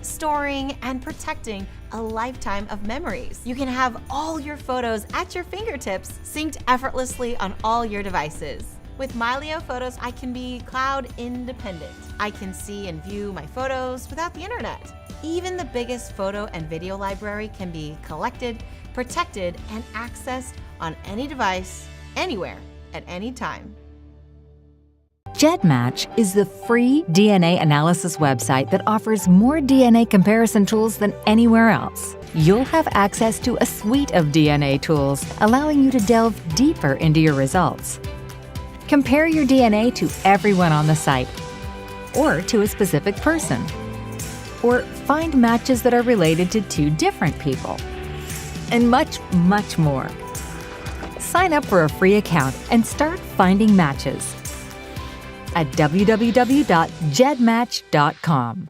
storing, and protecting a lifetime of memories. You can have all your photos at your fingertips, synced effortlessly on all your devices. With MyLeo Photos, I can be cloud independent. I can see and view my photos without the internet. Even the biggest photo and video library can be collected, protected, and accessed on any device, anywhere, at any time. GEDmatch is the free DNA analysis website that offers more DNA comparison tools than anywhere else. You'll have access to a suite of DNA tools, allowing you to delve deeper into your results. Compare your DNA to everyone on the site, or to a specific person, or find matches that are related to two different people, and much, much more. Sign up for a free account and start finding matches at www.gedmatch.com.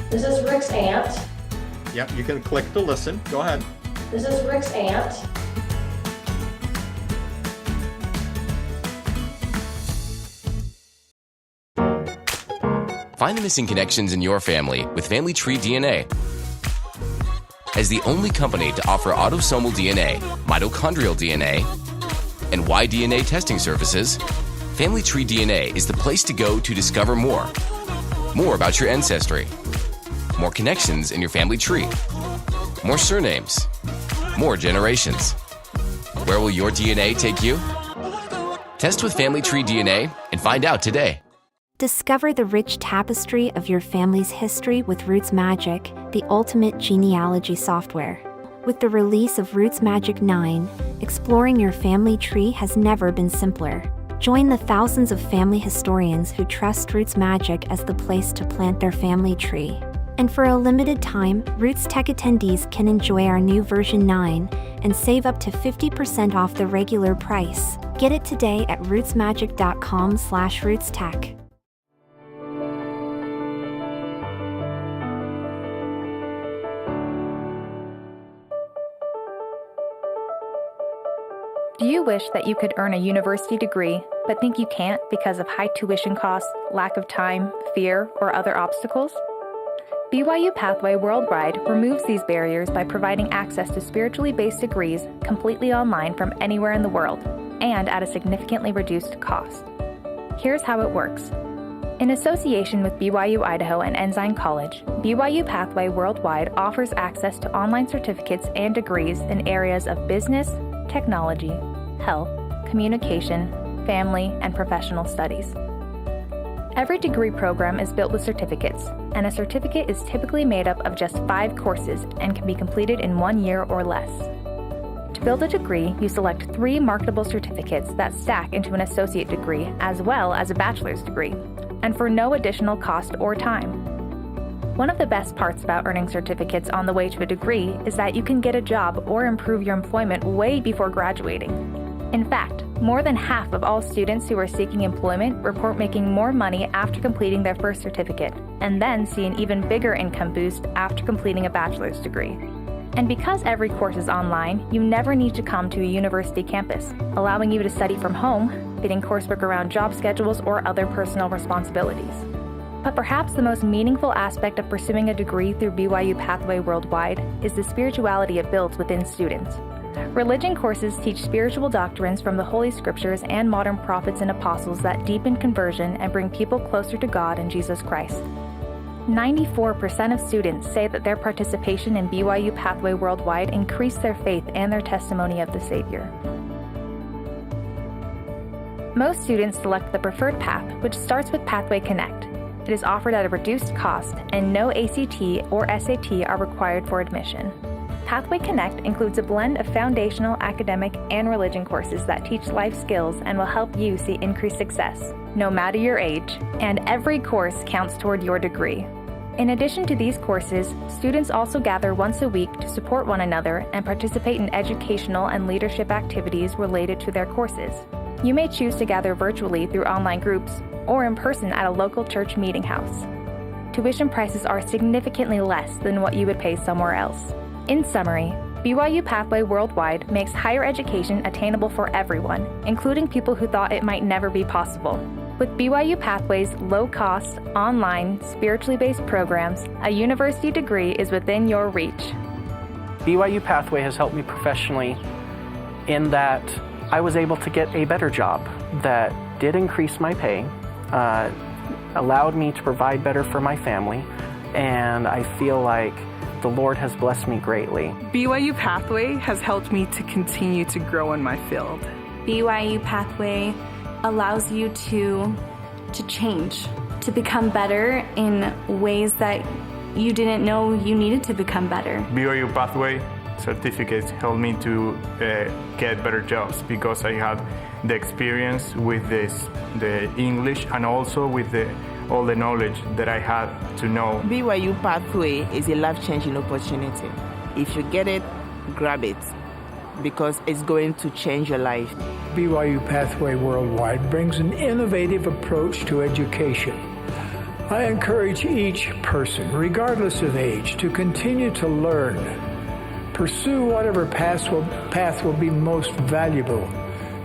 This is Rick's aunt. Yep, you can click to listen. Go ahead. This is Rick's aunt. Find the missing connections in your family with Family Tree DNA. As the only company to offer autosomal DNA, mitochondrial DNA, and Y-DNA testing services, Family Tree DNA is the place to go to discover more. More about your ancestry. More connections in your family tree. More surnames. More generations. Where will your DNA take you? Test with Family Tree DNA and find out today. Discover the rich tapestry of your family's history with Roots Magic, the ultimate genealogy software. With the release of Roots Magic 9, exploring your family tree has never been simpler. Join the thousands of family historians who trust Roots Magic as the place to plant their family tree. And for a limited time, Rootstech attendees can enjoy our new version 9 and save up to 50% off the regular price. Get it today at rootsmagic.com/rootstech. Do you wish that you could earn a university degree, but think you can't because of high tuition costs, lack of time, fear, or other obstacles? BYU Pathway Worldwide removes these barriers by providing access to spiritually based degrees completely online from anywhere in the world, and at a significantly reduced cost. Here's how it works. In association with BYU Idaho and Ensign College, BYU Pathway Worldwide offers access to online certificates and degrees in areas of business, technology, health, communication, family, and professional studies. Every degree program is built with certificates, and a certificate is typically made up of just 5 courses and can be completed in 1 year or less. To build a degree, you select 3 marketable certificates that stack into an associate degree as well as a bachelor's degree, and for no additional cost or time. One of the best parts about earning certificates on the way to a degree is that you can get a job or improve your employment way before graduating. In fact, more than half of all students who are seeking employment report making more money after completing their first certificate, and then see an even bigger income boost after completing a bachelor's degree. And because every course is online, you never need to come to a university campus, allowing you to study from home, fitting coursework around job schedules or other personal responsibilities. But perhaps the most meaningful aspect of pursuing a degree through BYU Pathway Worldwide is the spirituality it builds within students. Religion courses teach spiritual doctrines from the Holy Scriptures and modern prophets and apostles that deepen conversion and bring people closer to God and Jesus Christ. 94% of students say that their participation in BYU Pathway Worldwide increased their faith and their testimony of the Savior. Most students select the preferred path, which starts with Pathway Connect. It is offered at a reduced cost, and no ACT or SAT are required for admission. Pathway Connect includes a blend of foundational, academic, and religion courses that teach life skills and will help you see increased success, no matter your age, and every course counts toward your degree. In addition to these courses, students also gather once a week to support one another and participate in educational and leadership activities related to their courses. You may choose to gather virtually through online groups or in person at a local church meeting house. Tuition prices are significantly less than what you would pay somewhere else. In summary, BYU Pathway Worldwide makes higher education attainable for everyone, including people who thought it might never be possible. With BYU Pathway's low-cost, online, spiritually based programs, a university degree is within your reach. BYU Pathway has helped me professionally in that I was able to get a better job that did increase my pay, allowed me to provide better for my family, and I feel like the Lord has blessed me greatly. BYU Pathway has helped me to continue to grow in my field. BYU Pathway allows you to change, to become better in ways that you didn't know you needed to become better. BYU Pathway certificates helped me to get better jobs because I had the experience with the English and also with all the knowledge that I had to know. BYU Pathway is a life-changing opportunity. If you get it, grab it, because it's going to change your life. BYU Pathway Worldwide brings an innovative approach to education. I encourage each person, regardless of age, to continue to learn. Pursue whatever path will be most valuable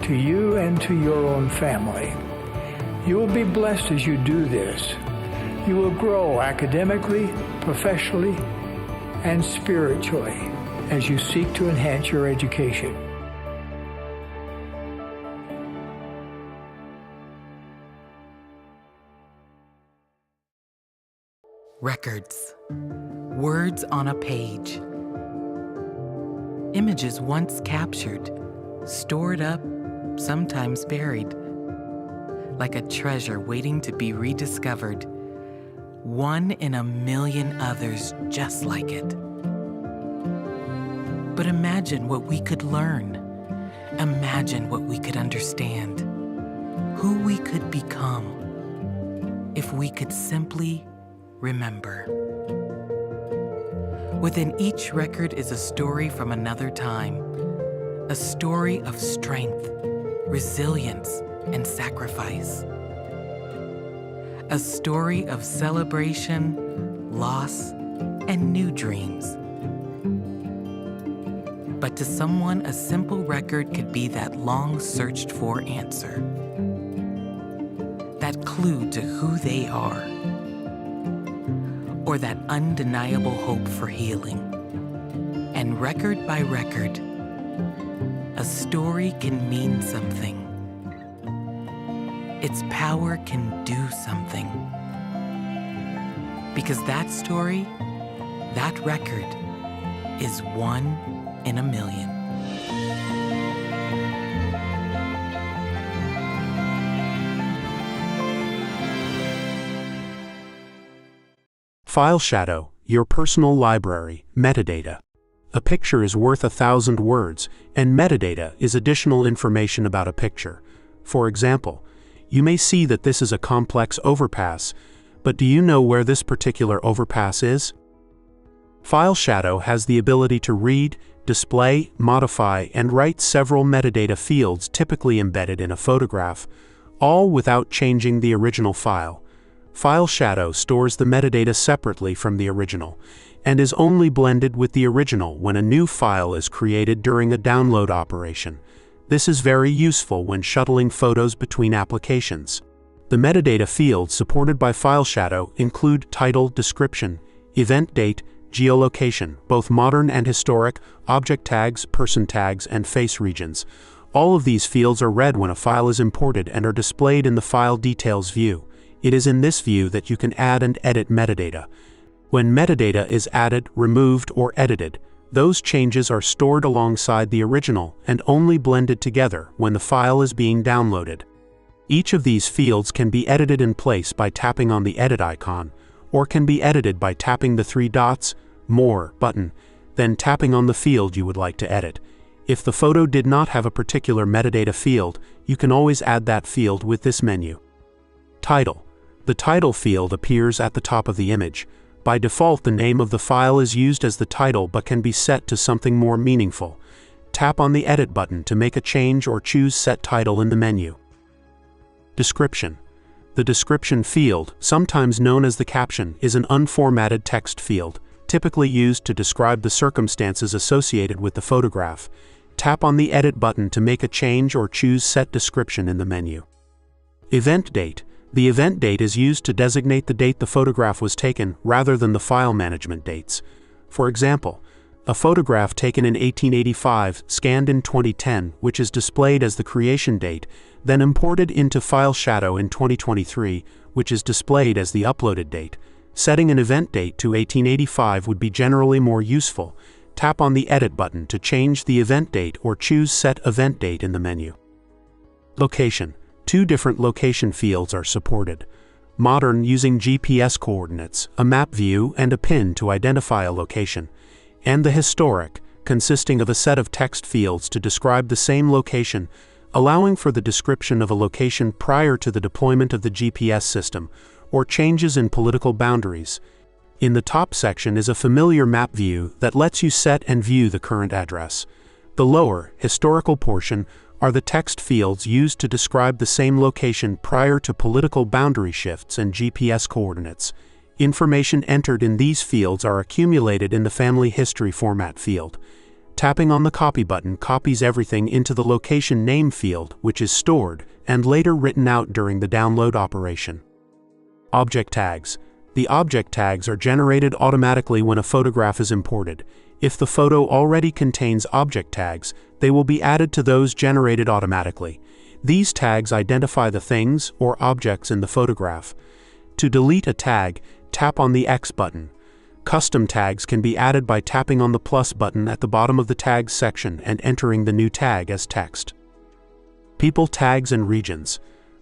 to you and to your own family. You will be blessed as you do this. You will grow academically, professionally, and spiritually as you seek to enhance your education. Records. Words on a page. Images once captured, stored up, sometimes buried. Like a treasure waiting to be rediscovered. One in a million others just like it. But imagine what we could learn. Imagine what we could understand. Who we could become if we could simply remember. Within each record is a story from another time. A story of strength, resilience, and sacrifice. A story of celebration, loss, and new dreams. But to someone, a simple record could be that long searched for answer. That clue to who they are. Or that undeniable hope for healing. And record by record, a story can mean something. Its power can do something. Because that story, that record, is one in a million. File shadow, your personal library, metadata. A picture is worth 1,000 words, and metadata is additional information about a picture. For example, you may see that this is a complex overpass, but do you know where this particular overpass is? File shadow has the ability to read, display, modify, and write several metadata fields typically embedded in a photograph, all without changing the original file. File shadow stores the metadata separately from the original, and is only blended with the original when a new file is created during a download operation. This is very useful when shuttling photos between applications. The metadata fields supported by file shadow include title, description, event date, geolocation, both modern and historic, object tags, person tags, and face regions. All of these fields are read when a file is imported and are displayed in the File Details view. It is in this view that you can add and edit metadata. When metadata is added, removed, or edited, those changes are stored alongside the original and only blended together when the file is being downloaded. Each of these fields can be edited in place by tapping on the edit icon, or can be edited by tapping the 3 dots, More button, then tapping on the field you would like to edit. If the photo did not have a particular metadata field, you can always add that field with this menu. Title. The title field appears at the top of the image. By default, the name of the file is used as the title but can be set to something more meaningful. Tap on the Edit button to make a change or choose Set Title in the menu. Description. The description field, sometimes known as the caption, is an unformatted text field, typically used to describe the circumstances associated with the photograph. Tap on the Edit button to make a change or choose Set Description in the menu. Event date. The event date is used to designate the date the photograph was taken rather than the file management dates. For example, a photograph taken in 1885, scanned in 2010, which is displayed as the creation date, then imported into File Shadow in 2023, which is displayed as the uploaded date. Setting an event date to 1885 would be generally more useful. Tap on the Edit button to change the event date or choose Set Event Date in the menu. Location. 2 different location fields are supported. Modern, using GPS coordinates, a map view, and a pin to identify a location. And the historic, consisting of a set of text fields to describe the same location, allowing for the description of a location prior to the deployment of the GPS system, or changes in political boundaries. In the top section is a familiar map view that lets you set and view the current address. The lower, historical portion are the text fields used to describe the same location prior to political boundary shifts and GPS coordinates. Information entered in these fields are accumulated in the Family History Format field. Tapping on the Copy button copies everything into the Location Name field, which is stored and later written out during the download operation. Object tags. The object tags are generated automatically when a photograph is imported. If the photo already contains object tags, they will be added to those generated automatically. These tags identify the things or objects in the photograph. To delete a tag, tap on the X button. Custom tags can be added by tapping on the plus button at the bottom of the tags section and entering the new tag as text. People tags and regions.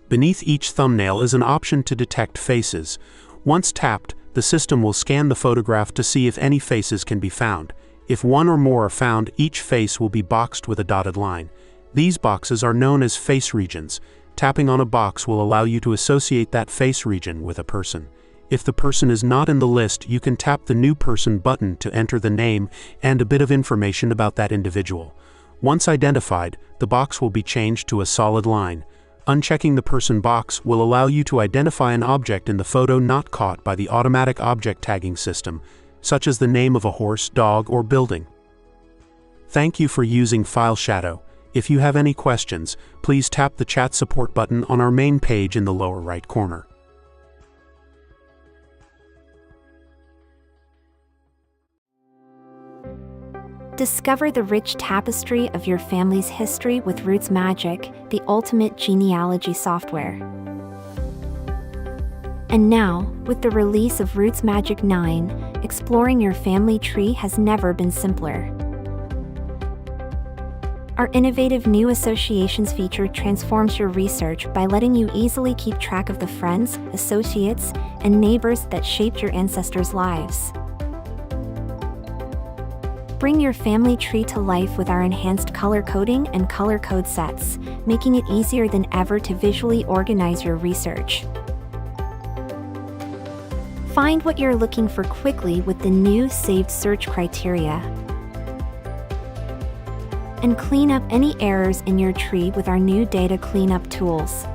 Beneath each thumbnail is an option to detect faces. Once tapped, the system will scan the photograph to see if any faces can be found. If one or more are found, each face will be boxed with a dotted line. These boxes are known as face regions. Tapping on a box will allow you to associate that face region with a person. If the person is not in the list, you can tap the New Person button to enter the name and a bit of information about that individual. Once identified, the box will be changed to a solid line. Unchecking the person box will allow you to identify an object in the photo not caught by the automatic object tagging system, such as the name of a horse, dog, or building. Thank you for using File Shadow. If you have any questions, please tap the Chat Support button on our main page in the lower right corner. Discover the rich tapestry of your family's history with Roots Magic, the ultimate genealogy software. And now, with the release of Roots Magic 9, exploring your family tree has never been simpler. Our innovative new associations feature transforms your research by letting you easily keep track of the friends, associates, and neighbors that shaped your ancestors' lives. Bring your family tree to life with our enhanced color coding and color code sets, making it easier than ever to visually organize your research. Find what you're looking for quickly with the new saved search criteria. And clean up any errors in your tree with our new data cleanup tools.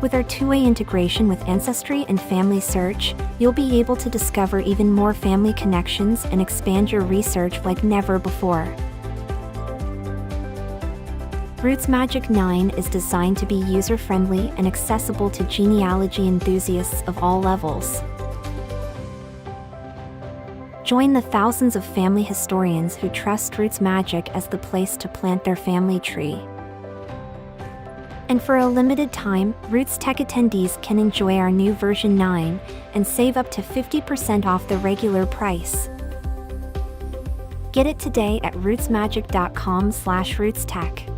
With our two-way integration with Ancestry and FamilySearch, you'll be able to discover even more family connections and expand your research like never before. Roots Magic 9 is designed to be user-friendly and accessible to genealogy enthusiasts of all levels. Join the thousands of family historians who trust Roots Magic as the place to plant their family tree. And for a limited time, Roots Tech attendees can enjoy our new version 9 and save up to 50% off the regular price. Get it today at rootsmagic.com/rootstech.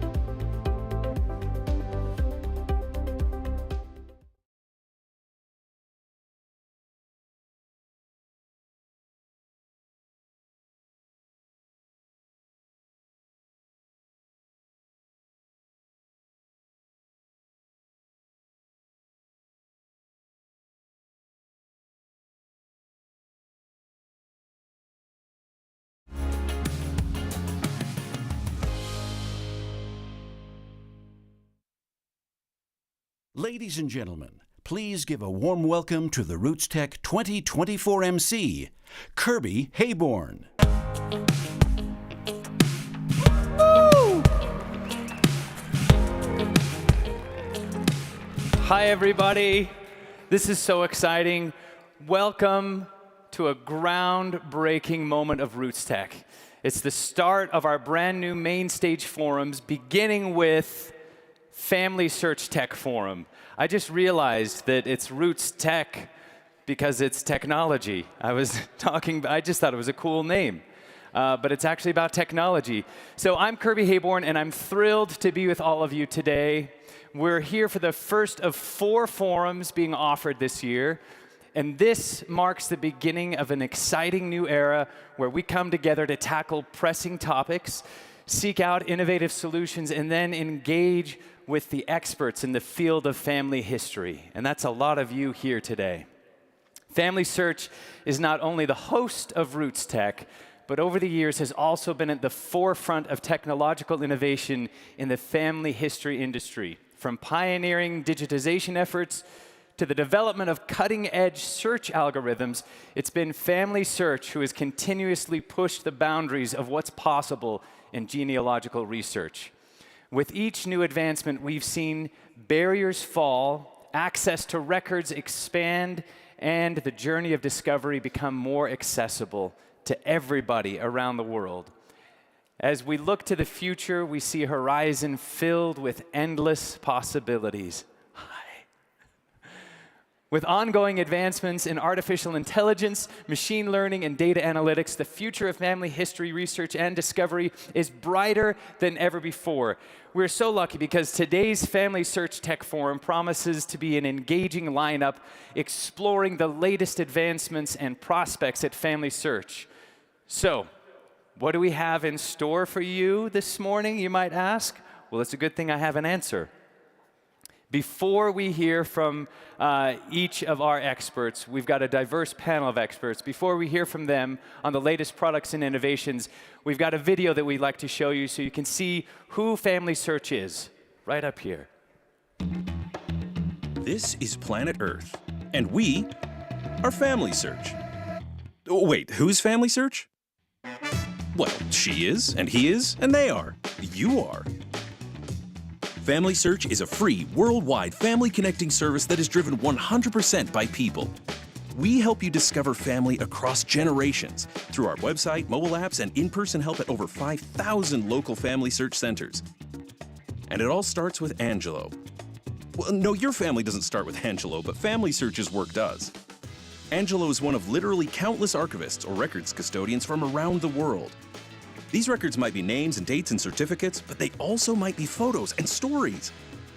Ladies and gentlemen, please give a warm welcome to the Rootstech 2024 MC, Kirby Hayborn. Hi, everybody. This is so exciting. Welcome to a groundbreaking moment of Rootstech. It's the start of our brand new main stage forums, beginning with FamilySearch Tech Forum. I just realized that it's Rootstech because it's technology. I just thought it was a cool name. But it's actually about technology. So I'm Kirby Hayborn, and I'm thrilled to be with all of you today. We're here for the first of 4 forums being offered this year. And this marks the beginning of an exciting new era where we come together to tackle pressing topics, seek out innovative solutions, and then engage with the experts in the field of family history. And that's a lot of you here today. FamilySearch is not only the host of Rootstech, but over the years has also been at the forefront of technological innovation in the family history industry. From pioneering digitization efforts to the development of cutting-edge search algorithms, it's been FamilySearch who has continuously pushed the boundaries of what's possible in genealogical research. With each new advancement, we've seen barriers fall, access to records expand, and the journey of discovery become more accessible to everybody around the world. As we look to the future, we see a horizon filled with endless possibilities. With ongoing advancements in artificial intelligence, machine learning, and data analytics, the future of family history research and discovery is brighter than ever before. We're so lucky because today's FamilySearch Tech Forum promises to be an engaging lineup exploring the latest advancements and prospects at FamilySearch. So, what do we have in store for you this morning, you might ask? Well, it's a good thing I have an answer. Before we hear from each of our experts, we've got a diverse panel of experts. Before we hear from them on the latest products and innovations, we've got a video that we'd like to show you so you can see who FamilySearch is, right up here. This is planet Earth, and we are FamilySearch. Oh, wait, who's FamilySearch? Well, she is, and he is, and they are. You are. FamilySearch is a free, worldwide family connecting service that is driven 100% by people. We help you discover family across generations through our website, mobile apps, and in-person help at over 5,000 local family search centers. And it all starts with Angelo. Well, no, your family doesn't start with Angelo, but FamilySearch's work does. Angelo is one of literally countless archivists or records custodians from around the world. These records might be names and dates and certificates, but they also might be photos and stories.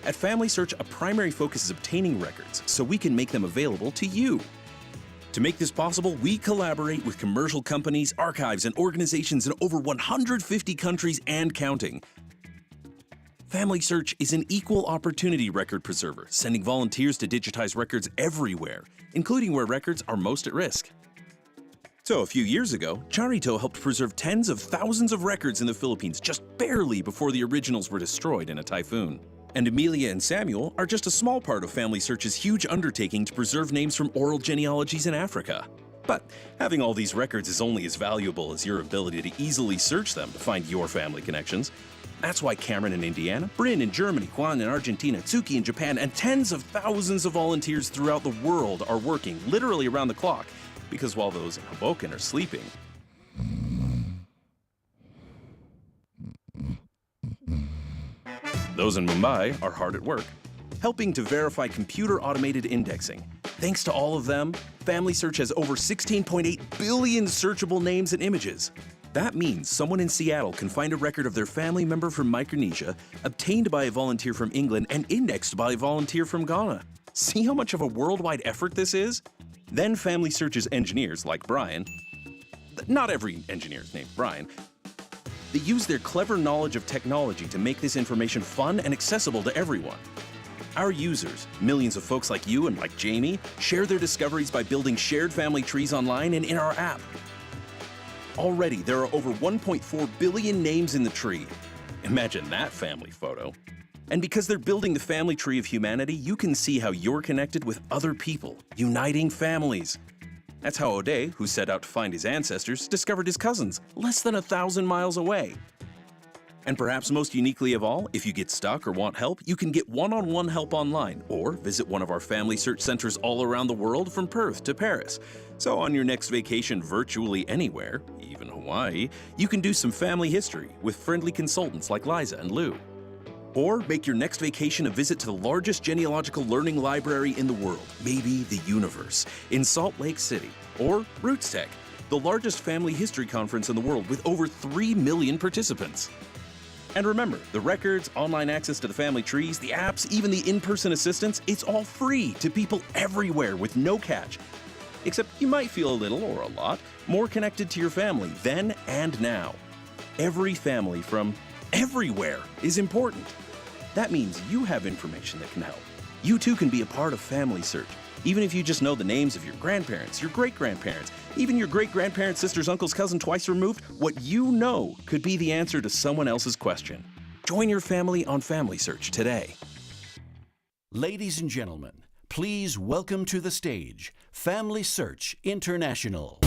At FamilySearch, a primary focus is obtaining records so we can make them available to you. To make this possible, we collaborate with commercial companies, archives, and organizations in over 150 countries and counting. FamilySearch is an equal opportunity record preserver, sending volunteers to digitize records everywhere, including where records are most at risk. So a few years ago, Charito helped preserve tens of thousands of records in the Philippines just barely before the originals were destroyed in a typhoon. And Amelia and Samuel are just a small part of FamilySearch's huge undertaking to preserve names from oral genealogies in Africa. But having all these records is only as valuable as your ability to easily search them to find your family connections. That's why Cameron in Indiana, Bryn in Germany, Juan in Argentina, Tsuki in Japan, and tens of thousands of volunteers throughout the world are working literally around the clock. Because while those in Hoboken are sleeping, those in Mumbai are hard at work, helping to verify computer-automated indexing. Thanks to all of them, FamilySearch has over 16.8 billion searchable names and images. That means someone in Seattle can find a record of their family member from Micronesia, obtained by a volunteer from England, and indexed by a volunteer from Ghana. See how much of a worldwide effort this is? Then FamilySearch's engineers, like Brian, not every engineer is named Brian, they use their clever knowledge of technology to make this information fun and accessible to everyone. Our users, millions of folks like you and like Jamie, share their discoveries by building shared family trees online and in our app. Already, there are over 1.4 billion names in the tree. Imagine that family photo. And because they're building the family tree of humanity, you can see how you're connected with other people, uniting families. That's how O'Day, who set out to find his ancestors, discovered his cousins less than 1,000 miles away. And perhaps most uniquely of all, if you get stuck or want help, you can get one-on-one help online or visit one of our family search centers all around the world from Perth to Paris. So on your next vacation virtually anywhere, even Hawaii, you can do some family history with friendly consultants like Liza and Lou. Or make your next vacation a visit to the largest genealogical learning library in the world, maybe the universe, in Salt Lake City. Or Rootstech, the largest family history conference in the world with over 3 million participants. And remember, the records, online access to the family trees, the apps, even the in-person assistance, it's all free to people everywhere with no catch. Except you might feel a little, or a lot, more connected to your family then and now. Every family from everywhere is important. That means you have information that can help. You too can be a part of FamilySearch, even if you just know the names of your grandparents, your great-grandparents, even your great-grandparents, sisters, uncles, cousin twice removed. What you know could be the answer to someone else's question. Join your family on FamilySearch today. Ladies and gentlemen, please welcome to the stage FamilySearch International.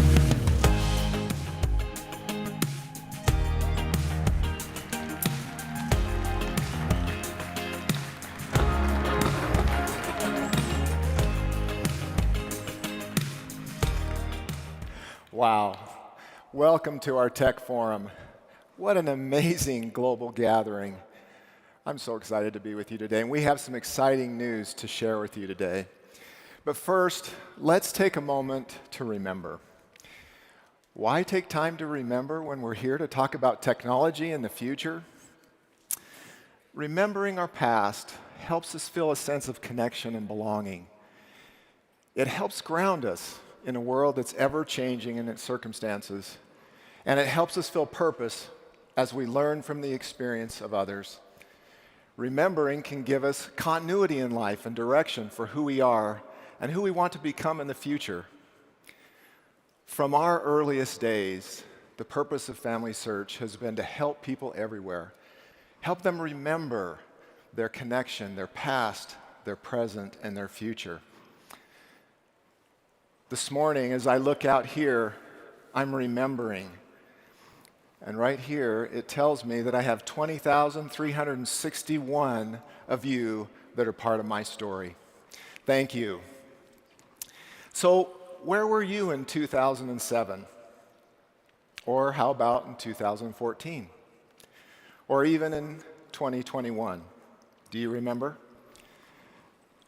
Wow. Welcome to our Tech Forum. What an amazing global gathering. I'm so excited to be with you today, and we have some exciting news to share with you today. But first, let's take a moment to remember. Why take time to remember when we're here to talk about technology and the future? Remembering our past helps us feel a sense of connection and belonging. It helps ground us in a world that's ever-changing in its circumstances, and it helps us feel purpose as we learn from the experience of others. Remembering can give us continuity in life and direction for who we are and who we want to become in the future. From our earliest days, the purpose of FamilySearch has been to help people everywhere, help them remember their connection, their past, their present, and their future. This morning, as I look out here, I'm remembering. And right here, it tells me that I have 20,361 of you that are part of my story. Thank you. So, where were you in 2007? Or how about in 2014? Or even in 2021? Do you remember?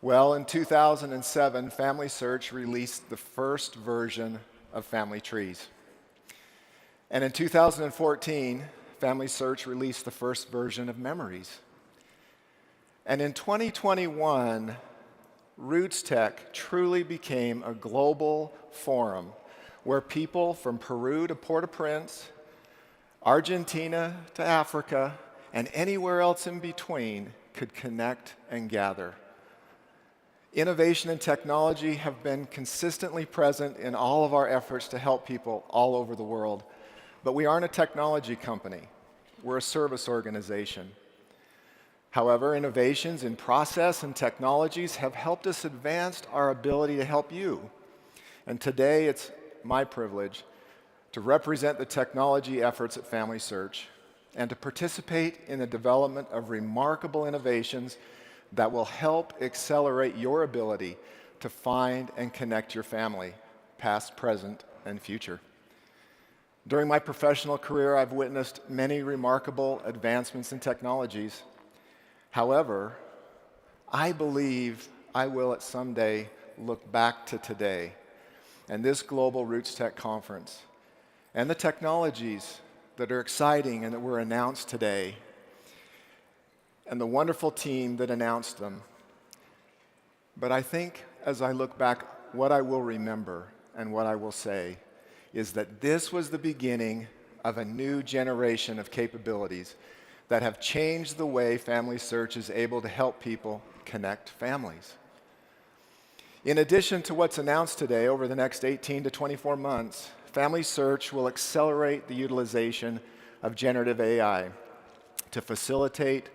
Well, in 2007, FamilySearch released the first version of Family Trees. And in 2014, FamilySearch released the first version of Memories. And in 2021, Rootstech truly became a global forum where people from Peru to Port-au-Prince, Argentina to Africa, and anywhere else in between could connect and gather. Innovation and technology have been consistently present in all of our efforts to help people all over the world. But we aren't a technology company. We're a service organization. However, innovations in process and technologies have helped us advance our ability to help you. And today, it's my privilege to represent the technology efforts at FamilySearch and to participate in the development of remarkable innovations that will help accelerate your ability to find and connect your family, past, present, and future. During my professional career, I've witnessed many remarkable advancements in technologies. However, I believe I will at some day look back to today and this global Rootstech conference and the technologies that are exciting and that were announced today and the wonderful team that announced them. But I think as I look back, what I will remember and what I will say is that this was the beginning of a new generation of capabilities that have changed the way FamilySearch is able to help people connect families. In addition to what's announced today, over the next 18 to 24 months, FamilySearch will accelerate the utilization of generative AI to facilitate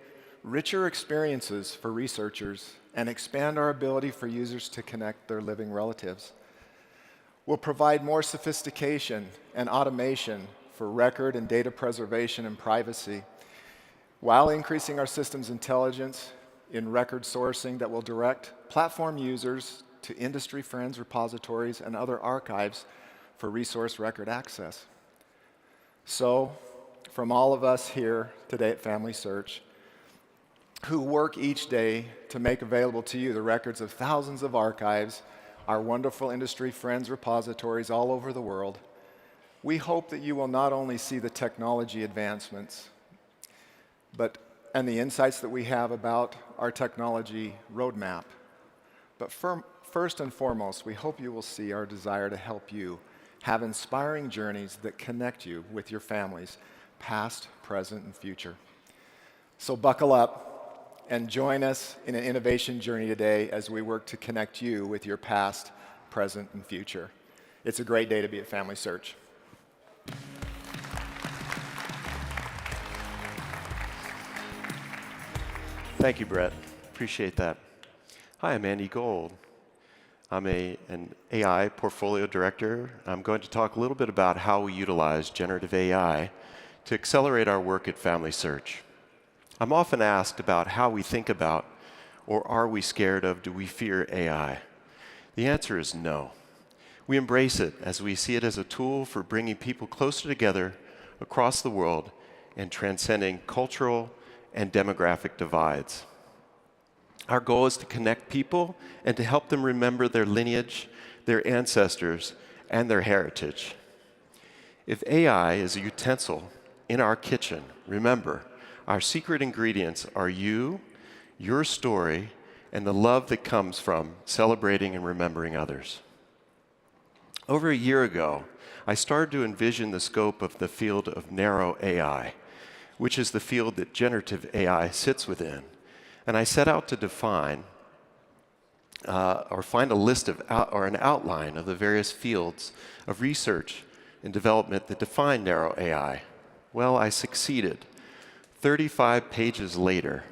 richer experiences for researchers, and expand our ability for users to connect their living relatives. We'll provide more sophistication and automation for record and data preservation and privacy, while increasing our system's intelligence in record sourcing that will direct platform users to industry friends, repositories, and other archives for resource record access. So, from all of us here today at FamilySearch, who work each day to make available to you the records of thousands of archives, our wonderful industry friends, repositories all over the world, we hope that you will not only see the technology advancements, and the insights that we have about our technology roadmap, but first and foremost, we hope you will see our desire to help you have inspiring journeys that connect you with your families, past, present, and future. So buckle up and join us in an innovation journey today as we work to connect you with your past, present, and future. It's a great day to be at FamilySearch. Thank you, Brett. Appreciate that. Hi, I'm Andy Gold. I'm an AI portfolio director. I'm going to talk a little bit about how we utilize generative AI to accelerate our work at FamilySearch. I'm often asked about how we think about, or are we scared of, do we fear AI? The answer is no. We embrace it as we see it as a tool for bringing people closer together across the world and transcending cultural and demographic divides. Our goal is to connect people and to help them remember their lineage, their ancestors, and their heritage. If AI is a utensil in our kitchen, remember, our secret ingredients are you, your story, and the love that comes from celebrating and remembering others. Over a year ago, I started to envision the scope of the field of narrow AI, which is the field that generative AI sits within. And I set out to define or find a list of or an outline of the various fields of research and development that define narrow AI. Well, I succeeded. 35 pages later,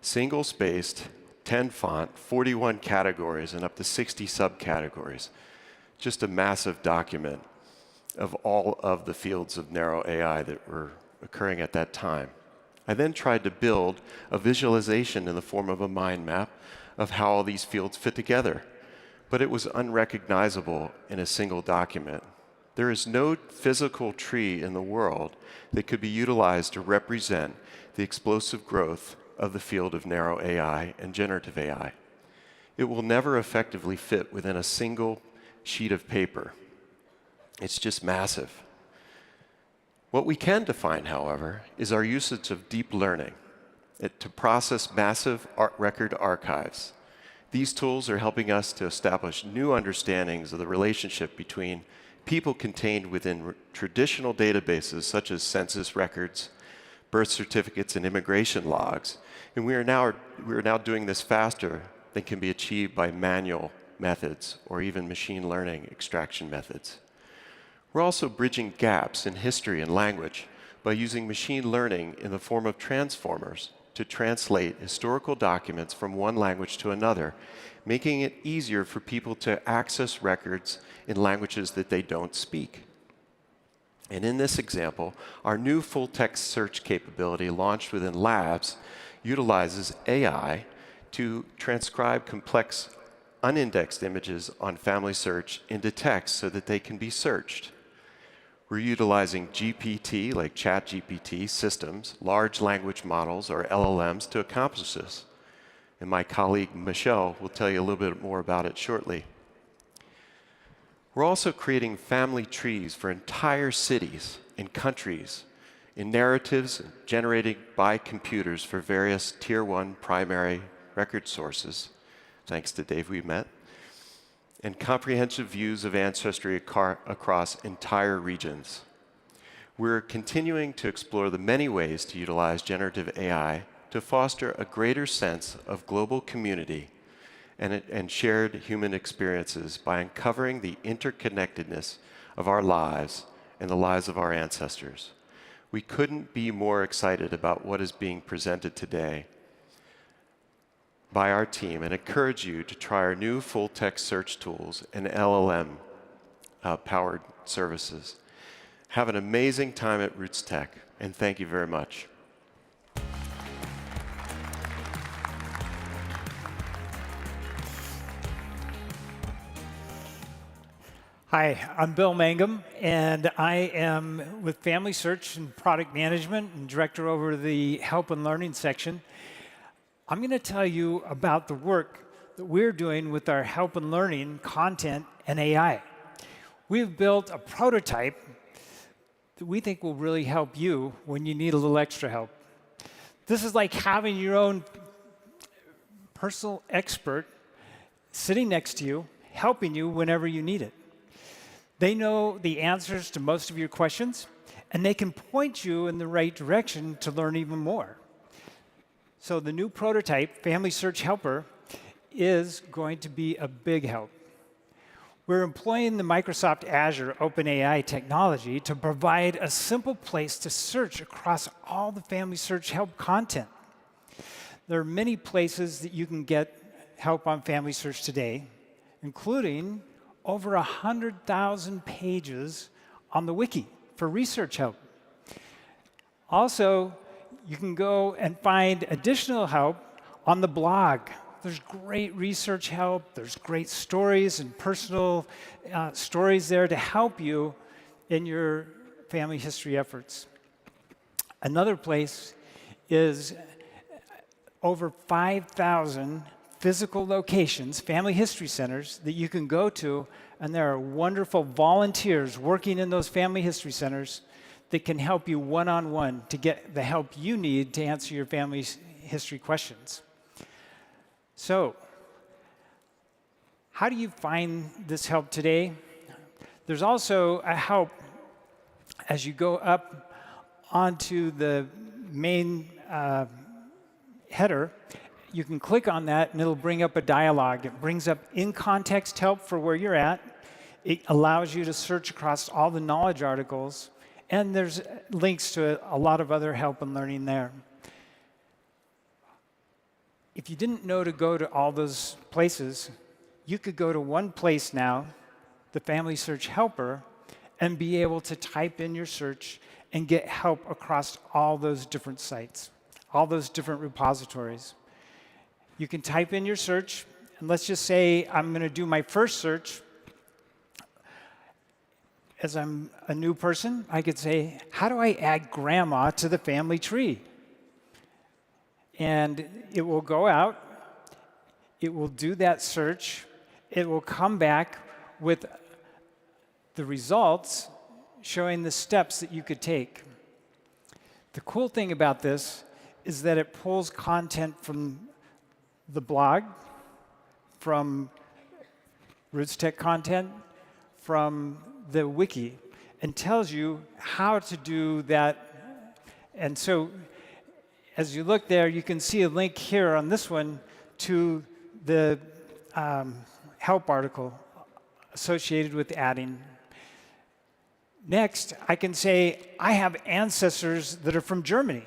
single-spaced, 10-font, 41 categories, and up to 60 subcategories. Just a massive document of all of the fields of narrow AI that were occurring at that time. I then tried to build a visualization in the form of a mind map of how all these fields fit together, but it was unrecognizable in a single document. There is no physical tree in the world that could be utilized to represent the explosive growth of the field of narrow AI and generative AI. It will never effectively fit within a single sheet of paper. It's just massive. What we can define, however, is our usage of deep learning to process massive record archives. These tools are helping us to establish new understandings of the relationship between people contained within traditional databases such as census records, birth certificates, and immigration logs. And we are now doing this faster than can be achieved by manual methods or even machine learning extraction methods. We're also bridging gaps in history and language by using machine learning in the form of transformers to translate historical documents from one language to another, making it easier for people to access records in languages that they don't speak. And in this example, our new full-text search capability launched within Labs utilizes AI to transcribe complex unindexed images on FamilySearch into text so that they can be searched. We're utilizing GPT, like ChatGPT systems, large language models, or LLMs, to accomplish this. And my colleague, Michelle, will tell you a little bit more about it shortly. We're also creating family trees for entire cities and countries in narratives generated by computers for various Tier 1 primary record sources, thanks to Dave we met, and comprehensive views of ancestry across entire regions. We're continuing to explore the many ways to utilize generative AI to foster a greater sense of global community and shared human experiences by uncovering the interconnectedness of our lives and the lives of our ancestors. We couldn't be more excited about what is being presented today by our team and encourage you to try our new full-text search tools and LLM-powered services. Have an amazing time at Rootstech, and thank you very much. Hi, I'm Bill Mangum, and I am with FamilySearch in product management and director over the help and learning section. I'm going to tell you about the work that we're doing with our help and learning content and AI. We've built a prototype that we think will really help you when you need a little extra help. This is like having your own personal expert sitting next to you, helping you whenever you need it. They know the answers to most of your questions, and they can point you in the right direction to learn even more. So the new prototype, FamilySearch Helper, is going to be a big help. We're employing the Microsoft Azure OpenAI technology to provide a simple place to search across all the FamilySearch help content. There are many places that you can get help on FamilySearch today, including over 100,000 pages on the wiki for research help. Also, you can go and find additional help on the blog. There's great research help. There's great stories and personal stories there to help you in your family history efforts. Another place is over 5,000 physical locations, family history centers, that you can go to, and there are wonderful volunteers working in those family history centers that can help you one-on-one to get the help you need to answer your family history questions. So, how do you find this help today? There's also a help as you go up onto the main header. You can click on that, and it'll bring up a dialog. It brings up in-context help for where you're at. It allows you to search across all the knowledge articles, and there's links to a lot of other help and learning there. If you didn't know to go to all those places, you could go to one place now, the FamilySearch Helper, and be able to type in your search and get help across all those different sites, all those different repositories. You can type in your search, and let's just say I'm going to do my first search. As I'm a new person, I could say, how do I add grandma to the family tree? And it will go out. It will do that search. It will come back with the results showing the steps that you could take. The cool thing about this is that it pulls content from the blog, from Rootstech content, from the wiki, and tells you how to do that. And so as you look there, you can see a link here on this one to the help article associated with adding. Next, I can say, I have ancestors that are from Germany.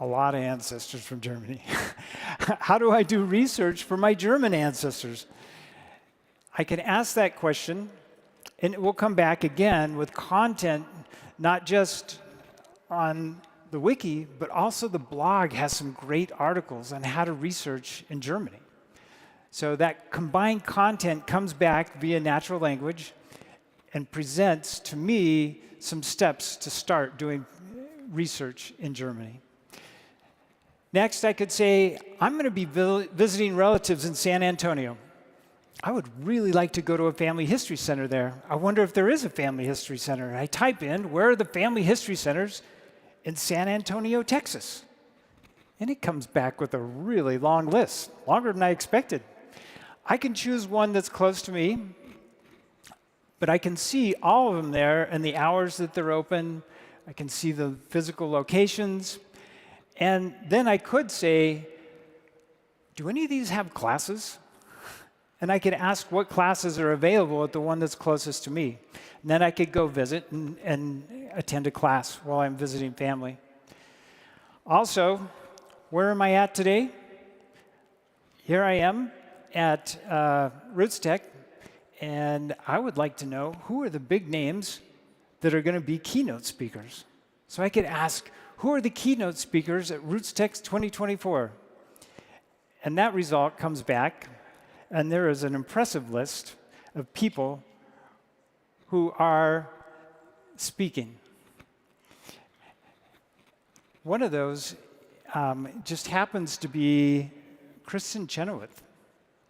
A lot of ancestors from Germany. How do I do research for my German ancestors? I can ask that question, and it will come back again with content, not just on the wiki, but also the blog has some great articles on how to research in Germany. So that combined content comes back via natural language and presents to me some steps to start doing research in Germany. Next, I could say, I'm going to be visiting relatives in San Antonio. I would really like to go to a family history center there. I wonder if there is a family history center. I type in, where are the family history centers in San Antonio, Texas? And it comes back with a really long list, longer than I expected. I can choose one that's close to me, but I can see all of them there and the hours that they're open. I can see the physical locations. And then I could say, do any of these have classes? And I could ask what classes are available at the one that's closest to me. And then I could go visit and attend a class while I'm visiting family. Also, where am I at today? here I am at Rootstech, and I would like to know who are the big names that are going to be keynote speakers. So I could ask, who are the keynote speakers at Rootstech 2024? And that result comes back, and there is an impressive list of people who are speaking. One of those just happens to be Kristen Chenoweth.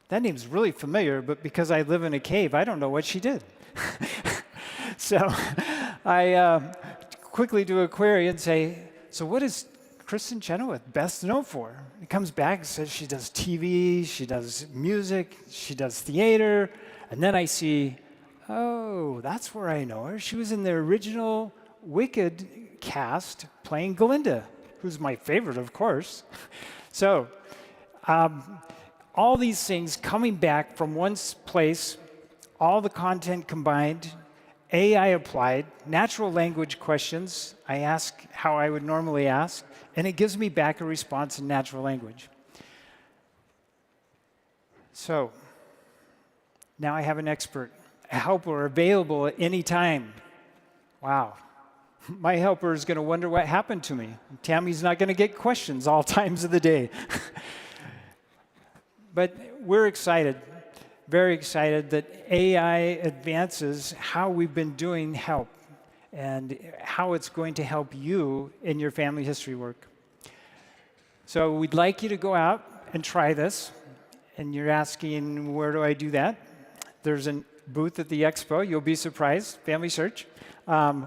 That name's really familiar, but because I live in a cave, I don't know what she did. So I quickly do a query and say, so what is Kristen Chenoweth best known for? It comes back and says she does TV, she does music, she does theater, and then I see, oh, that's where I know her. She was in the original Wicked cast playing Glinda, who's my favorite, of course. So all these things coming back from one place, all the content combined, AI applied, natural language questions, I ask how I would normally ask, and it gives me back a response in natural language. So now I have an expert, a helper available at any time. Wow. My helper is going to wonder what happened to me. Tammy's not going to get questions all times of the day. But we're excited, very excited that AI advances how we've been doing help and how it's going to help you in your family history work. So we'd like you to go out and try this. And you're asking, where do I do that? There's a booth at the expo. You'll be surprised. FamilySearch.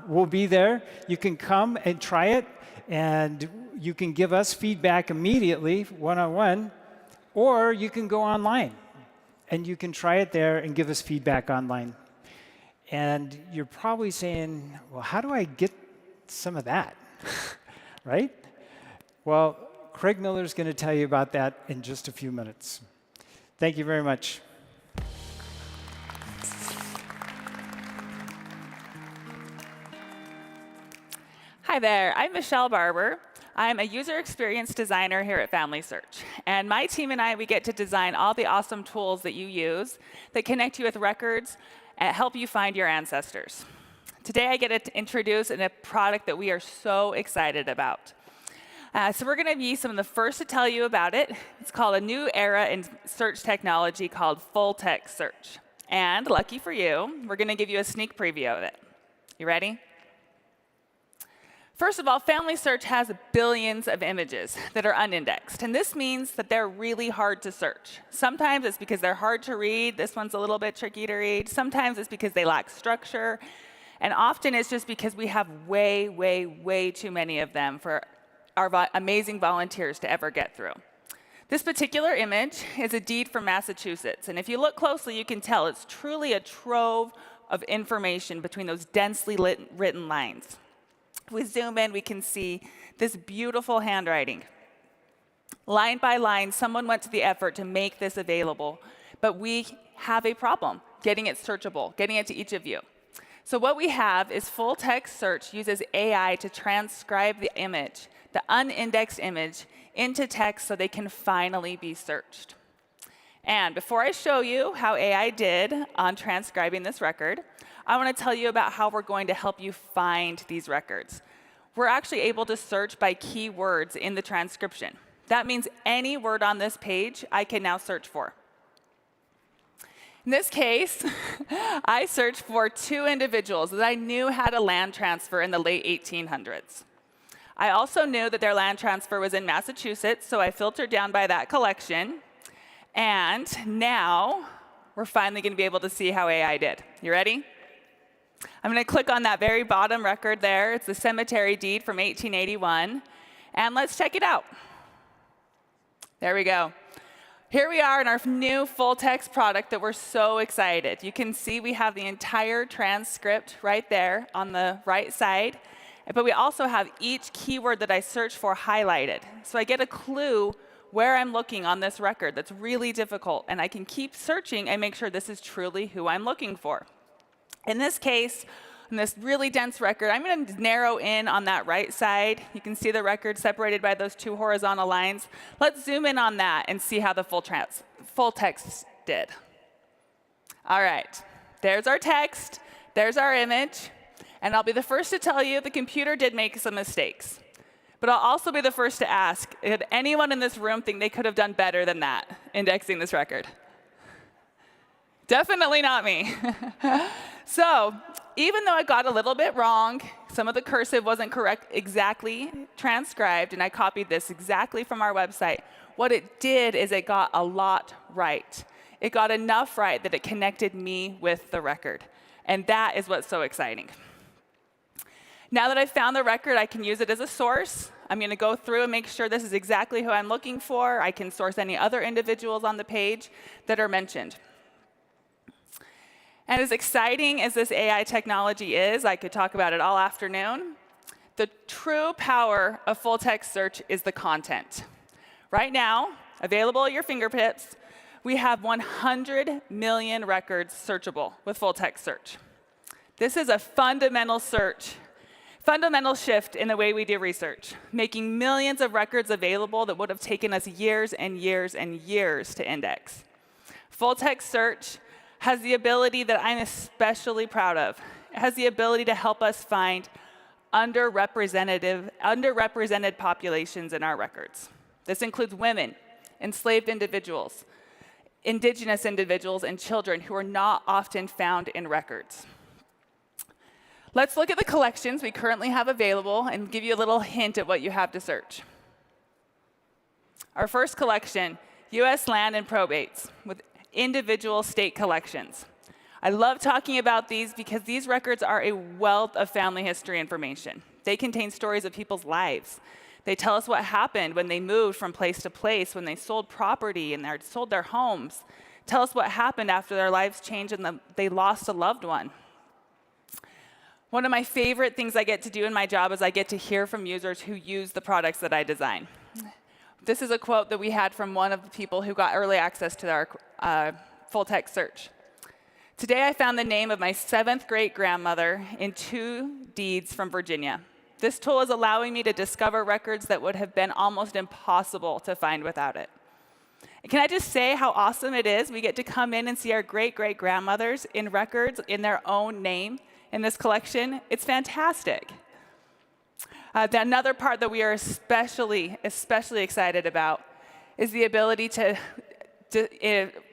We'll be there. You can come and try it, and you can give us feedback immediately, one-on-one, or you can go online, and you can try it there and give us feedback online. And you're probably saying, well, how do I get some of that? Right? Well, Craig Miller is going to tell you about that in just a few minutes. Thank you very much. Hi there, I'm Michelle Barber. I'm a user experience designer here at FamilySearch. And my team and I, we get to design all the awesome tools that you use that connect you with records and help you find your ancestors. Today I get to introduce a product that we are so excited about. So we're going to be some of the first to tell you about it. It's called a new era in search technology called full text search. And lucky for you, we're going to give you a sneak preview of it. You ready? First of all, FamilySearch has billions of images that are unindexed, and this means that they're really hard to search. Sometimes it's because they're hard to read. This one's a little bit tricky to read. Sometimes it's because they lack structure, and often it's just because we have way, way, way too many of them for our amazing volunteers to ever get through. This particular image is a deed from Massachusetts, and if you look closely, you can tell it's truly a trove of information between those densely written lines. If we zoom in, we can see this beautiful handwriting. Line by line, someone went to the effort to make this available, but we have a problem getting it searchable, getting it to each of you. So what we have is full text search uses AI to transcribe the image, the unindexed image, into text so they can finally be searched. And before I show you how AI did on transcribing this record, I want to tell you about how we're going to help you find these records. We're actually able to search by keywords in the transcription. That means any word on this page I can now search for. In this case, I searched for two individuals that I knew had a land transfer in the late 1800s. I also knew that their land transfer was in Massachusetts, so I filtered down by that collection. And now we're finally going to be able to see how AI did. You ready? I'm going to click on that very bottom record there. It's the cemetery deed from 1881. And let's check it out. There we go. Here we are in our new full text product that we're so excited. You can see we have the entire transcript right there on the right side. But we also have each keyword that I search for highlighted. So I get a clue where I'm looking on this record that's really difficult. And I can keep searching and make sure this is truly who I'm looking for. In this case, on this really dense record. I'm going to narrow in on that right side. You can see the record separated by those two horizontal lines. Let's zoom in on that and see how the full text did. All right, there's our text, there's our image, and I'll be the first to tell you the computer did make some mistakes. But I'll also be the first to ask, did anyone in this room think they could have done better than that, indexing this record? Definitely not me. So even though I got a little bit wrong, some of the cursive wasn't correct, exactly transcribed, and I copied this exactly from our website, what it did is it got a lot right. It got enough right that it connected me with the record. And that is what's so exciting. Now that I've found the record, I can use it as a source. I'm going to go through and make sure this is exactly who I'm looking for. I can source any other individuals on the page that are mentioned. And as exciting as this AI technology is, I could talk about it all afternoon, the true power of full text search is the content. Right now, available at your fingertips, we have 100 million records searchable with full text search. This is a fundamental shift in the way we do research, making millions of records available that would have taken us years and years and years to index. Full text search has the ability that I'm especially proud of. It has the ability to help us find underrepresented populations in our records. This includes women, enslaved individuals, indigenous individuals, and children who are not often found in records. Let's look at the collections we currently have available and give you a little hint at what you have to search. Our first collection, U.S. land and probates, with individual state collections. I love talking about these because these records are a wealth of family history information. They contain stories of people's lives. They tell us what happened when they moved from place to place, when they sold property and they sold their homes. Tell us what happened after their lives changed and they lost a loved one. One of my favorite things I get to do in my job is I get to hear from users who use the products that I design. This is a quote that we had from one of the people who got early access to our full text search. Today I found the name of my 7th great-grandmother in 2 deeds from Virginia. This tool is allowing me to discover records that would have been almost impossible to find without it. And can I just say how awesome it is? We get to come in and see our great-great-grandmothers in records in their own name in this collection. It's fantastic. Another part that we are especially excited about is the ability to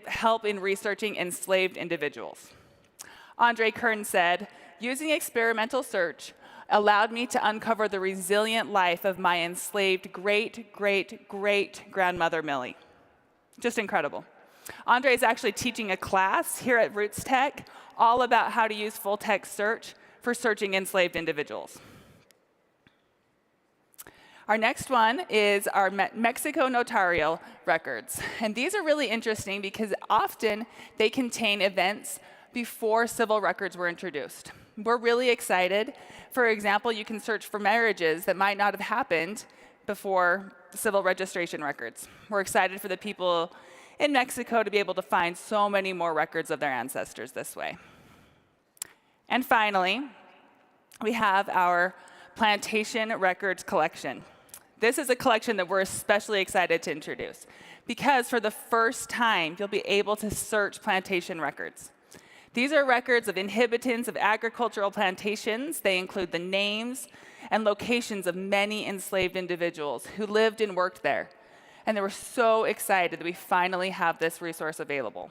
help in researching enslaved individuals. Andre Kern said, "Using experimental search allowed me to uncover the resilient life of my enslaved great-great-great-grandmother Millie." Just incredible. Andre is actually teaching a class here at Rootstech all about how to use full text search for searching enslaved individuals. Our next one is our Mexico notarial records. And these are really interesting because often they contain events before civil records were introduced. We're really excited. For example, you can search for marriages that might not have happened before civil registration records. We're excited for the people in Mexico to be able to find so many more records of their ancestors this way. And finally, we have our plantation records collection. This is a collection that we're especially excited to introduce because for the first time, you'll be able to search plantation records. These are records of inhabitants of agricultural plantations. They include the names and locations of many enslaved individuals who lived and worked there. And they were so excited that we finally have this resource available.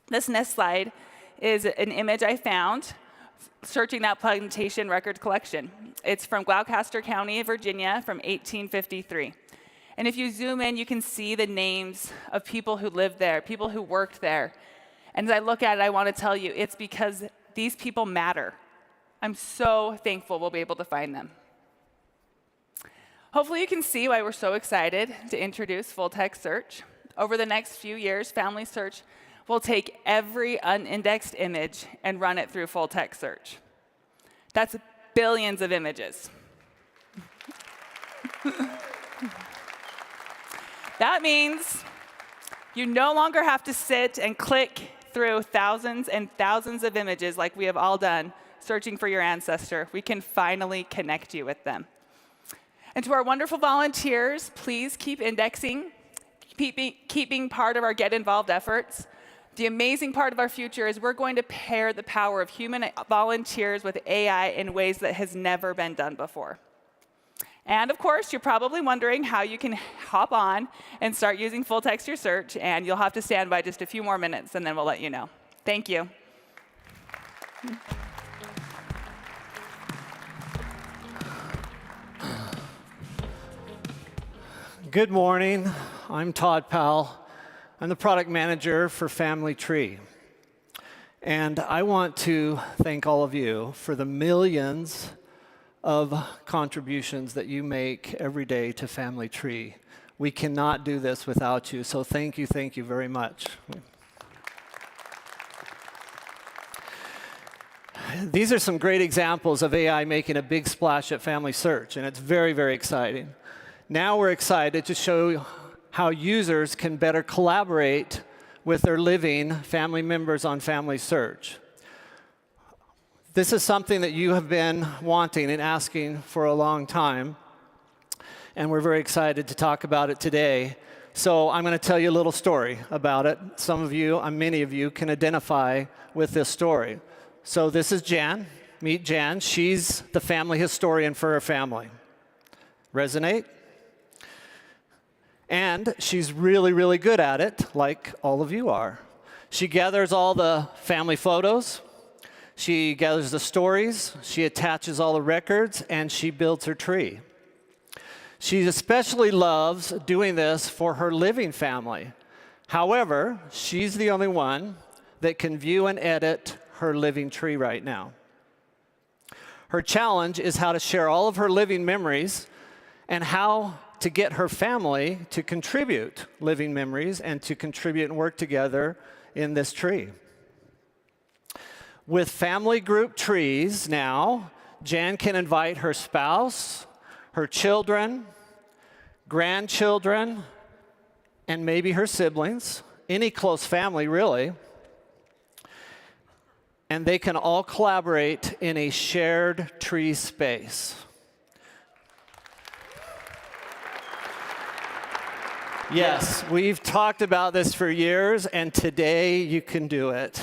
This next slide is an image I found searching that plantation record collection. It's from Gloucester County, Virginia, from 1853. And if you zoom in, you can see the names of people who lived there, people who worked there. And as I look at it, I want to tell you, it's because these people matter. I'm so thankful we'll be able to find them. Hopefully you can see why we're so excited to introduce full text search. Over the next few years, FamilySearch will take every unindexed image and run it through full text search. That's billions of images. That means you no longer have to sit and click through thousands and thousands of images like we have all done searching for your ancestor, we can finally connect you with them. And to our wonderful volunteers, please keep indexing, keep being part of our Get Involved efforts. The amazing part of our future is we're going to pair the power of human volunteers with AI in ways that has never been done before. And of course, you're probably wondering how you can hop on and start using full text your search, and you'll have to stand by just a few more minutes, and then we'll let you know. Thank you. Good morning. I'm Todd Powell. I'm the product manager for Family Tree. And I want to thank all of you for the millions of contributions that you make every day to Family Tree. We cannot do this without you, so thank you very much. These are some great examples of AI making a big splash at FamilySearch, and it's very, very exciting. Now we're excited to show how users can better collaborate with their living family members on FamilySearch. This is something that you have been wanting and asking for a long time, and we're very excited to talk about it today. So I'm going to tell you a little story about it. Some of you, many of you, can identify with this story. So this is Jan. Meet Jan. She's the family historian for her family. Resonate? And she's really, really good at it, like all of you are. She gathers all the family photos. She gathers the stories. She attaches all the records, and she builds her tree. She especially loves doing this for her living family. However, she's the only one that can view and edit her living tree right now. Her challenge is how to share all of her living memories and how to get her family to contribute living memories and to contribute and work together in this tree. With family group trees now, Jan can invite her spouse, her children, grandchildren, and maybe her siblings, any close family really, and they can all collaborate in a shared tree space. Yes, we've talked about this for years, and today you can do it.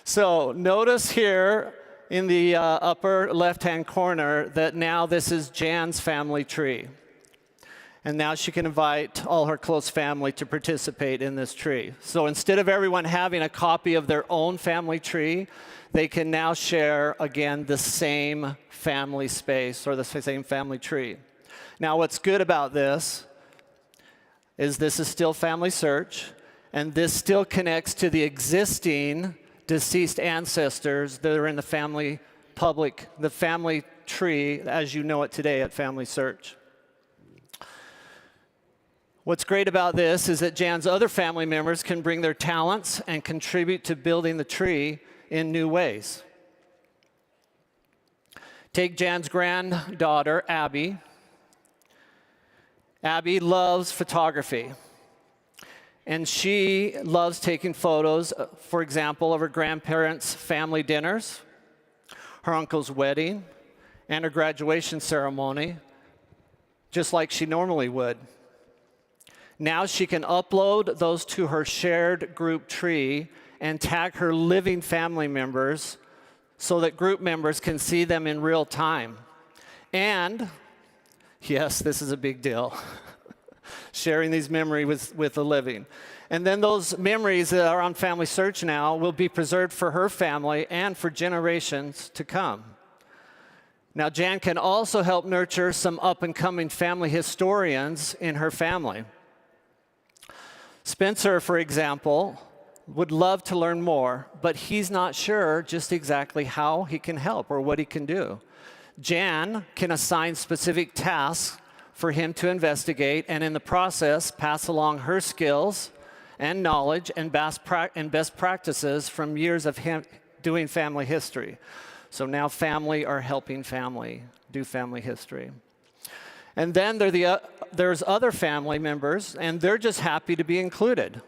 So notice here in the upper left-hand corner that now this is Jan's family tree. And now she can invite all her close family to participate in this tree. So instead of everyone having a copy of their own family tree, they can now share, again, the same family space or the same family tree. Now what's good about this is still FamilySearch, and this still connects to the existing deceased ancestors that are in the family tree as you know it today at FamilySearch. What's great about this is that Jan's other family members can bring their talents and contribute to building the tree in new ways. Take Jan's granddaughter, Abby. Abby loves photography, and she loves taking photos, for example, of her grandparents' family dinners, her uncle's wedding, and her graduation ceremony, just like she normally would. Now she can upload those to her shared group tree and tag her living family members so that group members can see them in real time. And yes, this is a big deal. Sharing these memories with the living. And then those memories that are on FamilySearch now will be preserved for her family and for generations to come. Now, Jan can also help nurture some up-and-coming family historians in her family. Spencer, for example, would love to learn more, but he's not sure just exactly how he can help or what he can do. Jan can assign specific tasks for him to investigate, and in the process, pass along her skills and knowledge and best practices from years of him doing family history. So now family are helping family do family history. And then there's other family members, and they're just happy to be included.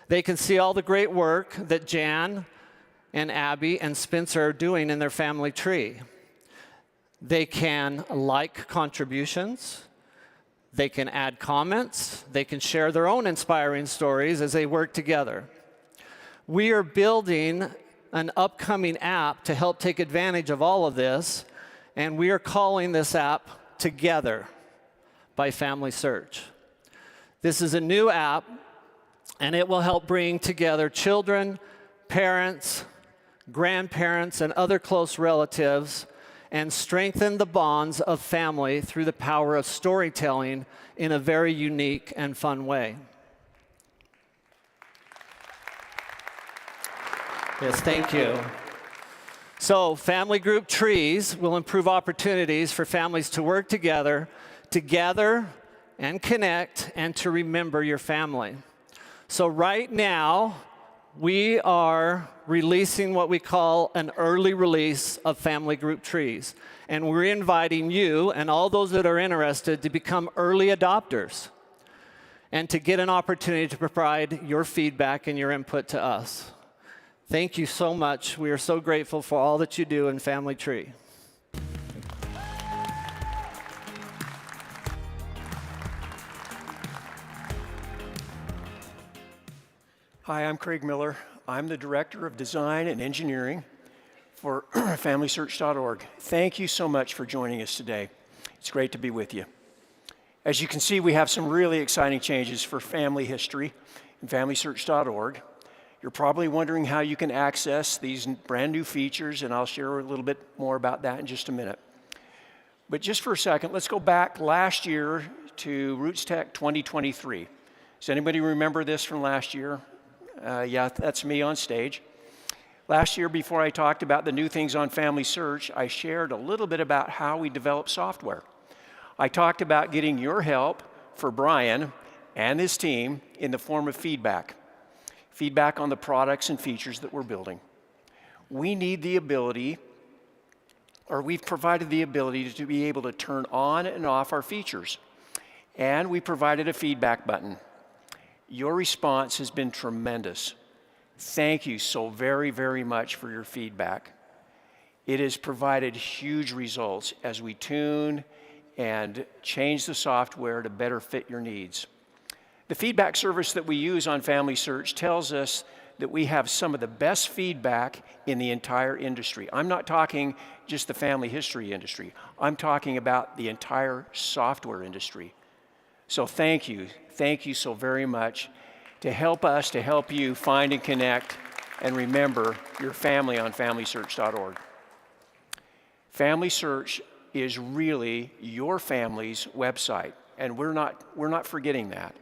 They can see all the great work that Jan and Abby and Spencer are doing in their family tree. They can like contributions, they can add comments, they can share their own inspiring stories as they work together. We are building an upcoming app to help take advantage of all of this, and we are calling this app Together by FamilySearch. This is a new app, and it will help bring together children, parents, grandparents, and other close relatives, and strengthen the bonds of family through the power of storytelling in a very unique and fun way. Yes, thank you. So, family group trees will improve opportunities for families to work together, to gather and connect, and to remember your family. So right now, we are releasing what we call an early release of family group trees. And we're inviting you and all those that are interested to become early adopters and to get an opportunity to provide your feedback and your input to us. Thank you so much. We are so grateful for all that you do in Family Tree. Hi, I'm Craig Miller. I'm the Director of Design and Engineering for FamilySearch.org. Thank you so much for joining us today. It's great to be with you. As you can see, we have some really exciting changes for family history in FamilySearch.org. You're probably wondering how you can access these brand new features, and I'll share a little bit more about that in just a minute. But just for a second, let's go back last year to Rootstech 2023. Does anybody remember this from last year? Yeah, that's me on stage. Last year, before I talked about the new things on FamilySearch, I shared a little bit about how we develop software. I talked about getting your help for Brian and his team in the form of feedback on the products and features that we're building. We need the ability, or we've provided the ability to be able to turn on and off our features. And we provided a feedback button. Your response has been tremendous. Thank you so very, very much for your feedback. It has provided huge results as we tune and change the software to better fit your needs. The feedback service that we use on FamilySearch tells us that we have some of the best feedback in the entire industry. I'm not talking just the family history industry. I'm talking about the entire software industry. So thank you so very much to help us, to help you find and connect and remember your family on FamilySearch.org. FamilySearch is really your family's website, and we're not forgetting that.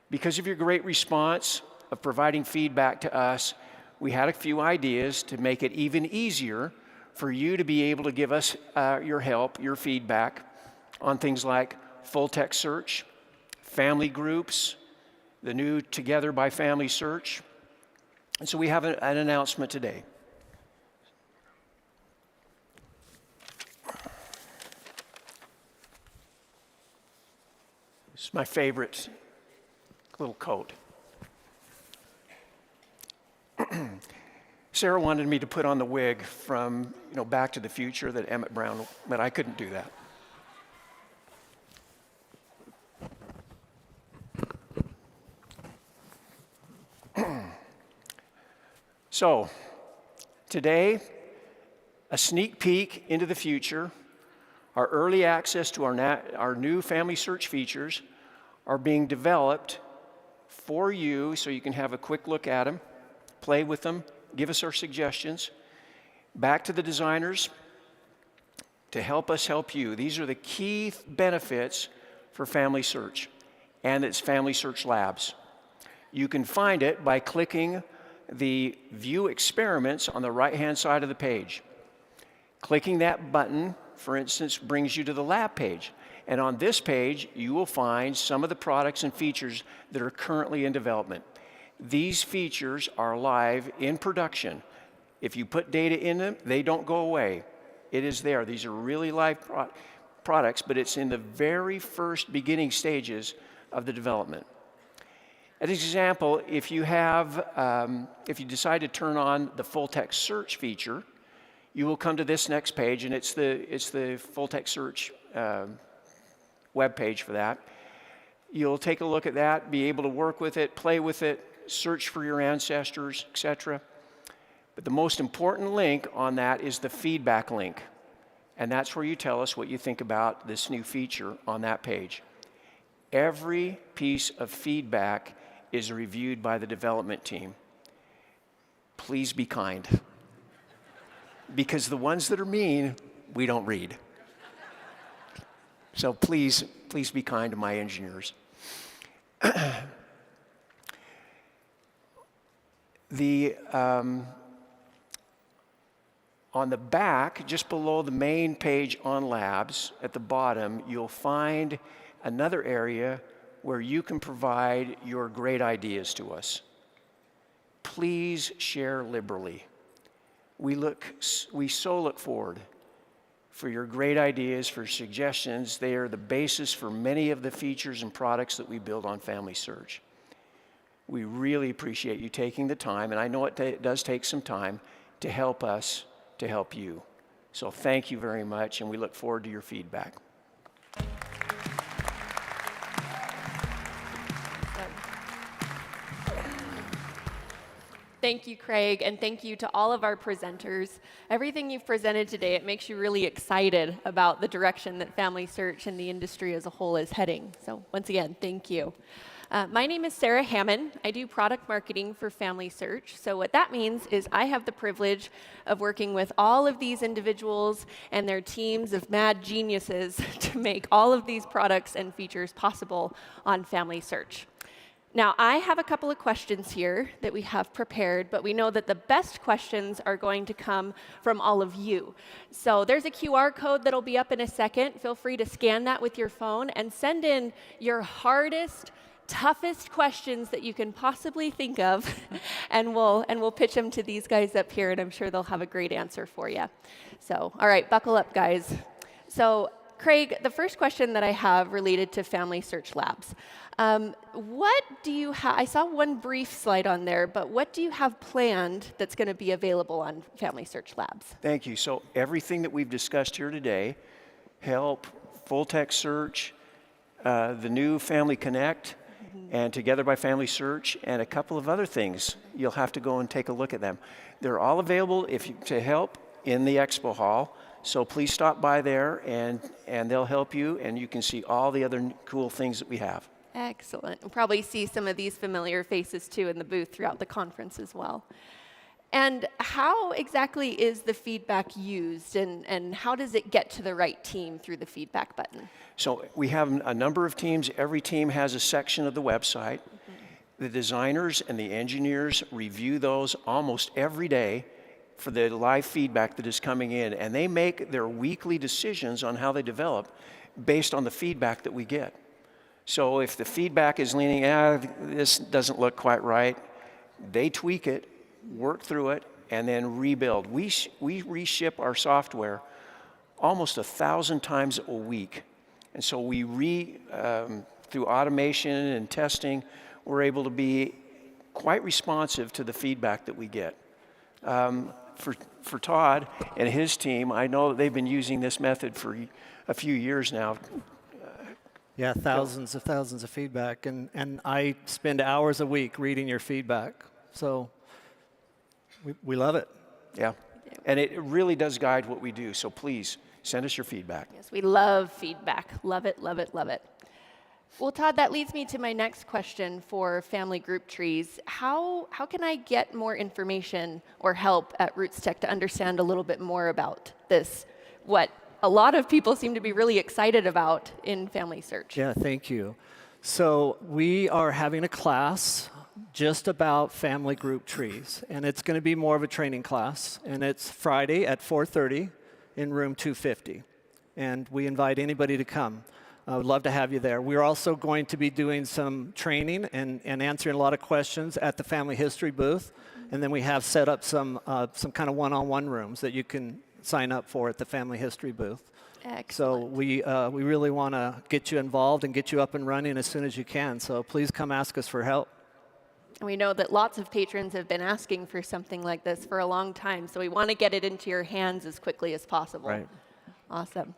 Because of your great response of providing feedback to us, we had a few ideas to make it even easier for you to be able to give us your help, your feedback on things like full text search, family groups, the new Together by FamilySearch. And so we have an announcement today. This is my favorite little coat. Sarah wanted me to put on the wig from Back to the Future that Emmett Brown, but I couldn't do that. So, today, a sneak peek into the future. Our early access to our new FamilySearch features are being developed for you so you can have a quick look at them, play with them, give us our suggestions. Back to the designers to help us help you. These are the key benefits for FamilySearch, and it's FamilySearch Labs. You can find it by clicking the View Experiments on the right-hand side of the page. Clicking that button, for instance, brings you to the lab page. And on this page, you will find some of the products and features that are currently in development. These features are live in production. If you put data in them, they don't go away. It is there. These are really live products, but it's in the very first beginning stages of the development. As an example, if you decide to turn on the full text search feature, you will come to this next page, and it's the full text search web page for that. You'll take a look at that, be able to work with it, play with it, search for your ancestors, etc. But the most important link on that is the feedback link. And that's where you tell us what you think about this new feature on that page. Every piece of feedback is reviewed by the development team. Please be kind. Because the ones that are mean, we don't read. So please be kind to my engineers. On the back, just below the main page on labs, at the bottom, you'll find another area where you can provide your great ideas to us. Please share liberally. We so look forward for your great ideas, for suggestions. They are the basis for many of the features and products that we build on FamilySearch. We really appreciate you taking the time, and I know it does take some time, to help us to help you. So thank you very much, and we look forward to your feedback. Thank you, Craig, and thank you to all of our presenters. Everything you've presented today, it makes you really excited about the direction that FamilySearch and the industry as a whole is heading. So once again, thank you. My name is Sarah Hammond. I do product marketing for FamilySearch. So what that means is I have the privilege of working with all of these individuals and their teams of mad geniuses to make all of these products and features possible on FamilySearch. Now, I have a couple of questions here that we have prepared, but we know that the best questions are going to come from all of you. So there's a QR code that'll be up in a second. Feel free to scan that with your phone and send in your hardest, toughest questions that you can possibly think of, and we'll pitch them to these guys up here, and I'm sure they'll have a great answer for you. So, all right, buckle up, guys. So, Craig, the first question that I have related to FamilySearch Labs. What do you have? I saw one brief slide on there, but what do you have planned that's going to be available on FamilySearch Labs? Thank you. So everything that we've discussed here today, help, full text search, the new Family Connect, and Together by FamilySearch, and a couple of other things. You'll have to go and take a look at them. They're all available to help in the expo hall. So please stop by there, and they'll help you, and you can see all the other cool things that we have. Excellent. We'll probably see some of these familiar faces, too, in the booth throughout the conference as well. And how exactly is the feedback used, and how does it get to the right team through the feedback button? So we have a number of teams. Every team has a section of the website. The designers and the engineers review those almost every day for the live feedback that is coming in, and they make their weekly decisions on how they develop based on the feedback that we get. So if the feedback is leaning, this doesn't look quite right, they tweak it, work through it, and then rebuild. We reship our software almost 1,000 times a week. And so through automation and testing, we're able to be quite responsive to the feedback that we get. For Todd and his team, I know that they've been using this method for a few years now. Yeah, thousands of feedback, and I spend hours a week reading your feedback. So we love it. Yeah, and it really does guide what we do. So please send us your feedback. Yes, we love feedback. Love it, love it, love it. Well, Todd, that leads me to my next question for family group trees. How can I get more information or help at Rootstech to understand a little bit more about this, what a lot of people seem to be really excited about in FamilySearch? Yeah, thank you. So we are having a class just about family group trees, and it's going to be more of a training class, and it's Friday at 4:30 in room 250, and we invite anybody to come. I would love to have you there. We're also going to be doing some training and answering a lot of questions at the family history booth, and then we have set up some kind of one-on-one rooms that you can sign up for at the family history booth. Excellent. So we really want to get you involved and get you up and running as soon as you can. So please come ask us for help. We know that lots of patrons have been asking for something like this for a long time, so we want to get it into your hands as quickly as possible. Right. Awesome.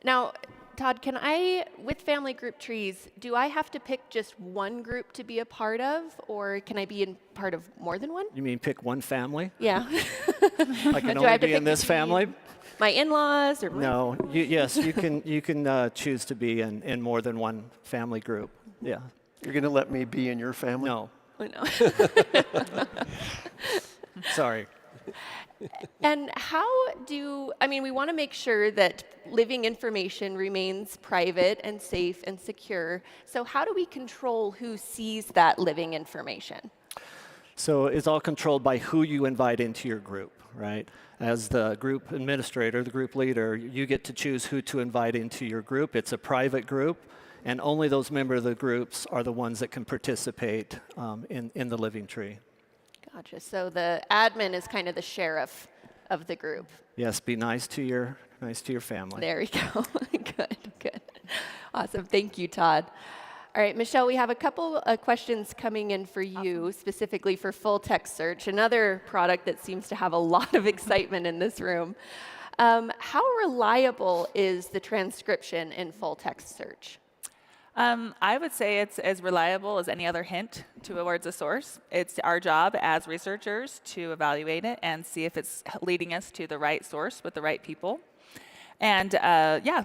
Now, Todd, can I, with family group trees, do I have to pick just one group to be a part of, or can I be in part of more than one? You mean pick one family? Yeah. I can Do I only have to be in pick this family? My in-laws or No. Yes, you can choose to be in more than one family group. Yeah. You're going to let me be in your family? No. I know. Sorry. And we want to make sure that living information remains private and safe and secure. So how do we control who sees that living information? So it's all controlled by who you invite into your group, right? As the group administrator, the group leader, you get to choose who to invite into your group. It's a private group, and only those members of the groups are the ones that can participate in the living tree. Gotcha. So the admin is kind of the sheriff of the group. Yes, be nice to your family. There we go. Good. Awesome. Thank you, Todd. All right, Michelle, we have a couple questions coming in for you, specifically for full text search, another product that seems to have a lot of excitement in this room. How reliable is the transcription in full text search? I would say it's as reliable as any other hint towards a source. It's our job as researchers to evaluate it and see if it's leading us to the right source with the right people. And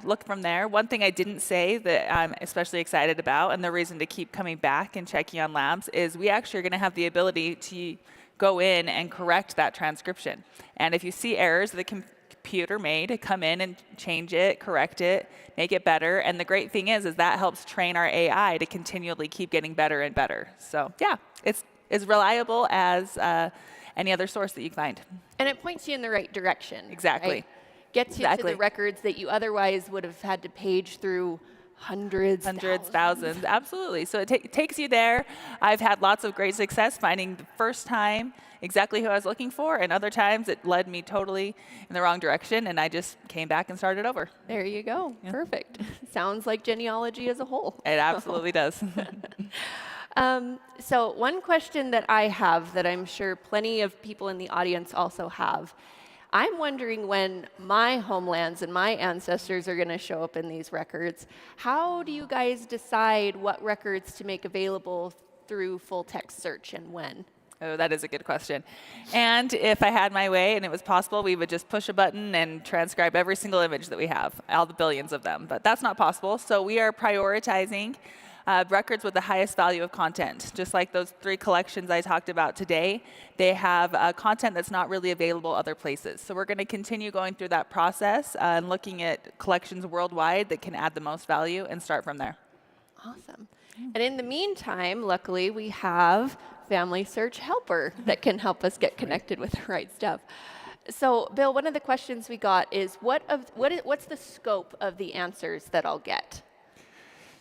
look from there. One thing I didn't say that I'm especially excited about, and the reason to keep coming back and checking on labs, is we actually are going to have the ability to go in and correct that transcription. And if you see errors that the computer made, come in and change it, correct it, make it better. And the great thing is that helps train our AI to continually keep getting better and better. So yeah, it's as reliable as any other source that you find. And it points you in the right direction. Exactly. Right? Gets you to the records that you otherwise would have had to page through hundreds, thousands. Absolutely. So it takes you there. I've had lots of great success finding the first time exactly who I was looking for, and other times it led me totally in the wrong direction, and I just came back and started over. There you go. Yeah. Perfect. Sounds like genealogy as a whole. It absolutely does. So one question that I have that I'm sure plenty of people in the audience also have, I'm wondering when my homelands and my ancestors are going to show up in these records. How do you guys decide what records to make available through full text search and when? Oh, that is a good question. And if I had my way and it was possible, we would just push a button and transcribe every single image that we have, all the billions of them. But that's not possible. So we are prioritizing records with the highest value of content. Just like those 3 collections I talked about today, they have content that's not really available other places. So we're going to continue going through that process and looking at collections worldwide that can add the most value and start from there. Awesome. And in the meantime, luckily, we have FamilySearch Helper that can help us get connected with the right stuff. So, Bill, one of the questions we got is, what's the scope of the answers that I'll get?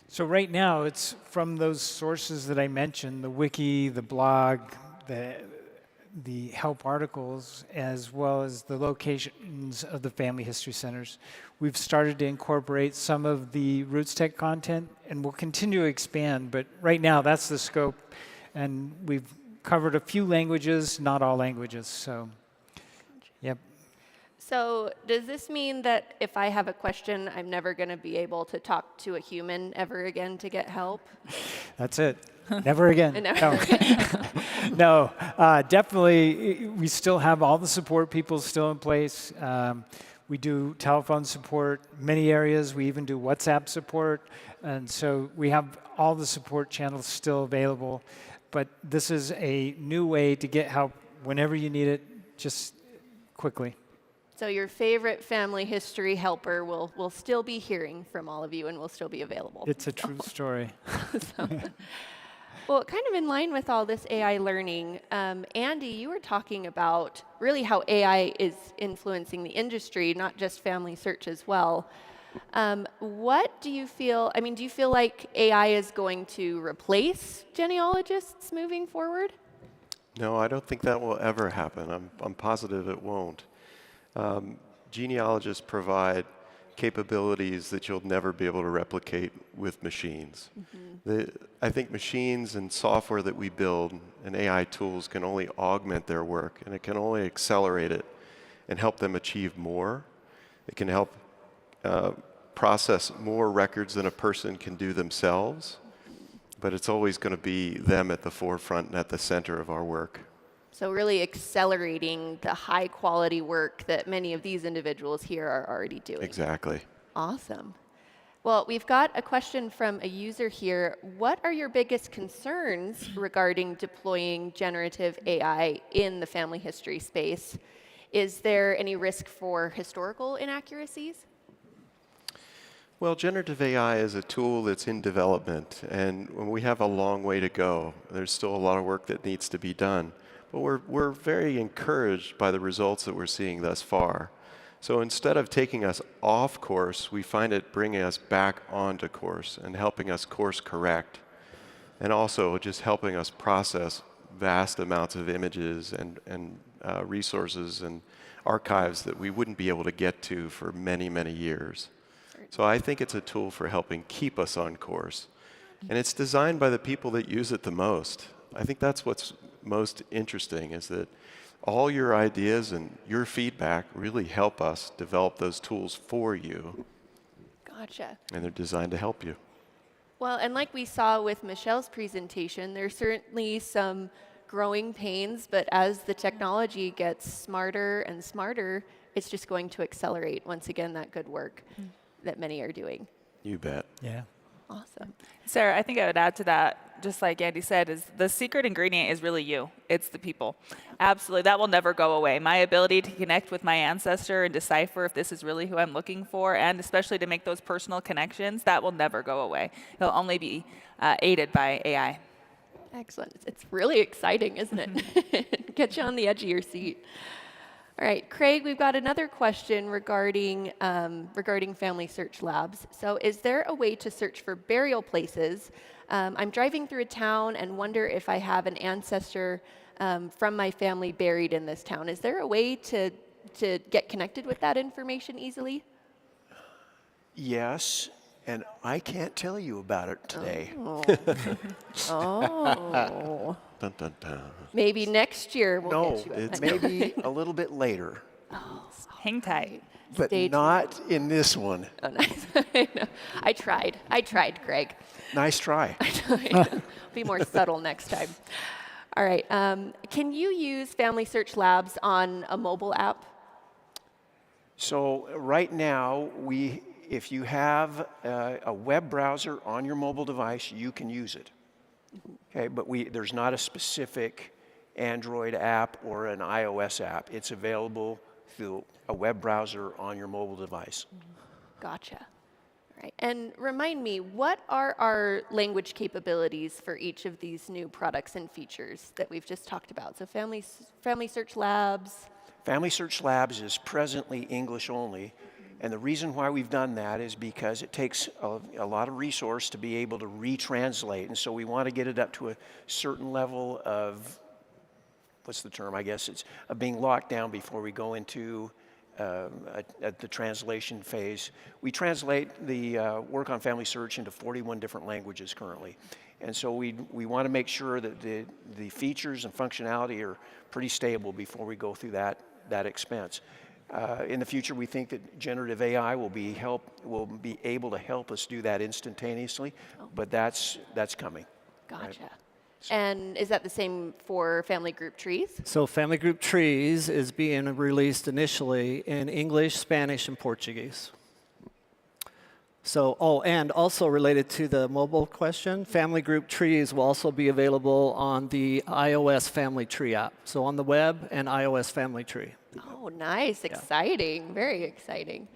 So right now, it's from those sources that I mentioned, the wiki, the blog, the help articles, as well as the locations of the family history centers. We've started to incorporate some of the Rootstech content, and we'll continue to expand, but right now, that's the scope. And we've covered a few languages, not all languages, so, yep. So does this mean that if I have a question, I'm never going to be able to talk to a human ever again to get help? That's it. Never again. Never again. No, definitely, we still have all the support people still in place. We do telephone support, many areas. We even do WhatsApp support. And so we have all the support channels still available. But this is a new way to get help whenever you need it, just quickly. So your favorite family history helper will still be hearing from all of you and will still be available. It's a true story. Well, kind of in line with all this AI learning, Andy, you were talking about really how AI is influencing the industry, not just FamilySearch as well. What do you feel, do you feel like AI is going to replace genealogists moving forward? No, I don't think that will ever happen. I'm positive it won't. Genealogists provide capabilities that you'll never be able to replicate with machines. I think machines and software that we build and AI tools can only augment their work, and it can only accelerate it and help them achieve more. It can help process more records than a person can do themselves, but it's always going to be them at the forefront and at the center of our work. So really accelerating the high quality work that many of these individuals here are already doing. Exactly. Awesome. Well, we've got a question from a user here. What are your biggest concerns regarding deploying generative AI in the family history space? Is there any risk for historical inaccuracies? Well, generative AI is a tool that's in development, and we have a long way to go. There's still a lot of work that needs to be done. But we're very encouraged by the results that we're seeing thus far. So instead of taking us off course, we find it bringing us back onto course and helping us course correct, and also just helping us process vast amounts of images and resources and archives that we wouldn't be able to get to for many, many years. So I think it's a tool for helping keep us on course. And it's designed by the people that use it the most. I think that's what's most interesting, is that all your ideas and your feedback really help us develop those tools for you. Gotcha. And they're designed to help you. Well, and like we saw with Michelle's presentation, there's certainly some growing pains, but as the technology gets smarter and smarter, it's just going to accelerate, once again, that good work that many are doing. You bet. Yeah. Awesome. Sarah, I think I would add to that, just like Andy said, is the secret ingredient is really you. It's the people. Absolutely. That will never go away. My ability to connect with my ancestor and decipher if this is really who I'm looking for, and especially to make those personal connections, that will never go away. It'll only be aided by AI. Excellent. It's really exciting, isn't it? Get you on the edge of your seat. All right, Craig, we've got another question regarding FamilySearch Labs. So is there a way to search for burial places? I'm driving through a town and wonder if I have an ancestor from my family buried in this town. Is there a way to get connected with that information easily? Yes, and I can't tell you about it today. Oh. Oh. Dun, dun, dun. Maybe next year we'll No, get you it's it. maybe a little bit later. Hang tight. But Stay not in this one. Oh, nice. I tried, Greg. Nice try. Be more subtle next time. All right. Can you use FamilySearch Labs on a mobile app? So right now, if you have a web browser on your mobile device, you can use it. Okay, but there's not a specific Android app or an iOS app. It's available through a web browser on your mobile device. Gotcha. All right. And remind me, what are our language capabilities for each of these new products and features that we've just talked about? So FamilySearch Labs. FamilySearch Labs is presently English only. And the reason why we've done that is because it takes a lot of resource to be able to retranslate. And so we want to get it up to a certain level of, what's the term, I guess it's of being locked down before we go into at the translation phase. We translate the work on FamilySearch into 41 different languages currently. And so we want to make sure that the features and functionality are pretty stable before we go through that expense. In the future, we think that generative AI will be able to help us do that instantaneously, but that's coming. Gotcha. Right? And is that the same for family group trees? So Family Group Trees is being released initially in English, Spanish, and Portuguese. So, and also related to the mobile question, Family Group Trees will also be available on the iOS Family Tree app. So on the web and iOS Family Tree. Oh, nice. Exciting. Very exciting.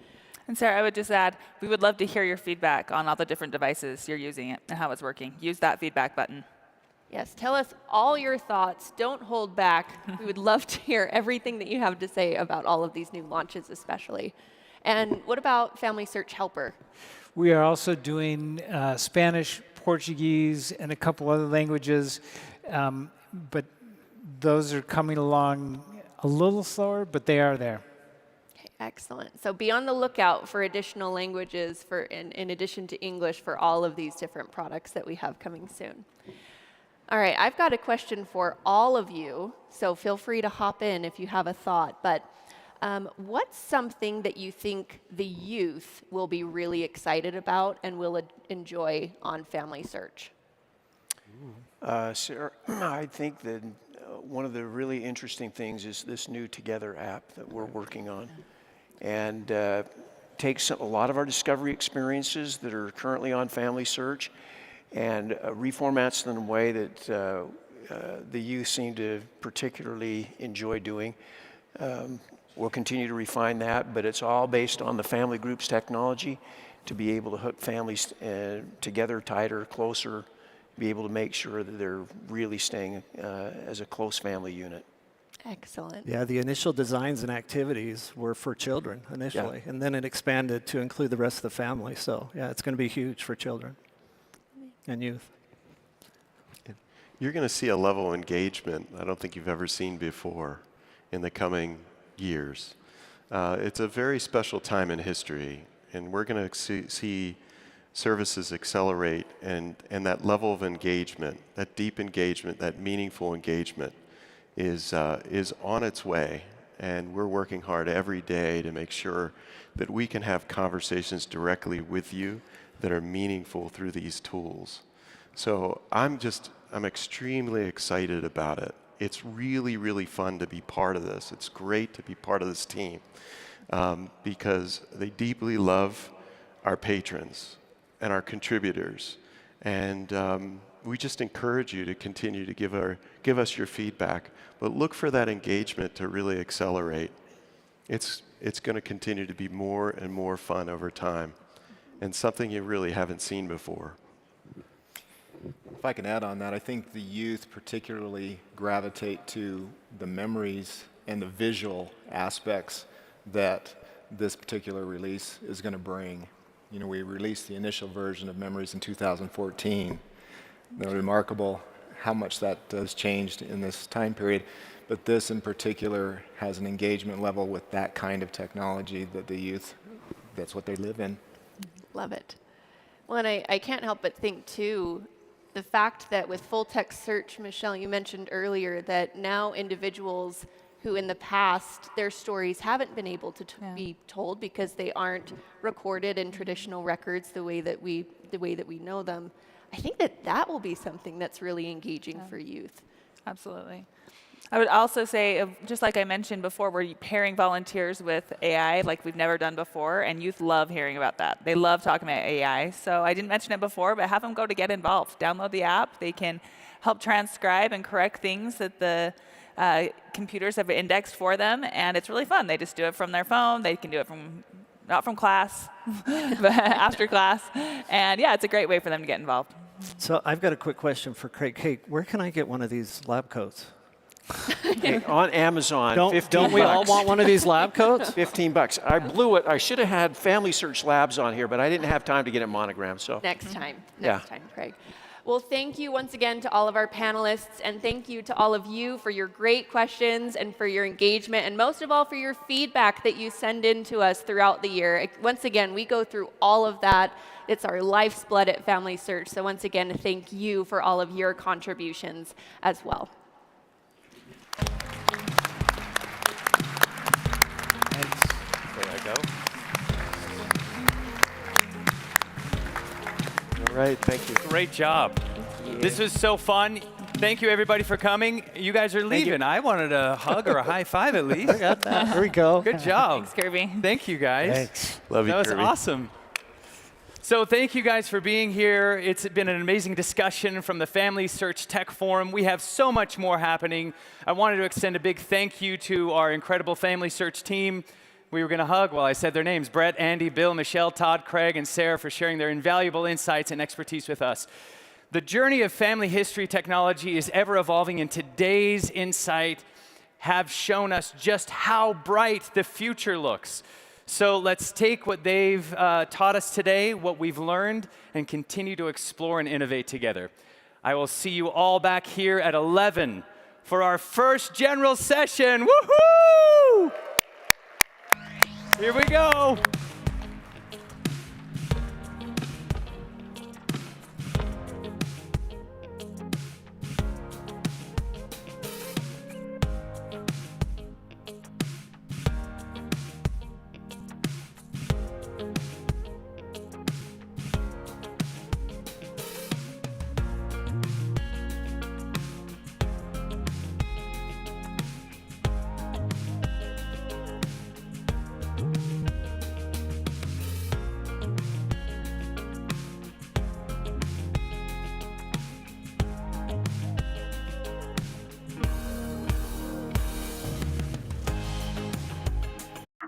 And Sarah, I would just add, we would love to hear your feedback on all the different devices you're using it and how it's working. Use that feedback button. Yes, tell us all your thoughts. Don't hold back. We would love to hear everything that you have to say about all of these new launches especially. And what about FamilySearch Helper? We are also doing Spanish, Portuguese, and a couple other languages, but those are coming along a little slower, but they are there. Okay. Excellent. So be on the lookout for additional languages in addition to English for all of these different products that we have coming soon. All right, I've got a question for all of you, so feel free to hop in if you have a thought. But what's something that you think the youth will be really excited about and will enjoy on FamilySearch? Sarah, I think that one of the really interesting things is this new Together app that we're working on. And takes a lot of our discovery experiences that are currently on FamilySearch and reformats them in a way that the youth seem to particularly enjoy doing. We'll continue to refine that, but it's all based on the family groups technology to be able to hook families together tighter, closer, be able to make sure that they're really staying as a close family unit. Excellent. Yeah, the initial designs and activities were for children initially, and then it expanded to include the rest of the family. So yeah, it's going to be huge for children and youth. You're going to see a level of engagement I don't think you've ever seen before in the coming years. It's a very special time in history, and we're going to see services accelerate, and that level of engagement, that deep engagement, that meaningful engagement is on its way, and we're working hard every day to make sure that we can have conversations directly with you that are meaningful through these tools. So I'm extremely excited about it. It's really, really fun to be part of this. It's great to be part of this team because they deeply love our patrons and our contributors, and we just encourage you to continue to give us your feedback, but look for that engagement to really accelerate. It's going to continue to be more and more fun over time, and something you really haven't seen before. If I can add on that, I think the youth particularly gravitate to the memories and the visual aspects that this particular release is going to bring. You know, we released the initial version of Memories in 2014. They're remarkable how much that has changed in this time period. But this in particular has an engagement level with that kind of technology that the youth, that's what they live in. Love it. Well, and I can't help but think, too, the fact that with full text search, Michelle, you mentioned earlier that now individuals who in the past, their stories haven't been able to be told because they aren't recorded in traditional records the way that we know them. I think that will be something that's really engaging for youth. Absolutely. I would also say, just like I mentioned before, we're pairing volunteers with AI like we've never done before, and youth love hearing about that. They love talking about AI. So I didn't mention it before, but have them go to get involved. Download the app. They can help transcribe and correct things that the computers have indexed for them, and it's really fun. They just do it from their phone. They can do it not from class, but after class. And yeah, it's a great way for them to get involved. So I've got a quick question for Craig. Hey, where can I get one of these lab coats? On Amazon, don't we all want one of these lab coats? $15. I blew it. I should have had FamilySearch Labs on here, but I didn't have time to get it monogrammed. So next time, Craig. Well, thank you once again to all of our panelists, and thank you to all of you for your great questions and for your engagement, and most of all for your feedback that you send in to us throughout the year. Once again, we go through all of that. It's our life's blood at FamilySearch. So once again, thank you for all of your contributions as well. There I go. All right, thank you. Great job. This was so fun. Thank you, everybody, for coming. You guys are leaving. I wanted a hug or a high five at least. I got that. Here we go. Good job. Thanks, Kirby. Thank you, guys. Thanks. Love you, That was Kirby. awesome. So thank you guys for being here. It's been an amazing discussion from the FamilySearch Tech Forum. We have so much more happening. I wanted to extend a big thank you to our incredible FamilySearch team. We were going to hug, well, I said their names, Brett, Andy, Bill, Michelle, Todd, Craig, and Sarah for sharing their invaluable insights and expertise with us. The journey of family history technology is ever evolving, and today's insight have shown us just how bright the future looks. So let's take what they've taught us today, what we've learned, and continue to explore and innovate together. I will see you all back here at 11 for our first general session. Woohoo! Here we go.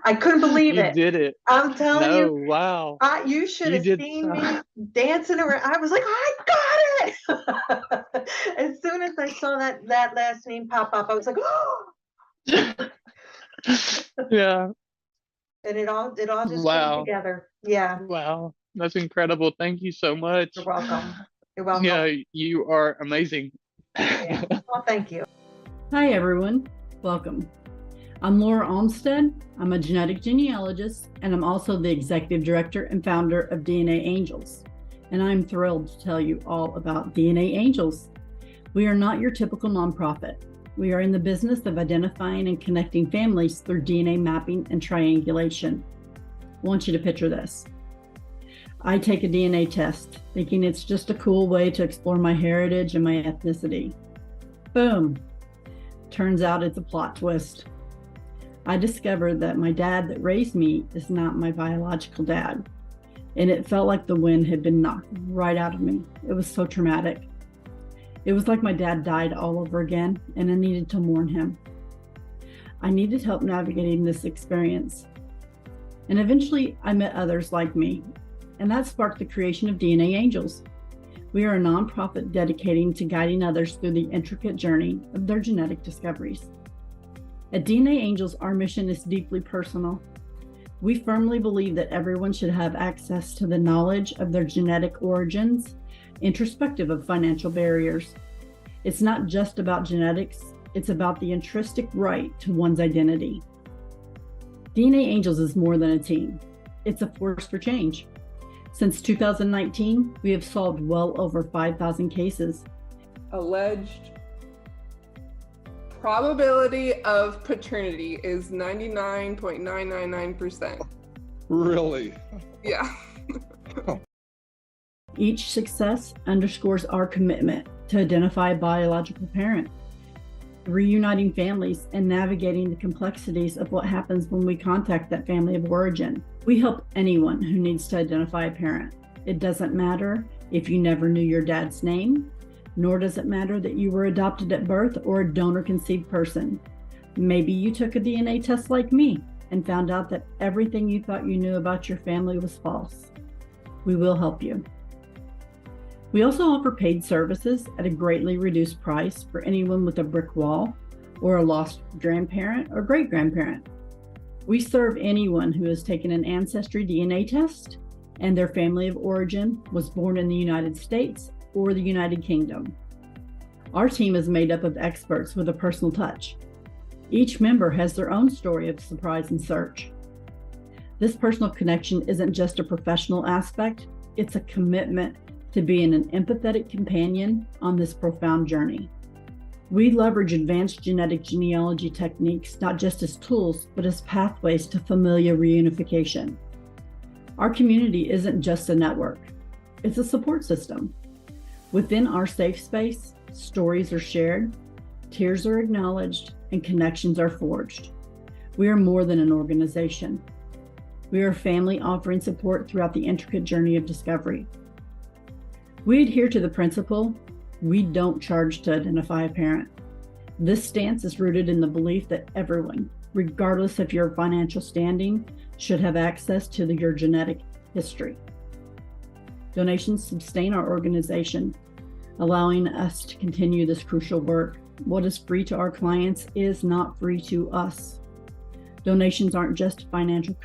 I couldn't believe You it. did it. I'm telling No, you. wow. You should You have did seen me dancing around. I was like, I got it. As soon as I saw that last name pop up, I was like, oh. Yeah. And it all just Wow. came together. Yeah. Wow. That's incredible. Thank you so much. You're welcome. You're welcome. Yeah, you are amazing. Yeah. Well, thank you. Hi, everyone. Welcome. I'm Laura Olmstead. I'm a genetic genealogist, and I'm also the executive director and founder of DNA Angels. And I'm thrilled to tell you all about DNA Angels. We are not your typical nonprofit. We are in the business of identifying and connecting families through DNA mapping and triangulation. I want you to picture this. I take a DNA test, thinking it's just a cool way to explore my heritage and my ethnicity. Boom. Turns out it's a plot twist. I discovered that my dad that raised me is not my biological dad, and it felt like the wind had been knocked right out of me. It was so traumatic. It was like my dad died all over again, and I needed to mourn him. I needed help navigating this experience. And eventually I met others like me, and that sparked the creation of DNA Angels. We are a nonprofit dedicating to guiding others through the intricate journey of their genetic discoveries. At DNA Angels, our mission is deeply personal. We firmly believe that everyone should have access to the knowledge of their genetic origins, irrespective of financial barriers. It's not just about genetics, it's about the intrinsic right to one's identity. DNA Angels is more than a team. It's a force for change. Since 2019, we have solved well over 5,000 cases. Alleged probability of paternity is 99.999%. Really? Yeah. Each success underscores our commitment to identify a biological parent, reuniting families and navigating the complexities of what happens when we contact that family of origin. We help anyone who needs to identify a parent. It doesn't matter if you never knew your dad's name, nor does it matter that you were adopted at birth or a donor-conceived person. Maybe you took a DNA test like me and found out that everything you thought you knew about your family was false. We will help you. We also offer paid services at a greatly reduced price for anyone with a brick wall or a lost grandparent or great-grandparent. We serve anyone who has taken an ancestry DNA test and their family of origin was born in the United States or the United Kingdom. Our team is made up of experts with a personal touch. Each member has their own story of surprise and search. This personal connection isn't just a professional aspect, it's a commitment to being an empathetic companion on this profound journey. We leverage advanced genetic genealogy techniques not just as tools, but as pathways to familial reunification. Our community isn't just a network, it's a support system. Within our safe space, stories are shared, tears are acknowledged, and connections are forged. We are more than an organization. We are a family offering support throughout the intricate journey of discovery. We adhere to the principle, we don't charge to identify a parent. This stance is rooted in the belief that everyone, regardless of your financial standing, should have access to your genetic history. Donations sustain our organization, allowing us to continue this crucial work. What is free to our clients is not free to us. Donations aren't just financial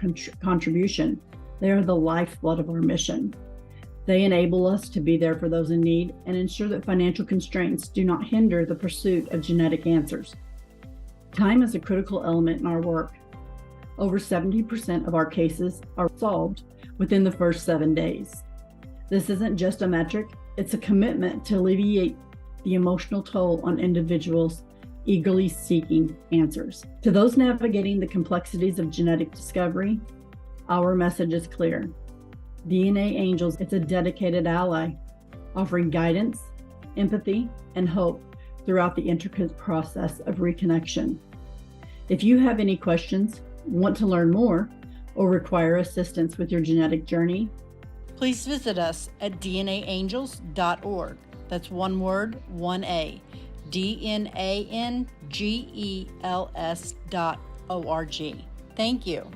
contribution, they are the lifeblood of our mission. They enable us to be there for those in need and ensure that financial constraints do not hinder the pursuit of genetic answers. Time is a critical element in our work. Over 70% of our cases are solved within the first 7 days. This isn't just a metric, it's a commitment to alleviate the emotional toll on individuals eagerly seeking answers. To those navigating the complexities of genetic discovery, our message is clear. DNA Angels is a dedicated ally, offering guidance, empathy, and hope throughout the intricate process of reconnection. If you have any questions, want to learn more, or require assistance with your genetic journey, please visit us at dnaangels.org. That's one word, 1A, DNANGELS.org. Thank you.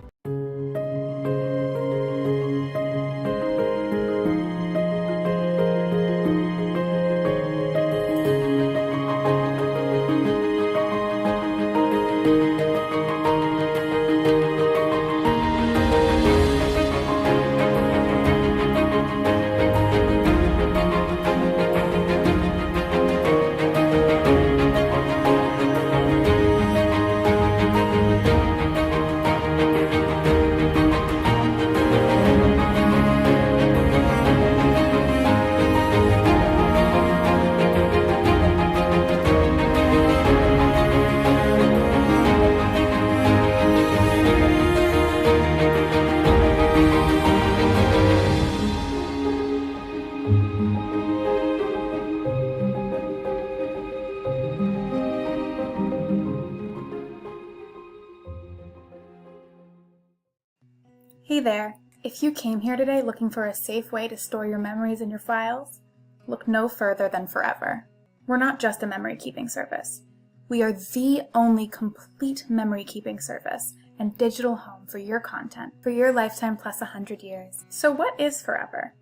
Hey there! If you came here today looking for a safe way to store your memories in your files, look no further than Forever. We're not just a memory keeping service. We are the only complete memory keeping service and digital home for your content for your lifetime plus 100 years. So what is Forever?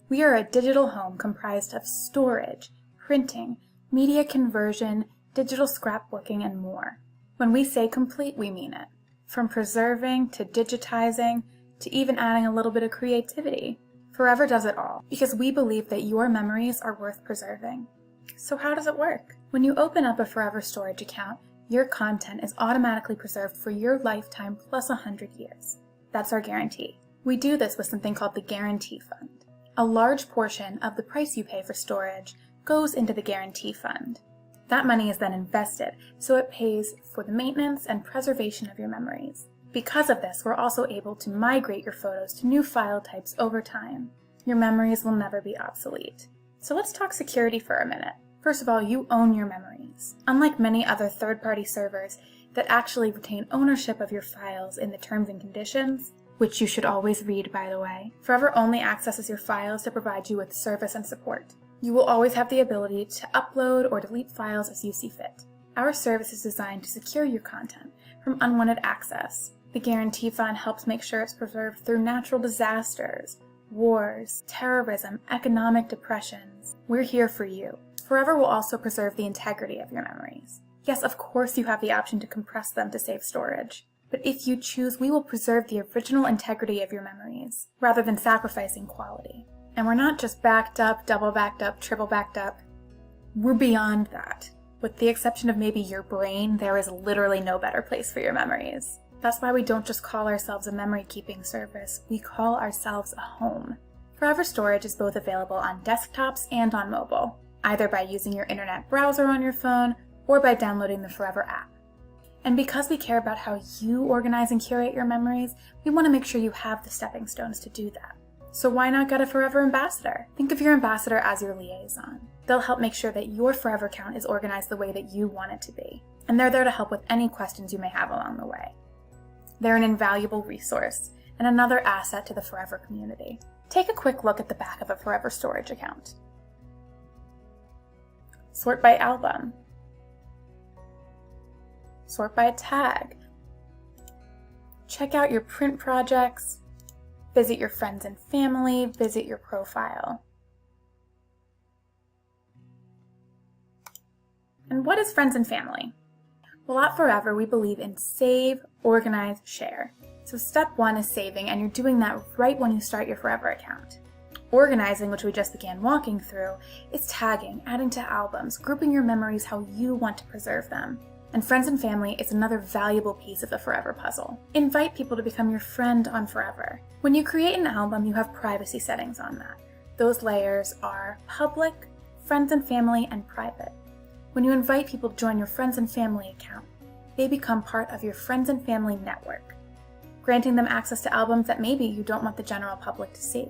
We are a digital home comprised of storage, printing, media conversion, digital scrapbooking, and more. When we say complete, we mean it. From preserving to digitizing, to even adding a little bit of creativity. Forever does it all, because we believe that your memories are worth preserving. So how does it work? When you open up a Forever storage account, your content is automatically preserved for your lifetime plus 100 years. That's our guarantee. We do this with something called the Guarantee Fund. A large portion of the price you pay for storage goes into the Guarantee Fund. That money is then invested, so it pays for the maintenance and preservation of your memories. Because of this, we're also able to migrate your photos to new file types over time. Your memories will never be obsolete. So let's talk security for a minute. First of all, you own your memories. Unlike many other third-party servers that actually retain ownership of your files in the terms and conditions, which you should always read, by the way, Forever only accesses your files to provide you with service and support. You will always have the ability to upload or delete files as you see fit. Our service is designed to secure your content from unwanted access. The Guarantee Fund helps make sure it's preserved through natural disasters, wars, terrorism, economic depressions. We're here for you. Forever will also preserve the integrity of your memories. Yes, of course you have the option to compress them to save storage. But if you choose, we will preserve the original integrity of your memories, rather than sacrificing quality. And we're not just backed up, double backed up, triple backed up. We're beyond that. With the exception of maybe your brain, there is literally no better place for your memories. That's why we don't just call ourselves a memory keeping service, we call ourselves a home. Forever Storage is both available on desktops and on mobile, either by using your internet browser on your phone or by downloading the Forever app. And because we care about how you organize and curate your memories, we want to make sure you have the stepping stones to do that. So why not get a Forever ambassador? Think of your ambassador as your liaison. They'll help make sure that your Forever account is organized the way that you want it to be. And they're there to help with any questions you may have along the way. They're an invaluable resource and another asset to the Forever community. Take a quick look at the back of a Forever storage account. Sort by album. Sort by tag. Check out your print projects. Visit your friends and family. Visit your profile. And what is friends and family? Well, at Forever, we believe in save, organize, share. So step 1 is saving, and you're doing that right when you start your Forever account. Organizing, which we just began walking through, is tagging, adding to albums, grouping your memories how you want to preserve them. And friends and family is another valuable piece of the Forever puzzle. Invite people to become your friend on Forever. When you create an album, you have privacy settings on that. Those layers are public, friends and family, and private. When you invite people to join your friends and family account, they become part of your friends and family network, granting them access to albums that maybe you don't want the general public to see.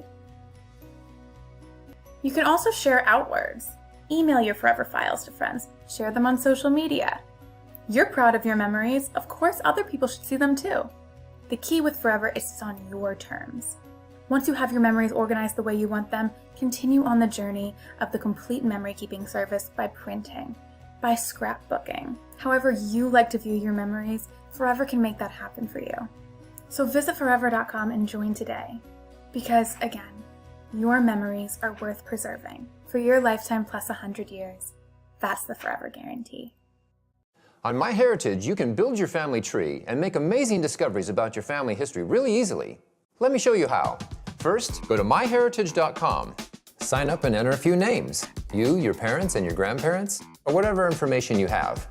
You can also share outwards. Email your Forever files to friends, share them on social media. You're proud of your memories, of course other people should see them too. The key with Forever is it's on your terms. Once you have your memories organized the way you want them, continue on the journey of the complete memory keeping service by printing, by scrapbooking. However you like to view your memories, Forever can make that happen for you. So visit forever.com and join today. Because again, your memories are worth preserving. For your lifetime plus 100 years, that's the Forever guarantee. On MyHeritage, you can build your family tree and make amazing discoveries about your family history really easily. Let me show you how. First, go to myheritage.com. Sign up and enter a few names. You, your parents, and your grandparents, or whatever information you have.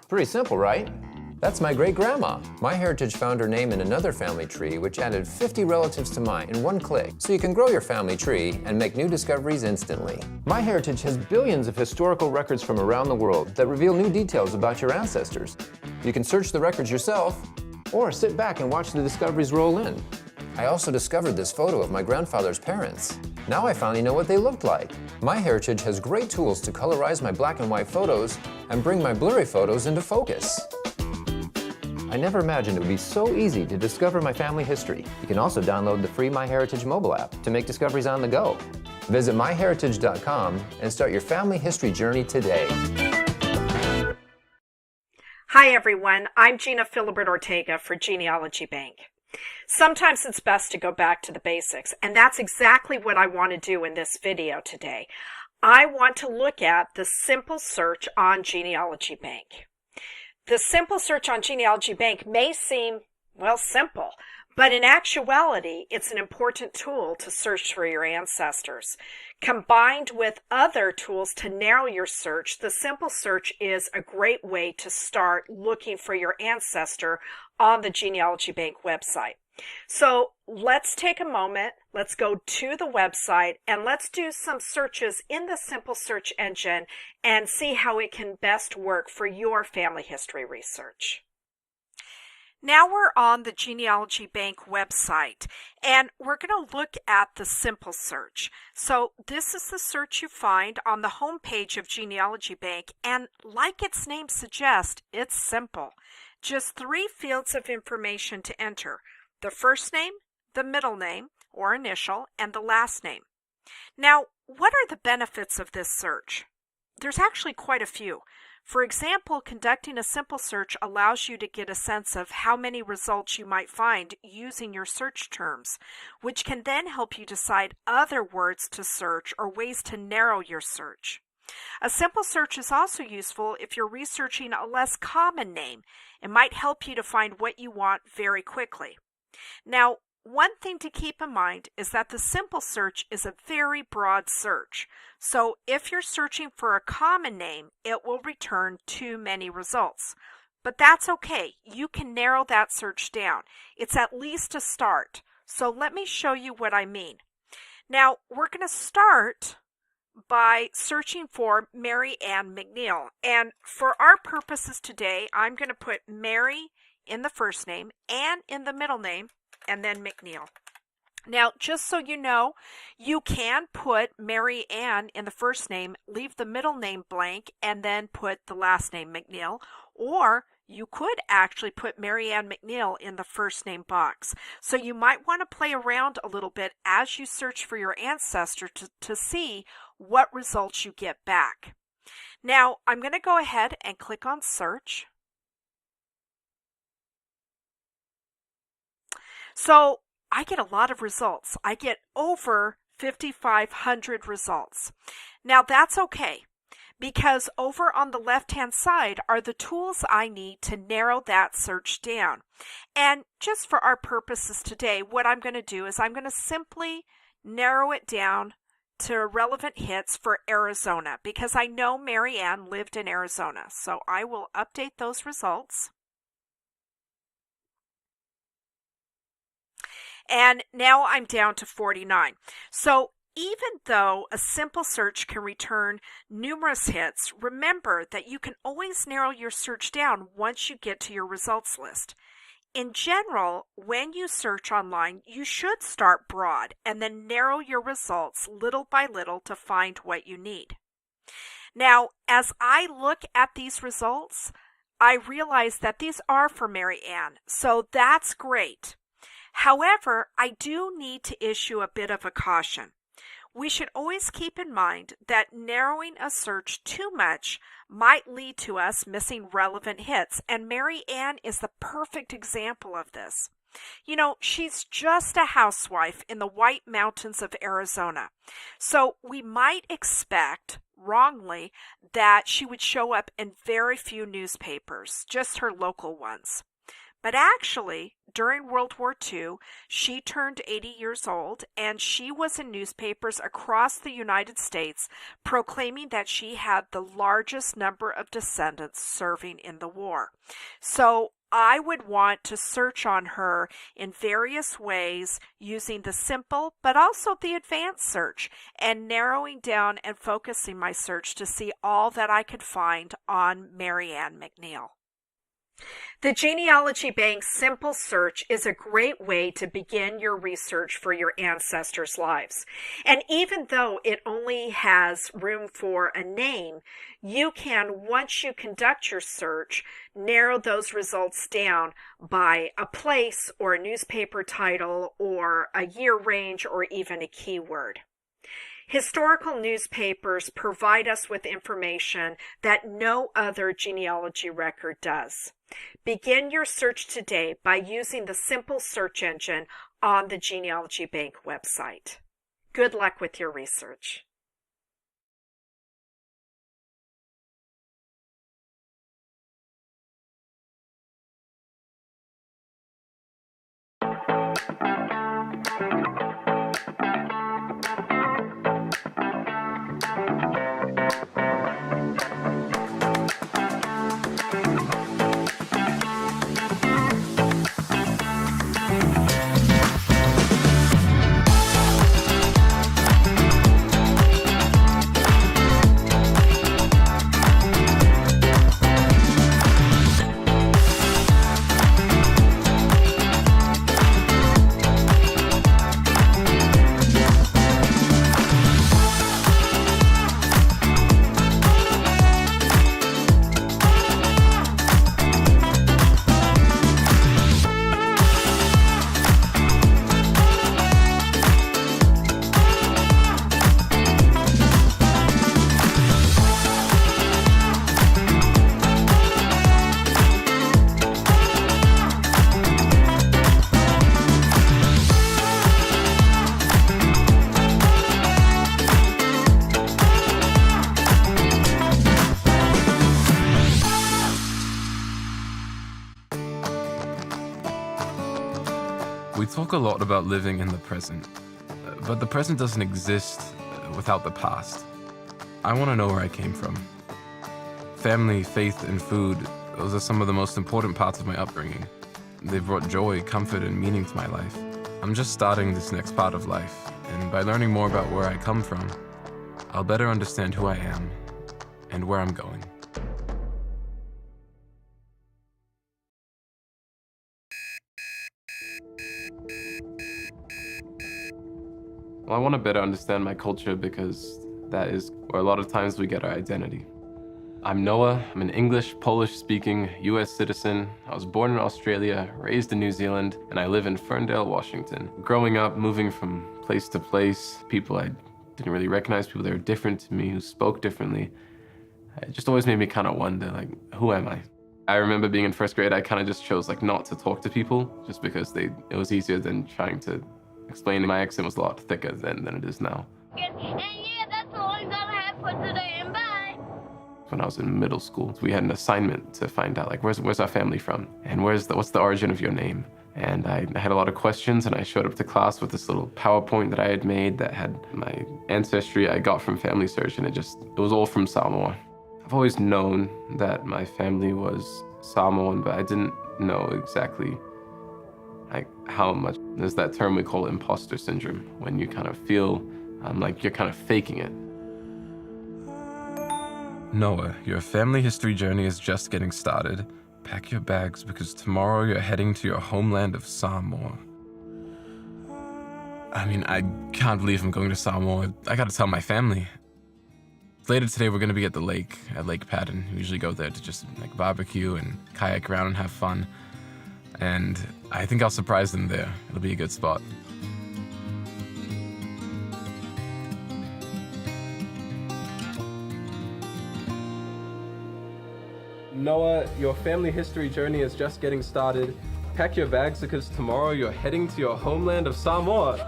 Pretty simple, right? That's my great-grandma. MyHeritage found her name in another family tree, which added 50 relatives to mine in one click. So you can grow your family tree and make new discoveries instantly. MyHeritage has billions of historical records from around the world that reveal new details about your ancestors. You can search the records yourself, or sit back and watch the discoveries roll in. I also discovered this photo of my grandfather's parents. Now I finally know what they looked like. MyHeritage has great tools to colorize my black and white photos and bring my blurry photos into focus. I never imagined it would be so easy to discover my family history. You can also download the free MyHeritage mobile app to make discoveries on the go. Visit myheritage.com and start your family history journey today. Hi everyone, I'm Gina Filibert Ortega for Genealogy Bank. Sometimes it's best to go back to the basics, and that's exactly what I want to do in this video today. I want to look at the simple search on Genealogy Bank. The simple search on Genealogy Bank may seem, well, simple, but in actuality, it's an important tool to search for your ancestors. Combined with other tools to narrow your search, the simple search is a great way to start looking for your ancestor on the Genealogy Bank website. So let's take a moment, let's go to the website, and let's do some searches in the simple search engine and see how it can best work for your family history research. Now we're on the Genealogy Bank website, and we're going to look at the simple search. So this is the search you find on the home page of Genealogy Bank, and like its name suggests, it's simple. Just 3 fields of information to enter: the first name, the middle name or initial, and the last name. Now, what are the benefits of this search? There's actually quite a few. For example, conducting a simple search allows you to get a sense of how many results you might find using your search terms, which can then help you decide other words to search or ways to narrow your search. A simple search is also useful if you're researching a less common name. It might help you to find what you want very quickly. Now, one thing to keep in mind is that the simple search is a very broad search. So if you're searching for a common name, it will return too many results. But that's okay. You can narrow that search down. It's at least a start. So let me show you what I mean. Now, we're going to start by searching for Mary Ann McNeil. And for our purposes today, I'm going to put Mary in the first name, Ann in the middle name, and then McNeil. Now, just so you know, you can put Mary Ann in the first name, leave the middle name blank, and then put the last name McNeil, or you could actually put Mary Ann McNeil in the first name box. So you might want to play around a little bit as you search for your ancestor to see what results you get back. Now, I'm going to go ahead and click on search. So I get a lot of results. I get over 5,500 results. Now that's okay, because over on the left-hand side are the tools I need to narrow that search down. And just for our purposes today, what I'm going to do is I'm going to simply narrow it down to relevant hits for Arizona because I know Mary Ann lived in Arizona. So I will update those results. And now I'm down to 49. So even though a simple search can return numerous hits, remember that you can always narrow your search down once you get to your results list. In general, when you search online, you should start broad and then narrow your results little by little to find what you need. Now, as I look at these results, I realize that these are for Mary Ann, so that's great. However, I do need to issue a bit of a caution. We should always keep in mind that narrowing a search too much might lead to us missing relevant hits, and Mary Ann is the perfect example of this. You know, she's just a housewife in the White Mountains of Arizona, so we might expect, wrongly, that she would show up in very few newspapers, just her local ones. But actually, during World War II, she turned 80 years old, and she was in newspapers across the United States proclaiming that she had the largest number of descendants serving in the war. So I would want to search on her in various ways using the simple but also the advanced search and narrowing down and focusing my search to see all that I could find on Mary Ann McNeil. The Genealogy Bank's simple search is a great way to begin your research for your ancestors' lives. And even though it only has room for a name, you can, once you conduct your search, narrow those results down by a place or a newspaper title or a year range or even a keyword. Historical newspapers provide us with information that no other genealogy record does. Begin your search today by using the simple search engine on the Genealogy Bank website. Good luck with your research. We talk a lot about living in the present, but the present doesn't exist without the past. I want to know where I came from. Family, faith, and food, those are some of the most important parts of my upbringing. They've brought joy, comfort, and meaning to my life. I'm just starting this next part of life, and by learning more about where I come from, I'll better understand who I am and where I'm going. Well, I want to better understand my culture because that is where a lot of times we get our identity. I'm Noah. I'm an English, Polish-speaking U.S. citizen. I was born in Australia, raised in New Zealand, and I live in Ferndale, Washington. Growing up, moving from place to place, people I didn't really recognize, people that were different to me, who spoke differently, it just always made me kind of wonder, like, who am I? I remember being in first grade, I kind of just chose like not to talk to people just because it was easier than trying to explain. My accent was a lot thicker then than it is now. And yeah, that's all I'm gonna have for today, and bye. When I was in middle school, we had an assignment to find out like where's our family from and what's the origin of your name. And I had a lot of questions, and I showed up to class with this little PowerPoint that I had made that had my ancestry I got from FamilySearch, and it was all from Samoa. I've always known that my family was Samoan, but I didn't know exactly how much. There's that term we call imposter syndrome, when you kind of feel like you're kind of faking it. Noah, your family history journey is just getting started. Pack your bags because tomorrow you're heading to your homeland of Samoa. I mean, I can't believe I'm going to Samoa. I gotta tell my family. Later today, we're gonna be at the lake, at Lake Patton. We usually go there to just like barbecue and kayak around and have fun. And I think I'll surprise them there. It'll be a good spot. Noah, your family history journey is just getting started. Pack your bags because tomorrow you're heading to your homeland of Samoa.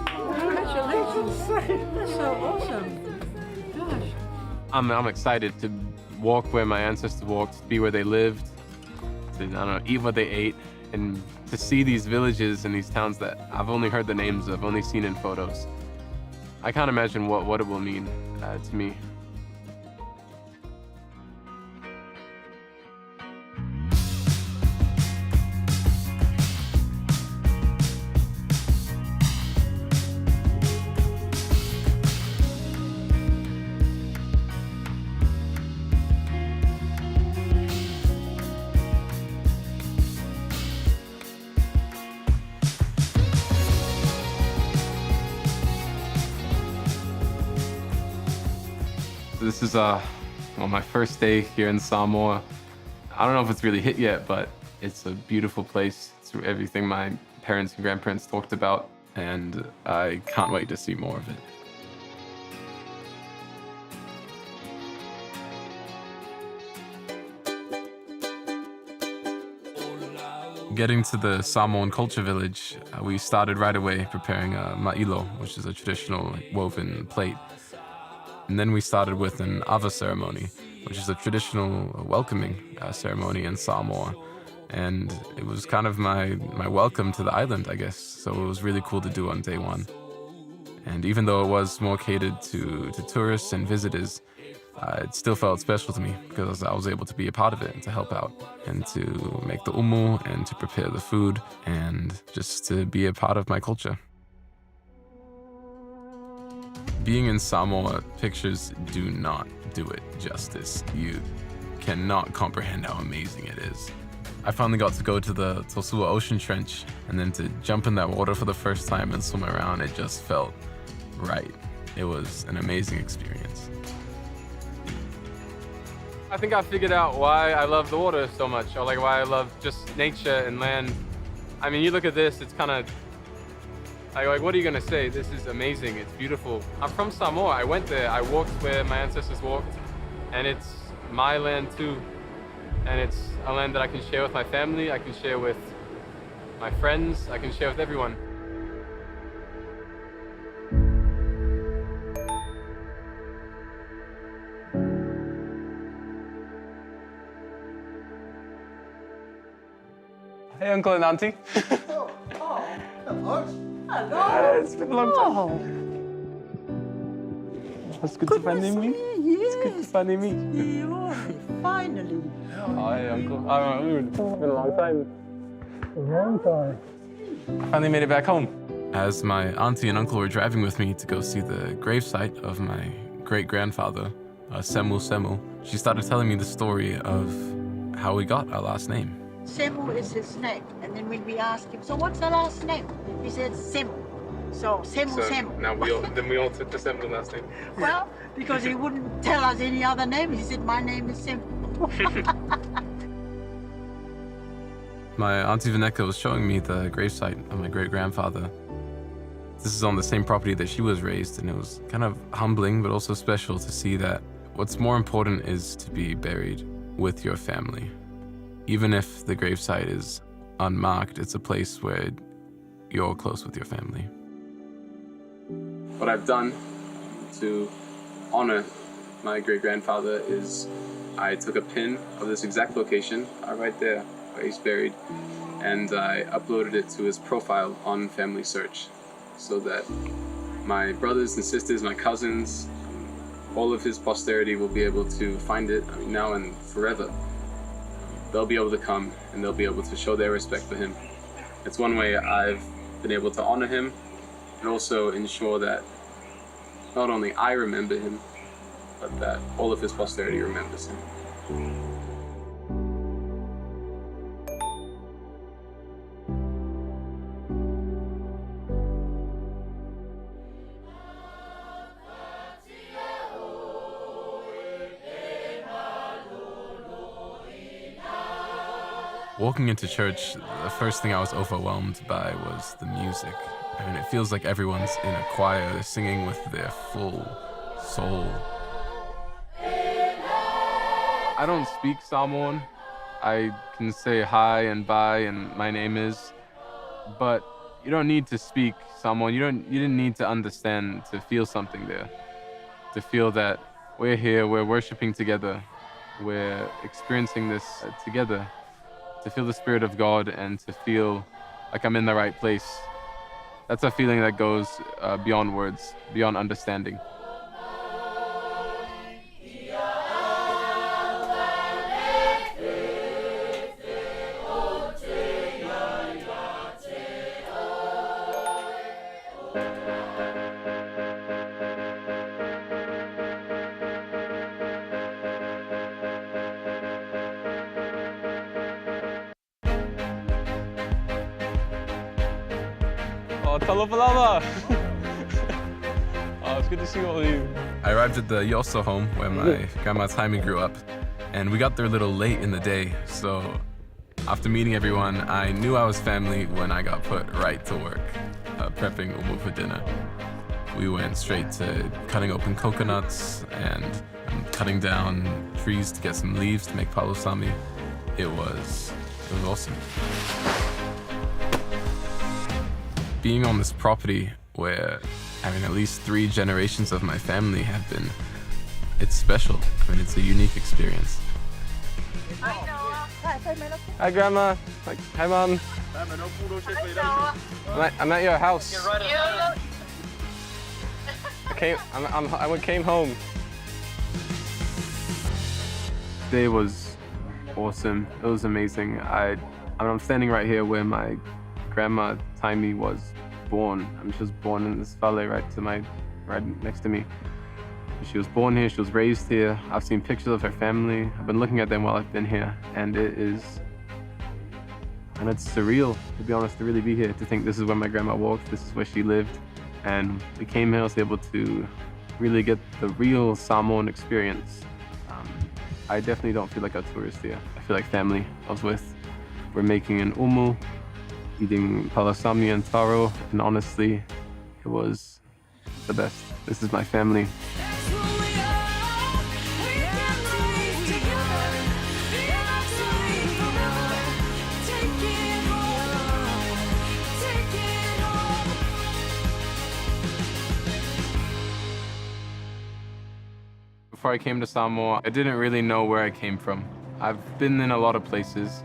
Congratulations. That's so awesome. Gosh. I'm excited to walk where my ancestors walked, be where they lived, to, I don't know, eat what they ate, and to see these villages and these towns that I've only heard the names of, only seen in photos. I can't imagine what it will mean to me. This is my first day here in Samoa. I don't know if it's really hit yet, but it's a beautiful place. It's everything my parents and grandparents talked about, and I can't wait to see more of it. Getting to the Samoan culture village, we started right away preparing a ma'ilo, which is a traditional woven plate. And then we started with an ava ceremony, which is a traditional welcoming ceremony in Samoa. And it was kind of my welcome to the island, I guess. So it was really cool to do on day one. And even though it was more catered to tourists and visitors, it still felt special to me because I was able to be a part of it and to help out and to make the umu and to prepare the food and just to be a part of my culture. Being in Samoa, pictures do not do it justice. You cannot comprehend how amazing it is. I finally got to go to the Tosua Ocean Trench, and then to jump in that water for the first time and swim around, it just felt right. It was an amazing experience. I think I figured out why I love the water so much, or like why I love just nature and land. I mean, you look at this, it's kind of like, what are you gonna say? This is amazing, it's beautiful. I'm from Samoa, I went there, I walked where my ancestors walked, and it's my land too. And it's a land that I can share with my family, I can share with my friends, I can share with everyone. Hey, Uncle and Auntie. Hello. It's been a long time. It's good to finally meet. It's good to finally meet. Finally. Oh, hey, Uncle. It's been a long time. A long time. Finally made it back home. As my auntie and uncle were driving with me to go see the gravesite of my great-grandfather, Semu Semu, she started telling me the story of how we got our last name. Semu is his name. And then when we asked him, so what's the last name? He said Semu. So Semu Semu. Now we all took the Semu last name. Well, because he wouldn't tell us any other name. He said, my name is Semu. My auntie Vaneka was showing me the gravesite of my great-grandfather. This is on the same property that she was raised, and it was kind of humbling, but also special to see that what's more important is to be buried with your family. Even if the gravesite is unmarked, it's a place where you're close with your family. What I've done to honor my great-grandfather is I took a pin of this exact location, right there, where he's buried, and I uploaded it to his profile on FamilySearch so that my brothers and sisters, my cousins, all of his posterity will be able to find it, now and forever. They'll be able to come and they'll be able to show their respect for him. It's one way I've been able to honor him and also ensure that not only I remember him, but that all of his posterity remembers him. Walking into church, the first thing I was overwhelmed by was the music. I mean, it feels like everyone's in a choir, they're singing with their full soul. I don't speak Samoan. I can say hi and bye and my name is, but you don't need to speak Samoan. You didn't need to understand to feel something there. To feel that we're here, we're worshiping together, we're experiencing this together. To feel the Spirit of God and to feel like I'm in the right place. That's a feeling that goes beyond words, beyond understanding. Oh, Talopalava! Oh, it's good to see all of you. I arrived at the Yoso home where my grandma Taimi grew up, and we got there a little late in the day, so after meeting everyone, I knew I was family when I got put right to work, prepping umu for dinner. We went straight to cutting open coconuts and cutting down trees to get some leaves to make palosami. It was awesome. Being on this property where at least 3 generations of my family have been, it's special. I mean, it's a unique experience. Hi, Grandma. Hi, Mom. I'm at your house. I came home. Today was awesome. It was amazing. I'm standing right here where my grandma Taimi was born. She was born in this valley right next to me. She was born here, she was raised here. I've seen pictures of her family. I've been looking at them while I've been here, and it's surreal, to be honest, to really be here, to think this is where my grandma walked, this is where she lived. And we came here, I was able to really get the real Samoan experience. I definitely don't feel like a tourist here. I feel like family I was with. We're making an umu, eating palosami and taro, and honestly, it was the best. This is my family. Before I came to Samoa, I didn't really know where I came from. I've been in a lot of places.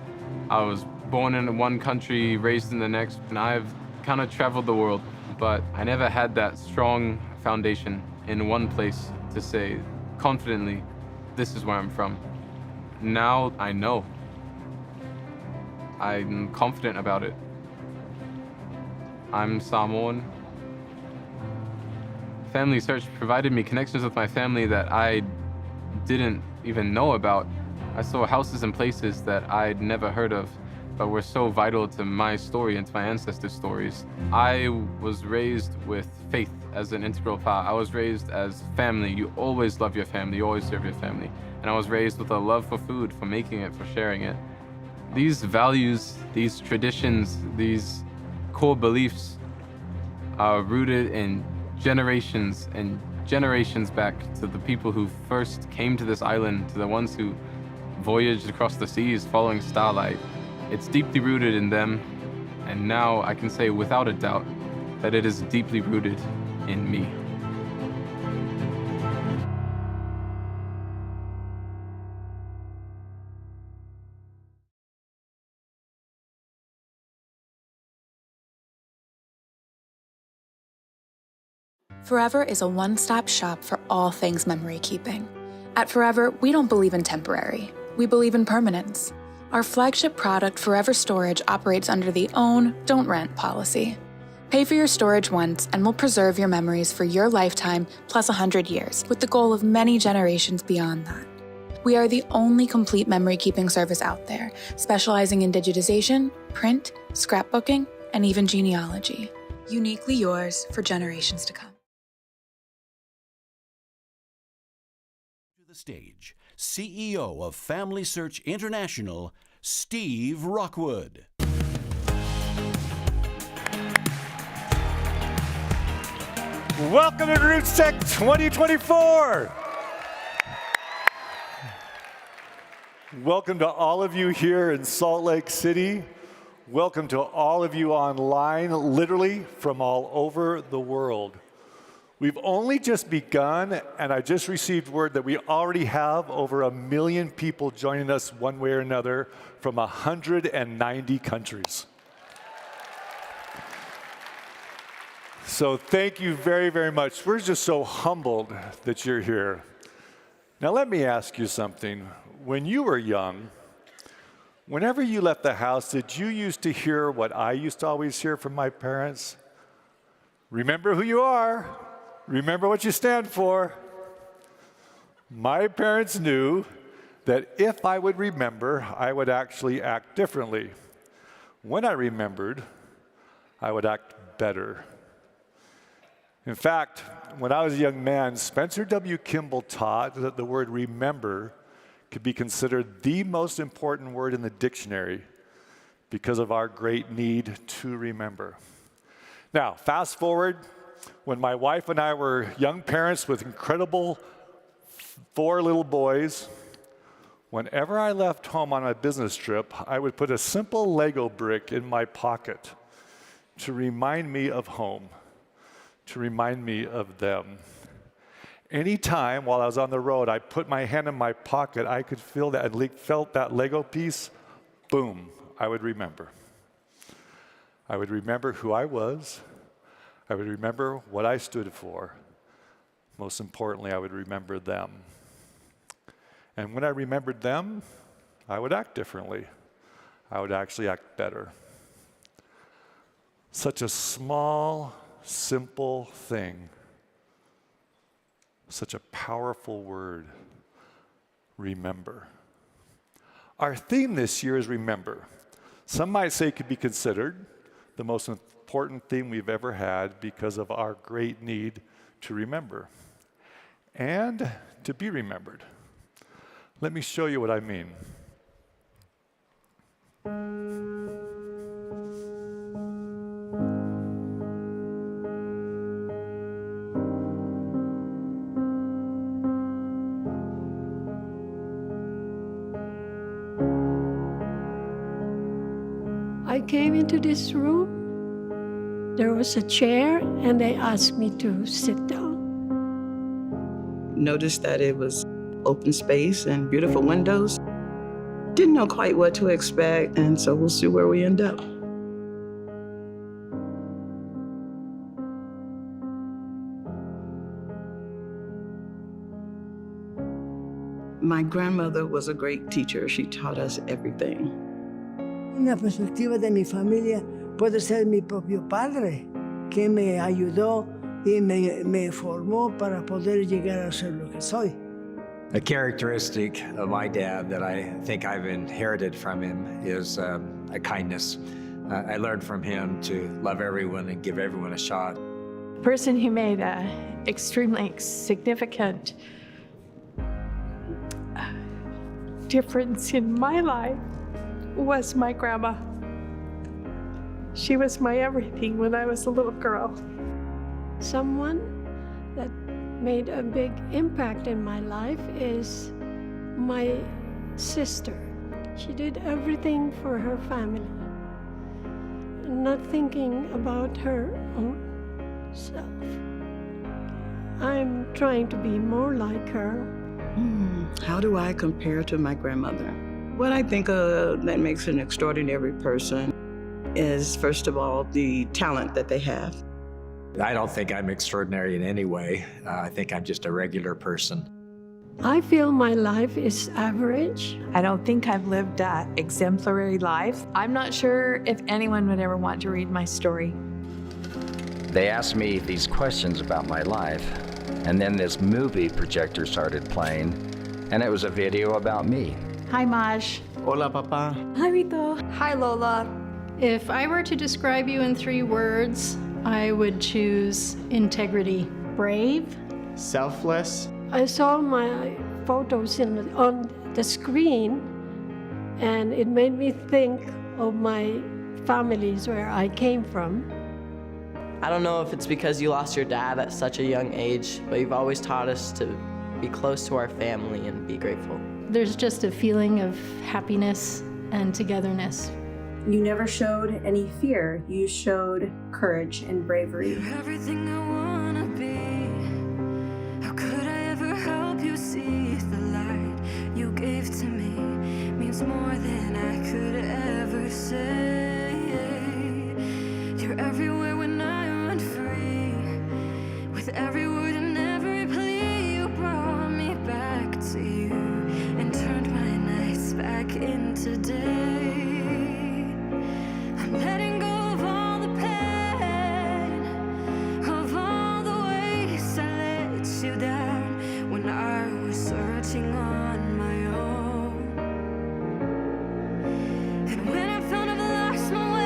I was born in one country, raised in the next, and I've kind of traveled the world, but I never had that strong foundation in one place to say confidently, this is where I'm from. Now I know. I'm confident about it. I'm Samoan. FamilySearch provided me connections with my family that I didn't even know about. I saw houses and places that I'd never heard of, but were so vital to my story and to my ancestors' stories. I was raised with faith as an integral part. I was raised as family. You always love your family, you always serve your family. And I was raised with a love for food, for making it, for sharing it. These values, these traditions, these core beliefs are rooted in generations and generations back to the people who first came to this island, to the ones who voyaged across the seas following starlight. It's deeply rooted in them, and now I can say without a doubt that it is deeply rooted in me. Forever is a one-stop shop for all things memory keeping. At Forever, we don't believe in temporary. We believe in permanence. Our flagship product, Forever Storage, operates under the own, don't rent policy. Pay for your storage once and we'll preserve your memories for your lifetime plus 100 years, with the goal of many generations beyond that. We are the only complete memory keeping service out there, specializing in digitization, print, scrapbooking, and even genealogy. Uniquely yours for generations to come. To the stage, CEO of FamilySearch International, Steve Rockwood. Welcome to Rootstech 2024. Welcome to all of you here in Salt Lake City. Welcome to all of you online, literally from all over the world. We've only just begun, and I just received word that we already have over 1 million people joining us one way or another from 190 countries. So thank you very, very much. We're just so humbled that you're here. Now let me ask you something. When you were young, whenever you left the house, did you used to hear what I used to always hear from my parents? Remember who you are. Remember what you stand for. My parents knew that if I would remember, I would actually act differently. When I remembered, I would act better. In fact, when I was a young man, Spencer W. Kimball taught that the word remember could be considered the most important word in the dictionary because of our great need to remember. Now, fast forward, when my wife and I were young parents with incredible 4 little boys, whenever I left home on a business trip, I would put a simple Lego brick in my pocket to remind me of home, to remind me of them. Anytime while I was on the road, I put my hand in my pocket, I could feel that, felt that Lego piece, boom, I would remember. I would remember who I was. I would remember what I stood for. Most importantly, I would remember them. And when I remembered them, I would act differently. I would actually act better. Such a small, simple thing. Such a powerful word, remember. Our theme this year is remember. Some might say it could be considered the most important theme we've ever had because of our great need to remember and to be remembered. Let me show you what I mean. I came into this room, there was a chair, and they asked me to sit down. Noticed that it was open space and beautiful windows. Didn't know quite what to expect, and so we'll see where we end up. My grandmother was a great teacher. She taught us everything. Una perspectiva de mi familia puede ser mi propio padre, que me ayudó y me formó para poder llegar a ser lo que soy. A characteristic of my dad that I think I've inherited from him is a kindness. I learned from him to love everyone and give everyone a shot. The person who made an extremely significant difference in my life was my grandma. She was my everything when I was a little girl. Someone that made a big impact in my life is my sister. She did everything for her family, not thinking about her own self. I'm trying to be more like her. How do I compare to my grandmother? What I think that makes an extraordinary person is, first of all, the talent that they have. I don't think I'm extraordinary in any way. I think I'm just a regular person. I feel my life is average. I don't think I've lived an exemplary life. I'm not sure if anyone would ever want to read my story. They asked me these questions about my life, and then this movie projector started playing, and it was a video about me. Hi, Maj. Hola, Papa. Hi, Rito. Hi, Lola. If I were to describe you in 3 words, I would choose integrity. Brave. Selfless. I saw my photos on the screen, and it made me think of my families where I came from. I don't know if it's because you lost your dad at such a young age, but you've always taught us to be close to our family and be grateful. There's just a feeling of happiness and togetherness. You never showed any fear. You showed courage and bravery. You're everything I wanna be. How could I ever help you see the light you gave to me means more than I could ever say. You're everywhere when I run free. With every word and every plea, you brought me back to you and turned my nights back into day. I'm letting go of all the pain, of all the ways I let you down when I was searching on my own. And when I found I've lost my way,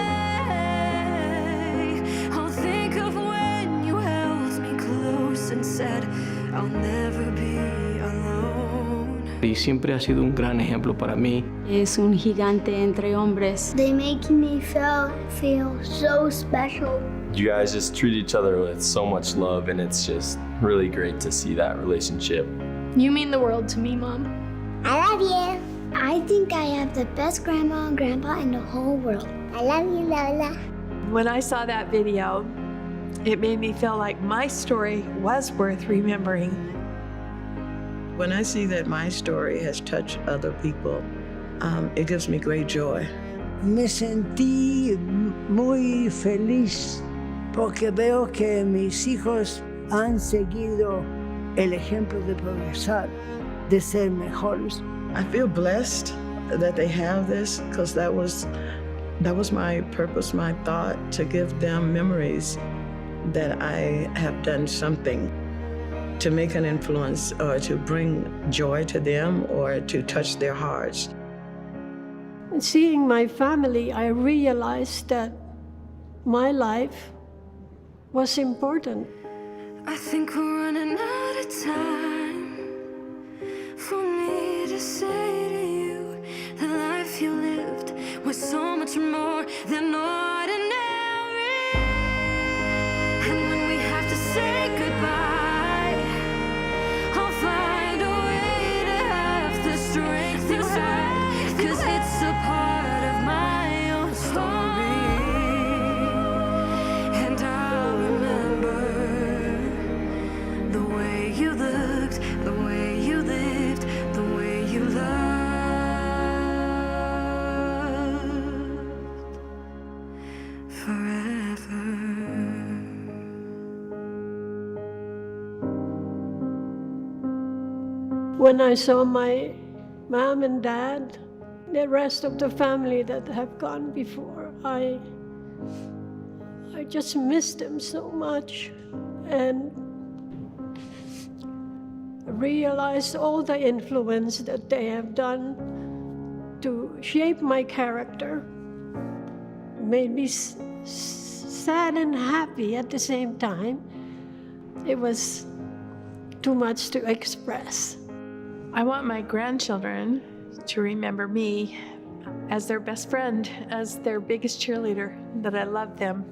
I'll think of when you held me close and said, I'll never be alone. Y siempre ha sido un gran ejemplo para mí. Es un gigante entre hombres. They make me feel so special. You guys just treat each other with so much love, and it's just really great to see that relationship. You mean the world to me, Mom. I love you. I think I have the best grandma and grandpa in the whole world. I love you, Lola. When I saw that video, it made me feel like my story was worth remembering. When I see that my story has touched other people, it gives me great joy. Me sentí muy feliz porque veo que mis hijos han seguido el ejemplo de progresar, de ser mejores. I feel blessed that they have this, because that was my purpose, my thought, to give them memories that I have done something to make an influence or to bring joy to them or to touch their hearts. Seeing my family, I realized that my life was important. I think we're running out of time for me to say to you the life you lived was so much more than ordinary. And when we have to say goodbye, I'll find a way to have the strength inside, 'cause it's a part of my own story. And I'll remember the way you looked, the way you lived, the way you loved forever. When I saw my mom and dad, the rest of the family that have gone before, I just miss them so much, and realized all the influence that they have done to shape my character. Made me sad and happy at the same time. It was too much to express. I want my grandchildren to remember me as their best friend, as their biggest cheerleader, that I love them.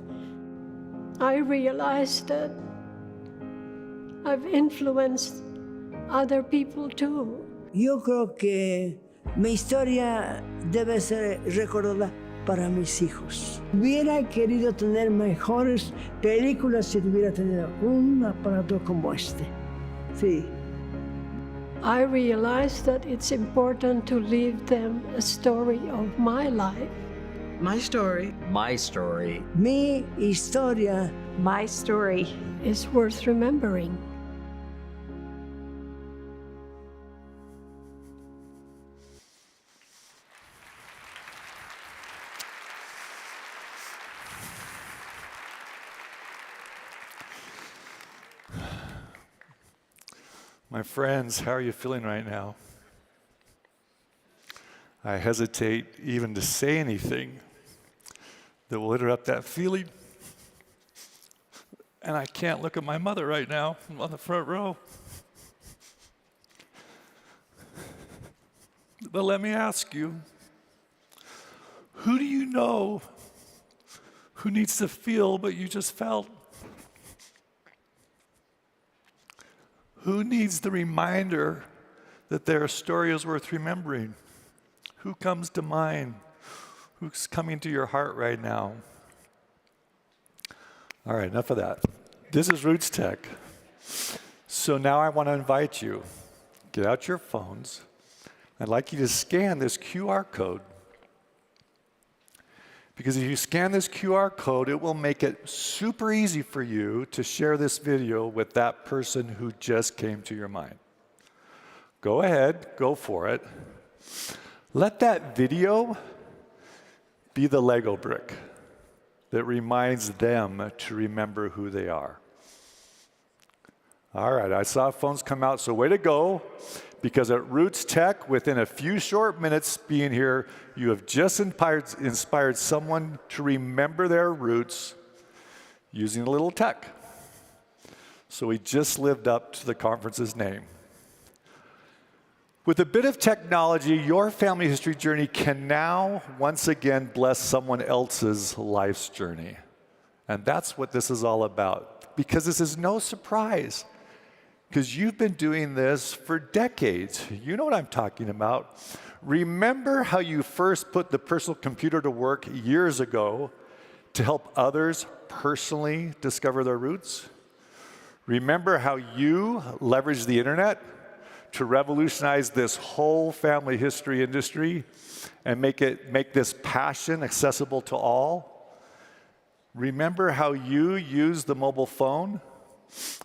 I realized that I've influenced other people too. Yo creo que mi historia debe ser recordada para mis hijos. Hubiera querido tener mejores películas si tuviera tenido un aparato como este. Sí. I realized that it's important to leave them a story of my life. My story. My story. Mi historia My story is worth remembering. My friends, how are you feeling right now? I hesitate even to say anything that will interrupt that feeling. And I can't look at my mother right now on the front row. But let me ask you, who do you know who needs to feel what you just felt? Who needs the reminder that their story is worth remembering? Who comes to mind? Who's coming to your heart right now? All right, enough of that. This is Rootstech. So now I want to invite you, get out your phones. I'd like you to scan this QR code. Because if you scan this QR code, it will make it super easy for you to share this video with that person who just came to your mind. Go ahead, go for it. Let that video be the Lego brick that reminds them to remember who they are. All right, I saw phones come out, so way to go. Because at Rootstech, within a few short minutes being here, you have just inspired someone to remember their roots using a little tech. So we just lived up to the conference's name. With a bit of technology, your family history journey can now once again bless someone else's life's journey. And that's what this is all about. Because this is no surprise. Because you've been doing this for decades. You know what I'm talking about. Remember how you first put the personal computer to work years ago to help others personally discover their roots? Remember how you leveraged the internet to revolutionize this whole family history industry and make this passion accessible to all? Remember how you used the mobile phone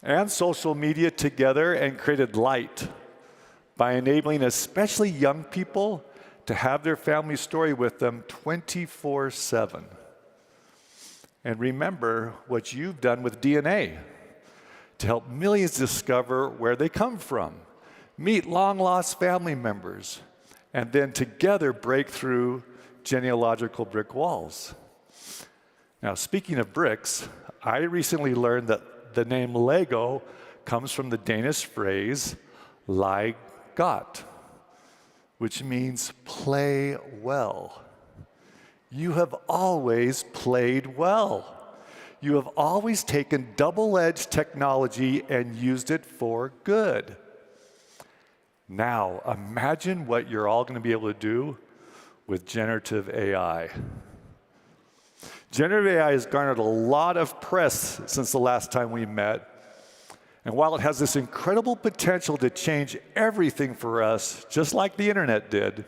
and social media together and created light by enabling especially young people to have their family story with them 24/7. And remember what you've done with DNA to help millions discover where they come from, meet long-lost family members, and then together break through genealogical brick walls. Now, speaking of bricks, I recently learned that the name Lego comes from the Danish phrase leg godt, which means play well. You have always played well. You have always taken double-edged technology and used it for good. Now, imagine what you're all going to be able to do with generative AI. Generative AI has garnered a lot of press since the last time we met. And while it has this incredible potential to change everything for us, just like the internet did,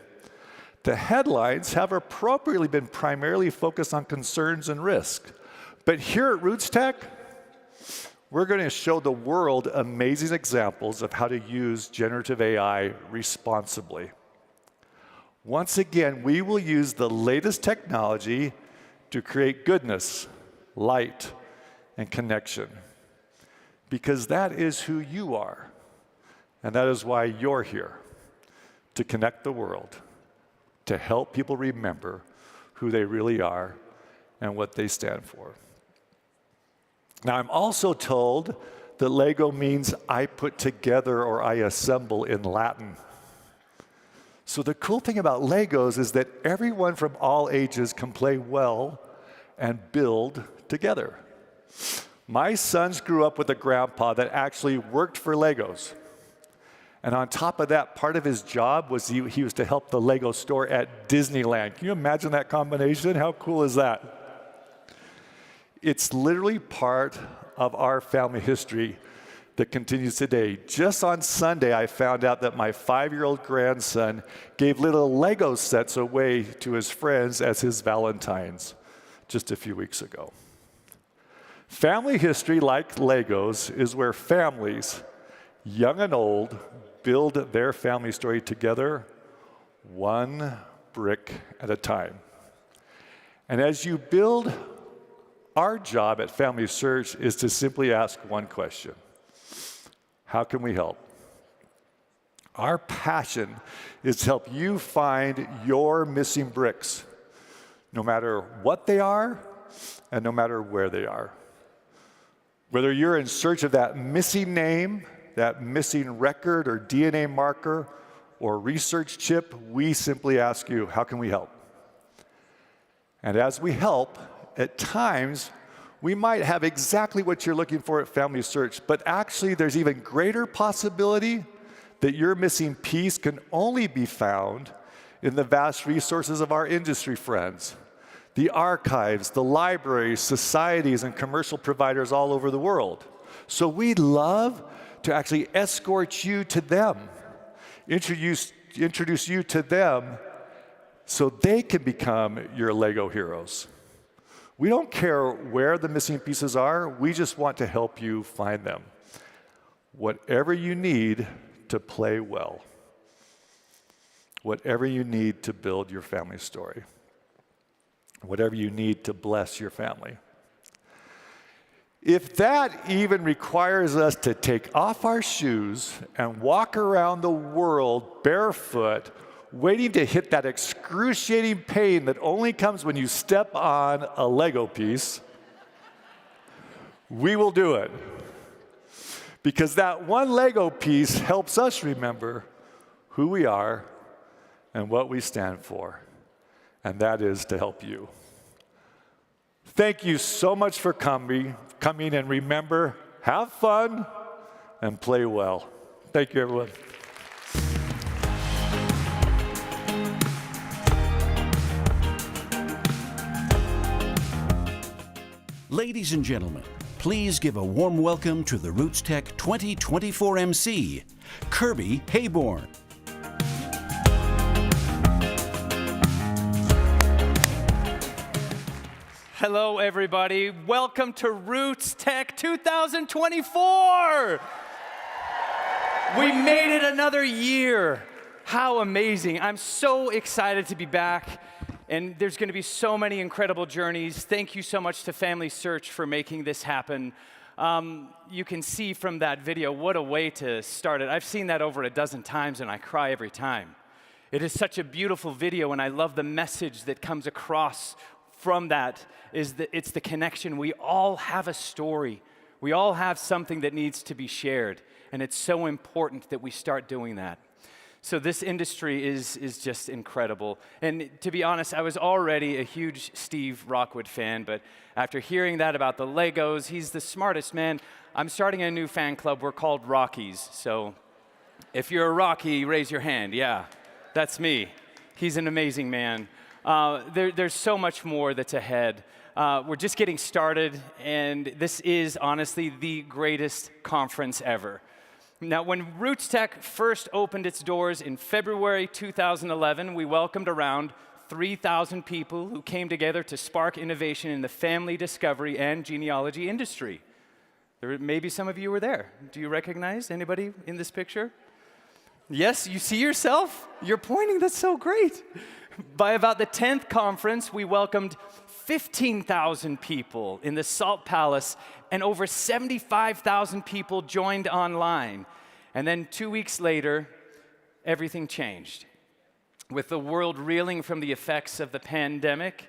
the headlines have appropriately been primarily focused on concerns and risk. But here at Rootstech, we're going to show the world amazing examples of how to use generative AI responsibly. Once again, we will use the latest technology to create goodness, light, and connection. Because that is who you are. And that is why you're here, to connect the world, to help people remember who they really are and what they stand for. Now, I'm also told that Lego means I put together or I assemble in Latin. So the cool thing about Legos is that everyone from all ages can play well and build together. My sons grew up with a grandpa that actually worked for Legos. And on top of that, part of his job was he was to help the Lego store at Disneyland. Can you imagine that combination? How cool is that? It's literally part of our family history that continues today. Just on Sunday, I found out that my 5-year-old grandson gave little Lego sets away to his friends as his Valentines just a few weeks ago. Family history, like Legos, is where families, young and old, build their family story together, one brick at a time. And as you build, our job at FamilySearch is to simply ask one question: how can we help? Our passion is to help you find your missing bricks, no matter what they are and no matter where they are. Whether you're in search of that missing name, that missing record or DNA marker or research chip, we simply ask you, how can we help? And as we help, at times, we might have exactly what you're looking for at FamilySearch, but actually there's even greater possibility that your missing piece can only be found in the vast resources of our industry friends, the archives, the libraries, societies, and commercial providers all over the world. So we'd love to actually escort you to them, introduce you to them so they can become your Lego heroes. We don't care where the missing pieces are, we just want to help you find them. Whatever you need to play well, whatever you need to build your family story, whatever you need to bless your family. If that even requires us to take off our shoes and walk around the world barefoot, waiting to hit that excruciating pain that only comes when you step on a Lego piece, we will do it. Because that one Lego piece helps us remember who we are and what we stand for, and that is to help you. Thank you so much for coming, and remember, have fun and play well. Thank you, everyone. Ladies and gentlemen, please give a warm welcome to the Rootstech 2024 MC, Kirby Hayborn. Hello, everybody. Welcome to Rootstech 2024. We made it another year. How amazing. I'm so excited to be back. And there's going to be so many incredible journeys. Thank you so much to FamilySearch for making this happen. You can see from that video, what a way to start it. I've seen that over a dozen times, and I cry every time. It is such a beautiful video, and I love the message that comes across from that. Is that it's the connection. We all have a story. We all have something that needs to be shared, and it's so important that we start doing that. So this industry is just incredible. And to be honest, I was already a huge Steve Rockwood fan, but after hearing that about the Legos, he's the smartest man. I'm starting a new fan club. We're called Rockies. So if you're a Rocky, raise your hand. Yeah, that's me. He's an amazing man. There's so much more that's ahead. We're just getting started, and this is honestly the greatest conference ever. Now, when Rootstech first opened its doors in February 2011, we welcomed around 3,000 people who came together to spark innovation in the family discovery and genealogy industry. Maybe some of you were there. Do you recognize anybody in this picture? Yes, you see yourself? You're pointing, that's so great. By about the 10th conference, we welcomed 15,000 people in the Salt Palace, and over 75,000 people joined online. And then 2 weeks later, everything changed. With the world reeling from the effects of the pandemic,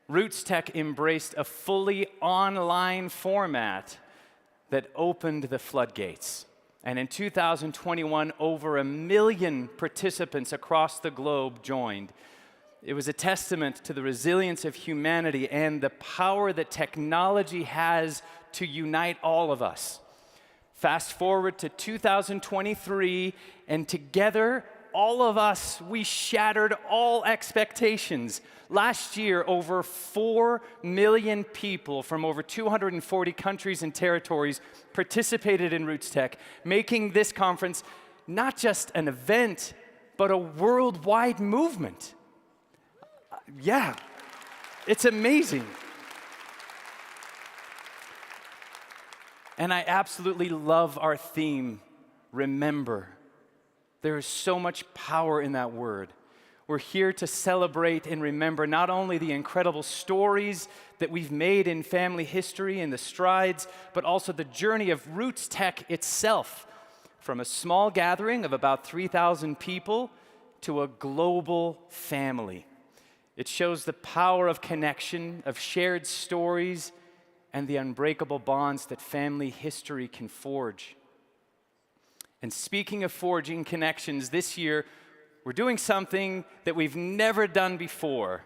Rootstech embraced a fully online format that opened the floodgates. And in 2021, over 1 million participants across the globe joined. It was a testament to the resilience of humanity and the power that technology has to unite all of us. Fast forward to 2023, and together, all of us, we shattered all expectations. Last year, over 4 million people from over 240 countries and territories participated in Rootstech, making this conference not just an event, but a worldwide movement. Yeah, it's amazing. And I absolutely love our theme, remember. There is so much power in that word. We're here to celebrate and remember not only the incredible stories that we've made in family history and the strides, but also the journey of Rootstech itself, from a small gathering of about 3,000 people to a global family. It shows the power of connection, of shared stories, and the unbreakable bonds that family history can forge. And speaking of forging connections, this year, we're doing something that we've never done before.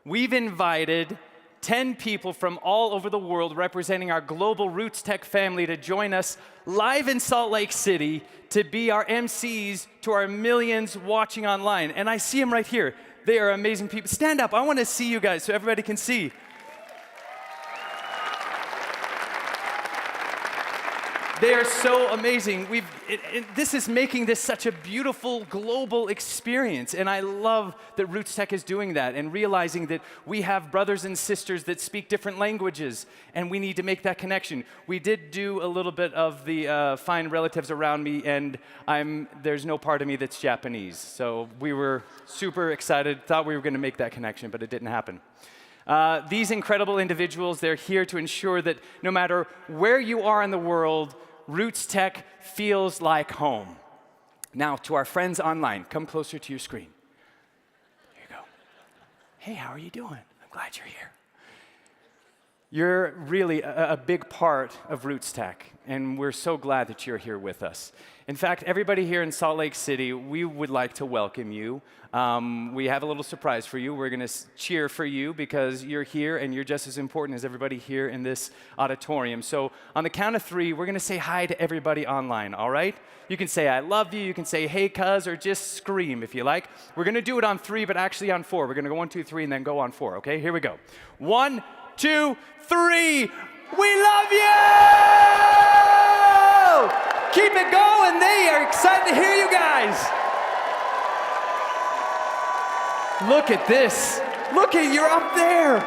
We've invited 10 people from all over the world representing our global Rootstech family to join us live in Salt Lake City to be our MCs to our millions watching online. And I see them right here. They are amazing people. Stand up. I want to see you guys so everybody can see. They are so amazing. This is making this such a beautiful global experience, and I love that Rootstech is doing that and realizing that we have brothers and sisters that speak different languages, and we need to make that connection. We did do a little bit of the find relatives around me, and there's no part of me that's Japanese, so we were super excited, thought we were going to make that connection, but it didn't happen. These incredible individuals, they're here to ensure that no matter where you are in the world, Rootstech feels like home. Now, to our friends online, come closer to your screen. Here you go. Hey, how are you doing? I'm glad you're here. You're really a big part of Rootstech, and we're so glad that you're here with us. In fact, everybody here in Salt Lake City, we would like to welcome you. We have a little surprise for you. We're going to cheer for you because you're here and you're just as important as everybody here in this auditorium. So on the count of 3, we're going to say hi to everybody online, all right? You can say, I love you. You can say, hey, cuz, or just scream if you like. We're going to do it on 3, but actually on 4. We're going to go 1, 2, 3, and then go on 4, okay? Here we go. 1, 2, 3. We love you! Keep it going. They are excited to hear you guys. Look at this. Look at, you're up there.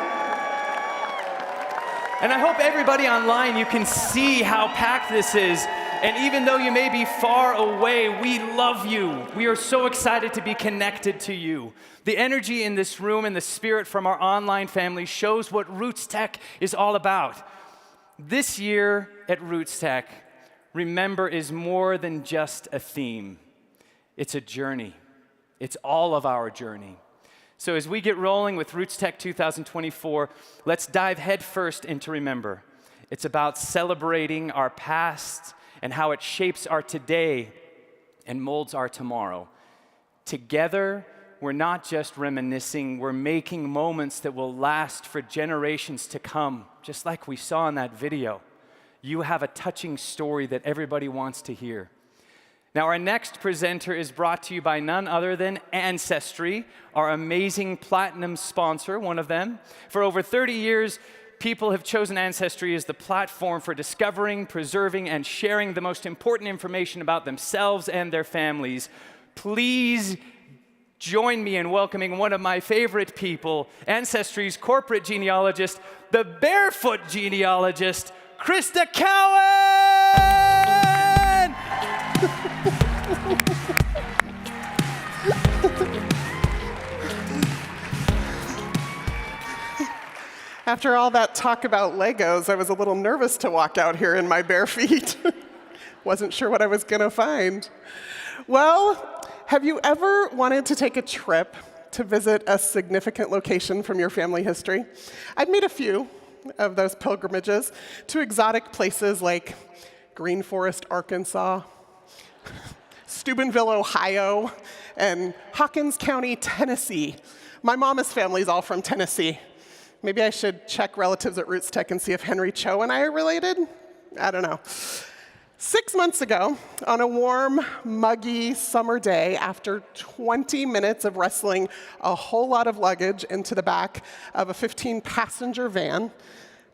And I hope everybody online, you can see how packed this is. And even though you may be far away, we love you. We are so excited to be connected to you. The energy in this room and the spirit from our online family shows what Rootstech is all about. This year at Rootstech, remember is more than just a theme. It's a journey. It's all of our journey. So as we get rolling with Rootstech 2024, let's dive headfirst into Remember. It's about celebrating our past and how it shapes our today and molds our tomorrow. Together, we're not just reminiscing, we're making moments that will last for generations to come, just like we saw in that video. You have a touching story that everybody wants to hear. Now, our next presenter is brought to you by none other than Ancestry, our amazing platinum sponsor, one of them. For over 30 years, people have chosen Ancestry as the platform for discovering, preserving, and sharing the most important information about themselves and their families. Please join me in welcoming one of my favorite people, Ancestry's corporate genealogist, the barefoot genealogist, Krista Cowan! After all that talk about Legos, I was a little nervous to walk out here in my bare feet. Wasn't sure what I was going to find. Well, have you ever wanted to take a trip to visit a significant location from your family history? I've made a few of those pilgrimages to exotic places like Green Forest, Arkansas, Steubenville, Ohio, and Hawkins County, Tennessee. My mama's family's all from Tennessee. Maybe I should check relatives at Rootstech and see if Henry Cho and I are related? I don't know. 6 months ago, on a warm, muggy summer day, after 20 minutes of wrestling a whole lot of luggage into the back of a 15-passenger van,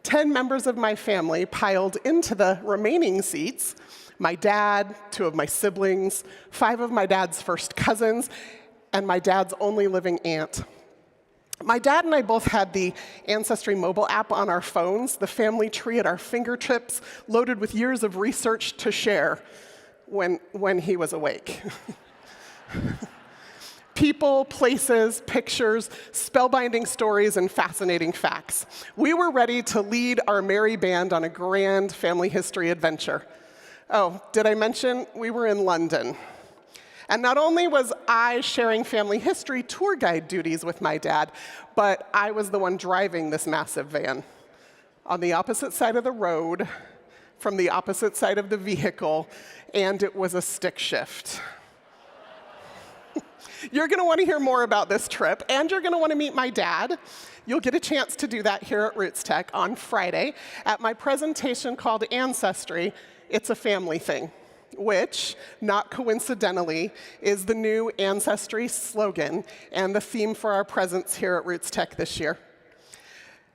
10 members of my family piled into the remaining seats. My dad, 2 of my siblings, 5 of my dad's first cousins, and my dad's only living aunt. My dad and I both had the Ancestry mobile app on our phones, the family tree at our fingertips, loaded with years of research to share when he was awake. People, places, pictures, spellbinding stories, and fascinating facts. We were ready to lead our merry band on a grand family history adventure. Oh, did I mention we were in London? And not only was I sharing family history tour guide duties with my dad, but I was the one driving this massive van. On the opposite side of the road, from the opposite side of the vehicle, and it was a stick shift. You're going to want to hear more about this trip, and you're going to want to meet my dad. You'll get a chance to do that here at Rootstech on Friday at my presentation called Ancestry, It's a Family Thing, which, not coincidentally, is the new Ancestry slogan and the theme for our presence here at Rootstech this year.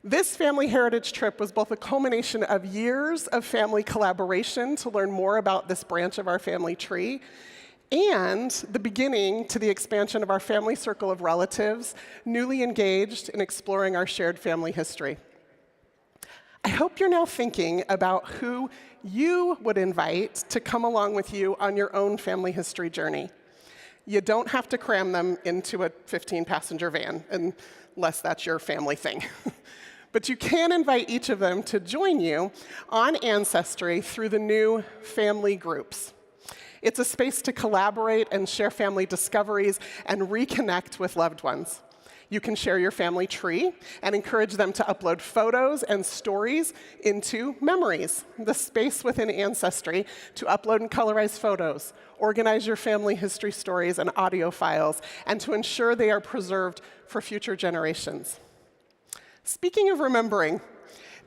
This family heritage trip was both a culmination of years of family collaboration to learn more about this branch of our family tree, and the beginning to the expansion of our family circle of relatives, newly engaged in exploring our shared family history. I hope you're now thinking about who you would invite to come along with you on your own family history journey. You don't have to cram them into a 15-passenger van, unless that's your family thing. But you can invite each of them to join you on Ancestry through the new family groups. It's a space to collaborate and share family discoveries and reconnect with loved ones. You can share your family tree and encourage them to upload photos and stories into Memories, the space within Ancestry to upload and colorize photos, organize your family history stories and audio files, and to ensure they are preserved for future generations. Speaking of remembering,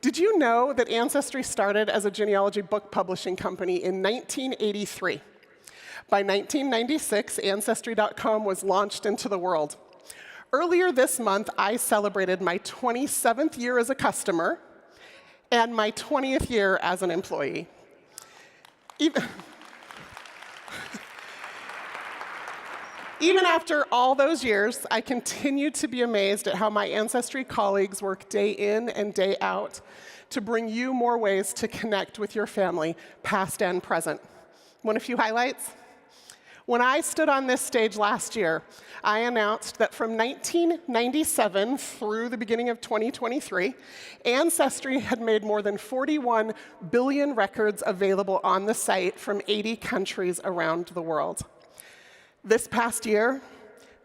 did you know that Ancestry started as a genealogy book publishing company in 1983? By 1996, Ancestry.com was launched into the world. Earlier this month, I celebrated my 27th year as a customer and my 20th year as an employee. Even after all those years, I continue to be amazed at how my Ancestry colleagues work day in and day out to bring you more ways to connect with your family, past and present. Want a few highlights? When I stood on this stage last year, I announced that from 1997 through the beginning of 2023, Ancestry had made more than 41 billion records available on the site from 80 countries around the world. This past year,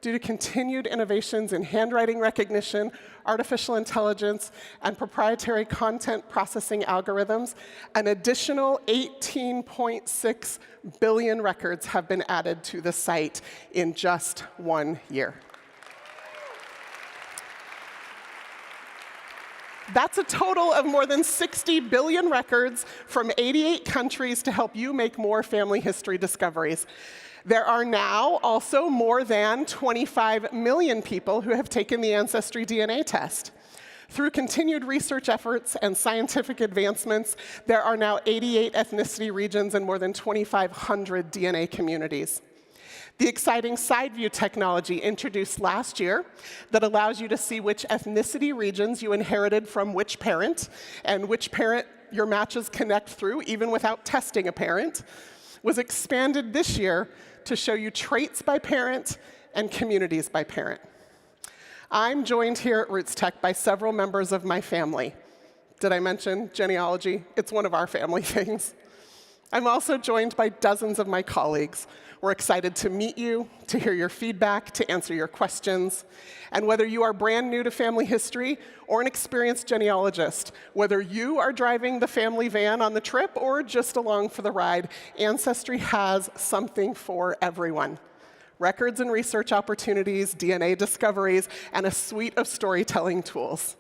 due to continued innovations in handwriting recognition, artificial intelligence, and proprietary content processing algorithms, an additional 18.6 billion records have been added to the site in just 1 year. That's a total of more than 60 billion records from 88 countries to help you make more family history discoveries. There are now also more than 25 million people who have taken the Ancestry DNA test. Through continued research efforts and scientific advancements, there are now 88 ethnicity regions and more than 2,500 DNA communities. The exciting side view technology introduced last year that allows you to see which ethnicity regions you inherited from which parent, and which parent your matches connect through, even without testing a parent, was expanded this year to show you traits by parent and communities by parent. I'm joined here at Rootstech by several members of my family. Did I mention genealogy? It's one of our family things. I'm also joined by dozens of my colleagues. We're excited to meet you, to hear your feedback, to answer your questions. And whether you are brand new to family history or an experienced genealogist, whether you are driving the family van on the trip or just along for the ride, Ancestry has something for everyone. Records and research opportunities, DNA discoveries, and a suite of storytelling tools.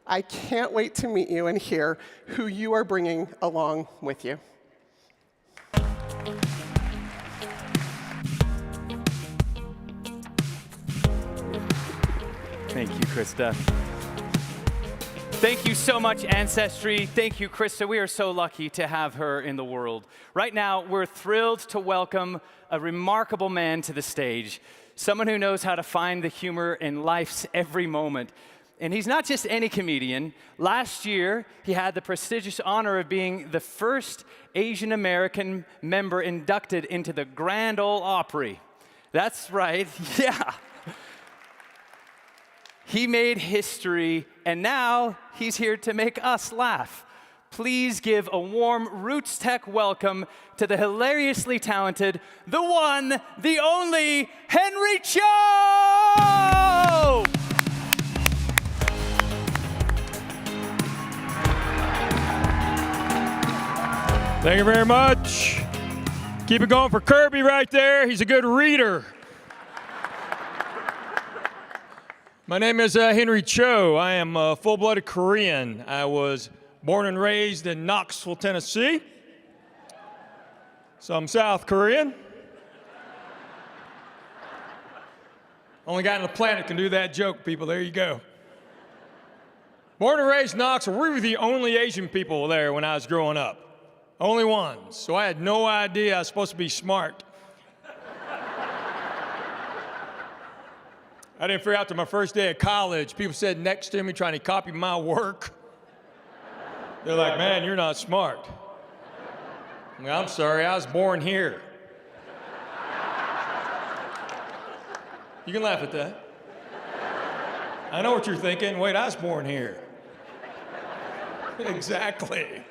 I can't wait to meet you and hear who you are bringing along with you. Thank you, Krista. Thank you so much, Ancestry. Thank you, Krista. We are so lucky to have her in the world. Right now, we're thrilled to welcome a remarkable man to the stage. someone who knows how to find the humor in life's every moment. And he's not just any comedian. Last year, he had the prestigious honor of being the first Asian American member inducted into the Grand Ole Opry. That's right, yeah. He made history, and now he's here to make us laugh. Please give a warm Rootstech welcome to the hilariously talented, the one, the only, Henry Cho! Thank you very much. Keep it going for Kirby right there. He's a good reader. My name is Henry Cho. I am full-blooded Korean. I was born and raised in Knoxville, Tennessee. So I'm South Korean. Only guy on the planet can do that joke, people. There you go. Born and raised in Knoxville. We were the only Asian people there when I was growing up. Only ones. So I had no idea I was supposed to be smart. I didn't figure out till my first day of college. People sat next to me trying to copy my work. They're like, man, you're not smart. I'm sorry, I was born here. You can laugh at that. I know what you're thinking. Wait, I was born here. Exactly.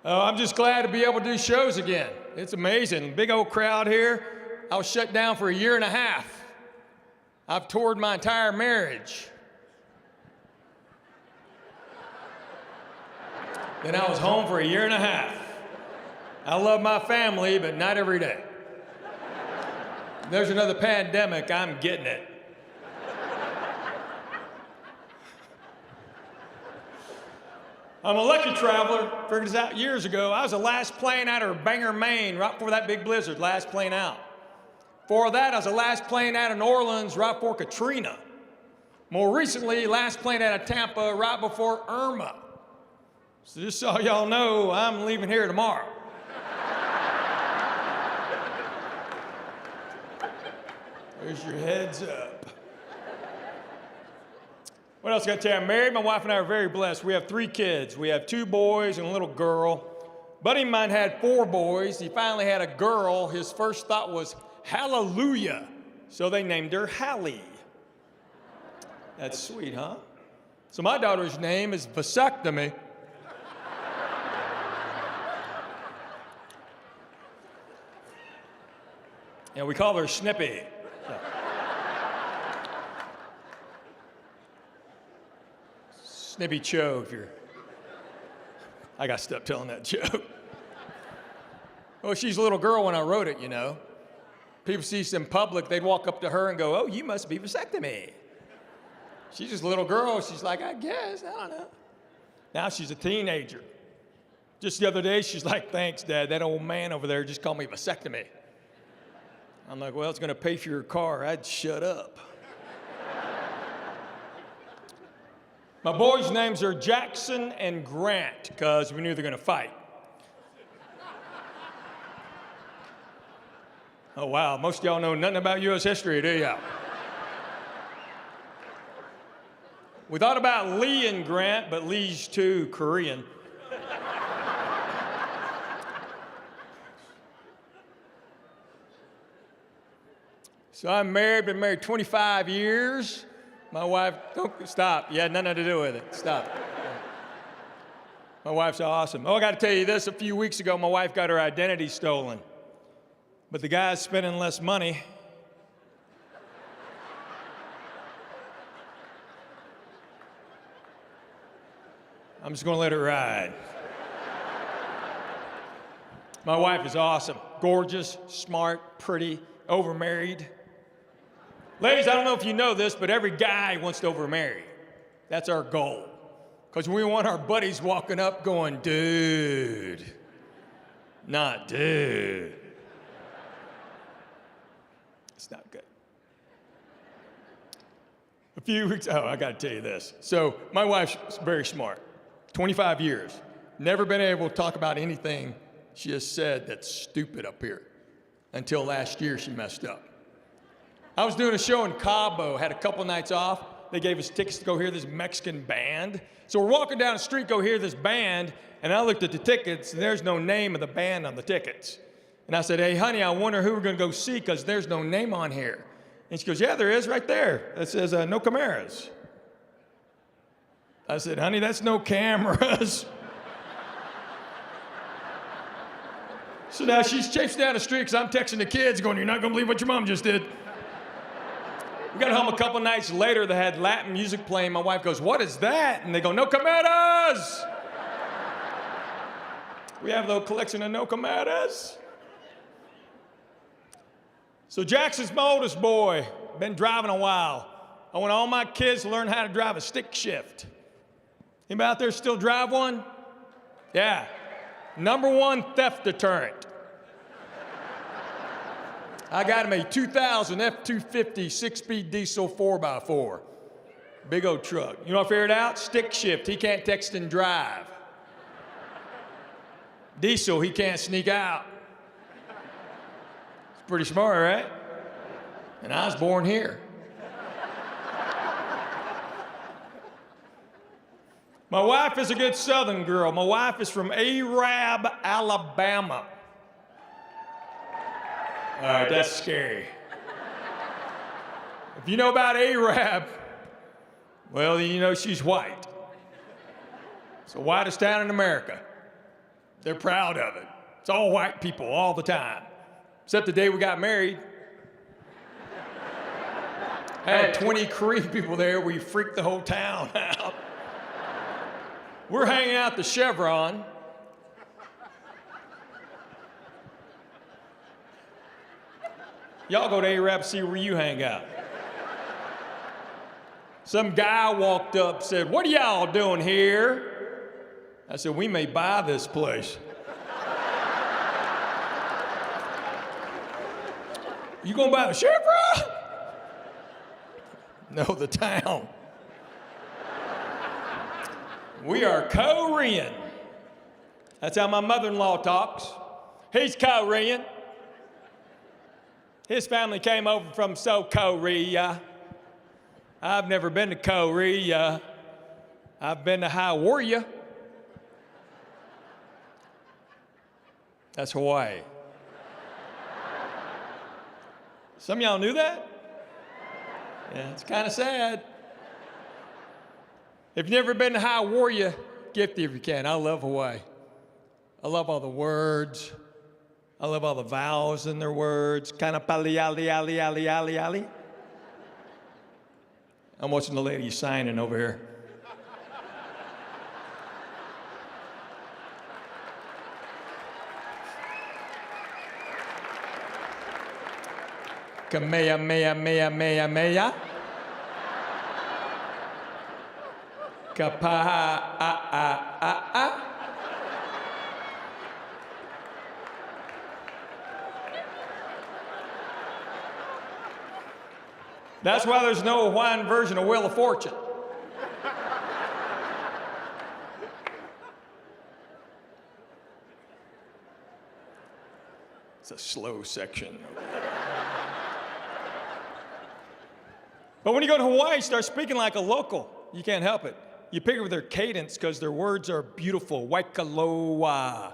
I'm just glad to be able to do shows again. It's amazing. Big old crowd here. I was shut down for 1.5 years. I've toured my entire marriage. Then I was home for 1.5 years. I love my family, but not every day. If there's another pandemic, I'm getting it. I'm a lucky traveler. Figured this out years ago. I was the last plane out of Bangor, Maine, right before that big blizzard, last plane out. Before that, I was the last plane out of New Orleans, right before Katrina. More recently, last plane out of Tampa, right before Irma. So just so y'all know, I'm leaving here tomorrow. There's your heads up. What else I got to tell you? I'm married. My wife and I are very blessed. We have 3 kids. We have 2 boys and a little girl. A buddy of mine had 4 boys. He finally had a girl. His first thought was, hallelujah. So they named her Hallie. That's sweet, huh? So my daughter's name is Vasectomy. And we call her Snippy. So. Snippy Cho, if you're... I got to stop telling that joke. Well, she's a little girl when I wrote it, you know. People see us in public, they'd walk up to her and go, oh, you must be vasectomy. She's just a little girl. She's like, I guess, I don't know. Now she's a teenager. Just the other day, she's like, thanks, Dad. That old man over there just called me vasectomy. I'm like, well, it's going to pay for your car. I'd shut up. My boys' names are Jackson and Grant, because we knew they were going to fight. Oh, wow. Most of y'all know nothing about U.S. history, do y'all? We thought about Lee and Grant, but Lee's too Korean. So I'm married, been married 25 years. My wife, don't stop. You had nothing to do with it. Stop. My wife's awesome. Oh, I got to tell you this. A few weeks ago, my wife got her identity stolen. But the guy's spending less money. I'm just going to let it ride. My wife is awesome. Gorgeous, smart, pretty, overmarried. Ladies, I don't know if you know this, but every guy wants to overmarry. That's our goal. Because we want our buddies walking up going, dude, not dude. It's not good. A few weeks, I got to tell you this. So my wife's very smart, 25 years. Never been able to talk about anything she has said that's stupid up here until last year she messed up. I was doing a show in Cabo, had a couple nights off. They gave us tickets to go hear this Mexican band. So we're walking down the street, go hear this band, and I looked at the tickets, and there's no name of the band on the tickets. And I said, hey, honey, I wonder who we're gonna go see, because there's no name on here. And she goes, yeah, there is right there. It says, no cameras. I said, honey, that's no cameras. So now she's chasing down the street because I'm texting the kids going, you're not gonna believe what your mom just did. We got home a couple nights later, they had Latin music playing. My wife goes, what is that? And they go, no cameras. We have a little collection of no cameras. So Jackson's my oldest boy, been driving a while. I want all my kids to learn how to drive a stick shift. Anybody out there still drive one? Yeah. #1 theft deterrent. I got him a 2000 F-250 6-speed diesel 4x4. Big old truck. You know what I figured out? Stick shift, he can't text and drive. Diesel, he can't sneak out. It's pretty smart, right? And I was born here. My wife is a good Southern girl. My wife is from Arab, Alabama. All right, that's scary. If you know about Arab, well, you know she's white. It's the whitest town in America. They're proud of it. It's all white people all the time. Except the day we got married. I had 20 Korean people there. We freaked the whole town out. We're hanging out the Chevron. Y'all go to Arab, see where you hang out. Some guy walked up, said, what are y'all doing here? I said, we may buy this place. You gonna buy the Chevron? No, the town. We are Korean. That's how my mother-in-law talks. He's Korean. His family came over from South Korea. I've never been to Korea. I've been to Hawaii. That's Hawaii. Some of y'all knew that? Yeah, it's kind of sad. If you've never been to Hawaii, gift if you can. I love Hawaii. I love all the words. I love all the vowels in their words. Kind of pali ali ali ali ali ali. I'm watching the lady signing over here. Kamehameha. Kapaha. That's why there's no Hawaiian version of Wheel of Fortune. It's a slow section. But when you go to Hawaii, you start speaking like a local. You can't help it. You pick up their cadence because their words are beautiful. Waikoloa,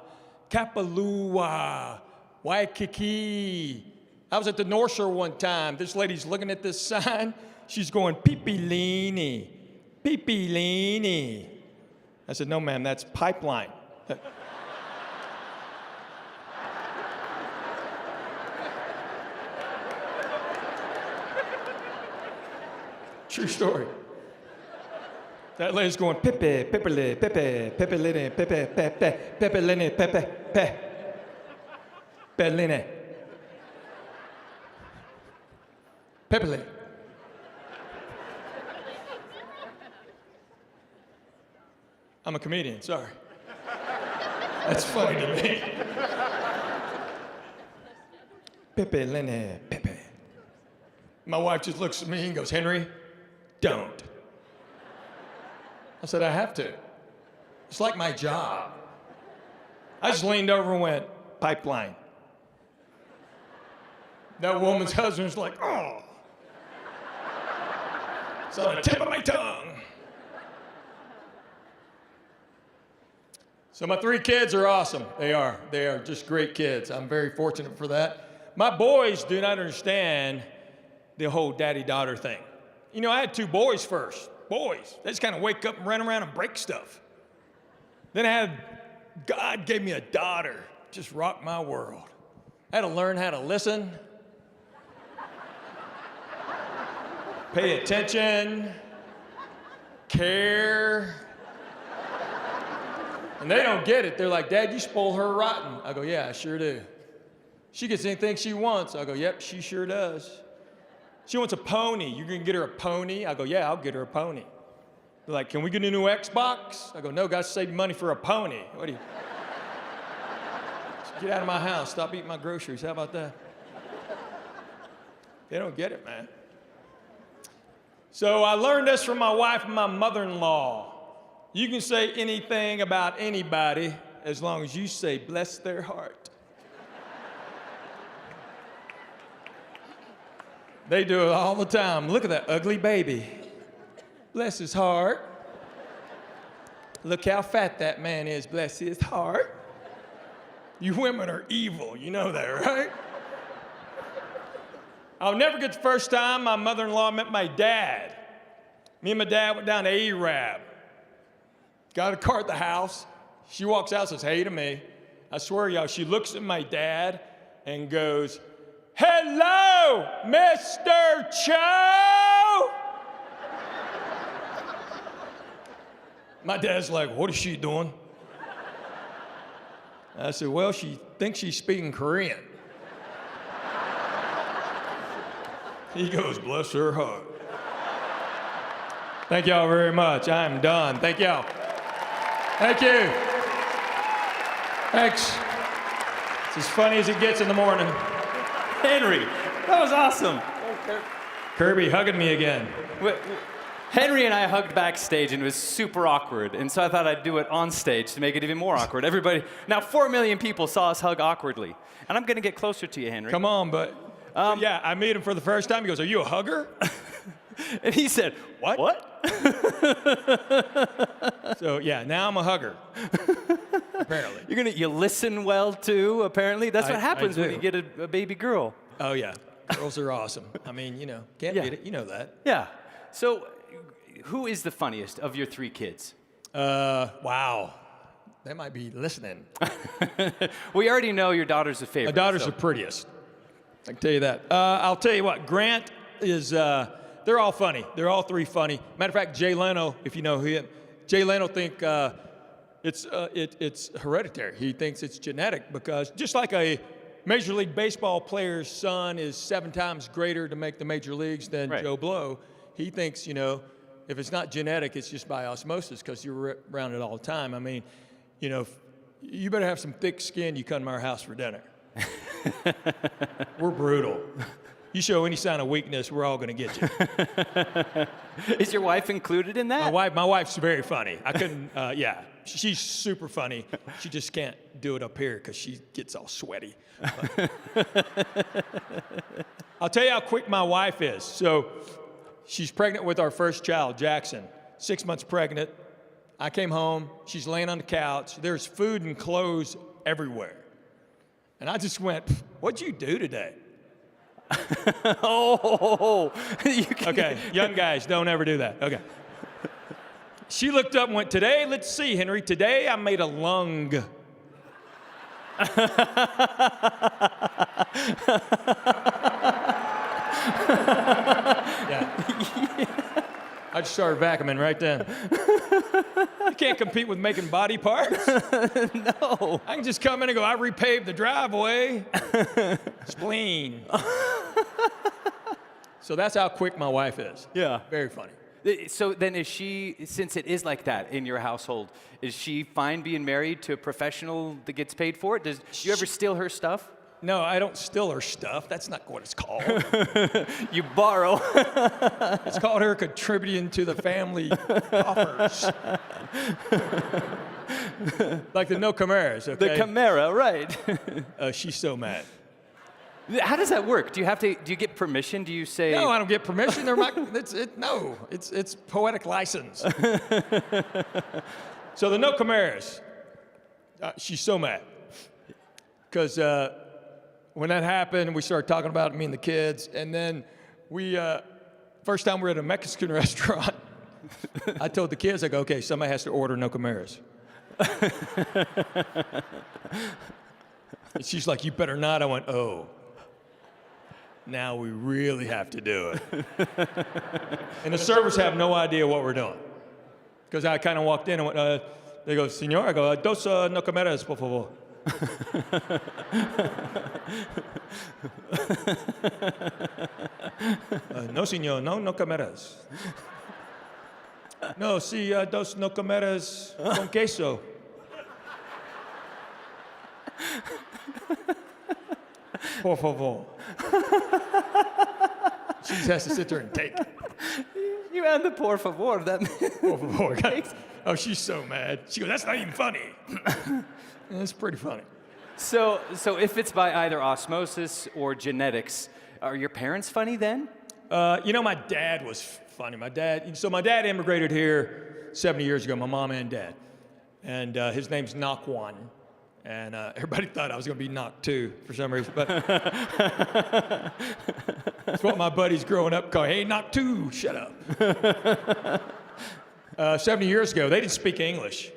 Kapalua, Waikiki. I was at the North Shore one time. This lady's looking at this sign. She's going, Pipilini, Pipilini. I said, no, ma'am, that's pipeline. True story. That lady's going, Pepe, Pepele, Pepe, Pepelene, Pepe, Pepe, Pepelene, Pepe, Pe, Pepeline. Pepele. I'm a comedian, sorry. That's funny to me. Pepe, Lene, Pepe. My wife just looks at me and goes, Henry, don't. I said, I have to. It's like my job. I just leaned over and went, pipeline. That woman's husband's like, oh. It's on the tip of my tongue. So my 3 kids are awesome. They are just great kids. I'm very fortunate for that. My boys do not understand the whole daddy-daughter thing. You know, I had 2 boys first. Boys. They just kind of wake up and run around and break stuff. Then God gave me a daughter. Just rocked my world. I had to learn how to listen, pay attention, care. And they don't get it. They're like, Dad, you spoil her rotten. I go, yeah, I sure do. She gets anything she wants. I go, yep, she sure does. She wants a pony. You're going to get her a pony? I go, yeah, I'll get her a pony. They're like, can we get a new Xbox? I go, no, got to save money for a pony. What do you? Get out of my house. Stop eating my groceries. How about that? They don't get it, man. So I learned this from my wife and my mother-in-law. You can say anything about anybody as long as you say, bless their heart. They do it all the time. Look at that ugly baby. Bless his heart. Look how fat that man is. Bless his heart. You women are evil. You know that, right? I'll never forget the first time my mother-in-law met my dad. Me and my dad went down to Arab. Got a car at the house. She walks out and says, hey to me. I swear, y'all, she looks at my dad and goes, hello, Mr. Cho! My dad's like, what is she doing? I said, well, she thinks she's speaking Korean. He goes, bless her heart. Thank y'all very much. I'm done. Thank y'all. Thank you. Thanks. It's as funny as it gets in the morning. Henry, that was awesome. Kirby hugging me again. Henry and I hugged backstage, and it was super awkward. And so I thought I'd do it on stage to make it even more awkward. Everybody, now 4 million people saw us hug awkwardly. And I'm going to get closer to you, Henry. Come on, but yeah, I meet him for the first time. He goes, are you a hugger? And he said, what? So yeah, now I'm a hugger. Apparently. You listen well too, apparently. That's what happens when you get a baby girl. Oh yeah, girls are awesome. I mean, can't beat it. You know that. Yeah. So who is the funniest of your 3 kids? Wow. They might be listening. We already know your daughter's the favorite. My daughter's the prettiest. I can tell you that. I'll tell you what, Grant is, they're all funny. They're all 3 funny. Matter of fact, Jay Leno, if you know him, Jay Leno think it's hereditary. He thinks it's genetic because just like a Major League Baseball player's son is 7 times greater to make the major leagues than Joe Blow, he thinks, if it's not genetic, it's just by osmosis because you're around it all the time. I mean, you better have some thick skin. You come to our house for dinner. We're brutal. You show any sign of weakness, we're all going to get you. Is your wife included in that? My wife's very funny. I couldn't, yeah. She's super funny. She just can't do it up here because she gets all sweaty. I'll tell you how quick my wife is. So she's pregnant with our first child, Jackson. 6 months pregnant. I came home. She's laying on the couch. There's food and clothes everywhere. And I just went, what'd you do today? Okay, young guys, don't ever do that. Okay. She looked up and went, today, let's see, Henry, today I made a lung. I just started vacuuming right then. You can't compete with making body parts. No. I can just come in and go, I repaved the driveway. Spleen. So that's how quick my wife is. Yeah. Very funny. So then is she, since it is like that in your household, is she fine being married to a professional that gets paid for it? Do you ever steal her stuff? No, I don't steal her stuff. That's not what it's called. You borrow. It's called her contributing to the family coffers. Like the no Camaras, okay? The Camara, right. She's so mad. How does that work? Do you get permission? Do you say? No, I don't get permission. It's poetic license. So the no comeras, she's so mad. Because when that happened, we started talking about it, me and the kids, and then first time we were at a Mexican restaurant, I told the kids, I go, okay, somebody has to order no comeras. And she's like, you better not. I went, oh. Now we really have to do it. And the servers have no idea what we're doing. Because I kind of walked in and went, they go, señor, I go, dos no comeras, por favor. No, señor, no comeras. No, sí, dos no comeras con queso. Por favor. She just has to sit there and take it. You add the por favor. Por favor. Oh, she's so mad. She goes, that's not even funny. It's pretty funny. So if it's by either osmosis or genetics, are your parents funny then? My dad was funny. My dad immigrated here 70 years ago, my mom and dad. And his name's Nakwan. And everybody thought I was going to be Knock 2 for some reason. But that's what my buddies growing up call, hey, Knock 2, shut up. 70 years ago, they didn't speak English.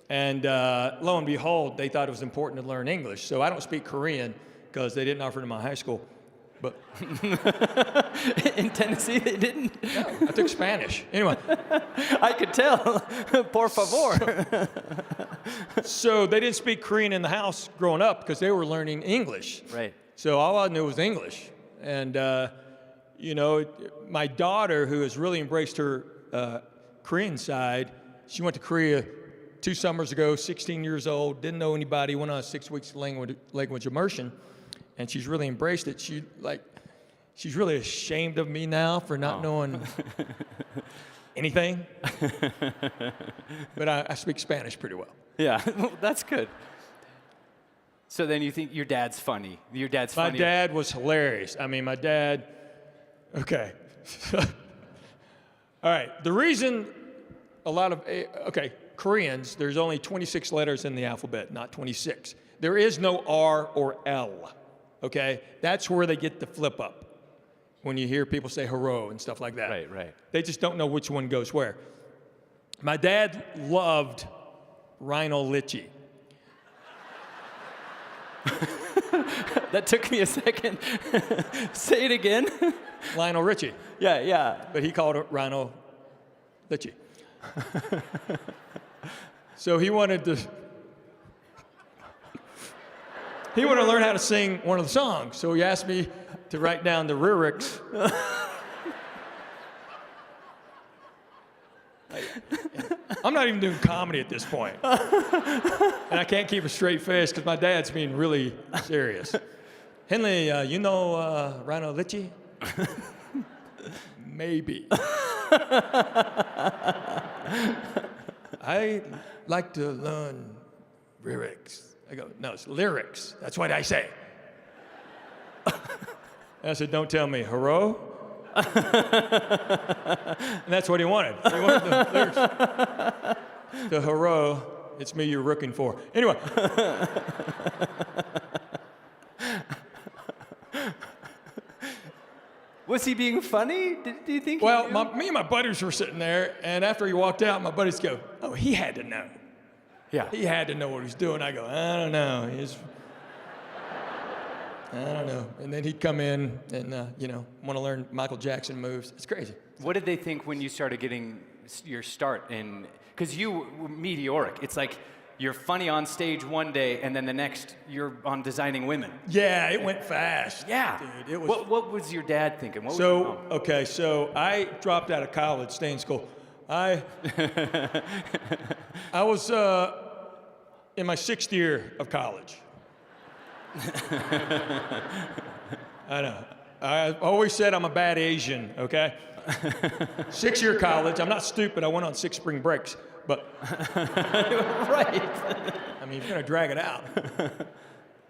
And lo and behold, they thought it was important to learn English. So I don't speak Korean because they didn't offer it in my high school. But in Tennessee, they didn't? No, I took Spanish. Anyway. I could tell. Por favor. So they didn't speak Korean in the house growing up because they were learning English. Right. So all I knew was English. And, my daughter, who has really embraced her Korean side, she went to Korea 2 summers ago, 16 years old, didn't know anybody, went on a 6 weeks language immersion. And she's really embraced it. She's really ashamed of me now for not knowing anything. But I speak Spanish pretty well. Yeah, well, that's good. So then you think your dad's funny. Your dad's funny. My dad was hilarious. I mean, my dad, okay. All right, the reason a lot of, Koreans, there's only 26 letters in the alphabet, not 26. There is no R or L. Okay, that's where they get the flip up when you hear people say hero and stuff like that. Right. They just don't know which one goes where. My dad loved Rhino Litchi. That took me a second. Say it again. Lionel Richie. Yeah. But he called it Rhino Litchi. So he wanted to learn how to sing one of the songs. So he asked me to write down the lyrics. I'm not even doing comedy at this point. And I can't keep a straight face because my dad's being really serious. Henley, you know Rhino Litchi? Maybe. I like to learn lyrics. I go, no, it's lyrics. That's what I say. And I said, don't tell me, hero. And that's what he wanted. He wanted the lyrics. The hero, it's me you're looking for. Anyway. Was he being funny? Do you think? Well, me and my buddies were sitting there, and after he walked out, my buddies go, oh, he had to know. Yeah. He had to know what he was doing. I go, I don't know. I don't know. And then he'd come in and, want to learn Michael Jackson moves. It's crazy. What did they think when you started getting your start in? Because you were meteoric. It's like you're funny on stage one day, and then the next you're on Designing Women. Yeah, it went fast. Yeah. Dude, it was. What was your dad thinking? So I dropped out of college, stayed in school. I was in my 6th year of college. I know. I always said I'm a bad Asian, okay? 6-year college. I'm not stupid. I went on 6 spring breaks, but... Right. I mean, you're going to drag it out.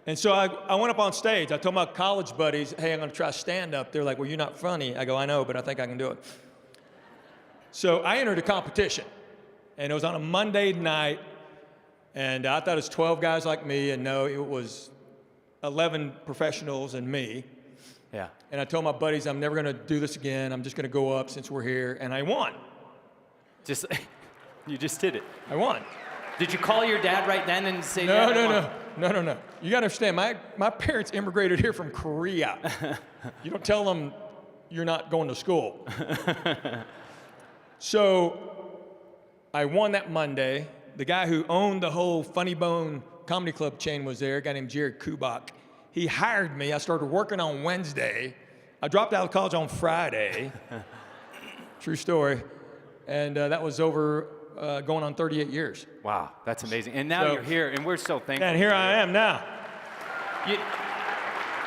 And so I went up on stage. I told my college buddies, hey, I'm going to try stand-up. They're like, well, you're not funny. I go, I know, but I think I can do it. So I entered a competition, and it was on a Monday night, and I thought it was 12 guys like me, and no, it was 11 professionals and me. Yeah. And I told my buddies, I'm never going to do this again. I'm just going to go up since we're here, and I won. You just did it. I won. Did you call your dad right then and say, No. Dad, You got to understand, my parents immigrated here from Korea. You don't tell them you're not going to school. So I won that Monday. The guy who owned the whole Funny Bone Comedy Club chain was there, a guy named Jared Kubak. He hired me. I started working on Wednesday. I dropped out of college on Friday. True story. And that was over going on 38 years. Wow, that's amazing. And now you're here, and we're so thankful. And here I am now.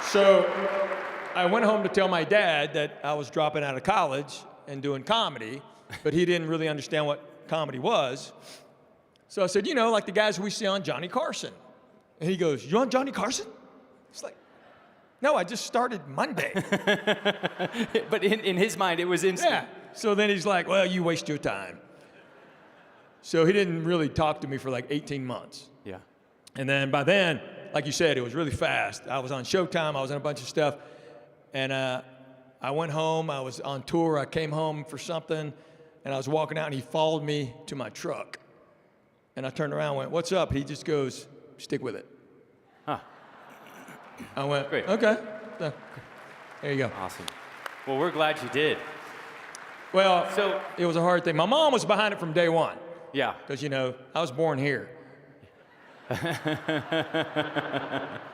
So I went home to tell my dad that I was dropping out of college and doing comedy, but he didn't really understand what comedy was. So I said, like the guys we see on Johnny Carson. And he goes, you on Johnny Carson? It's like, no, I just started Monday. But in his mind, it was instant. Yeah. So then he's like, well, you waste your time. So he didn't really talk to me for like 18 months. Yeah. And then by then, like you said, it was really fast. I was on Showtime. I was in a bunch of stuff. And I went home. I was on tour. I came home for something. And I was walking out, and he followed me to my truck. And I turned around and went, what's up? He just goes, stick with it. Huh. I went, great. Okay. There you go. Awesome. Well, we're glad you did. Well, so it was a hard thing. My mom was behind it from day one. Yeah. Because, I was born here.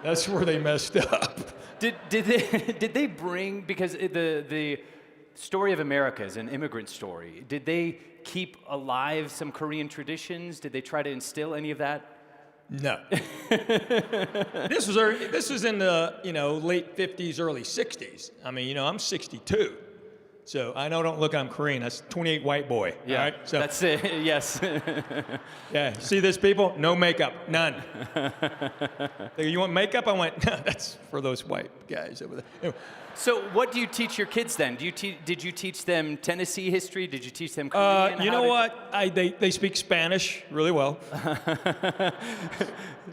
That's where they messed up. Did they bring, because the story of America is an immigrant story, did they keep alive some Korean traditions? Did they try to instill any of that? No. This was in the late 50s, early 60s. I mean, I'm 62. So I know, don't look, I'm Korean. That's 28 white boy. Yeah, all right? So, that's it. Yes. Yeah, see this, people? No makeup, none. They go, you want makeup? I went, no, that's for those white guys over there. Anyway. So what do you teach your kids then? Did you teach them Tennessee history? Did you teach them Korean? You know what? They speak Spanish really well.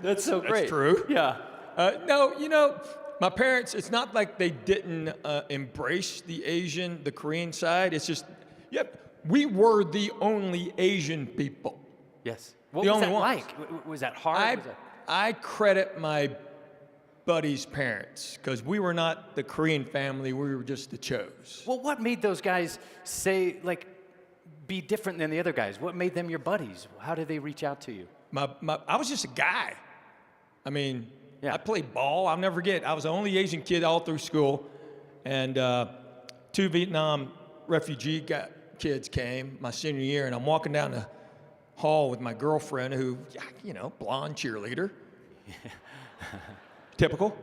That's so great. That's true. Yeah. No, my parents, it's not like they didn't embrace the Korean side. It's just, we were the only Asian people. Yes. What the was only that ones. like? Was that hard? I credit my buddy's parents, because we were not the Korean family, we were just the Chos. Well, what made those guys be different than the other guys? What made them your buddies? How did they reach out to you? I was just a guy. I mean, yeah. I played ball. I'll never forget. I was the only Asian kid all through school, and 2 Vietnam refugee kids came my senior year, and I'm walking down the hall with my girlfriend, who, blonde cheerleader. Typical.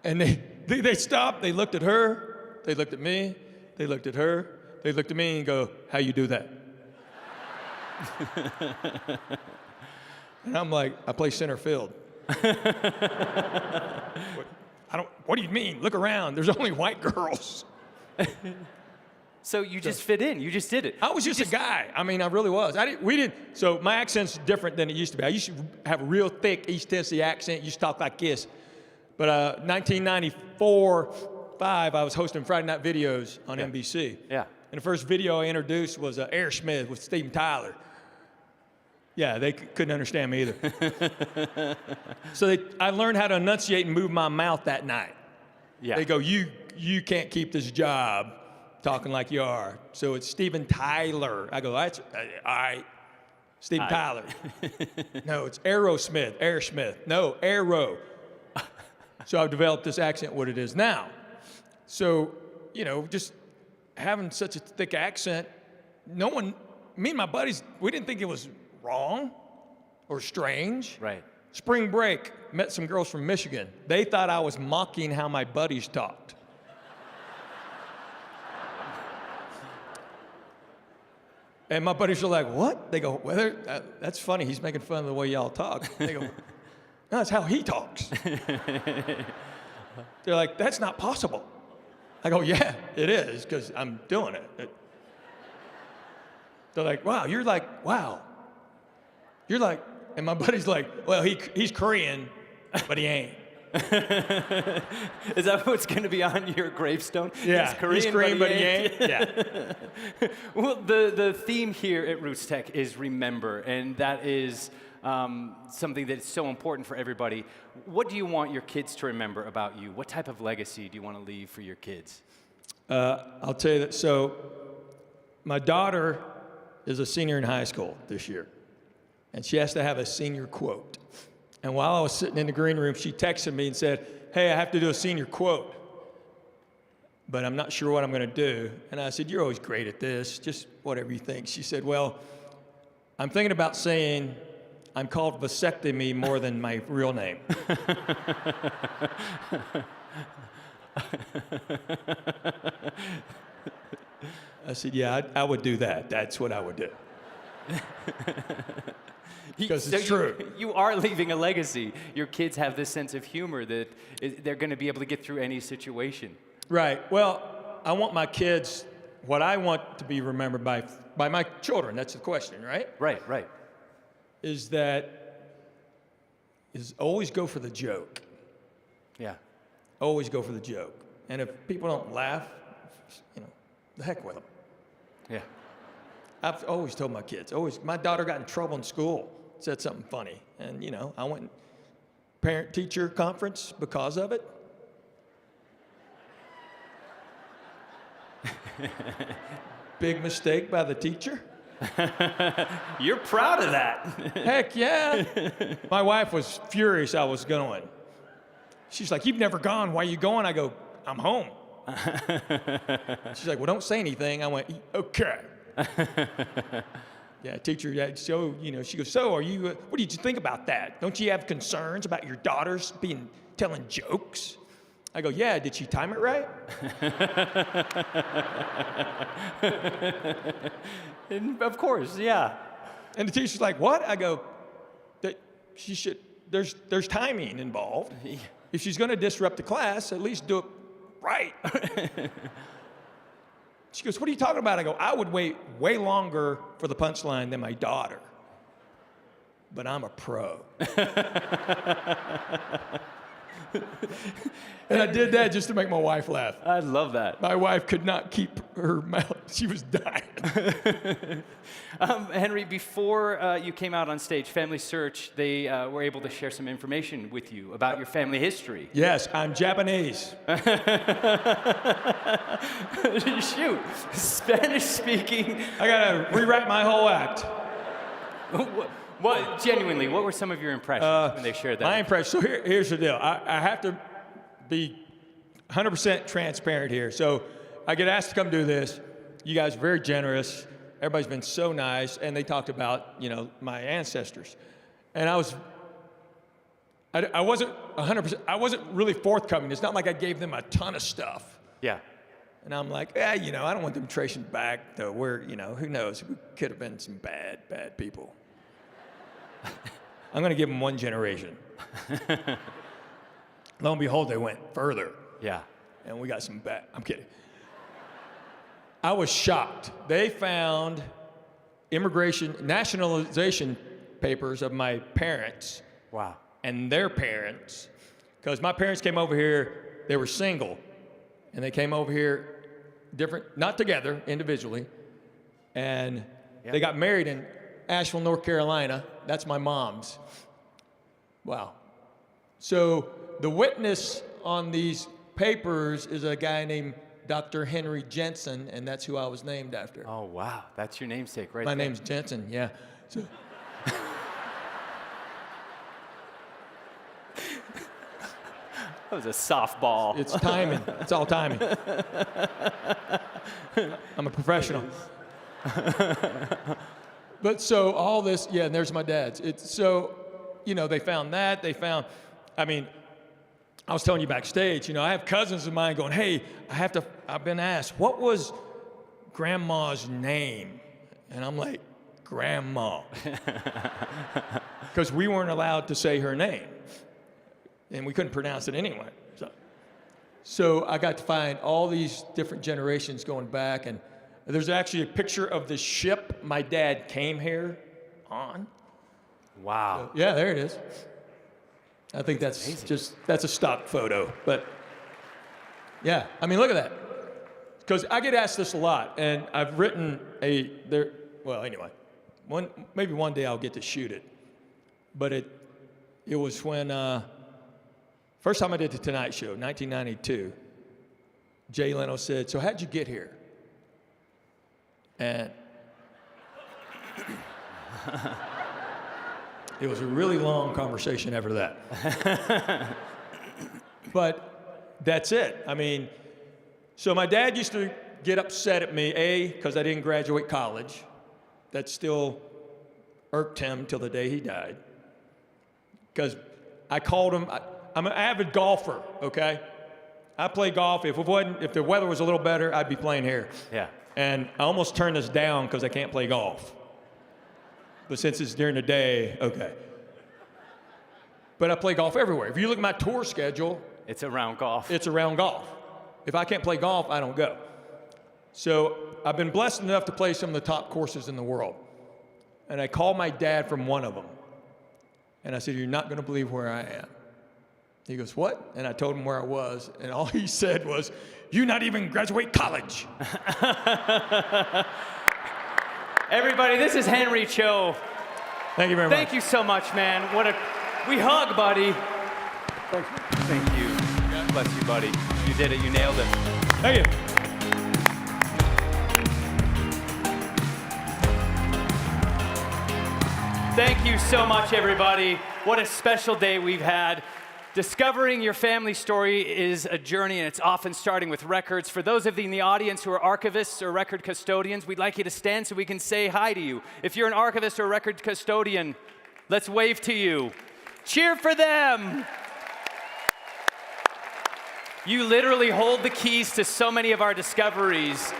And they stopped, they looked at her, they looked at me, they looked at her, they looked at me and go, how you do that? And I'm like, I play center field. What do you mean? Look around, there's only white girls. So you just fit in, you just did it. I was just a guy. I mean, I really was. So my accent's different than it used to be. I used to have a real thick East Tennessee accent, used to talk like this. But 1994, 5, I was hosting Friday Night Videos on NBC. Yeah. And the first video I introduced was Aerosmith with Steven Tyler. Yeah, they couldn't understand me either. So I learned how to enunciate and move my mouth that night. Yeah. They go, you can't keep this job talking like you are. So it's Steven Tyler. I go, that's all right. Steven Tyler. No, it's Aerosmith. No, Aero. So I've developed this accent, what it is now. So, just having such a thick accent, me and my buddies, we didn't think it was wrong or strange. Right. Spring break, met some girls from Michigan. They thought I was mocking how my buddies talked. And my buddies are like, what? They go, well, that's funny. He's making fun of the way y'all talk. They go, That's how he talks. They're like, that's not possible. I go, yeah, it is, because I'm doing it. They're like, wow, you're like, wow. You're like, and my buddy's like, well, he's Korean, but he ain't. Is that what's going to be on your gravestone? Yeah, he's Korean, but he ain't. Yeah. Well, the theme here at Rootstech is remember, and that is something that's so important for everybody. What do you want your kids to remember about you? What type of legacy do you want to leave for your kids? I'll tell you that. So my daughter is a senior in high school this year, and she has to have a senior quote. And while I was sitting in the green room, she texted me and said, hey, I have to do a senior quote, but I'm not sure what I'm going to do. And I said, you're always great at this, just whatever you think. She said, well, I'm thinking about saying I'm called vasectomy more than my real name. I said, yeah, I would do that. That's what I would do. Because it's true. You are leaving a legacy. Your kids have this sense of humor that they're going to be able to get through any situation. Right. Well, I want my kids, what I want to be remembered by my children, that's the question, right? Right. Is always go for the joke. Yeah. Always go for the joke. And if people don't laugh, the heck with them. Yeah. I've always told my kids, my daughter got in trouble in school, said something funny. And, I went parent-teacher conference because of it. Big mistake by the teacher. You're proud of that. Heck yeah. My wife was furious I was going. She's like, you've never gone. Why are you going? I go, I'm home. She's like, well, don't say anything. I went, okay. Yeah, teacher, so, she goes, so what did you think about that? Don't you have concerns about your daughters telling jokes? I go, yeah, did she time it right? And of course, yeah. And the teacher's like, what? I go, that she should, there's timing involved. If she's going to disrupt the class, at least do it right. She goes, what are you talking about? I go, I would wait way longer for the punchline than my daughter. But I'm a pro. And I did that just to make my wife laugh. I love that. My wife could not keep her mouth. She was dying. Henry, before you came out on stage, FamilySearch, they were able to share some information with you about your family history. Yes, I'm Japanese. Shoot, Spanish speaking. I gotta rewrite my whole act. What, genuinely, what were some of your impressions when they shared that? My impression, so here's the deal. I have to be 100% transparent here. So I get asked to come do this. You guys are very generous. Everybody's been so nice. And they talked about, my ancestors. And I wasn't 100%, I wasn't really forthcoming. It's not like I gave them a ton of stuff. Yeah. And I'm like, I don't want them tracing back, though. Who knows? We could have been some bad people. I'm going to give them one generation. Lo and behold, they went further. Yeah. And we got some bad. I'm kidding. I was shocked. They found nationalization papers of my parents. Wow. And their parents. Because my parents came over here, they were single. And they came over here not together, individually. And they got married in Asheville, North Carolina. That's my mom's. Wow. So the witness on these papers is a guy named Dr. Henry Jensen, and that's who I was named after. Oh, wow. That's your namesake, right? My name's Jensen, yeah. So, that was a softball. It's timing. It's all timing. I'm a professional. But so all this, and there's my dad's. It's so, they found that. I was telling you backstage, I have cousins of mine going, hey, I've been asked, what was Grandma's name? And I'm like, Grandma. because we weren't allowed to say her name. And we couldn't pronounce it anyway. So I got to find all these different generations going back, and there's actually a picture of the ship my dad came here on. Wow. So, yeah, there it is. I think that's a stock photo, but yeah, I mean, look at that. Because I get asked this a lot, and I've written well, anyway, maybe one day I'll get to shoot it. But it was when, first time I did the Tonight Show, 1992, Jay Leno said, "So how'd you get here?" And it was a really long conversation after that. But that's it. I mean, so my dad used to get upset at me, because I didn't graduate college. That still irked him till the day he died. Because I called him, I'm an avid golfer, okay? I play golf. If the weather was a little better, I'd be playing here. Yeah. And I almost turned this down because I can't play golf. But since it's during the day, okay. But I play golf everywhere. If you look at my tour schedule, it's around golf. It's around golf. If I can't play golf, I don't go. So I've been blessed enough to play some of the top courses in the world. And I called my dad from one of them. And I said, "You're not going to believe where I am." He goes, "What?" And I told him where I was. And all he said was, "You not even graduate college." Everybody, this is Henry Cho. Thank you very much. Thank you so much, man. We hug, buddy. Thank you. God bless you, buddy. You did it. You nailed it. Thank you. Thank you so much, everybody. What a special day we've had. Discovering your family story is a journey, and it's often starting with records. For those of you in the audience who are archivists or record custodians, we'd like you to stand so we can say hi to you. If you're an archivist or a record custodian, let's wave to you. Cheer for them. You literally hold the keys to so many of our discoveries.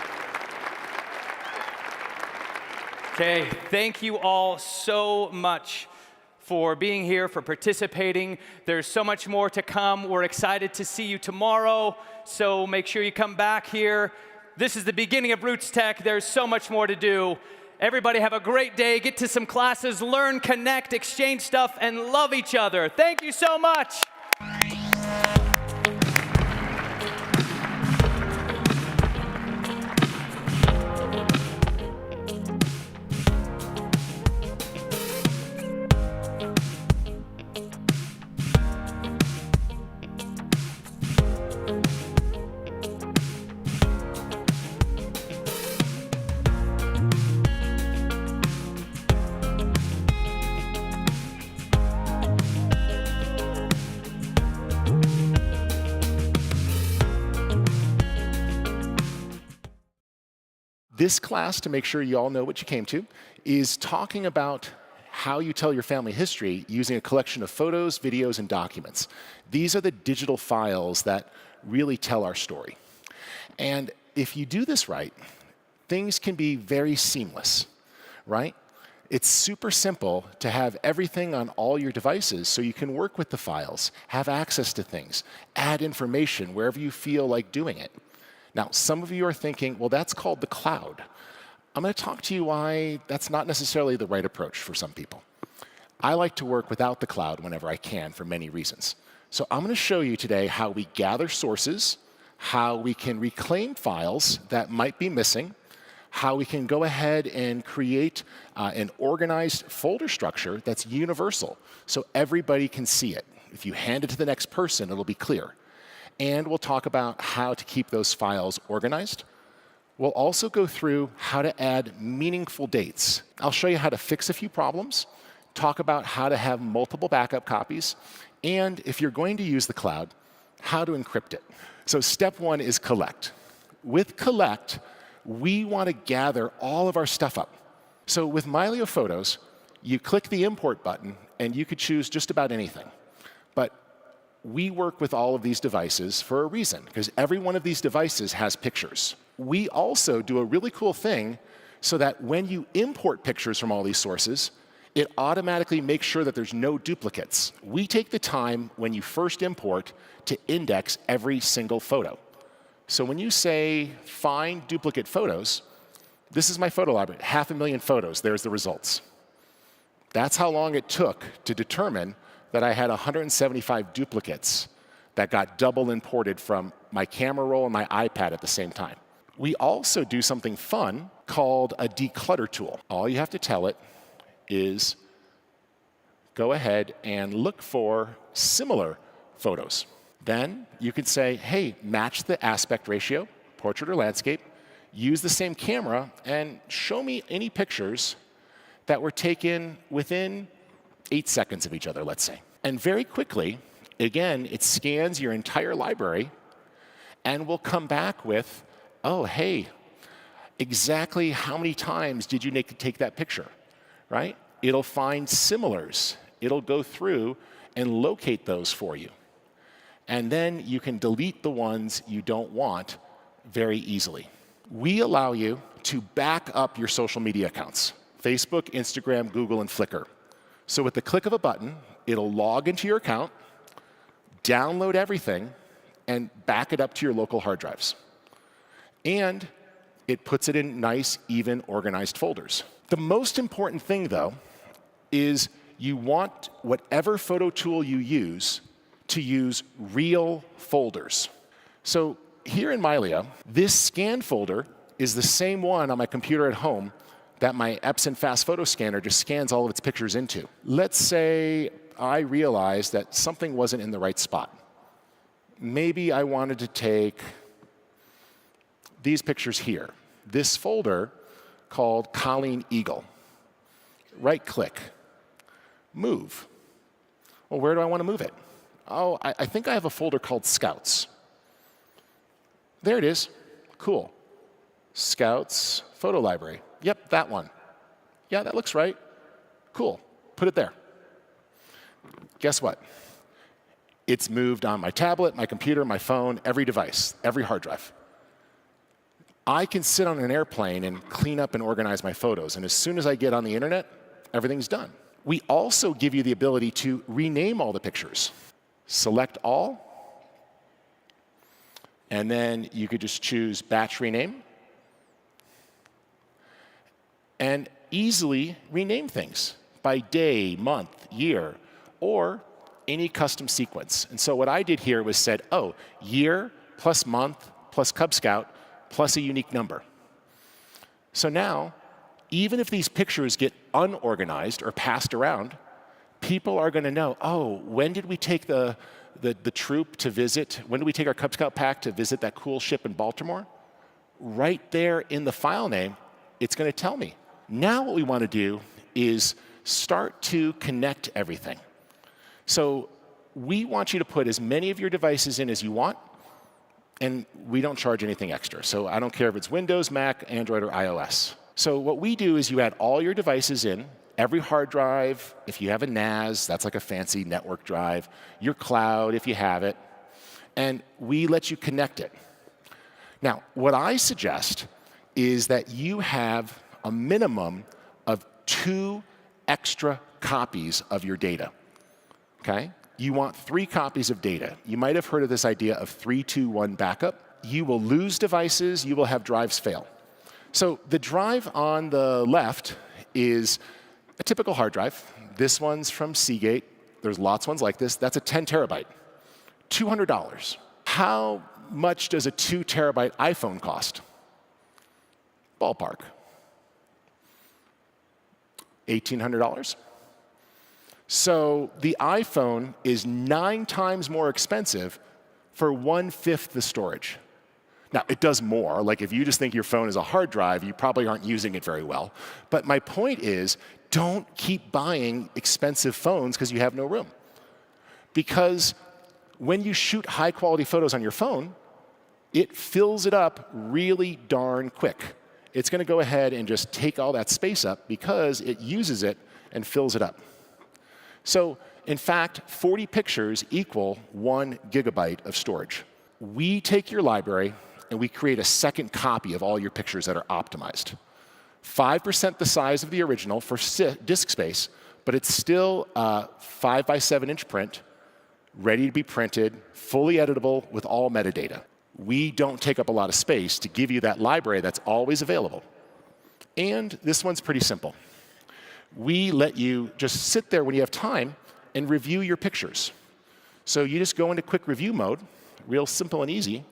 Okay, thank you all so much for being here, for participating. There's so much more to come. We're excited to see you tomorrow, so make sure you come back here. This is the beginning of Rootstech. There's so much more to do. Everybody have a great day. Get to some classes, learn, connect, exchange stuff, and love each other. Thank you so much. This class, to make sure you all know what you came to, is talking about how you tell your family history using a collection of photos, videos, and documents. These are the digital files that really tell our story. And if you do this right, things can be very seamless, right? It's super simple to have everything on all your devices so you can work with the files, have access to things, add information wherever you feel like doing it. Now, some of you are thinking, well, that's called the cloud. I'm going to talk to you why that's not necessarily the right approach for some people. I like to work without the cloud whenever I can for many reasons. So I'm going to show you today how we gather sources, how we can reclaim files that might be missing, how we can go ahead and create an organized folder structure that's universal so everybody can see it. If you hand it to the next person, it'll be clear. And we'll talk about how to keep those files organized. We'll also go through how to add meaningful dates. I'll show you how to fix a few problems, talk about how to have multiple backup copies, and if you're going to use the cloud, how to encrypt it. So step one is collect. With collect, we want to gather all of our stuff up. So with Mylio Photos, you click the import button, and you could choose just about anything. But we work with all of these devices for a reason, because every one of these devices has pictures. We also do a really cool thing so that when you import pictures from all these sources, it automatically makes sure that there's no duplicates. We take the time when you first import to index every single photo. So when you say find duplicate photos, this is my photo library, 500,000 photos, there's the results. That's how long it took to determine that I had 175 duplicates that got double imported from my camera roll and my iPad at the same time. We also do something fun called a declutter tool. All you have to tell it is go ahead and look for similar photos. Then you could say, hey, match the aspect ratio, portrait or landscape, use the same camera, and show me any pictures that were taken within 8 seconds of each other, let's say. And very quickly, again, it scans your entire library and will come back with, oh, hey, exactly how many times did you take that picture, right? It'll find similars. It'll go through and locate those for you. And then you can delete the ones you don't want very easily. We allow you to back up your social media accounts, Facebook, Instagram, Google, and Flickr. So with the click of a button, it'll log into your account, download everything, and back it up to your local hard drives. And it puts it in nice, even, organized folders. The most important thing, though, is you want whatever photo tool you use to use real folders. So here in Mylea, this scan folder is the same one on my computer at home that my Epson Fast Photo Scanner just scans all of its pictures into. Let's say I realized that something wasn't in the right spot. Maybe I wanted to take these pictures here. This folder called Colleen Eagle. Right-click, move. Well, where do I want to move it? Oh, I think I have a folder called Scouts. There it is. Cool. Scouts photo library. Yep, that one. Yeah, that looks right. Cool. Put it there. Guess what? It's moved on my tablet, my computer, my phone, every device, every hard drive. I can sit on an airplane and clean up and organize my photos, and as soon as I get on the internet, everything's done. We also give you the ability to rename all the pictures. Select all, and then you could just choose batch rename, and easily rename things by day, month, year, or any custom sequence. And so what I did here was said, oh, year plus month plus Cub Scout plus a unique number. So now, even if these pictures get unorganized or passed around, people are going to know, oh, when did we take the troop to visit? When did we take our Cub Scout pack to visit that cool ship in Baltimore? Right there in the file name, it's going to tell me. Now what we want to do is start to connect everything. So we want you to put as many of your devices in as you want, and we don't charge anything extra. So I don't care if it's Windows, Mac, Android, or iOS. So what we do is you add all your devices in, every hard drive, if you have a NAS, that's like a fancy network drive, your cloud, if you have it, and we let you connect it. Now, what I suggest is that you have a minimum of 2 extra copies of your data, okay? You want 3 copies of data. You might have heard of this idea of 3-2-1 backup. You will lose devices, you will have drives fail. So the drive on the left is a typical hard drive. This one's from Seagate. There's lots of ones like this. That's a 10 terabyte, $200. How much does a 2 terabyte iPhone cost? Ballpark. $1,800. So the iPhone is 9 times more expensive for 1/5 the storage. Now, it does more. Like if you just think your phone is a hard drive, you probably aren't using it very well. But my point is, don't keep buying expensive phones because you have no room. Because when you shoot high quality photos on your phone, it fills it up really darn quick. It's going to go ahead and just take all that space up because it uses it and fills it up. So in fact, 40 pictures equal 1 gigabyte of storage. We take your library and we create a second copy of all your pictures that are optimized. 5% the size of the original for disk space, but it's still a 5 by 7 inch print, ready to be printed, fully editable with all metadata. We don't take up a lot of space to give you that library that's always available. And this one's pretty simple. We let you just sit there when you have time and review your pictures. So you just go into quick review mode, real simple and easy.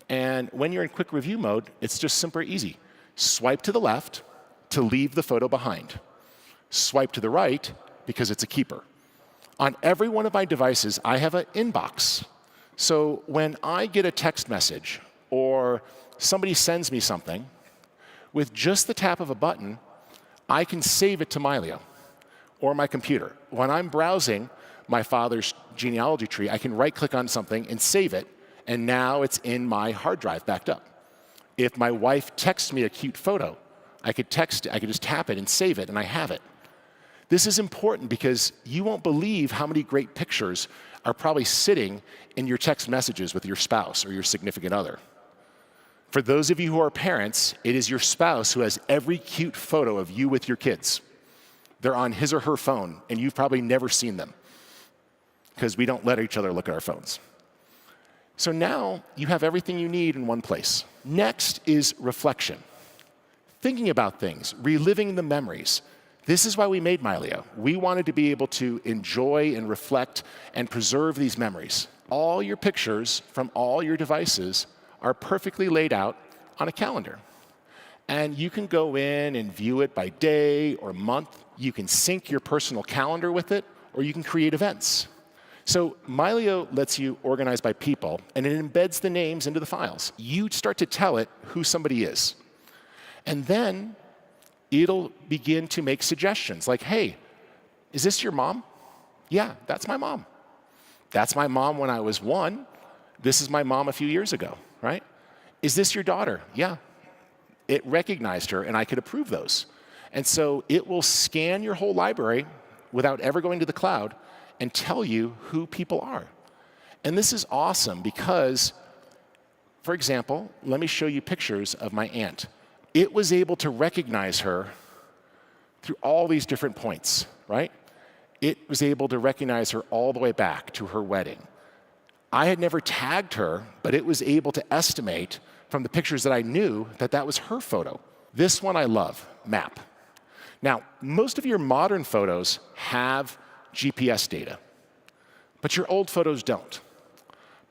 And when you're in quick review mode, it's just super easy. Swipe to the left to leave the photo behind. Swipe to the right because it's a keeper. On every one of my devices, I have an inbox. So when I get a text message or somebody sends me something, with just the tap of a button, I can save it to Mylio or my computer. When I'm browsing my father's genealogy tree, I can right-click on something and save it, and now it's in my hard drive backed up. If my wife texts me a cute photo, I could just tap it and save it, and I have it. This is important because you won't believe how many great pictures are probably sitting in your text messages with your spouse or your significant other. For those of you who are parents, it is your spouse who has every cute photo of you with your kids. They're on his or her phone, and you've probably never seen them because we don't let each other look at our phones. So now you have everything you need in one place. Next is reflection. Thinking about things, reliving the memories. This is why we made Mylio. We wanted to be able to enjoy and reflect and preserve these memories. All your pictures from all your devices are perfectly laid out on a calendar. And you can go in and view it by day or month. You can sync your personal calendar with it, or you can create events. So Mylio lets you organize by people, and it embeds the names into the files. You start to tell it who somebody is. And then it'll begin to make suggestions like, hey, is this your mom? Yeah, that's my mom. That's my mom when I was 1. This is my mom a few years ago, right? Is this your daughter? Yeah. It recognized her, and I could approve those. And so it will scan your whole library without ever going to the cloud and tell you who people are. And this is awesome because, for example, let me show you pictures of my aunt. It was able to recognize her through all these different points, right? It was able to recognize her all the way back to her wedding. I had never tagged her, but it was able to estimate from the pictures that I knew that that was her photo. This one I love, map. Now, most of your modern photos have GPS data, but your old photos don't.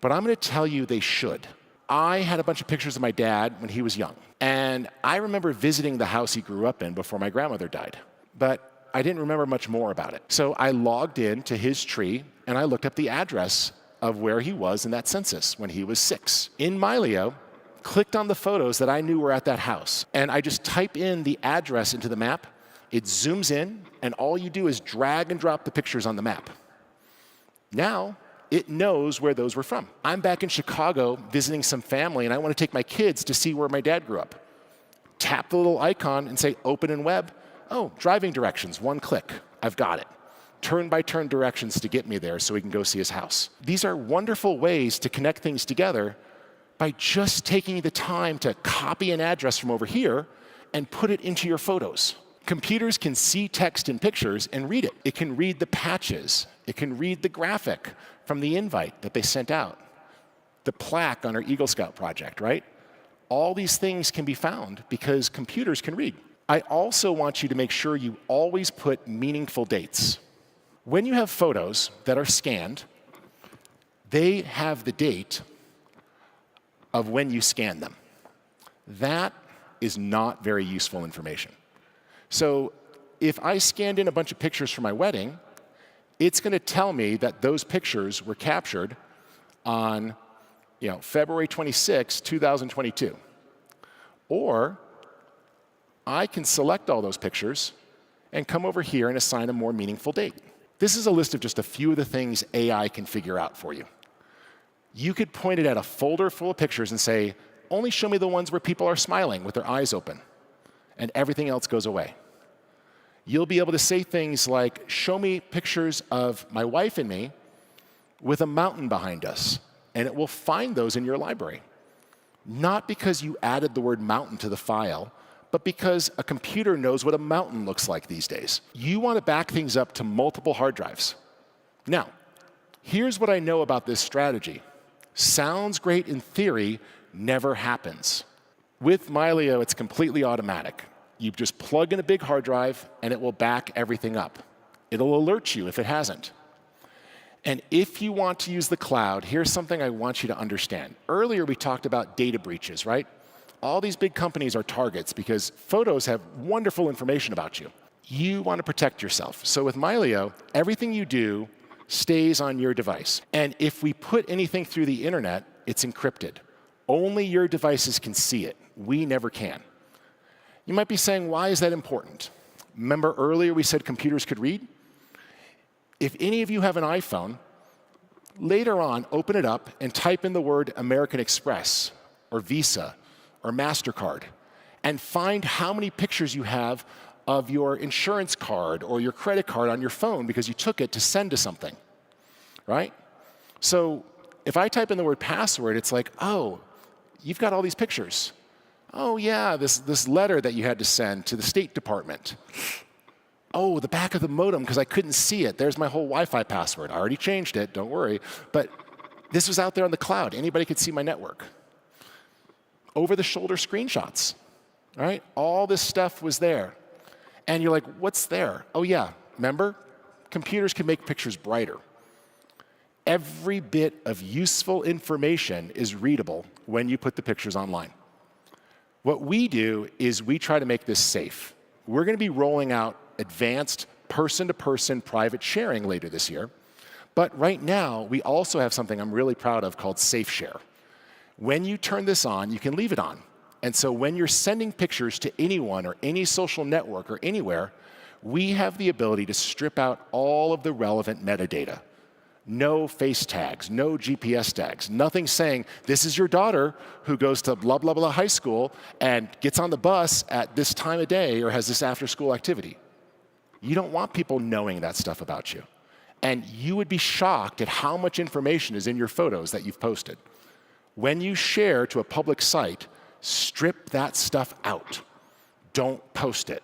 But I'm going to tell you they should. I had a bunch of pictures of my dad when he was young, and I remember visiting the house he grew up in before my grandmother died, but I didn't remember much more about it. So I logged in to his tree, and I looked up the address of where he was in that census when he was 6. In Mylio, clicked on the photos that I knew were at that house, and I just type in the address into the map. It zooms in, and all you do is drag and drop the pictures on the map. Now, it knows where those were from. I'm back in Chicago visiting some family, and I want to take my kids to see where my dad grew up. Tap the little icon and say, open in web. Oh, driving directions, 1 click. I've got it. Turn-by-turn directions to get me there so we can go see his house. These are wonderful ways to connect things together by just taking the time to copy an address from over here and put it into your photos. Computers can see text in pictures and read it. It can read the patches. It can read the graphic from the invite that they sent out, the plaque on our Eagle Scout project, right? All these things can be found because computers can read. I also want you to make sure you always put meaningful dates. When you have photos that are scanned, they have the date of when you scan them. That is not very useful information. So if I scanned in a bunch of pictures from my wedding, it's going to tell me that those pictures were captured on February 26, 2022. Or I can select all those pictures and come over here and assign a more meaningful date. This is a list of just a few of the things AI can figure out for you. You could point it at a folder full of pictures and say, only show me the ones where people are smiling with their eyes open, and everything else goes away. You'll be able to say things like, show me pictures of my wife and me with a mountain behind us, and it will find those in your library. Not because you added the word mountain to the file, but because a computer knows what a mountain looks like these days. You want to back things up to multiple hard drives. Now, here's what I know about this strategy. Sounds great in theory, never happens. With Mylio, it's completely automatic. You just plug in a big hard drive, and it will back everything up. It'll alert you if it hasn't. And if you want to use the cloud, here's something I want you to understand. Earlier, we talked about data breaches, right? All these big companies are targets because photos have wonderful information about you. You want to protect yourself. So with Mylio, everything you do stays on your device. And if we put anything through the internet, it's encrypted. Only your devices can see it. We never can. You might be saying, why is that important? Remember earlier we said computers could read? If any of you have an iPhone, later on, open it up and type in the word American Express or Visa or MasterCard and find how many pictures you have of your insurance card or your credit card on your phone because you took it to send to something, right? So if I type in the word password, it's like, oh, you've got all these pictures. Oh yeah, this letter that you had to send to the State Department. Oh, the back of the modem because I couldn't see it. There's my whole Wi-Fi password. I already changed it, don't worry. But this was out there on the cloud. Anybody could see my network. Over-the-shoulder screenshots, right? All this stuff was there. And you're like, what's there? Oh yeah, remember? Computers can make pictures brighter. Every bit of useful information is readable when you put the pictures online. What we do is we try to make this safe. We're going to be rolling out advanced person-to-person private sharing later this year. But right now, we also have something I'm really proud of called Safe Share. When you turn this on, you can leave it on. And so when you're sending pictures to anyone or any social network or anywhere, we have the ability to strip out all of the relevant metadata. No face tags, no GPS tags, nothing saying, this is your daughter who goes to blah, blah, blah high school and gets on the bus at this time of day or has this after-school activity. You don't want people knowing that stuff about you. And you would be shocked at how much information is in your photos that you've posted. When you share to a public site, strip that stuff out. Don't post it.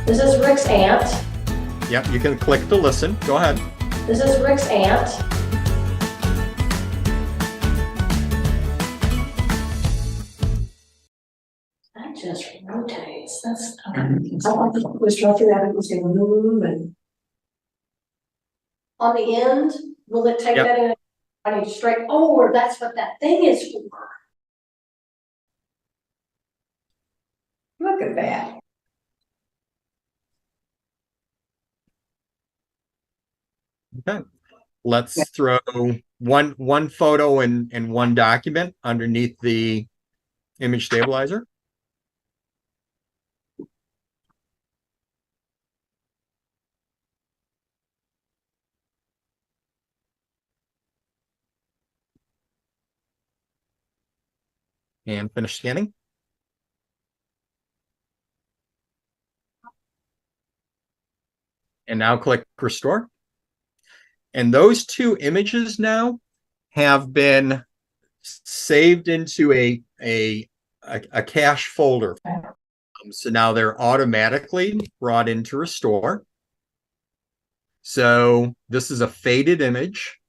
This is Rick's aunt. Yep, you can click to listen. Go ahead. This is Rick's aunt. That just rotates. That's okay. I was trying to figure out if it was going to move and on the end, will it take that in? I need to straight. Oh, that's what that thing is for. Look at that. Okay. Let's throw one photo in one document underneath the image stabilizer. And finish scanning. And now click Restore. And those two images now have been saved into a cache folder. So now they're automatically brought into Restore. So this is a faded image.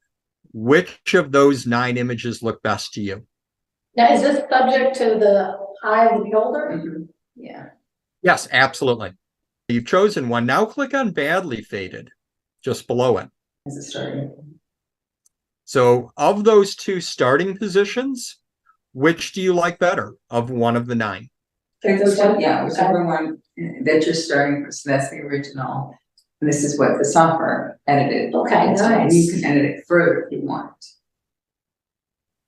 Which of those 9 images look best to you? Now, is this subject to the eye of the beholder? Yeah. Yes, absolutely. You've chosen one. Now click on badly faded, just below it. Is it starting? So of those 2 starting positions, which do you like better of one of the 9? This one, yeah, whichever one that you're starting with, so that's the original. And this is what the software edited. Okay, nice. You can edit it further if you want.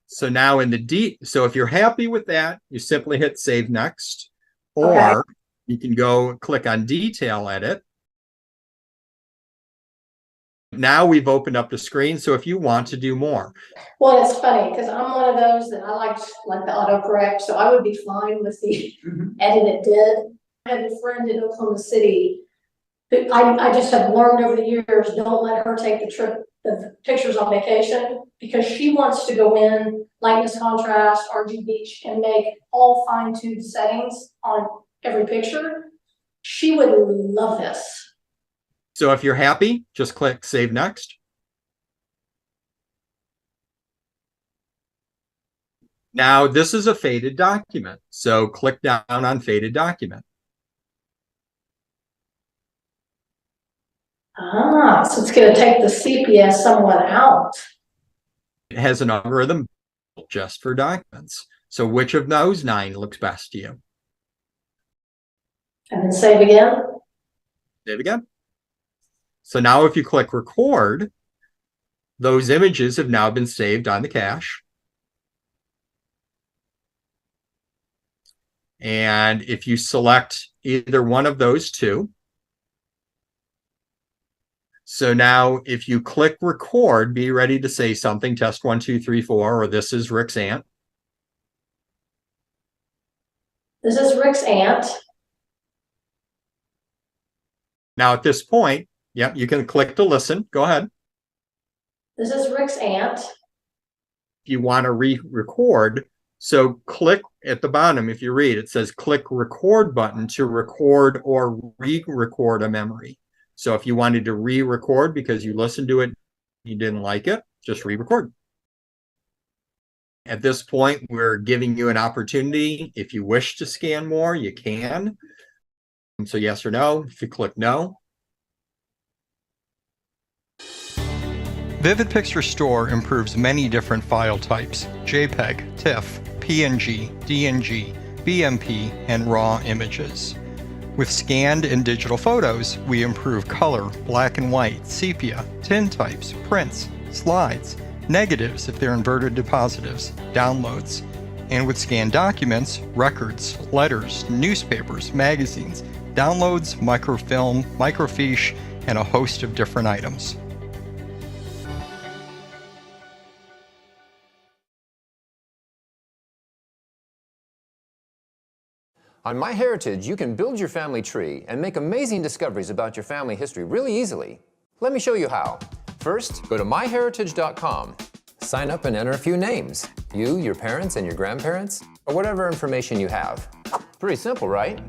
So now in the so if you're happy with that, you simply hit Save Next, or Okay. you can go click on Detail Edit. Now we've opened up the screen, so if you want to do more. Well, it's funny because I'm one of those that I like the autocorrect, so I would be fine with the edit it did. I had a friend in Oklahoma City who I just have learned over the years, don't let her take the pictures on vacation, because she wants to go in, lightness, contrast, RGB, and make all fine-tuned settings on every picture. She would love this. So if you're happy, just click Save Next. Now this is a faded document, so click down on Faded Document. Ah, so it's going to take the sepia somewhat out. It has an algorithm just for documents. So which of those 9 looks best to you? And then save again. Save again. So now if you click Record, those images have now been saved on the cache. And if you select either one of those 2, so now if you click Record, be ready to say something, test 1, 2, 3, 4, or this is Rick's aunt. This is Rick's aunt. Now at this point, yep, you can click to listen. Go ahead. This is Rick's aunt. If you want to re-record, so click at the bottom, if you read, it says click Record button to record or re-record a memory. So if you wanted to re-record because you listened to it, you didn't like it, just re-record. At this point, we're giving you an opportunity. If you wish to scan more, you can. So yes or no. If you click no. Vivid Picture Store improves many different file types: JPEG, TIFF, PNG, DNG, BMP, and RAW images. With scanned and digital photos, we improve color, black and white, sepia, tin types, prints, slides, negatives if they're inverted to positives, downloads. And with scanned documents, records, letters, newspapers, magazines, downloads, microfilm, microfiche, and a host of different items. On MyHeritage, you can build your family tree and make amazing discoveries about your family history really easily. Let me show you how. First, go to myheritage.com. Sign up and enter a few names. You, your parents, and your grandparents, or whatever information you have. Pretty simple, right?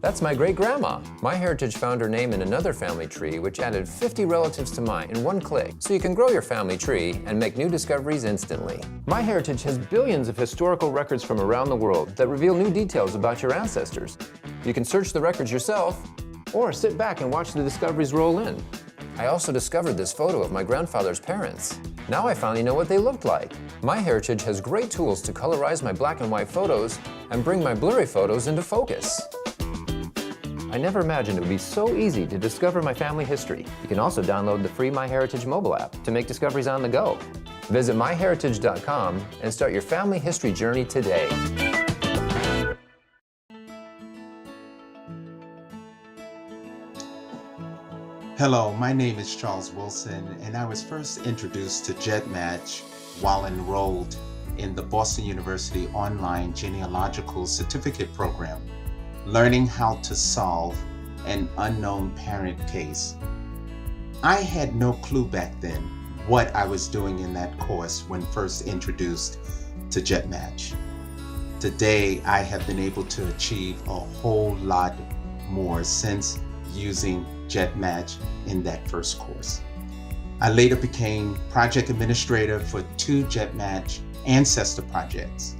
That's my great-grandma. MyHeritage found her name in another family tree, which added 50 relatives to mine in one click. So you can grow your family tree and make new discoveries instantly. MyHeritage has billions of historical records from around the world that reveal new details about your ancestors. You can search the records yourself, or sit back and watch the discoveries roll in. I also discovered this photo of my grandfather's parents. Now I finally know what they looked like. MyHeritage has great tools to colorize my black and white photos and bring my blurry photos into focus. I never imagined it would be so easy to discover my family history. You can also download the free MyHeritage mobile app to make discoveries on the go. Visit myheritage.com and start your family history journey today. Hello, my name is Charles Wilson, and I was first introduced to GEDmatch while enrolled in the Boston University online genealogical certificate program, learning how to solve an unknown parent case. I had no clue back then what I was doing in that course when first introduced to JetMatch. Today, I have been able to achieve a whole lot more since using JetMatch in that first course. I later became project administrator for 2 JetMatch ancestor projects,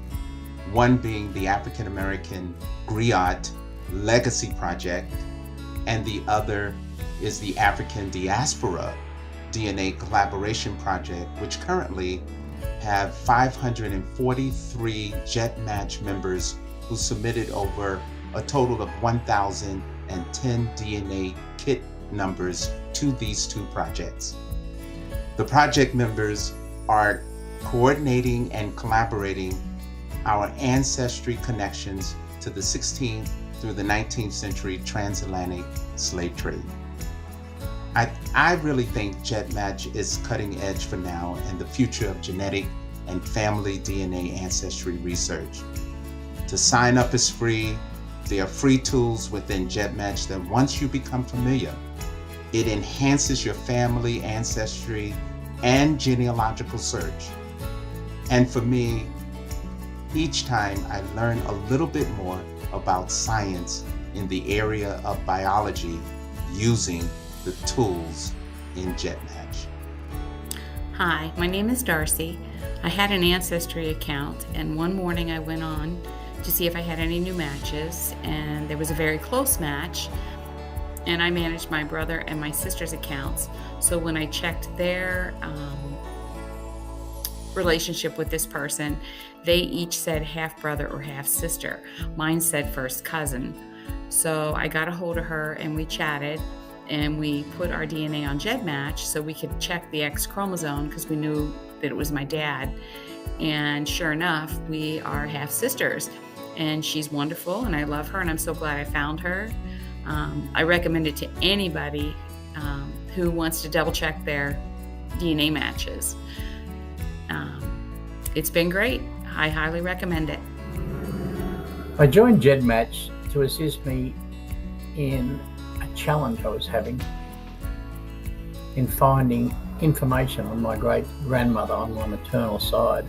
one being the African American Griot Legacy Project, and the other is the African Diaspora DNA Collaboration Project, which currently have 543 JetMatch members who submitted over a total of 1,010 DNA kit numbers to these 2 projects. The project members are coordinating and collaborating our ancestry connections to the 16th through the 19th century transatlantic slave trade. I really think JetMatch is cutting edge for now and the future of genetic and family DNA ancestry research. To sign up is free. There are free tools within JetMatch that once you become familiar, it enhances your family ancestry and genealogical search. And for me, each time I learn a little bit more about science in the area of biology using the tools in JetMatch. Hi, my name is Darcy. I had an Ancestry account, and one morning I went on to see if I had any new matches, and there was a very close match, and I managed my brother and my sister's accounts. So when I checked their relationship with this person, they each said half brother or half sister. Mine said first cousin. So I got a hold of her and we chatted, and we put our DNA on JetMatch so we could check the X chromosome because we knew that it was my dad. And sure enough, we are half sisters, and she's wonderful and I love her, and I'm so glad I found her. I recommend it to anybody who wants to double check their DNA matches. It's been great. I highly recommend it. I joined JetMatch to assist me in a challenge I was having in finding information on my great grandmother on my maternal side.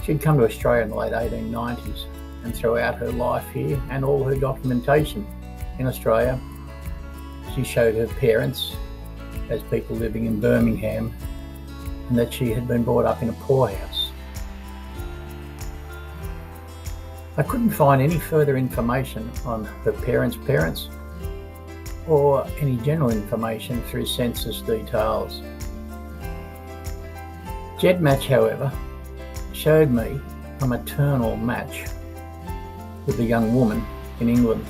She'd come to Australia in the late 1890s, and throughout her life here and all her documentation in Australia, she showed her parents as people living in Birmingham, and that she had been brought up in a poorhouse. I couldn't find any further information on her parents' or any general information through census details. JetMatch, however, showed me a maternal match with a young woman in England.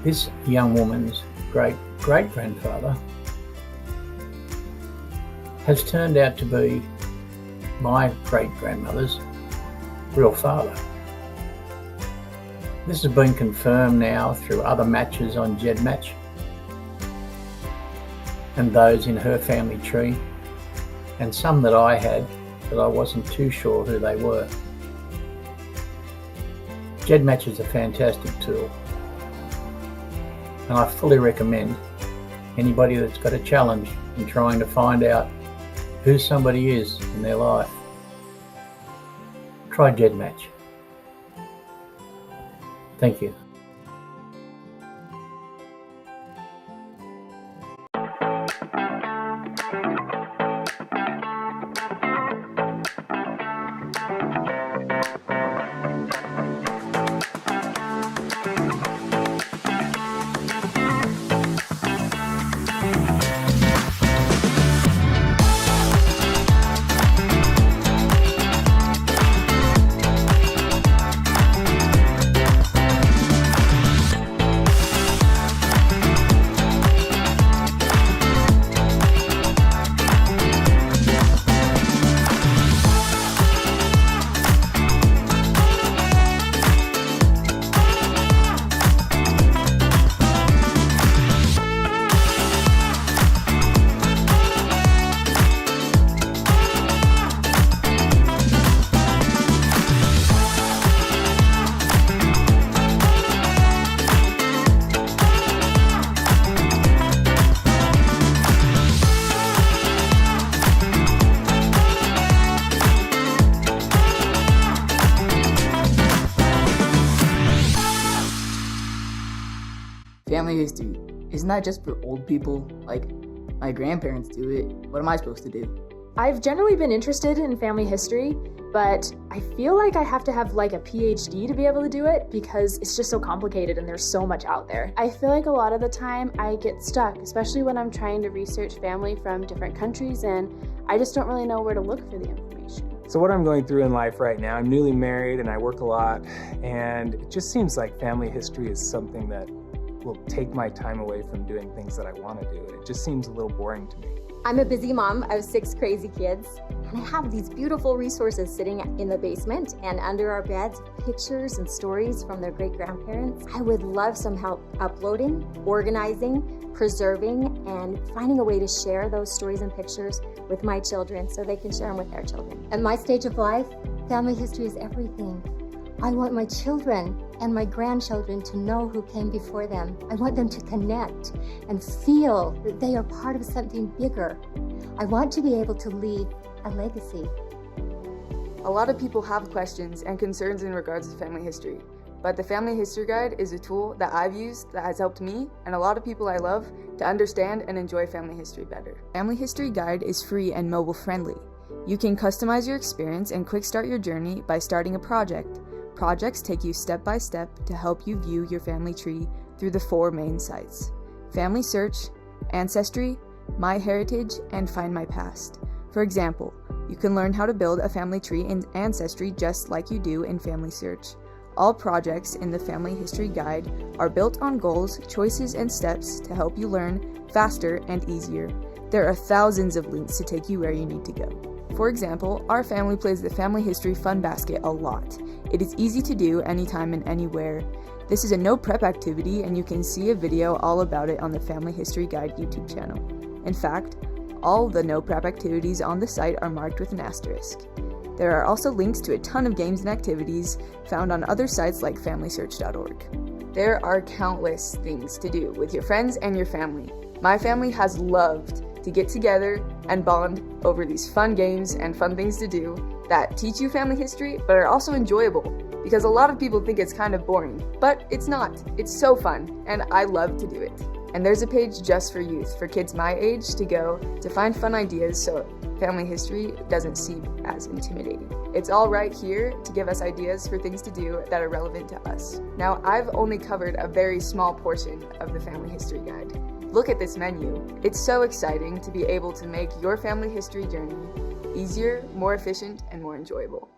This young woman's great-great-grandfather has turned out to be my great-grandmother's real father. This has been confirmed now through other matches on JetMatch and those in her family tree, and some that I had that I wasn't too sure who they were. JetMatch is a fantastic tool, and I fully recommend anybody that's got a challenge in trying to find out who somebody is in their life. Try JetMatch. Thank you. Family history, isn't that just for old people? Like, my grandparents do it. What am I supposed to do? I've generally been interested in family history, but I feel like I have to have like a PhD to be able to do it because it's just so complicated and there's so much out there. I feel like a lot of the time I get stuck, especially when I'm trying to research family from different countries, and I just don't really know where to look for the information. So what I'm going through in life right now, I'm newly married and I work a lot, and it just seems like family history is something that will take my time away from doing things that I want to do. It just seems a little boring to me. I'm a busy mom of 6 crazy kids, and I have these beautiful resources sitting in the basement and under our beds, pictures and stories from their great-grandparents. I would love some help uploading, organizing, preserving, and finding a way to share those stories and pictures with my children so they can share them with their children. At my stage of life, family history is everything. I want my children and my grandchildren to know who came before them. I want them to connect and feel that they are part of something bigger. I want to be able to leave a legacy. A lot of people have questions and concerns in regards to family history, but the Family History Guide is a tool that I've used that has helped me and a lot of people I love to understand and enjoy family history better. Family History Guide is free and mobile friendly. You can customize your experience and quick start your journey by starting a project. Projects take you step by step to help you view your family tree through the 4 main sites: FamilySearch, Ancestry, MyHeritage, and Find My Past. For example, you can learn how to build a family tree in Ancestry just like you do in FamilySearch. All projects in the Family History Guide are built on goals, choices, and steps to help you learn faster and easier. There are thousands of links to take you where you need to go. For example, our family plays the Family History Fun Basket a lot. It is easy to do anytime and anywhere. This is a no prep activity, and you can see a video all about it on the Family History Guide YouTube channel. In fact, all the no prep activities on the site are marked with an asterisk. There are also links to a ton of games and activities found on other sites like FamilySearch.org. There are countless things to do with your friends and your family. My family has loved to get together and bond over these fun games and fun things to do that teach you family history but are also enjoyable, because a lot of people think it's kind of boring, but it's not. It's so fun, and I love to do it. And there's a page just for youth, for kids my age to go to find fun ideas so family history doesn't seem as intimidating. It's all right here to give us ideas for things to do that are relevant to us. Now, I've only covered a very small portion of the Family History Guide. Look at this menu. It's so exciting to be able to make your family history journey easier, more efficient, and more enjoyable.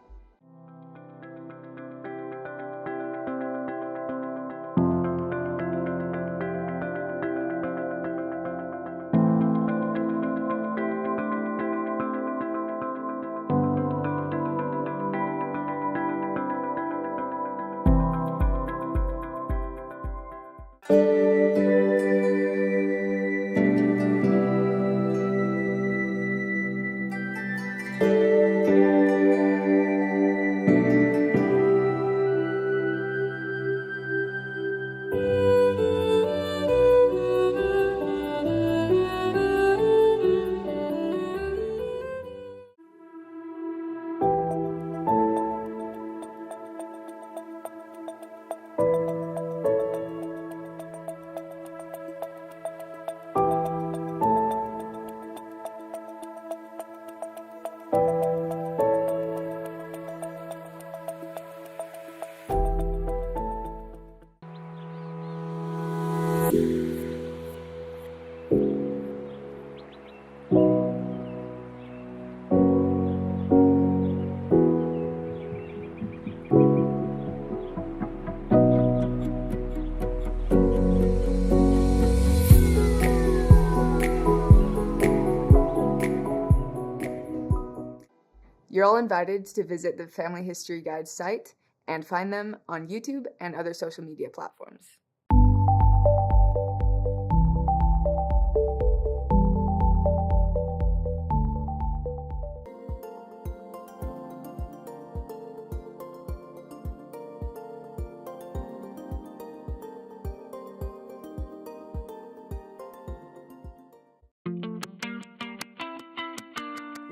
You're all invited to visit the Family History Guide site and find them on YouTube and other social media platforms.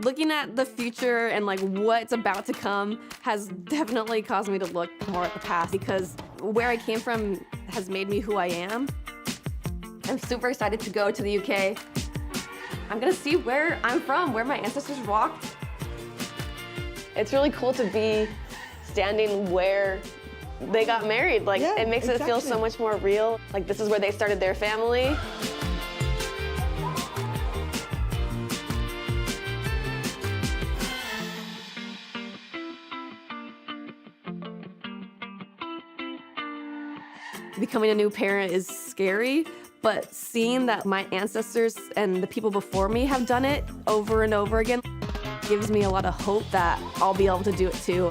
Looking at the future and like what's about to come has definitely caused me to look more at the past, because where I came from has made me who I am. I'm super excited to go to the UK. I'm gonna see where I'm from, where my ancestors walked. It's really cool to be standing where they got married. Like, it makes it feel so much more real. Like, this is where they started their family. Becoming a new parent is scary, but seeing that my ancestors and the people before me have done it over and over again gives me a lot of hope that I'll be able to do it too.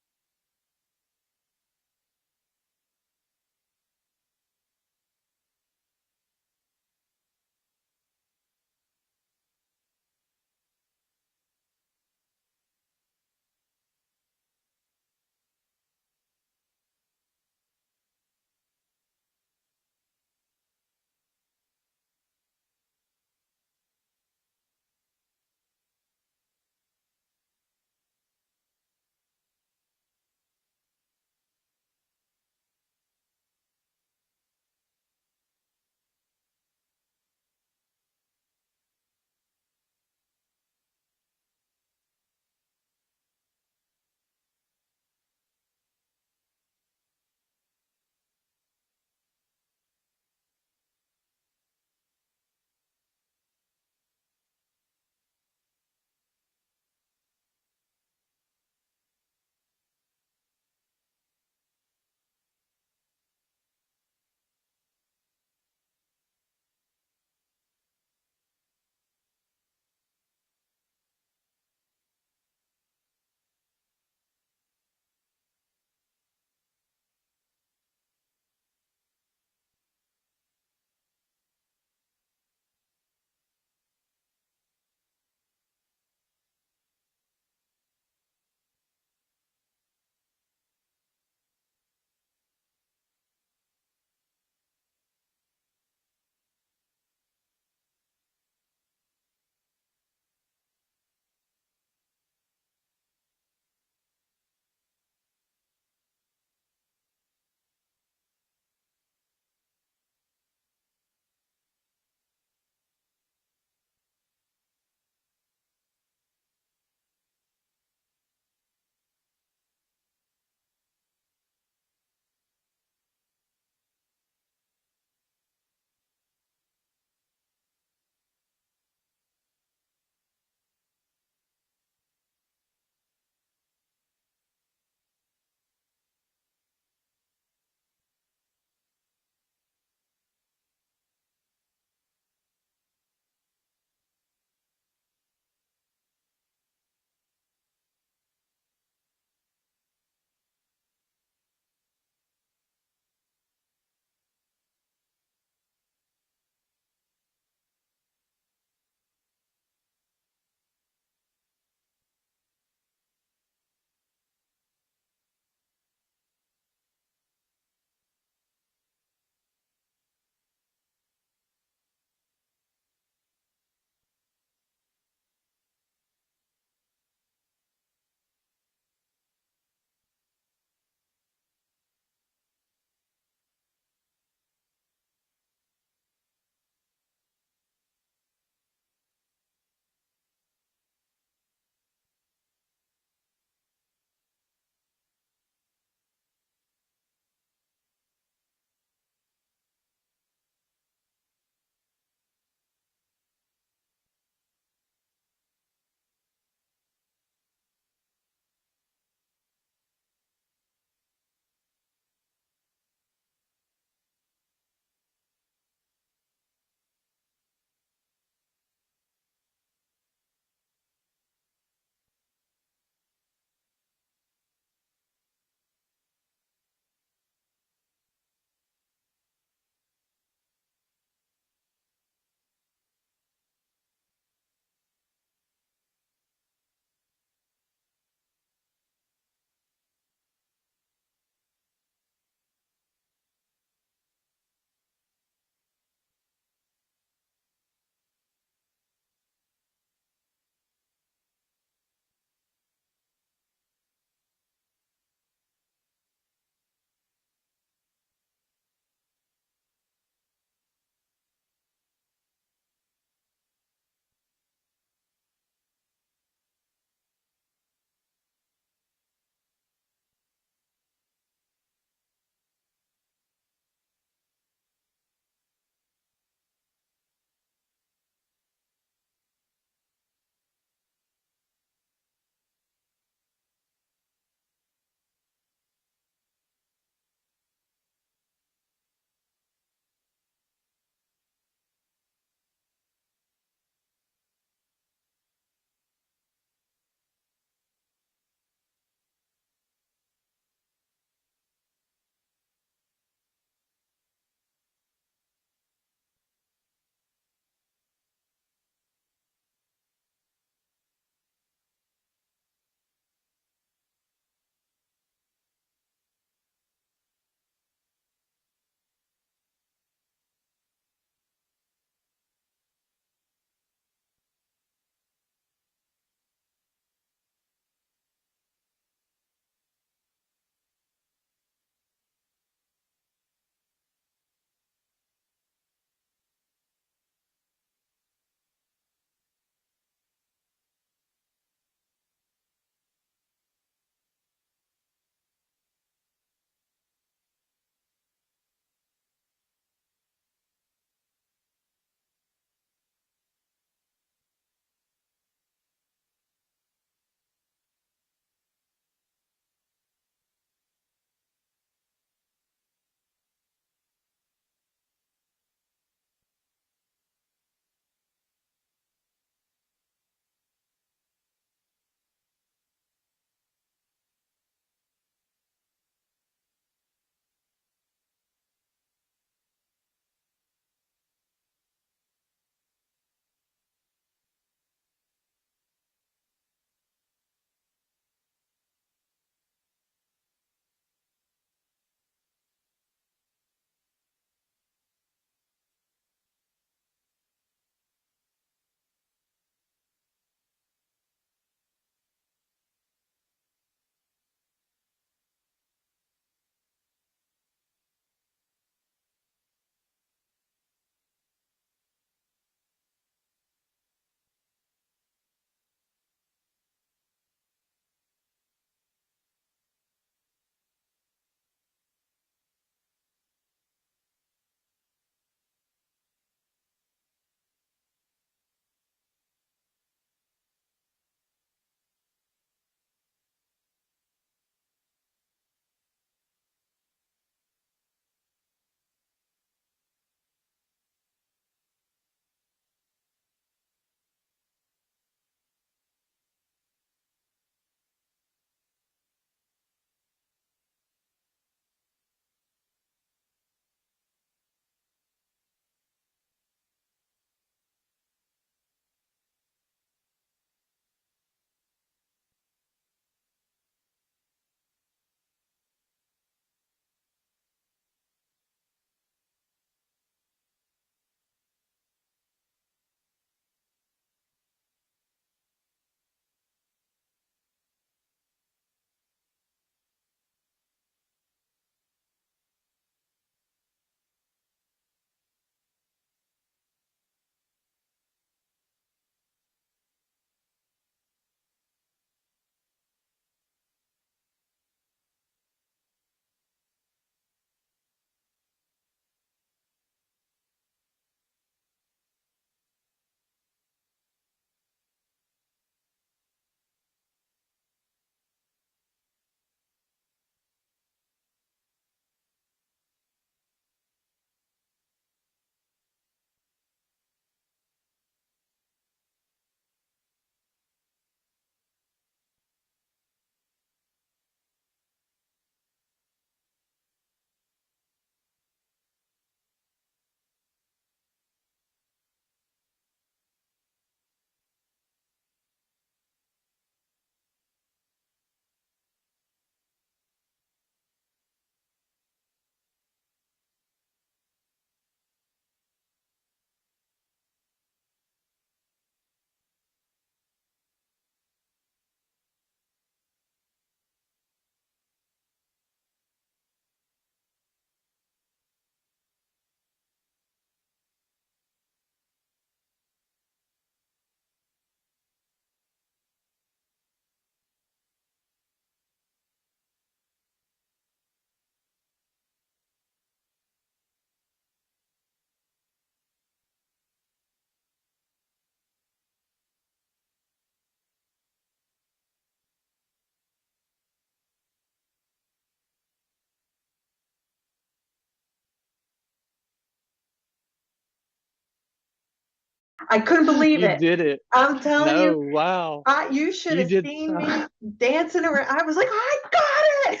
I couldn't believe it. You did it. I'm telling you. Wow. You should You have did seen me dancing around. I was like, I got it.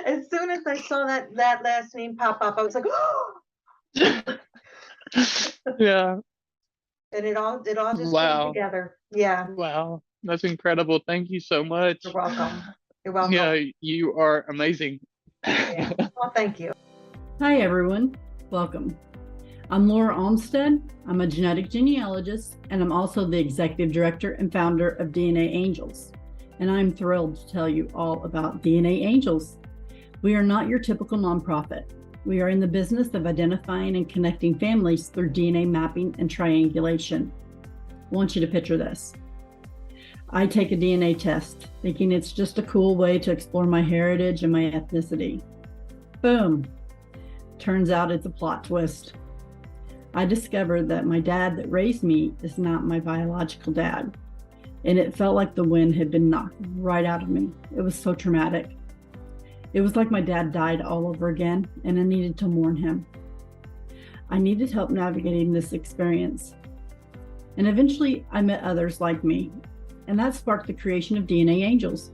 As soon as I saw that last name pop up, I was like, oh. Yeah. And it all just Wow. came together. Yeah. Wow. That's incredible. Thank you so much. You're welcome. You're welcome. Yeah, you are amazing. Yeah. Well, thank you. Hi, everyone. Welcome. I'm Laura Olmsted. I'm a genetic genealogist, and I'm also the executive director and founder of DNA Angels. And I'm thrilled to tell you all about DNA Angels. We are not your typical nonprofit. We are in the business of identifying and connecting families through DNA mapping and triangulation. I want you to picture this. I take a DNA test, thinking it's just a cool way to explore my heritage and my ethnicity. Boom. Turns out it's a plot twist. I discovered that my dad that raised me is not my biological dad, and it felt like the wind had been knocked right out of me. It was so traumatic. It was like my dad died all over again, and I needed to mourn him. I needed help navigating this experience. And eventually I met others like me, and that sparked the creation of DNA Angels.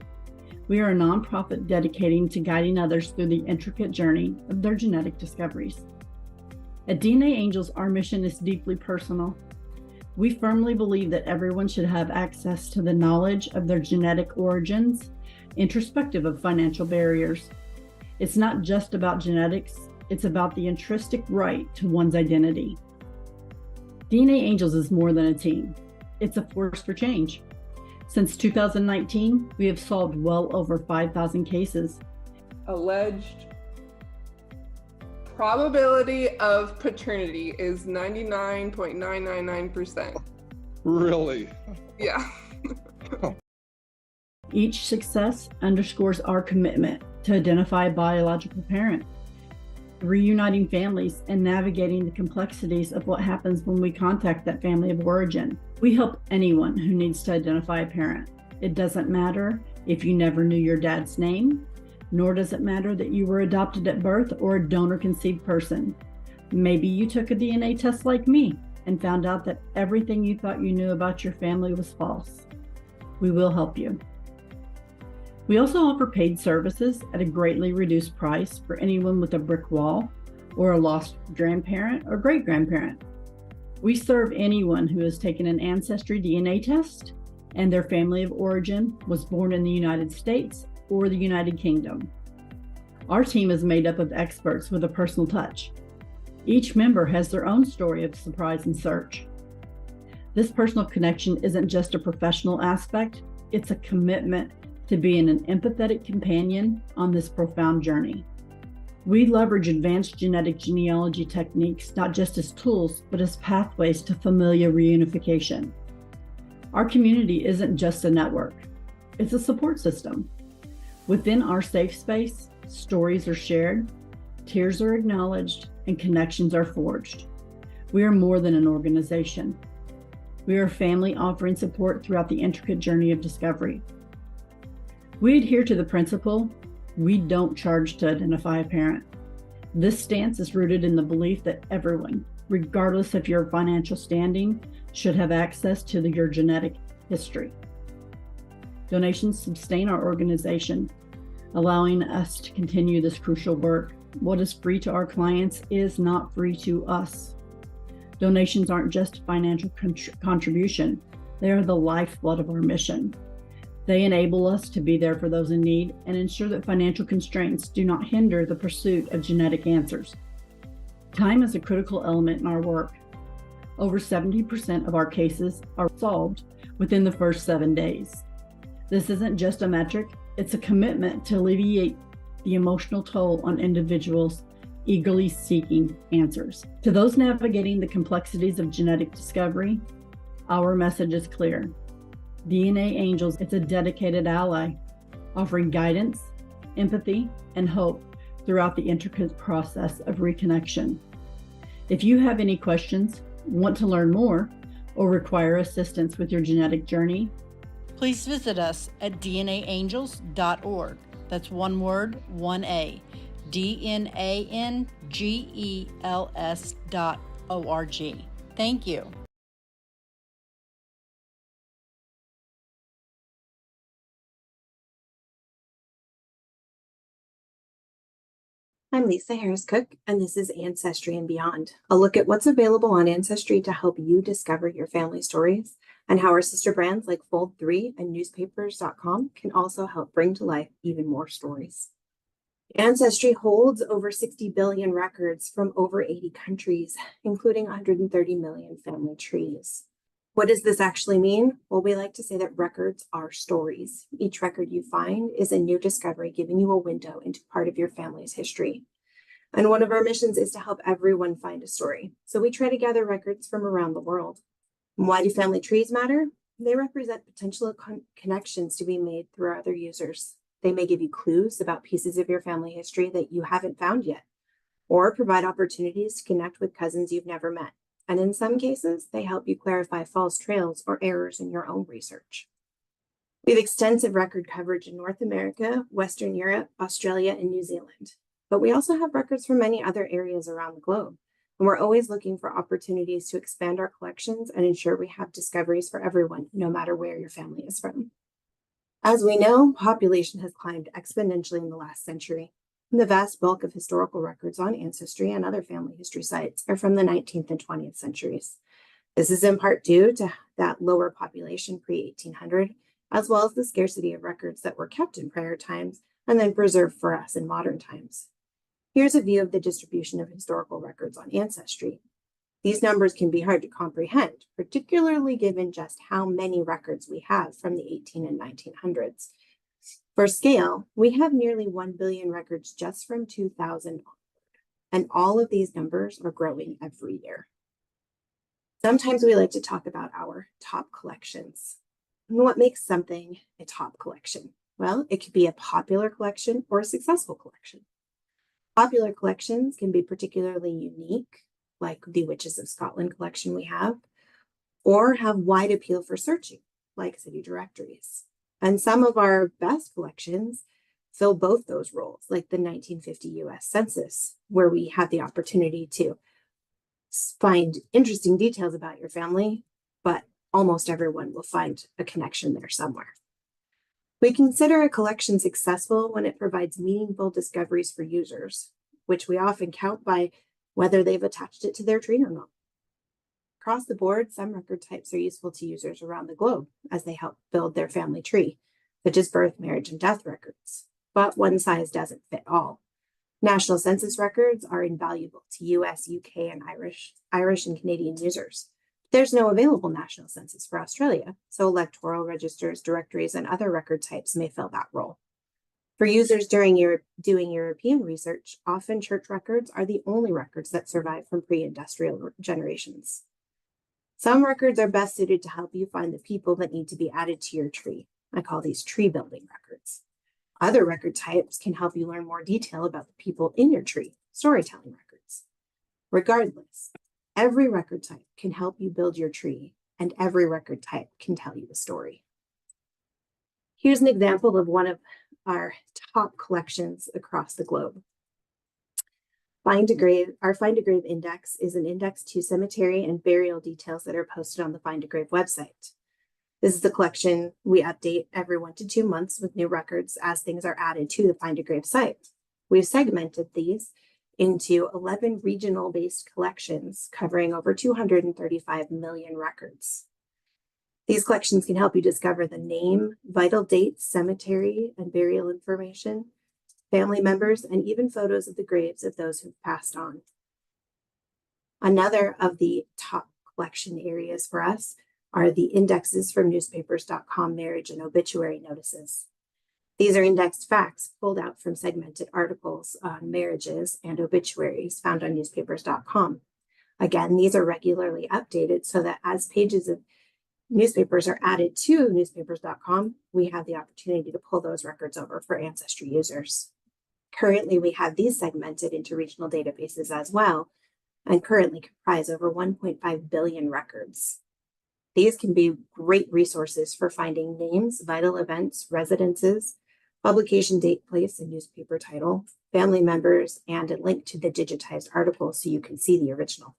We are a nonprofit dedicating to guiding others through the intricate journey of their genetic discoveries. At DNA Angels, our mission is deeply personal. We firmly believe that everyone should have access to the knowledge of their genetic origins, irrespective of financial barriers. It's not just about genetics, it's about the intrinsic right to one's identity. DNA Angels is more than a team. It's a force for change. Since 2019, we have solved well over 5,000 cases. Alleged probability of paternity is 99.999%. Really? Yeah. Each success underscores our commitment to identify a biological parent, reuniting families and navigating the complexities of what happens when we contact that family of origin. We help anyone who needs to identify a parent. It doesn't matter if you never knew your dad's name, nor does it matter that you were adopted at birth or a donor-conceived person. Maybe you took a DNA test like me and found out that everything you thought you knew about your family was false. We will help you. We also offer paid services at a greatly reduced price for anyone with a brick wall or a lost grandparent or great-grandparent. We serve anyone who has taken an ancestry DNA test and their family of origin was born in the United States or the United Kingdom. Our team is made up of experts with a personal touch. Each member has their own story of surprise and search. This personal connection isn't just a professional aspect, it's a commitment to being an empathetic companion on this profound journey. We leverage advanced genetic genealogy techniques not just as tools, but as pathways to familial reunification. Our community isn't just a network, it's a support system. Within our safe space, stories are shared, tears are acknowledged, and connections are forged. We are more than an organization. We are a family offering support throughout the intricate journey of discovery. We adhere to the principle, we don't charge to identify a parent. This stance is rooted in the belief that everyone, regardless of your financial standing, should have access to your genetic history. Donations sustain our organization, allowing us to continue this crucial work. What is free to our clients is not free to us. Donations aren't just financial contribution, they are the lifeblood of our mission. They enable us to be there for those in need and ensure that financial constraints do not hinder the pursuit of genetic answers. Time is a critical element in our work. Over 70% of our cases are solved within the first 7 days. This isn't just a metric, it's a commitment to alleviate the emotional toll on individuals eagerly seeking answers. To those navigating the complexities of genetic discovery, our message is clear. DNA Angels is a dedicated ally, offering guidance, empathy, and hope throughout the intricate process of reconnection. If you have any questions, want to learn more, or require assistance with your genetic journey, please visit us at dnaangels.org. That's one word, 1A, DNANGELS.org. Thank you. I'm Lisa Harris-Cook, and this is Ancestry and Beyond, a look at what's available on Ancestry to help you discover your family stories, and how our sister brands like Fold3 and newspapers.com can also help bring to life even more stories. Ancestry holds over 60 billion records from over 80 countries, including 130 million family trees. What does this actually mean? Well, we like to say that records are stories. Each record you find is a new discovery, giving you a window into part of your family's history. And one of our missions is to help everyone find a story. So we try to gather records from around the world. And why do family trees matter? They represent potential connections to be made through other users. They may give you clues about pieces of your family history that you haven't found yet, or provide opportunities to connect with cousins you've never met. And in some cases, they help you clarify false trails or errors in your own research. We have extensive record coverage in North America, Western Europe, Australia, and New Zealand. But we also have records from many other areas around the globe. And we're always looking for opportunities to expand our collections and ensure we have discoveries for everyone, no matter where your family is from. As we know, population has climbed exponentially in the last century. The vast bulk of historical records on Ancestry and other family history sites are from the 19th and 20th centuries. This is in part due to that lower population pre-1800, as well as the scarcity of records that were kept in prior times and then preserved for us in modern times. Here's a view of the distribution of historical records on Ancestry. These numbers can be hard to comprehend, particularly given just how many records we have from the 18 and 1900s. For scale, we have nearly 1 billion records just from 2000 onward, and all of these numbers are growing every year. Sometimes we like to talk about our top collections. What makes something a top collection? Well, it could be a popular collection or a successful collection. Popular collections can be particularly unique, like the Witches of Scotland collection we have, or have wide appeal for searching, like city directories. And some of our best collections fill both those roles, like the 1950 US Census, where we have the opportunity to find interesting details about your family, but almost everyone will find a connection there somewhere. We consider a collection successful when it provides meaningful discoveries for users, which we often count by whether they've attached it to their tree or not. Across the board, some record types are useful to users around the globe as they help build their family tree, such as birth, marriage, and death records. But one size doesn't fit all. National census records are invaluable to US, UK, and Irish and Canadian users. There's no available national census for Australia, so electoral registers, directories, and other record types may fill that role. For users doing European research, often church records are the only records that survive from pre-industrial generations. Some records are best suited to help you find the people that need to be added to your tree. I call these tree building records. Other record types can help you learn more detail about the people in your tree, storytelling records. Regardless, every record type can help you build your tree, and every record type can tell you a story. Here's an example of one of our top collections across the globe. Our Find a Grave Index is an index to cemetery and burial details that are posted on the Find a Grave website. This is the collection we update every 1 to 2 months with new records as things are added to the Find a Grave site. We've segmented these into 11 regional-based collections covering over 235 million records. These collections can help you discover the name, vital dates, cemetery and burial information, family members, and even photos of the graves of those who've passed on. Another of the top collection areas for us are the indexes from newspapers.com marriage and obituary notices. These are indexed facts pulled out from segmented articles on marriages and obituaries found on newspapers.com. Again, these are regularly updated so that as pages of newspapers are added to newspapers.com, we have the opportunity to pull those records over for Ancestry users. Currently, we have these segmented into regional databases as well, and currently comprise over 1.5 billion records. These can be great resources for finding names, vital events, residences, publication date, place, and newspaper title, family members, and a link to the digitized article so you can see the original.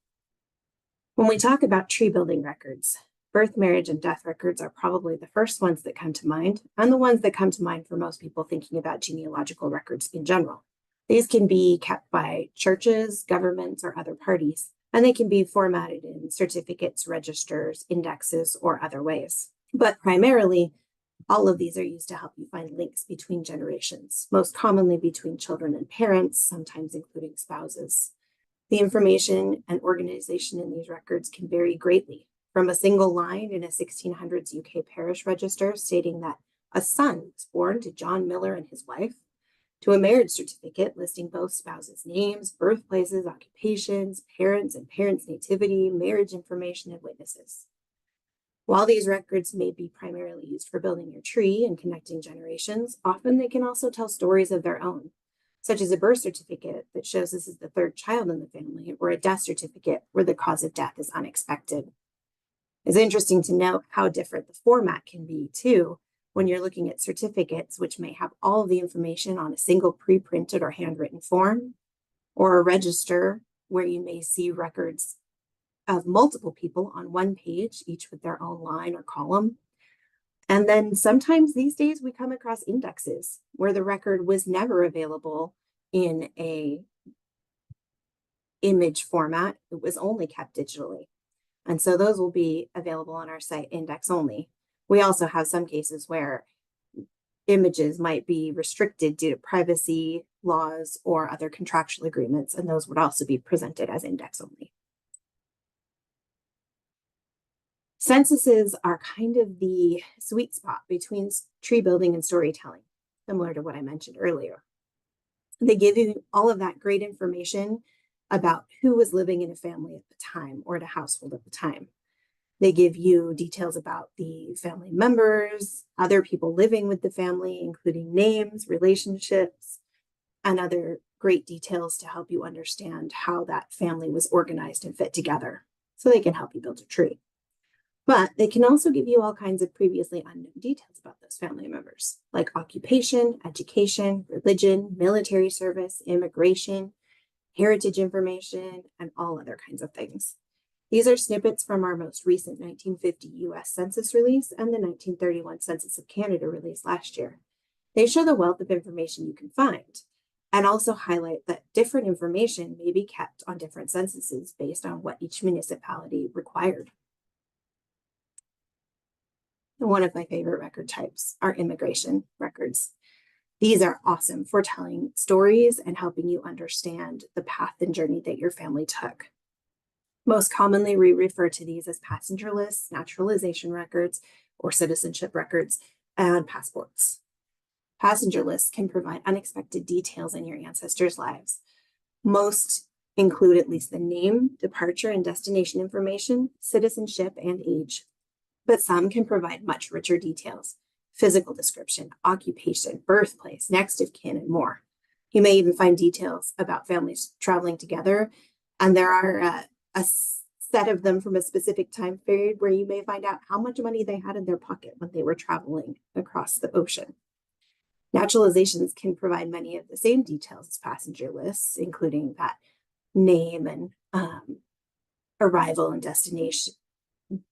When we talk about tree building records, birth, marriage, and death records are probably the first ones that come to mind, and the ones that come to mind for most people thinking about genealogical records in general. These can be kept by churches, governments, or other parties, and they can be formatted in certificates, registers, indexes, or other ways. But primarily, all of these are used to help you find links between generations, most commonly between children and parents, sometimes including spouses. The information and organization in these records can vary greatly, from a single line in a 1600s UK parish register stating that a son was born to John Miller and his wife, to a marriage certificate listing both spouses' names, birthplaces, occupations, parents and parents' nativity, marriage information, and witnesses. While these records may be primarily used for building your tree and connecting generations, often they can also tell stories of their own, such as a birth certificate that shows this is the third child in the family, or a death certificate where the cause of death is unexpected. It's interesting to note how different the format can be, too, when you're looking at certificates, which may have all of the information on a single pre-printed or handwritten form, or a register where you may see records of multiple people on one page, each with their own line or column. And then sometimes these days we come across indexes where the record was never available in a image format. It was only kept digitally. And so those will be available on our site index only. We also have some cases where images might be restricted due to privacy laws or other contractual agreements, and those would also be presented as index only. Censuses are kind of the sweet spot between tree building and storytelling, similar to what I mentioned earlier. They give you all of that great information about who was living in a family at the time or at a household at the time. They give you details about the family members, other people living with the family, including names, relationships, and other great details to help you understand how that family was organized and fit together, so they can help you build a tree. But they can also give you all kinds of previously unknown details about those family members, like occupation, education, religion, military service, immigration, heritage information, and all other kinds of things. These are snippets from our most recent 1950 US Census release and the 1931 Census of Canada release last year. They show the wealth of information you can find and also highlight that different information may be kept on different censuses based on what each municipality required. And one of my favorite record types are immigration records. These are awesome for telling stories and helping you understand the path and journey that your family took. Most commonly, we refer to these as passenger lists, naturalization records, or citizenship records, and passports. Passenger lists can provide unexpected details in your ancestors' lives. Most include at least the name, departure, and destination information, citizenship, and age. But some can provide much richer details: physical description, occupation, birthplace, next of kin, and more. You may even find details about families traveling together, and there are a set of them from a specific time period where you may find out how much money they had in their pocket when they were traveling across the ocean. Naturalizations can provide many of the same details as passenger lists, including that name and arrival and destination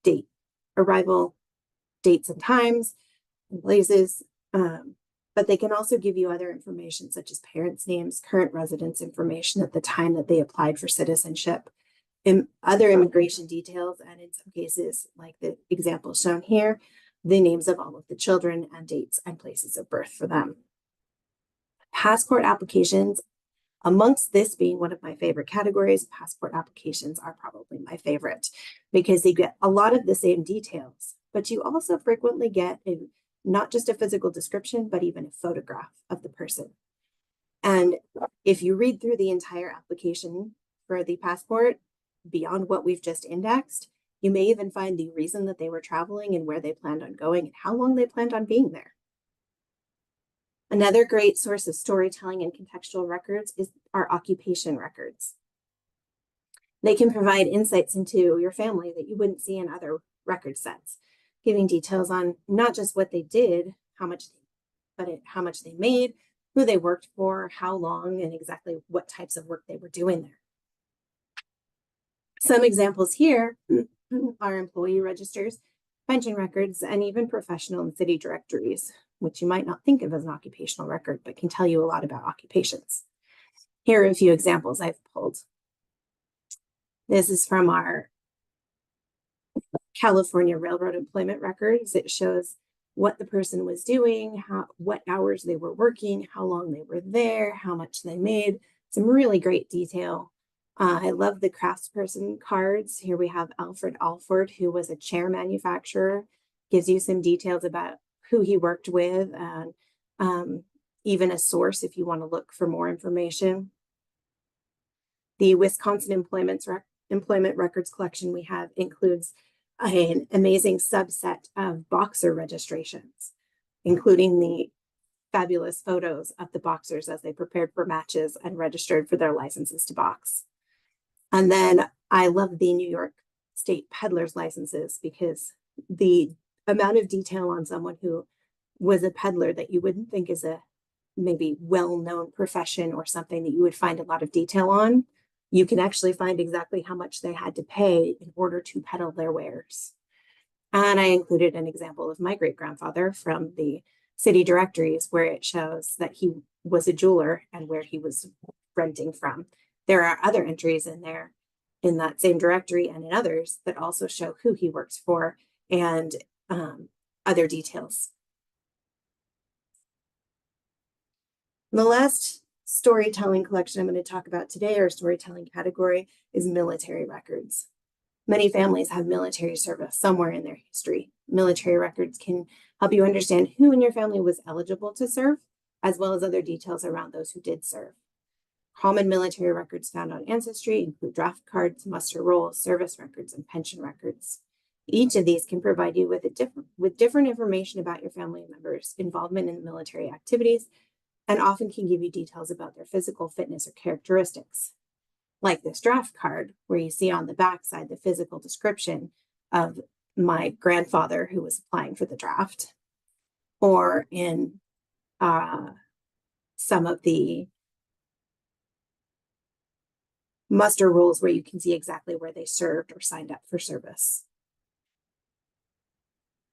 date, arrival dates and times and places. But they can also give you other information such as parents' names, current residence information at the time that they applied for citizenship, other immigration details, and in some cases, like the example shown here, the names of all of the children and dates and places of birth for them. Passport applications, amongst this being one of my favorite categories, passport applications are probably my favorite because they get a lot of the same details, but you also frequently get not just a physical description, but even a photograph of the person. And if you read through the entire application for the passport, beyond what we've just indexed, you may even find the reason that they were traveling and where they planned on going and how long they planned on being there. Another great source of storytelling and contextual records is our occupation records. They can provide insights into your family that you wouldn't see in other record sets, giving details on not just what they did, how much they made, who they worked for, how long, and exactly what types of work they were doing there. Some examples here are employee registers, pension records, and even professional and city directories, which you might not think of as an occupational record, but can tell you a lot about occupations. Here are a few examples I've pulled. This is from our California Railroad employment records. It shows what the person was doing, what hours they were working, how long they were there, how much they made. Some really great detail. I love the craftsperson cards. Here we have Alfred Alford, who was a chair manufacturer, gives you some details about who he worked with and even a source if you want to look for more information. The Wisconsin employment records collection we have includes an amazing subset of boxer registrations, including the fabulous photos of the boxers as they prepared for matches and registered for their licenses to box. And then I love the New York State peddler's licenses because the amount of detail on someone who was a peddler that you wouldn't think is a maybe well-known profession or something that you would find a lot of detail on, you can actually find exactly how much they had to pay in order to peddle their wares. And I included an example of my great-grandfather from the city directories where it shows that he was a jeweler and where he was renting from. There are other entries in there in that same directory and in others that also show who he works for and other details. The last storytelling collection I'm going to talk about today, or storytelling category, is military records. Many families have military service somewhere in their history. Military records can help you understand who in your family was eligible to serve, as well as other details around those who did serve. Common military records found on Ancestry include draft cards, muster rolls, service records, and pension records. Each of these can provide you with different information about your family members' involvement in military activities, and often can give you details about their physical fitness or characteristics. Like this draft card, where you see on the back side the physical description of my grandfather who was applying for the draft, or in some of the muster rolls where you can see exactly where they served or signed up for service.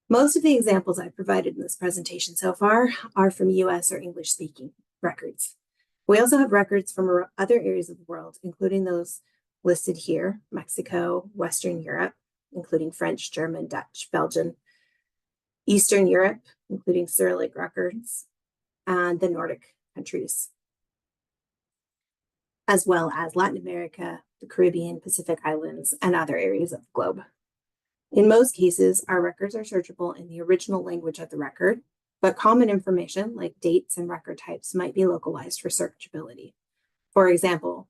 Most of the examples I've provided in this presentation so far are from US or English speaking records. We also have records from other areas of the world, including those listed here: Mexico, Western Europe, including French, German, Dutch, Belgian, Eastern Europe, including Cyrillic records, and the Nordic countries, as well as Latin America, the Caribbean, Pacific Islands, and other areas of the globe. In most cases, our records are searchable in the original language of the record, but common information like dates and record types might be localized for searchability. For example,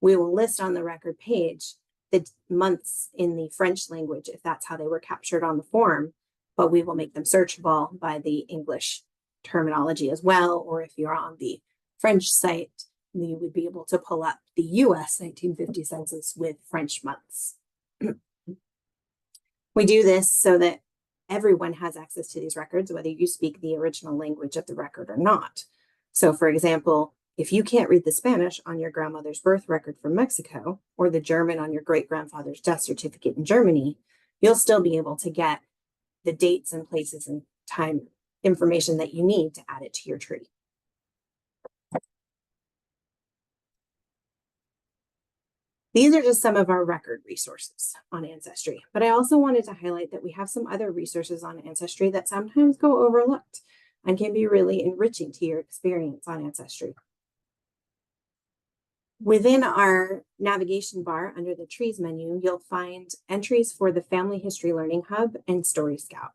we will list on the record page the months in the French language if that's how they were captured on the form, but we will make them searchable by the English terminology as well. Or if you're on the French site, you would be able to pull up the US 1950 census with French months. We do this so that everyone has access to these records, whether you speak the original language of the record or not. So for example, if you can't read the Spanish on your grandmother's birth record from Mexico, or the German on your great-grandfather's death certificate in Germany, you'll still be able to get the dates and places and time information that you need to add it to your tree. These are just some of our record resources on Ancestry, but I also wanted to highlight that we have some other resources on Ancestry that sometimes go overlooked and can be really enriching to your experience on Ancestry. Within our navigation bar under the Trees menu, you'll find entries for the Family History Learning Hub and Story Scout.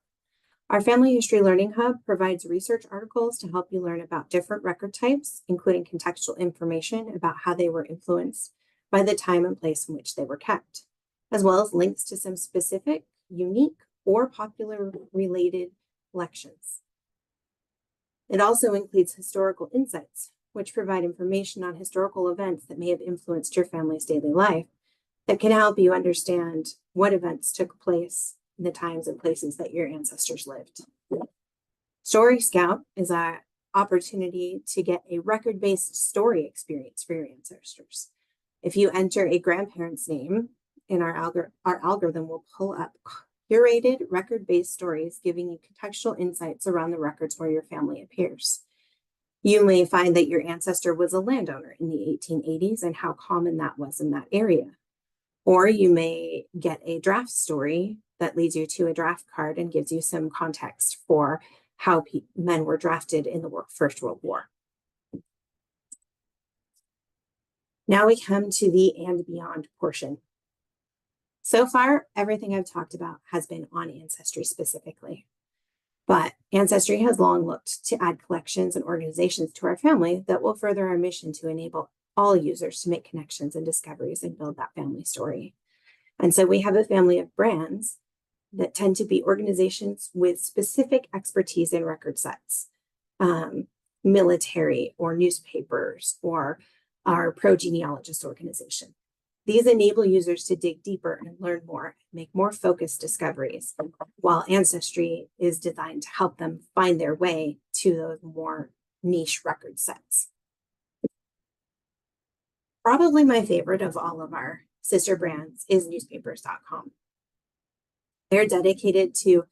Our Family History Learning Hub provides research articles to help you learn about different record types, including contextual information about how they were influenced by the time and place in which they were kept, as well as links to some specific, unique, or popular related collections. It also includes historical insights, which provide information on historical events that may have influenced your family's daily life that can help you understand what events took place in the times and places that your ancestors lived. Story Scout is an opportunity to get a record-based story experience for your ancestors. If you enter a grandparent's name in our algorithm will pull up curated record-based stories, giving you contextual insights around the records where your family appears. You may find that your ancestor was a landowner in the 1880s and how common that was in that area. Or you may get a draft story that leads you to a draft card and gives you some context for how men were drafted in the First World War. Now we come to the and beyond portion. So far, everything I've talked about has been on Ancestry specifically. But Ancestry has long looked to add collections and organizations to our family that will further our mission to enable all users to make connections and discoveries and build that family story. And so we have a family of brands that tend to be organizations with specific expertise in record sets, military or newspapers or our pro-genealogist organization. These enable users to dig deeper and learn more, make more focused discoveries, while Ancestry is designed to help them find their way to those more niche record sets. Probably my favorite of all of our sister brands is newspapers.com. They're dedicated to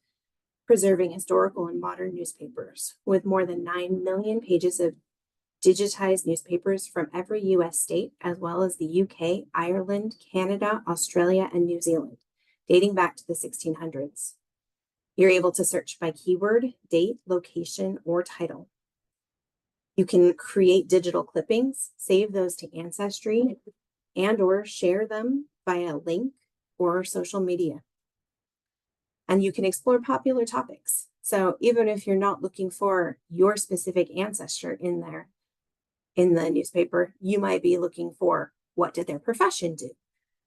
preserving historical and modern newspapers with more than 9 million pages of digitized newspapers from every US state, as well as the UK, Ireland, Canada, Australia, and New Zealand, dating back to the 1600s. You're able to search by keyword, date, location, or title. You can create digital clippings, save those to Ancestry, and or share them via link or social media. And you can explore popular topics. So even if you're not looking for your specific ancestor in there, in the newspaper, you might be looking for what did their profession do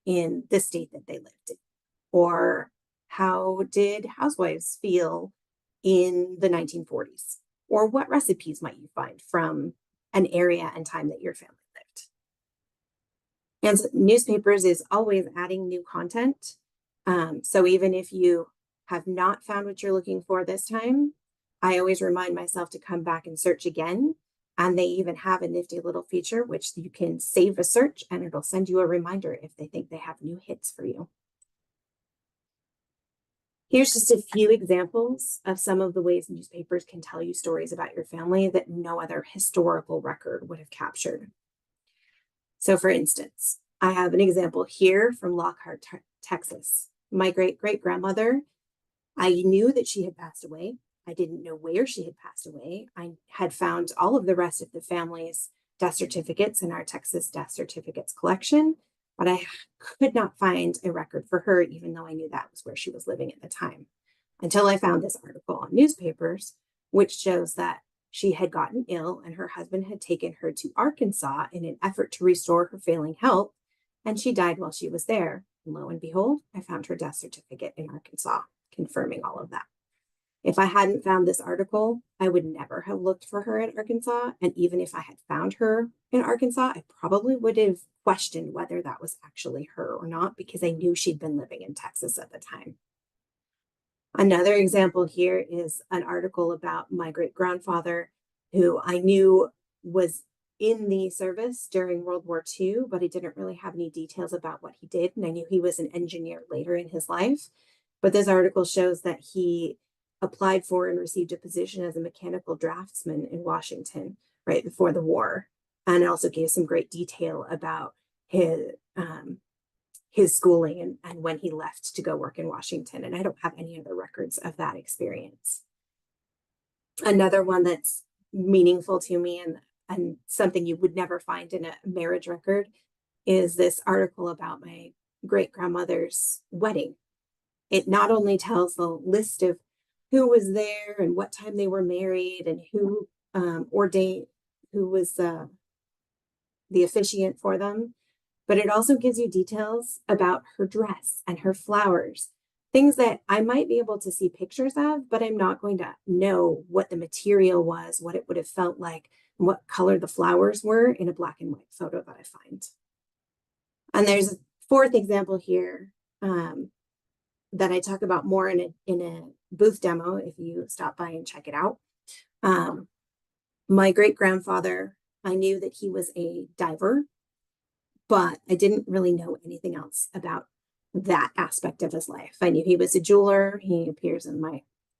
in the state that they lived in, or how did housewives feel in the 1940s, or what recipes might you find from an area and time that your family lived. And newspapers is always adding new content. So even if you have not found what you're looking for this time, I always remind myself to come back and search again. And they even have a nifty little feature, which you can save a search and it'll send you a reminder if they think they have new hits for you. Here's just a few examples of some of the ways newspapers can tell you stories about your family that no other historical record would have captured. So for instance, I have an example here from Lockhart, Texas. My great-great-grandmother, I knew that she had passed away. I didn't know where she had passed away. I had found all of the rest of the family's death certificates in our Texas death certificates collection, but I could not find a record for her, even though I knew that was where she was living at the time, until I found this article on newspapers, which shows that she had gotten ill and her husband had taken her to Arkansas in an effort to restore her failing health, and she died while she was there. And lo and behold, I found her death certificate in Arkansas, confirming all of that. If I hadn't found this article, I would never have looked for her in Arkansas. And even if I had found her in Arkansas, I probably would have questioned whether that was actually her or not, because I knew she'd been living in Texas at the time. Another example here is an article about my great-grandfather, who I knew was in the service during World War II, but I didn't really have any details about what he did. And I knew he was an engineer later in his life. But this article shows that he applied for and received a position as a mechanical draftsman in Washington right before the war. And it also gave some great detail about his schooling and when he left to go work in Washington. And I don't have any other records of that experience. Another one that's meaningful to me and something you would never find in a marriage record is this article about my great-grandmother's wedding. It not only tells the list of who was there and what time they were married and who ordained, who was the officiant for them, but it also gives you details about her dress and her flowers, things that I might be able to see pictures of, but I'm not going to know what the material was, what it would have felt like, and what color the flowers were in a black and white photo that I find. And there's a fourth example here that I talk about more in a booth demo if you stop by and check it out. My great-grandfather, I knew that he was a diver, but I didn't really know anything else about that aspect of his life. I knew he was a jeweler. He appears in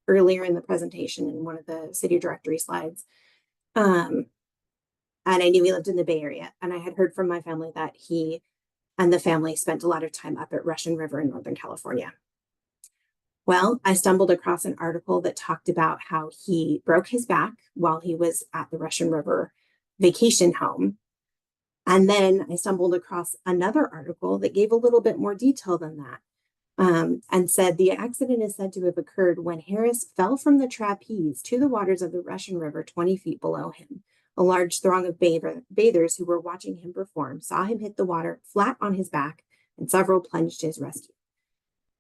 earlier in the presentation in one of the city directory slides. And I knew he lived in the Bay Area. And I had heard from my family that he and the family spent a lot of time up at Russian River in Northern California. Well, I stumbled across an article that talked about how he broke his back while he was at the Russian River vacation home. And then I stumbled across another article that gave a little bit more detail than that, and said the accident is said to have occurred when Harris fell from the trapeze to the waters of the Russian River 20 feet below him. A large throng of bathers who were watching him perform saw him hit the water flat on his back, and several plunged to his rescue.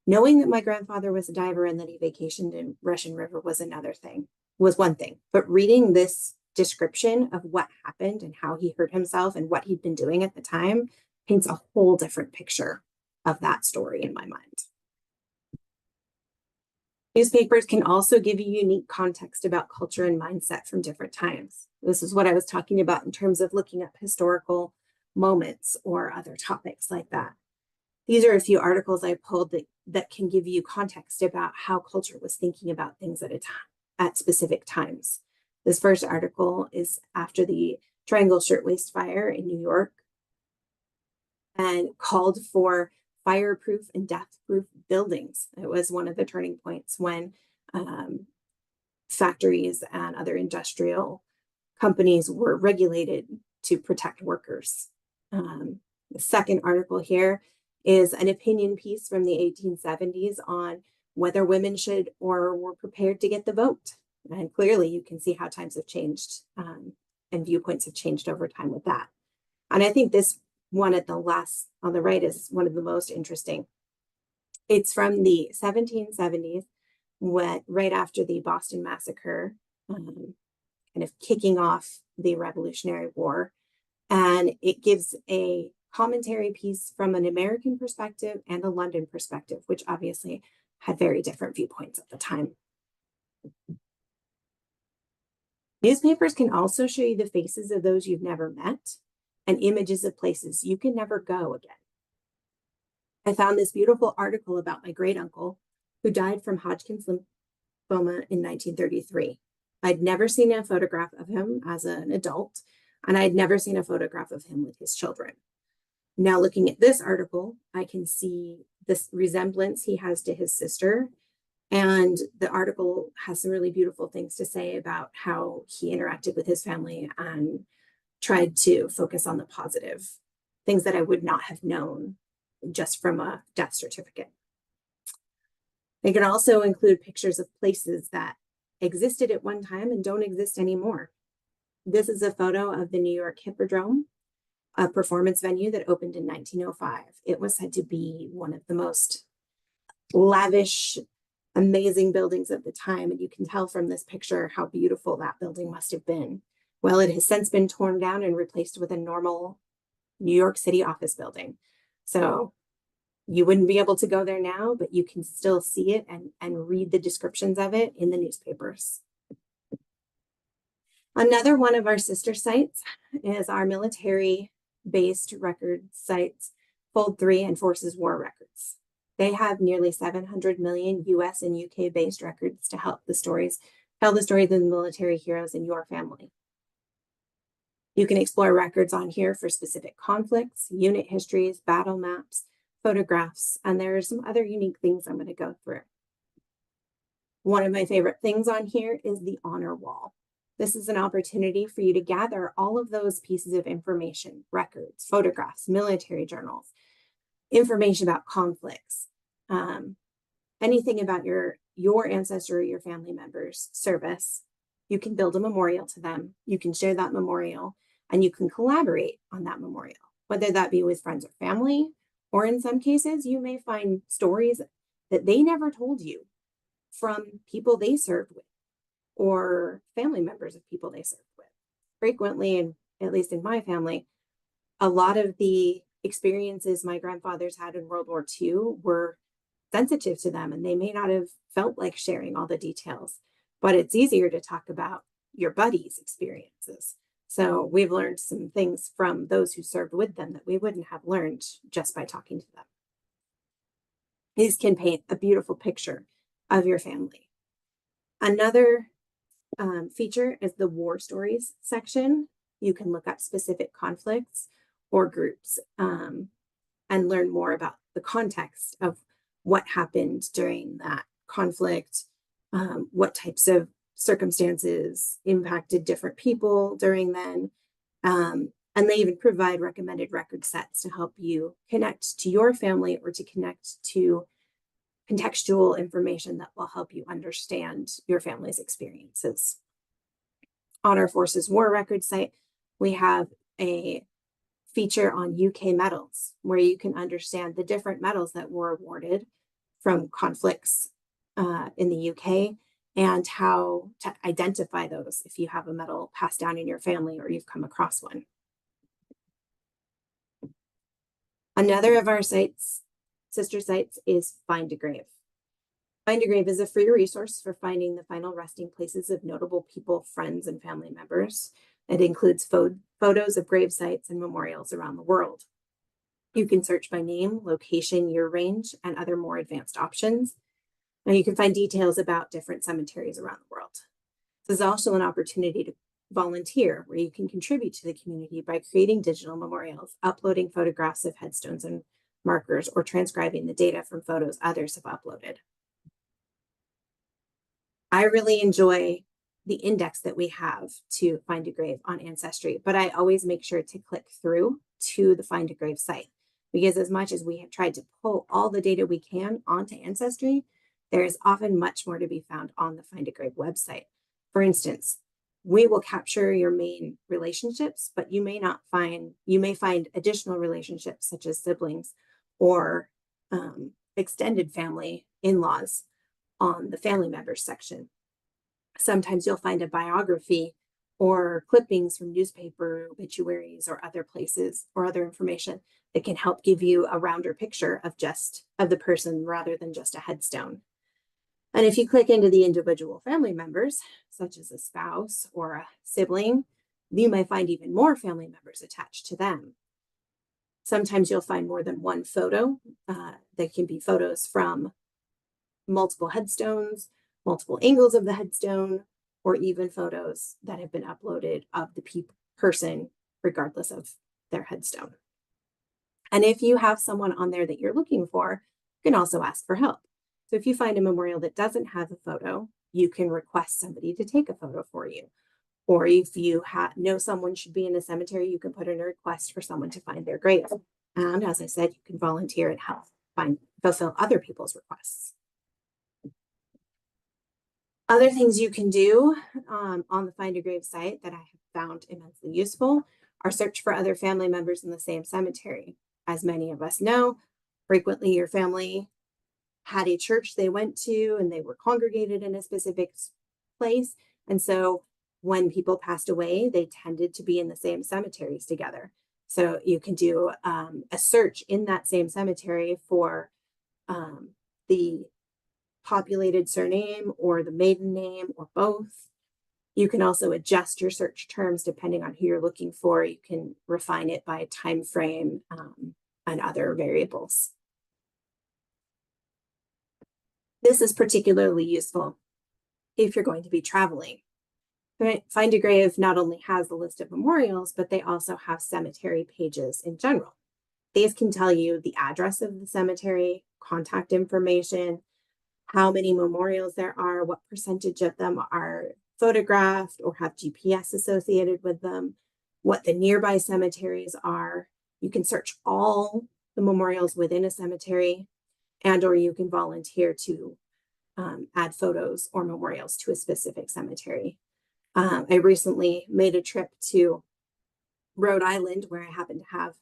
Knowing that my grandfather was a diver and that he vacationed in Russian River was one thing. But reading this description of what happened and how he hurt himself and what he'd been doing at the time paints a whole different picture of that story in my mind. Newspapers can also give you unique context about culture and mindset from different times. This is what I was talking about in terms of looking up historical moments or other topics like that. These are a few articles I pulled that can give you context about how culture was thinking about things at specific times. This first article is after the Triangle Shirtwaist Fire in New York and called for fireproof and death-proof buildings. It was one of the turning points when factories and other industrial companies were regulated to protect workers. The second article here is an opinion piece from the 1870s on whether women should or were prepared to get the vote. And clearly you can see how times have changed and viewpoints have changed over time with that. And I think this one on the right is one of the most interesting. It's from the 1770s, right after the Boston Massacre, kind of kicking off the Revolutionary War. And it gives a commentary piece from an American perspective and a London perspective, which obviously had very different viewpoints at the time. Newspapers can also show you the faces of those you've never met and images of places you can never go again. I found this beautiful article about my great uncle who died from Hodgkin's lymphoma in 1933. I'd never seen a photograph of him as an adult, and I'd never seen a photograph of him with his children. Now, looking at this article, I can see this resemblance he has to his sister. And the article has some really beautiful things to say about how he interacted with his family and tried to focus on the positive, things that I would not have known just from a death certificate. They can also include pictures of places that existed at one time and don't exist anymore. This is a photo of the New York Hippodrome, a performance venue that opened in 1905. It was said to be one of the most lavish, amazing buildings of the time. And you can tell from this picture how beautiful that building must have been. Well, it has since been torn down and replaced with a normal New York City office building. So you wouldn't be able to go there now, but you can still see it and read the descriptions of it in the newspapers. Another one of our sister sites is our military-based record sites, Fold 3 and Forces War Records. They have nearly 700 million US and UK-based records to tell the stories of the military heroes in your family. You can explore records on here for specific conflicts, unit histories, battle maps, photographs, and there are some other unique things I'm going to go through. One of my favorite things on here is the honor wall. This is an opportunity for you to gather all of those pieces of information, records, photographs, military journals, information about conflicts, anything about your ancestor or your family member's service. You can build a memorial to them. You can share that memorial and you can collaborate on that memorial, whether that be with friends or family, or in some cases, you may find stories that they never told you from people they served with or family members of people they served with. Frequently, and at least in my family, a lot of the experiences my grandfathers had in World War II were sensitive to them, and they may not have felt like sharing all the details, but it's easier to talk about your buddies' experiences. So we've learned some things from those who served with them that we wouldn't have learned just by talking to them. These can paint a beautiful picture of your family. Another feature is the war stories section. you can look up specific conflicts or groups and learn more about the context of what happened during that conflict, what types of circumstances impacted different people during then. And they even provide recommended record sets to help you connect to your family or to connect to contextual information that will help you understand your family's experiences. On our Forces War Record site, we have a feature on UK medals where you can understand the different medals that were awarded from conflicts in the UK and how to identify those if you have a medal passed down in your family or you've come across one. Another of our sites, sister sites, is Find a Grave. Find a Grave is a free resource for finding the final resting places of notable people, friends, and family members. It includes photos of grave sites and memorials around the world. You can search by name, location, year range, and other more advanced options. And you can find details about different cemeteries around the world. This is also an opportunity to volunteer, where you can contribute to the community by creating digital memorials, uploading photographs of headstones and markers, or transcribing the data from photos others have uploaded. I really enjoy the index that we have to Find a Grave on Ancestry, but I always make sure to click through to the Find a Grave site, because as much as we have tried to pull all the data we can onto Ancestry, there is often much more to be found on the Find a Grave website. For instance, we will capture your main relationships, but you may find additional relationships such as siblings or extended family, in-laws on the family members section. Sometimes you'll find a biography or clippings from newspaper obituaries or other places or other information that can help give you a rounder picture of the person rather than just a headstone. And if you click into the individual family members, such as a spouse or a sibling, you may find even more family members attached to them. Sometimes you'll find more than one photo. They can be photos from multiple headstones, multiple angles of the headstone, or even photos that have been uploaded of the person regardless of their headstone. And if you have someone on there that you're looking for, you can also ask for help. So if you find a memorial that doesn't have a photo, you can request somebody to take a photo for you. Or if you know someone should be in a cemetery, you can put in a request for someone to find their grave. And as I said, you can volunteer and help fulfill other people's requests. Other things you can do on the Find a Grave site that I have found immensely useful are search for other family members in the same cemetery. As many of us know, frequently your family had a church they went to and they were congregated in a specific place. And so when people passed away, they tended to be in the same cemeteries together. So you can do a search in that same cemetery for the populated surname or the maiden name or both. You can also adjust your search terms depending on who you're looking for. You can refine it by time frame and other variables. This is particularly useful if you're going to be traveling. Find a Grave not only has the list of memorials, but they also have cemetery pages in general. These can tell you the address of the cemetery, contact information, how many memorials there are, what percentage of them are photographed or have GPS associated with them, what the nearby cemeteries are. You can search all the memorials within a cemetery, or you can volunteer to add photos or memorials to a specific cemetery. I recently made a trip to Rhode Island, where I happen to have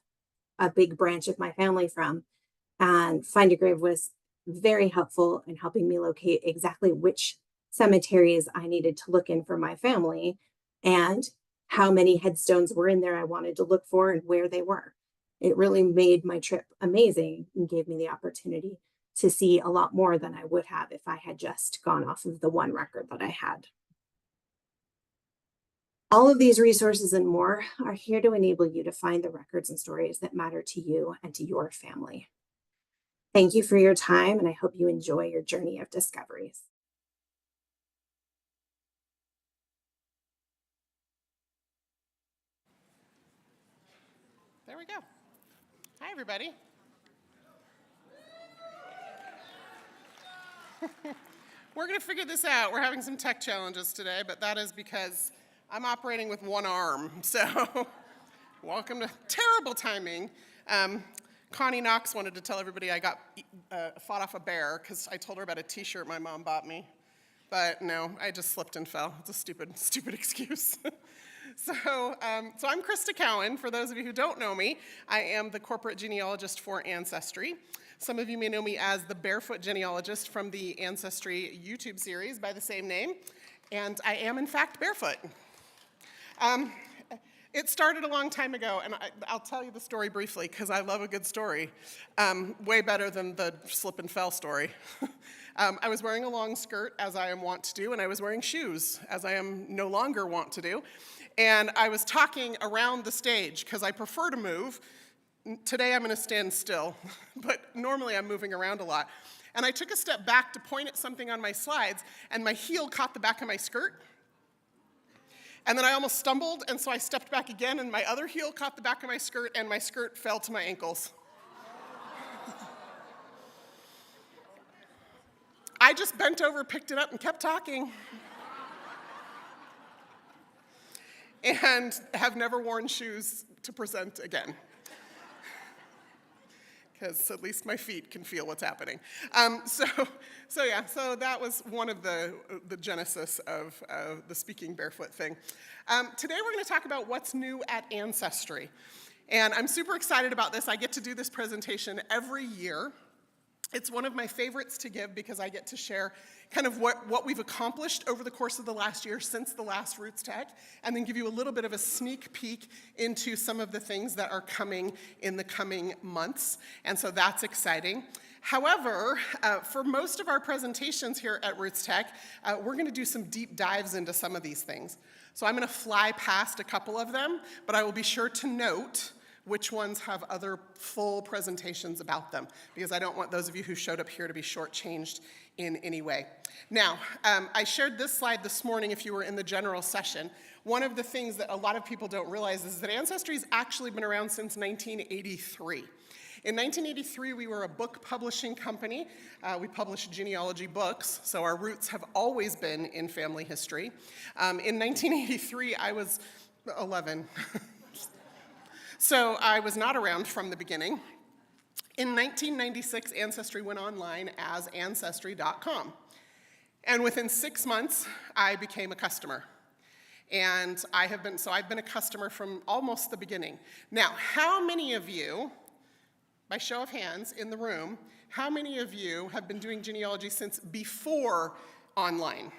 a big branch of my family from, and Find a Grave was very helpful in helping me locate exactly which cemeteries I needed to look in for my family and how many headstones were in there I wanted to look for and where they were. It really made my trip amazing and gave me the opportunity to see a lot more than I would have if I had just gone off of the one record that I had. All of these resources and more are here to enable you to find the records and stories that matter to you and to your family. Thank you for your time, and I hope you enjoy your journey of discoveries. we go. Hi, everybody. We're going to figure this out. We're having some tech challenges today, but that is because I'm operating with one arm. So welcome to terrible timing. Connie Knox wanted to tell everybody I got fought off a bear because I told her about a t-shirt my mom bought me. But no, I just slipped and fell. It's a stupid excuse. So I'm Krista Cowan. For those of you who don't know me, I am the corporate genealogist for Ancestry. Some of you may know me as the Barefoot Genealogist from the Ancestry YouTube series by the same name. And I am, in fact, barefoot. It started a long time ago, and I'll tell you the story briefly because I love a good story. Way better than the slip and fell story. I was wearing a long skirt, as I am wont to do, and I was wearing shoes, as I am no longer wont to do. And I was talking around the stage because I prefer to move. Today I'm going to stand still, but normally I'm moving around a lot. And I took a step back to point at something on my slides, and my heel caught the back of my skirt. And then I almost stumbled, and so I stepped back again, and my other heel caught the back of my skirt, and my skirt fell to my ankles. I just bent over, picked it up, and kept talking. And have never worn shoes to present again. Because at least my feet can feel what's happening. So that was one of the genesis of the speaking barefoot thing. Today we're going to talk about what's new at Ancestry. And I'm super excited about this. I get to do this presentation every year. It's one of my favorites to give because I get to share kind of what we've accomplished over the course of the last year since the last Rootstech, and then give you a little bit of a sneak peek into some of the things that are coming in the coming months, and so that's exciting. However, for most of our presentations here at Rootstech, we're going to do some deep dives into some of these things. So I'm going to fly past a couple of them, but I will be sure to note which ones have other full presentations about them, because I don't want those of you who showed up here to be shortchanged in any way. Now, I shared this slide this morning if you were in the general session. One of the things that a lot of people don't realize is that Ancestry's actually been around since 1983. In 1983, we were a book publishing company. We published genealogy books, so our roots have always been in family history. In 1983, I was 11. So I was not around from the beginning. In 1996, Ancestry went online as Ancestry.com. And within 6 months, I became a customer. And I've been a customer from almost the beginning. Now, how many of you, by show of hands in the room, how many of you have been doing genealogy since before online?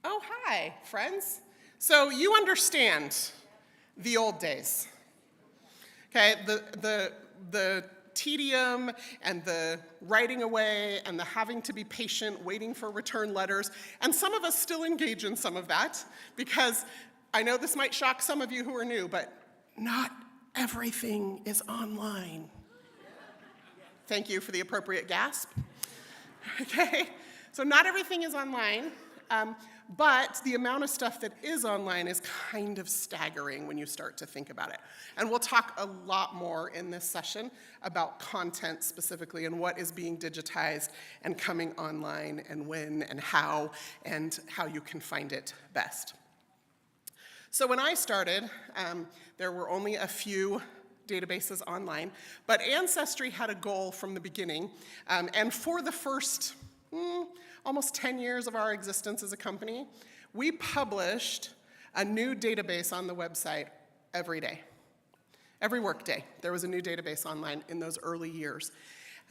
Oh, hi, friends. So you understand the old days. Okay, the tedium and the writing away and the having to be patient, waiting for return letters, and some of us still engage in some of that, because I know this might shock some of you who are new, but not everything is online. Thank you for the appropriate gasp. Okay, so not everything is online. But the amount of stuff that is online is kind of staggering when you start to think about it. And we'll talk a lot more in this session about content specifically and what is being digitized and coming online and when and how you can find it best. So when I started, there were only a few databases online, but Ancestry had a goal from the beginning, and for the first almost 10 years of our existence as a company, we published a new database on the website every day. Every workday, there was a new database online in those early years.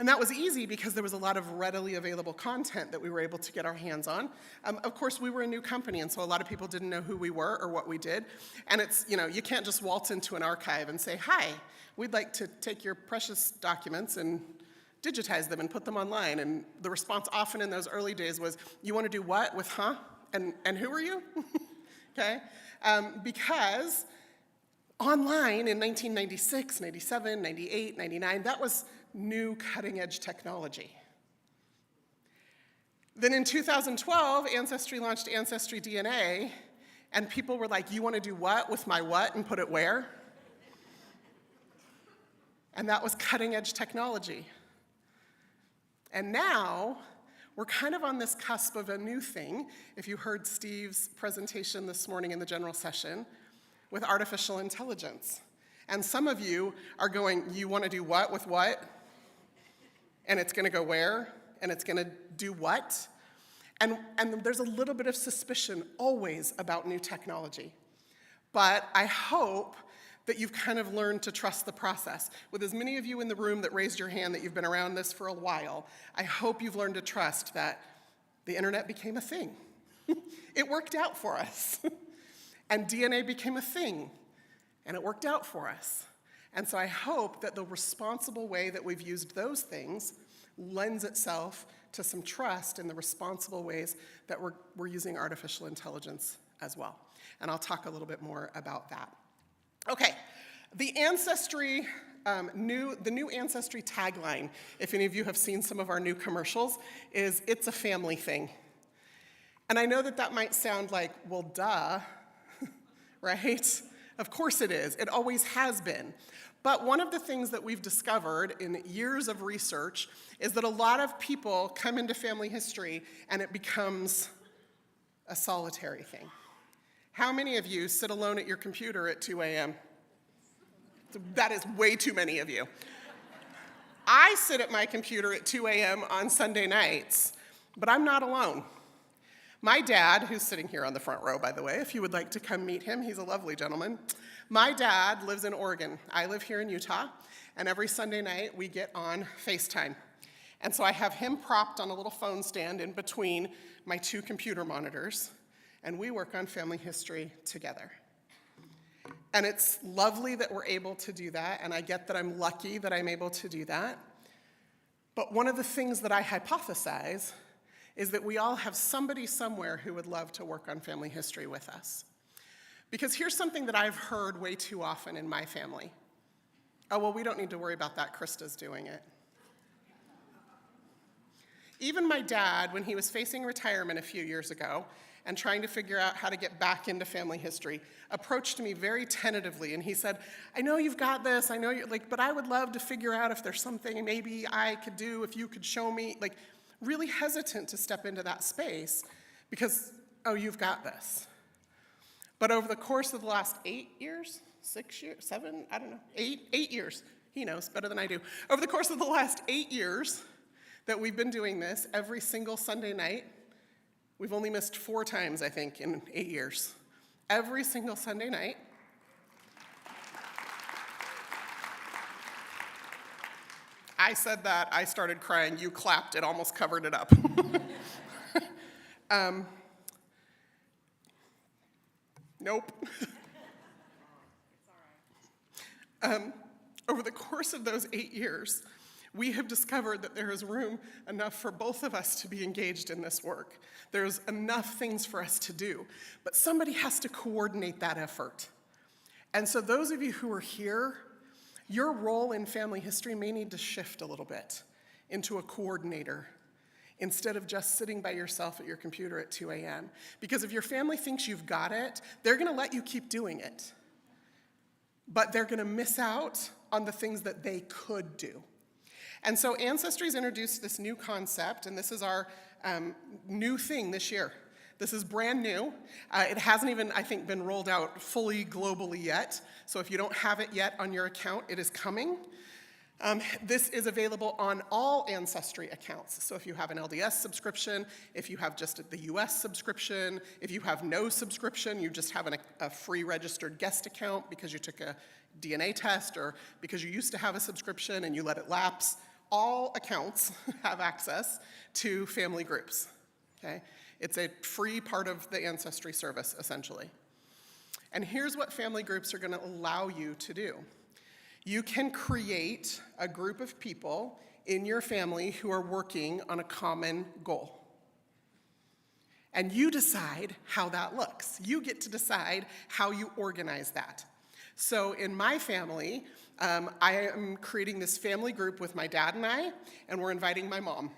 And that was easy because there was a lot of readily available content that we were able to get our hands on. Of course, we were a new company, and so a lot of people didn't know who we were or what we did. And it's, you can't just waltz into an archive and say, hi, we'd like to take your precious documents and digitize them and put them online. And the response often in those early days was, you want to do what with huh? And who are you? Okay? Because online in 1996, 97, 98, 99, that was new cutting-edge technology. Then in 2012, Ancestry launched Ancestry DNA, and people were like, you want to do what with my what and put it where? And that was cutting edge technology. And now, we're kind of on this cusp of a new thing, if you heard Steve's presentation this morning in the general session, with artificial intelligence. And some of you are going, you want to do what with what? And it's going to go where? And it's going to do what? And there's a little bit of suspicion always about new technology. But I hope that you've kind of learned to trust the process. With as many of you in the room that raised your hand that you've been around this for a while, I hope you've learned to trust that the internet became a thing. It worked out for us. And DNA became a thing, and it worked out for us. And so I hope that the responsible way that we've used those things lends itself to some trust in the responsible ways that we're using artificial intelligence as well. And I'll talk a little bit more about that. Okay, the Ancestry, the new Ancestry tagline, if any of you have seen some of our new commercials, is "It's a family thing." And I know that that might sound like, well, duh, right? Of course it is. It always has been. But one of the things that we've discovered in years of research is that a lot of people come into family history and it becomes a solitary thing. How many of you sit alone at your computer at 2 a.m.? That is way too many of you. I sit at my computer at 2 a.m. on Sunday nights, but I'm not alone. My dad, who's sitting here on the front row, by the way, if you would like to come meet him, he's a lovely gentleman. My dad lives in Oregon. I live here in Utah, and every Sunday night we get on FaceTime. And so I have him propped on a little phone stand in between my two computer monitors, and we work on family history together. And it's lovely that we're able to do that, and I get that I'm lucky that I'm able to do that. But one of the things that I hypothesize is that we all have somebody somewhere who would love to work on family history with us. Because here's something that I've heard way too often in my family. Oh, well, we don't need to worry about that, Krista's doing it. Even my dad, when he was facing retirement a few years ago and trying to figure out how to get back into family history, approached me very tentatively, and he said, I know you've got this, I know you're like, but I would love to figure out if there's something maybe I could do, if you could show me, like, really hesitant to step into that space because, oh, you've got this. But over the course of the last 8 years, 6 years, 7, I don't know, 8 years, he knows better than I do. Over the course of the last 8 years that we've been doing this every single Sunday night, we've only missed 4 times, I think, in 8 years. Every single Sunday night. I said that, I started crying, you clapped, it almost covered it up. Nope. Over the course of those 8 years, we have discovered that there is room enough for both of us to be engaged in this work. There's enough things for us to do, but somebody has to coordinate that effort. And so those of you who are here, your role in family history may need to shift a little bit into a coordinator instead of just sitting by yourself at your computer at 2 a.m. Because if your family thinks you've got it, they're going to let you keep doing it. But they're going to miss out on the things that they could do. And so Ancestry's introduced this new concept, and this is our new thing this year. This is brand new. It hasn't even, I think, been rolled out fully globally yet. So if you don't have it yet on your account, it is coming. This is available on all Ancestry accounts. So if you have an LDS subscription, if you have just the US subscription, if you have no subscription, you just have a free registered guest account because you took a DNA test or because you used to have a subscription and you let it lapse, all accounts have access to family groups, okay? It's a free part of the Ancestry service, essentially. And here's what family groups are gonna allow you to do. You can create a group of people in your family who are working on a common goal. And you decide how that looks. You get to decide how you organize that. So in my family, I am creating this family group with my dad and we're inviting my mom.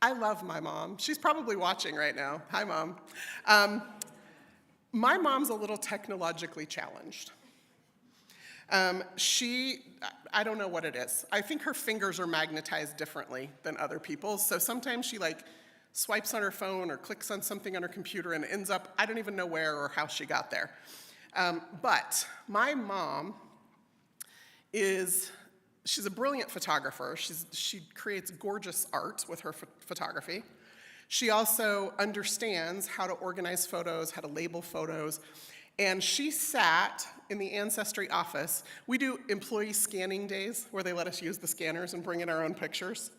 I love my mom. She's probably watching right now. Hi, Mom. My mom's a little technologically challenged. I don't know what it is. I think her fingers are magnetized differently than other people's. So sometimes she like swipes on her phone or clicks on something on her computer and ends up, I don't even know where or how she got there. But my mom she's a brilliant photographer. She creates gorgeous art with her photography. She also understands how to organize photos, how to label photos. And she sat in the Ancestry office. We do employee scanning days where they let us use the scanners and bring in our own pictures.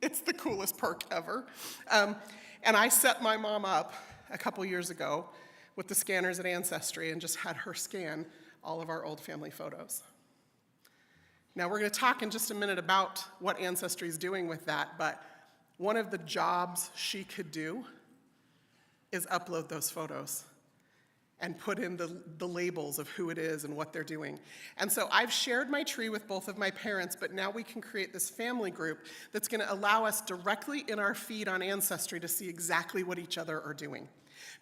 It's the coolest perk ever. And I set my mom up a couple years ago with the scanners at Ancestry and just had her scan all of our old family photos. Now we're going to talk in just a minute about what Ancestry is doing with that, but one of the jobs she could do is upload those photos and put in the labels of who it is and what they're doing. And so I've shared my tree with both of my parents, but now we can create this family group that's going to allow us directly in our feed on Ancestry to see exactly what each other are doing.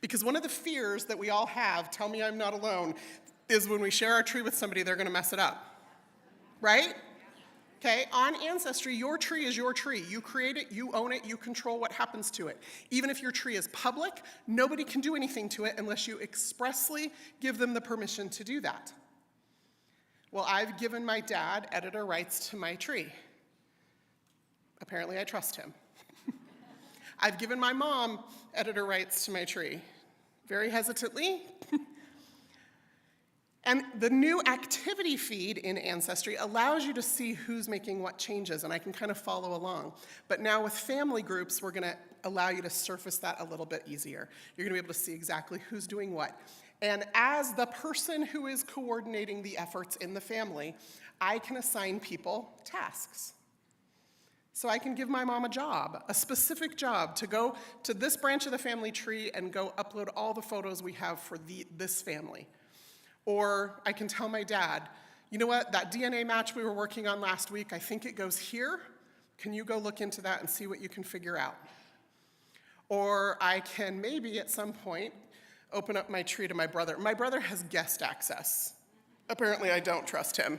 Because one of the fears that we all have, tell me I'm not alone, is when we share our tree with somebody, they're going to mess it up. Right? Okay, on Ancestry, your tree is your tree. You create it, you own it, you control what happens to it. Even if your tree is public, nobody can do anything to it unless you expressly give them the permission to do that. Well, I've given my dad editor rights to my tree. Apparently, I trust him. I've given my mom editor rights to my tree. Very hesitantly. And the new activity feed in Ancestry allows you to see who's making what changes, and I can kind of follow along. But now with family groups, we're going to allow you to surface that a little bit easier. You're going to be able to see exactly who's doing what. And as the person who is coordinating the efforts in the family, I can assign people tasks. So I can give my mom a job, a specific job, to go to this branch of the family tree and go upload all the photos we have for this family. Or I can tell my dad, you know what, that DNA match we were working on last week, I think it goes here. Can you go look into that and see what you can figure out? Or I can maybe at some point open up my tree to my brother. My brother has guest access. Apparently I don't trust him.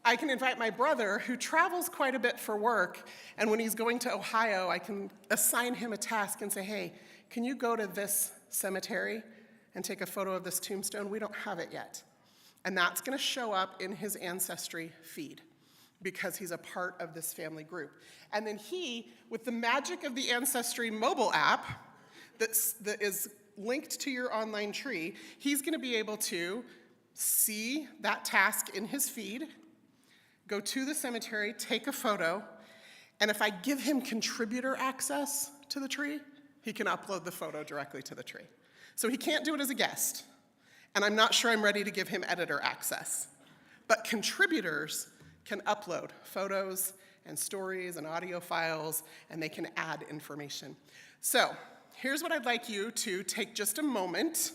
I can invite my brother, who travels quite a bit for work, and when he's going to Ohio, I can assign him a task and say, hey, can you go to this cemetery and take a photo of this tombstone? We don't have it yet. And that's going to show up in his Ancestry feed because he's a part of this family group. And then he, with the magic of the Ancestry mobile app that is linked to your online tree, he's going to be able to see that task in his feed, go to the cemetery, take a photo, and if I give him contributor access to the tree, he can upload the photo directly to the tree. So he can't do it as a guest, and I'm not sure I'm ready to give him editor access. But contributors can upload photos and stories and audio files, and they can add information. So here's what I'd like you to take just a moment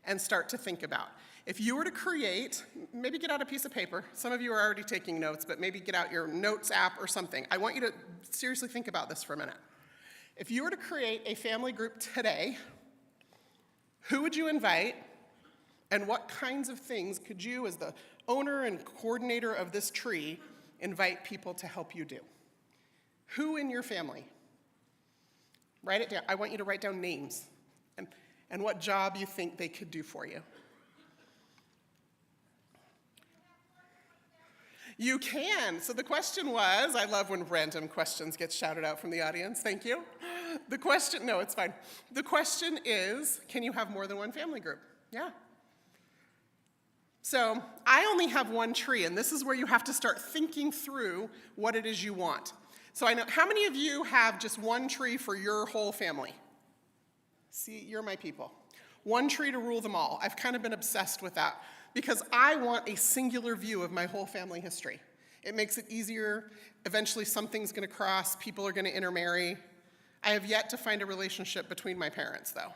and start to think about. If you were to create, maybe get out a piece of paper. Some of you are already taking notes, but maybe get out your notes app or something. I want you to seriously think about this for a minute. If you were to create a family group today, who would you invite, and what kinds of things could you, as the owner and coordinator of this tree, invite people to help you do? Who in your family? Write it down. I want you to write down names and what job you think they could do for you. You can. So the question was, I love when random questions get shouted out from the audience. Thank you. The question, no, it's fine. The question is, can you have more than one family group? Yeah. So I only have one tree, and this is where you have to start thinking through what it is you want. So I know, how many of you have just one tree for your whole family? See, you're my people. One tree to rule them all. I've kind of been obsessed with that because I want a singular view of my whole family history. It makes it easier. Eventually something's going to cross. People are going to intermarry. I have yet to find a relationship between my parents, though.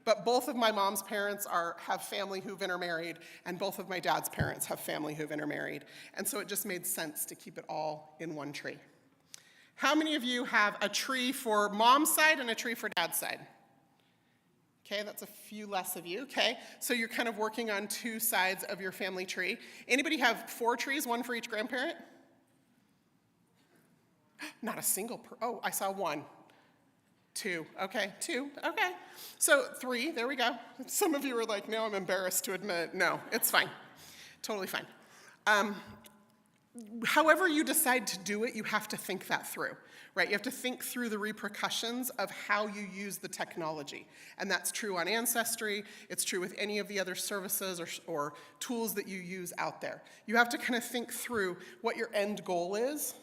But both of my mom's parents have family who've intermarried, and both of my dad's parents have family who've intermarried. And so it just made sense to keep it all in one tree. How many of you have a tree for mom's side and a tree for dad's side? Okay, that's a few less of you, okay? So you're kind of working on two sides of your family tree. Anybody have 4 trees, one for each grandparent? Not a single, oh, I saw 1. 2, okay, 2, okay. So 3, there we go. Some of you are like, no, I'm embarrassed to admit. No, it's fine, totally fine. However you decide to do it, you have to think that through, right? You have to think through the repercussions of how you use the technology. And that's true on Ancestry. It's true with any of the other services or tools that you use out there. You have to kind of think through what your end goal is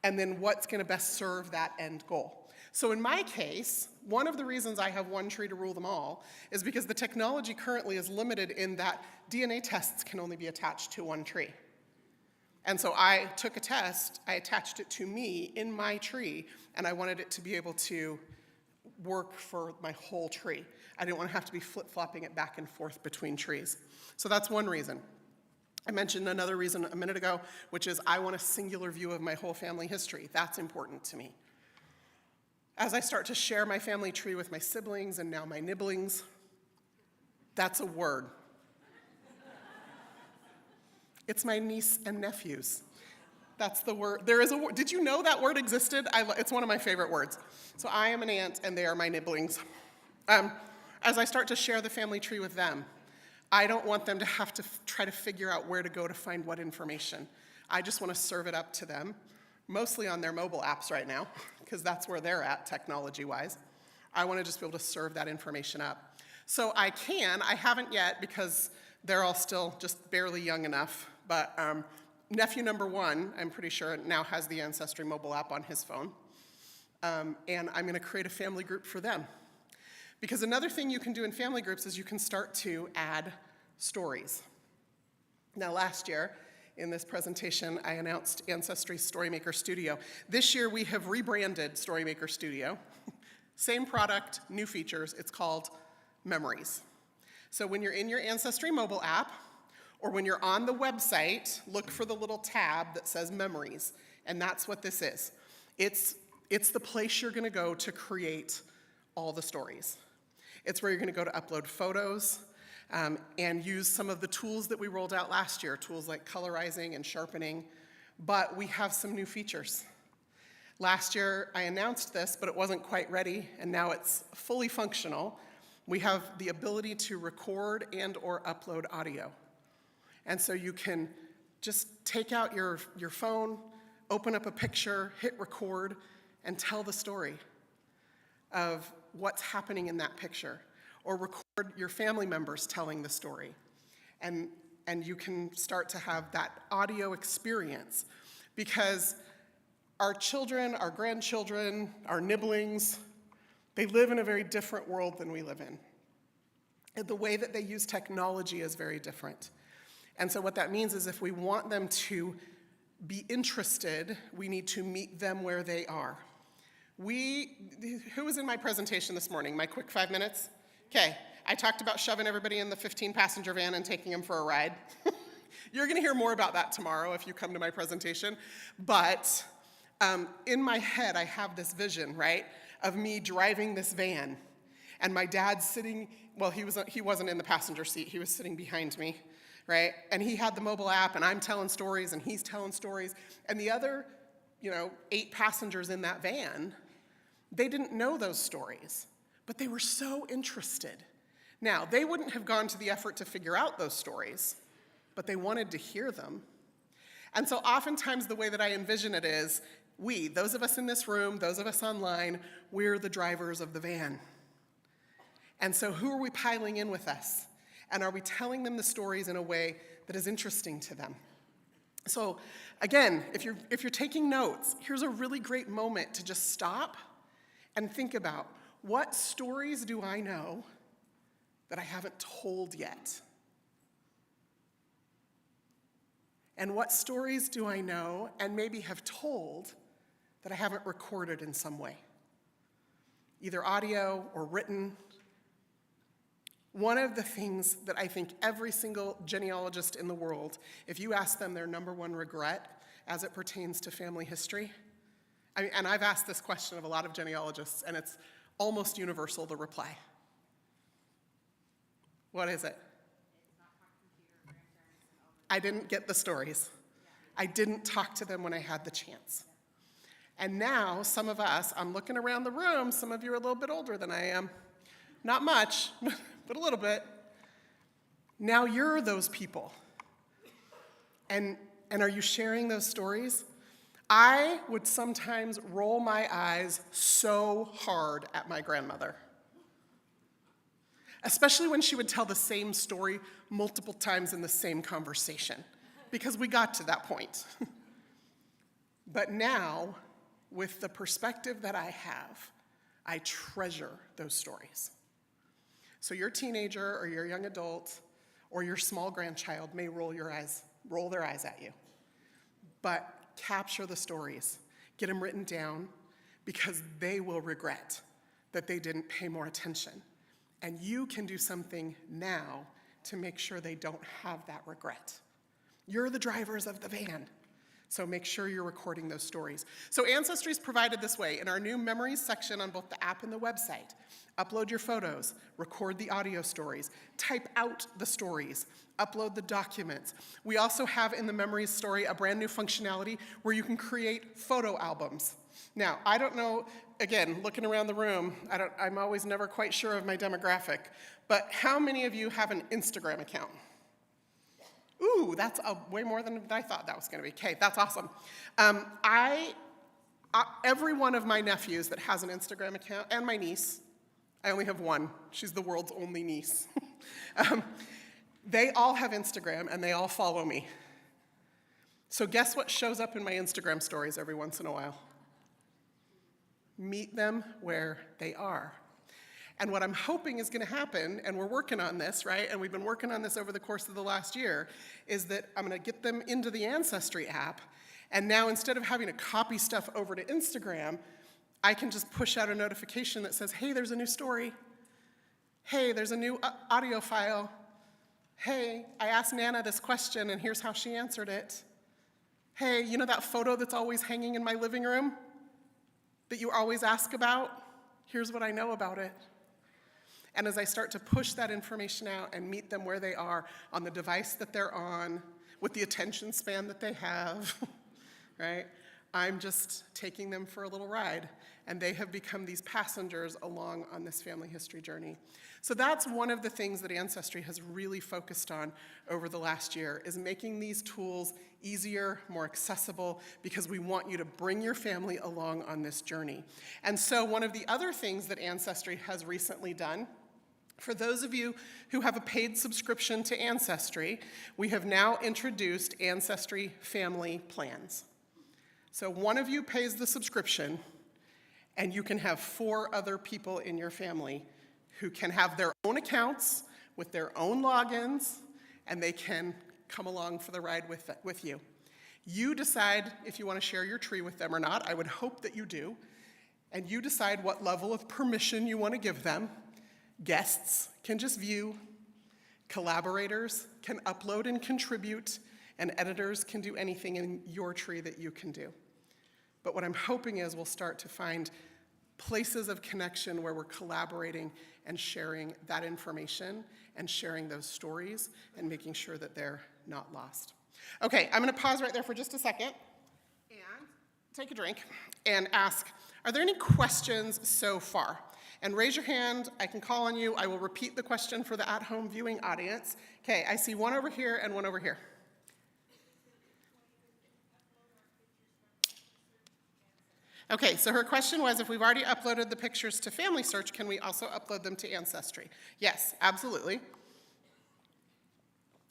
and then what's going to best serve that end goal. So in my case, one of the reasons I have one tree to rule them all is because the technology currently is limited in that DNA tests can only be attached to one tree. And so I took a test, I attached it to me in my tree, and I wanted it to be able to work for my whole tree. I didn't want to have to be flip-flopping it back and forth between trees. So that's one reason. I mentioned another reason a minute ago, which is I want a singular view of my whole family history. That's important to me. As I start to share my family tree with my siblings and now my nibblings, that's a word. It's my niece and nephews. That's the word. There is a word. Did you know that word existed? It's one of my favorite words. So I am an aunt and they are my nibblings. As I start to share the family tree with them, I don't want them to have to try to figure out where to go to find what information. I just want to serve it up to them, mostly on their mobile apps right now, because that's where they're at technology-wise. I want to just be able to serve that information up. So I haven't yet because they're all still just barely young enough, but nephew number 1, I'm pretty sure now has the Ancestry mobile app on his phone, and I'm going to create a family group for them. Because another thing you can do in family groups is you can start to add stories. Now last year, in this presentation, I announced Ancestry Storymaker Studio. This year we have rebranded Storymaker Studio. Same product, new features. It's called Memories. So when you're in your Ancestry mobile app, or when you're on the website, look for the little tab that says Memories, and that's what this is. It's the place you're gonna go to create all the stories. It's where you're gonna go to upload photos and use some of the tools that we rolled out last year, tools like colorizing and sharpening, but we have some new features. Last year I announced this, but it wasn't quite ready, and now it's fully functional. We have the ability to record and or upload audio. And so you can just take out your phone, open up a picture, hit record, and tell the story of what's happening in that picture. Or record your family members telling the story. And you can start to have that audio experience. Because our children, our grandchildren, our nibblings, they live in a very different world than we live in. And the way that they use technology is very different. And so what that means is if we want them to be interested, we need to meet them where they are. Who was in my presentation this morning? My quick 5 minutes? Okay, I talked about shoving everybody in the 15-passenger van and taking them for a ride. You're gonna hear more about that tomorrow if you come to my presentation. But in my head, I have this vision, right, of me driving this van and my dad sitting, well, he wasn't in the passenger seat, he was sitting behind me, right? And he had the mobile app and I'm telling stories and he's telling stories. And the other, 8 passengers in that van, they didn't know those stories, but they were so interested. Now, they wouldn't have gone to the effort to figure out those stories, but they wanted to hear them. And so oftentimes the way that I envision it is, those of us in this room, those of us online, we're the drivers of the van. And so who are we piling in with us? And are we telling them the stories in a way that is interesting to them? So again, if you're taking notes, here's a really great moment to just stop and think about, what stories do I know that I haven't told yet? And what stories do I know and maybe have told that I haven't recorded in some way? Either audio or written. One of the things that I think every single genealogist in the world, if you ask them their #1 regret as it pertains to family history, and I've asked this question of a lot of genealogists, and it's almost universal, the reply. What is it? I didn't get the stories. I didn't talk to them when I had the chance. And now, some of us, I'm looking around the room, some of you are a little bit older than I am. Not much, but a little bit. Now you're those people. And are you sharing those stories? I would sometimes roll my eyes so hard at my grandmother, especially when she would tell the same story multiple times in the same conversation, because we got to that point. But now, with the perspective that I have, I treasure those stories. So your teenager or your young adult or your small grandchild may roll their eyes at you. But capture the stories, get them written down, because they will regret that they didn't pay more attention. And you can do something now to make sure they don't have that regret. You're the drivers of the van, so make sure you're recording those stories. So Ancestry is provided this way in our new Memories section on both the app and the website. Upload your photos, record the audio stories, type out the stories, upload the documents. We also have in the Memories story a brand new functionality where you can create photo albums. Now, I don't know, again, looking around the room, I'm always never quite sure of my demographic, but how many of you have an Instagram account? Ooh, that's way more than I thought that was gonna be. Okay, that's awesome. Every one of my nephews that has an Instagram account, and my niece, I only have one, she's the world's only niece. They all have Instagram and they all follow me. So guess what shows up in my Instagram stories every once in a while? Meet them where they are. And what I'm hoping is gonna happen, and we're working on this, right? And we've been working on this over the course of the last year, is that I'm gonna get them into the Ancestry app, and now instead of having to copy stuff over to Instagram, I can just push out a notification that says, hey, there's a new story. Hey, there's a new audio file. Hey, I asked Nana this question and here's how she answered it. Hey, you know that photo that's always hanging in my living room that you always ask about? Here's what I know about it. And as I start to push that information out and meet them where they are on the device that they're on, with the attention span that they have, right? I'm just taking them for a little ride, and they have become these passengers along on this family history journey. So that's one of the things that Ancestry has really focused on over the last year, is making these tools easier, more accessible, because we want you to bring your family along on this journey. And so one of the other things that Ancestry has recently done, for those of you who have a paid subscription to Ancestry, we have now introduced Ancestry Family Plans. So one of you pays the subscription, and you can have 4 other people in your family who can have their own accounts with their own logins, and they can come along for the ride with you. You decide if you want to share your tree with them or not. I would hope that you do. And you decide what level of permission you want to give them. Guests can just view. Collaborators can upload and contribute. And editors can do anything in your tree that you can do. But what I'm hoping is we'll start to find places of connection where we're collaborating and sharing that information and sharing those stories and making sure that they're not lost. Okay, I'm gonna pause right there for just a second and take a drink and ask, are there any questions so far? And raise your hand, I can call on you. I will repeat the question for the at-home viewing audience. Okay, I see one over here and one over here. Okay, so her question was, if we've already uploaded the pictures to FamilySearch, can we also upload them to Ancestry? Yes, absolutely.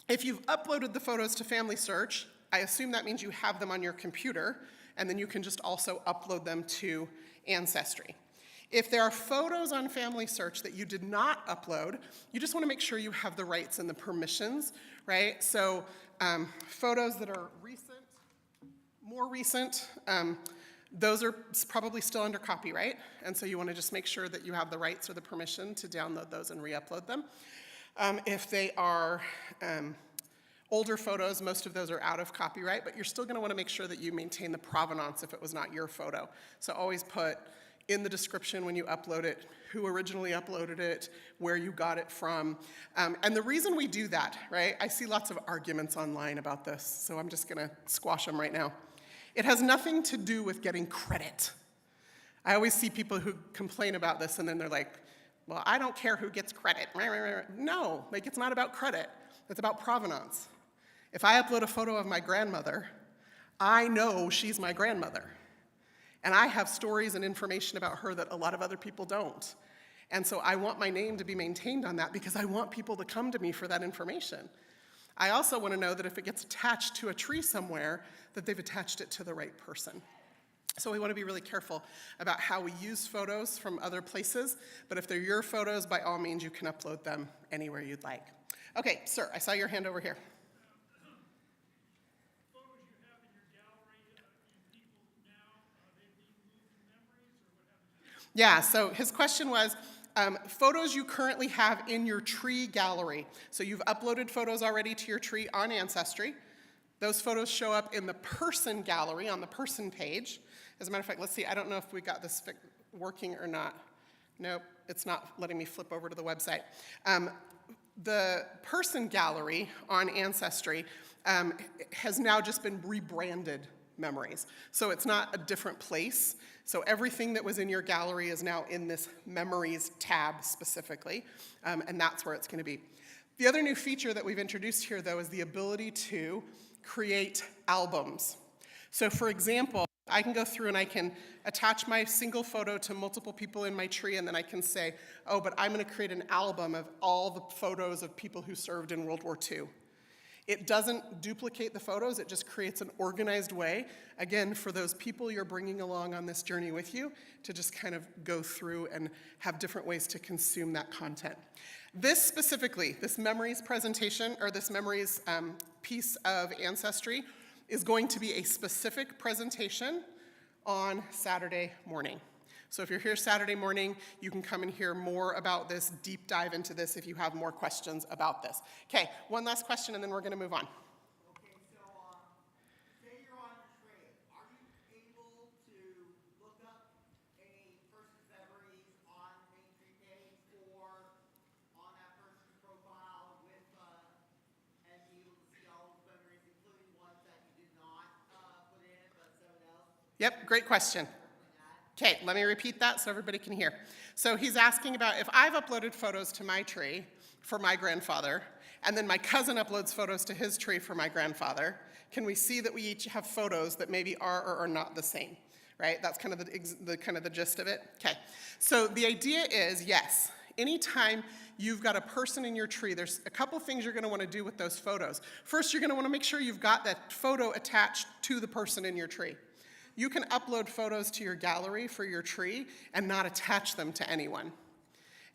If you've uploaded the photos to FamilySearch, I assume that means you have them on your computer, and then you can just also upload them to Ancestry. If there are photos on FamilySearch that you did not upload, you just want to make sure you have the rights and the permissions, right? So photos that are recent, more recent, those are probably still under copyright, and so you want to just make sure that you have the rights or the permission to download those and re-upload them. If they are older photos, most of those are out of copyright, but you're still going to want to make sure that you maintain the provenance if it was not your photo. So always put, in the description when you upload it, who originally uploaded it, where you got it from. And the reason we do that, right? I see lots of arguments online about this, so I'm just gonna squash them right now. It has nothing to do with getting credit. I always see people who complain about this and then they're like, well, I don't care who gets credit. No, like it's not about credit, it's about provenance. If I upload a photo of my grandmother, I know she's my grandmother. And I have stories and information about her that a lot of other people don't. And so I want my name to be maintained on that because I want people to come to me for that information. I also want to know that if it gets attached to a tree somewhere, that they've attached it to the right person. So we want to be really careful about how we use photos from other places, but if they're your photos, by all means, you can upload them anywhere you'd like. Okay, sir, I saw your hand over here. Yeah, so his question was, photos you currently have in your tree gallery. So you've uploaded photos already to your tree on Ancestry. Those photos show up in the person gallery on the person page. As a matter of fact, let's see, I don't know if we got this working or not. Nope, it's not letting me flip over to the website. The person gallery on Ancestry has now just been rebranded Memories. So it's not a different place. So everything that was in your gallery is now in this Memories tab specifically, and that's where it's going to be. The other new feature that we've introduced here, though, is the ability to create albums. So for example, I can go through and I can attach my single photo to multiple people in my tree, and then I can say, oh, but I'm going to create an album of all the photos of people who served in World War II. It doesn't duplicate the photos, it just creates an organized way, again, for those people you're bringing along on this journey with you to just kind of go through and have different ways to consume that content. This specifically, this Memories presentation, or this Memories piece of Ancestry, is going to be a specific presentation on Saturday morning. So if you're here Saturday morning, you can come and hear more about this, deep dive into this if you have more questions about this. Okay, one last question and then we're going to move on. Okay, so say you're on your tree. Are you able to look up any person's memories on the main tree page or on that person's profile with and be able to see all those memories, including ones that you did not put in but someone else? Yep, great question. Okay, let me repeat that so everybody can hear. So he's asking about if I've uploaded photos to my tree for my grandfather, and then my cousin uploads photos to his tree for my grandfather, can we see that we each have photos that maybe are or are not the same, right? That's kind of the gist of it. Okay, so the idea is, yes, anytime you've got a person in your tree, there's a couple things you're going to want to do with those photos. First, you're going to want to make sure you've got that photo attached to the person in your tree. You can upload photos to your gallery for your tree and not attach them to anyone.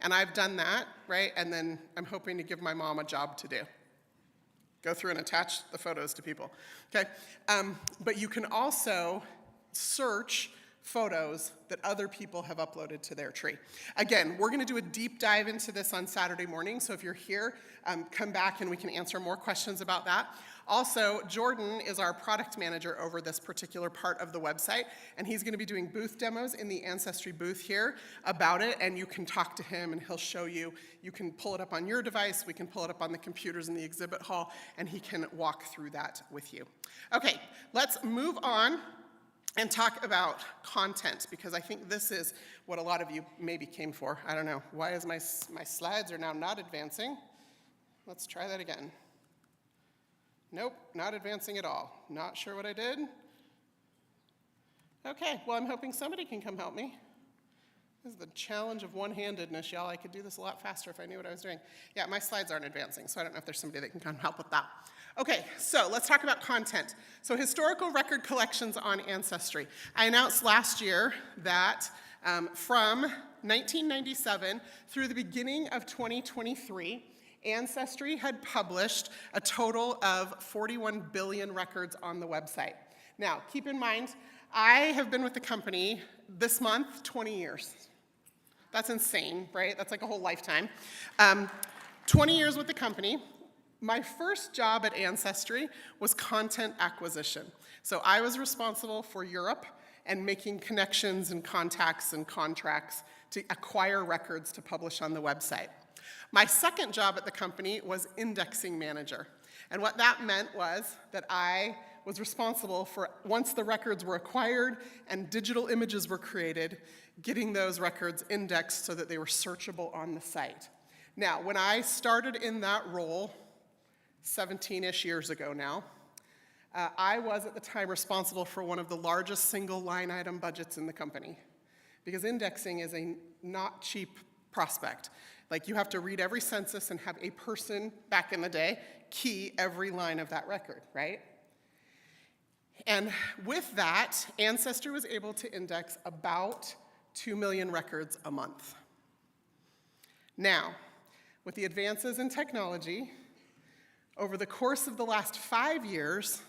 And I've done that, right? And then I'm hoping to give my mom a job to do. Go through and attach the photos to people, okay? But you can also search photos that other people have uploaded to their tree. Again, we're gonna do a deep dive into this on Saturday morning, so if you're here, come back and we can answer more questions about that. Also, Jordan is our product manager over this particular part of the website, and he's gonna be doing booth demos in the Ancestry booth here about it, and you can talk to him and he'll show you. You can pull it up on your device, we can pull it up on the computers in the exhibit hall, and he can walk through that with you. Okay, let's move on and talk about content, because I think this is what a lot of you maybe came for. I don't know, why is my slides are now not advancing? Let's try that again. Nope, not advancing at all. Not sure what I did. Okay, well, I'm hoping somebody can come help me. This is the challenge of one-handedness, y'all. I could do this a lot faster if I knew what I was doing. Yeah, my slides aren't advancing, so I don't know if there's somebody that can come help with that. Okay, so let's talk about content. So historical record collections on Ancestry. I announced last year that from 1997 through the beginning of 2023, Ancestry had published a total of 41 billion records on the website. Now, keep in mind, I have been with the company this month 20 years. That's insane, right? That's like a whole lifetime. 20 years with the company. My first job at Ancestry was content acquisition. So I was responsible for Europe and making connections and contacts and contracts to acquire records to publish on the website. My second job at the company was indexing manager. And what that meant was that I was responsible for, once the records were acquired and digital images were created, getting those records indexed so that they were searchable on the site. Now, when I started in that role 17-ish years ago now, I was at the time responsible for one of the largest single line item budgets in the company, because indexing is a not cheap prospect. Like, you have to read every census and have a person, back in the day, key every line of that record, right? And with that, Ancestry was able to index about 2 million records a month. Now, with the advances in technology, over the course of the last 5 years,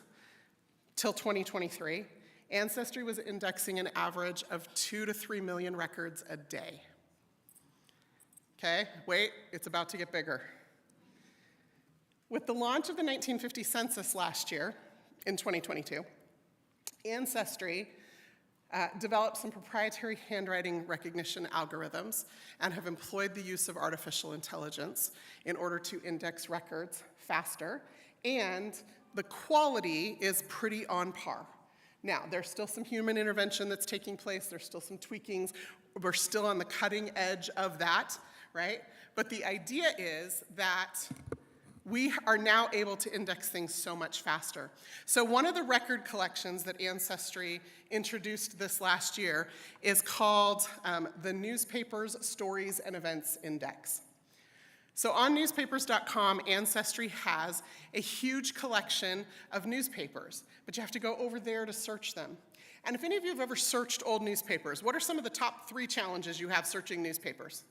till 2023, Ancestry was indexing an average of 2 to 3 million records a day. Okay, wait, it's about to get bigger. With the launch of the 1950 census last year, in 2022, Ancestry developed some proprietary handwriting recognition algorithms and have employed the use of artificial intelligence in order to index records faster, and the quality is pretty on par. Now, there's still some human intervention that's taking place, there's still some tweakings, we're still on the cutting edge of that, right? But the idea is that we are now able to index things so much faster. So one of the record collections that Ancestry introduced this last year is called the Newspapers, Stories, and Events Index. So on newspapers.com, Ancestry has a huge collection of newspapers, but you have to go over there to search them. And if any of you have ever searched old newspapers, what are some of the top 3 challenges you have searching newspapers?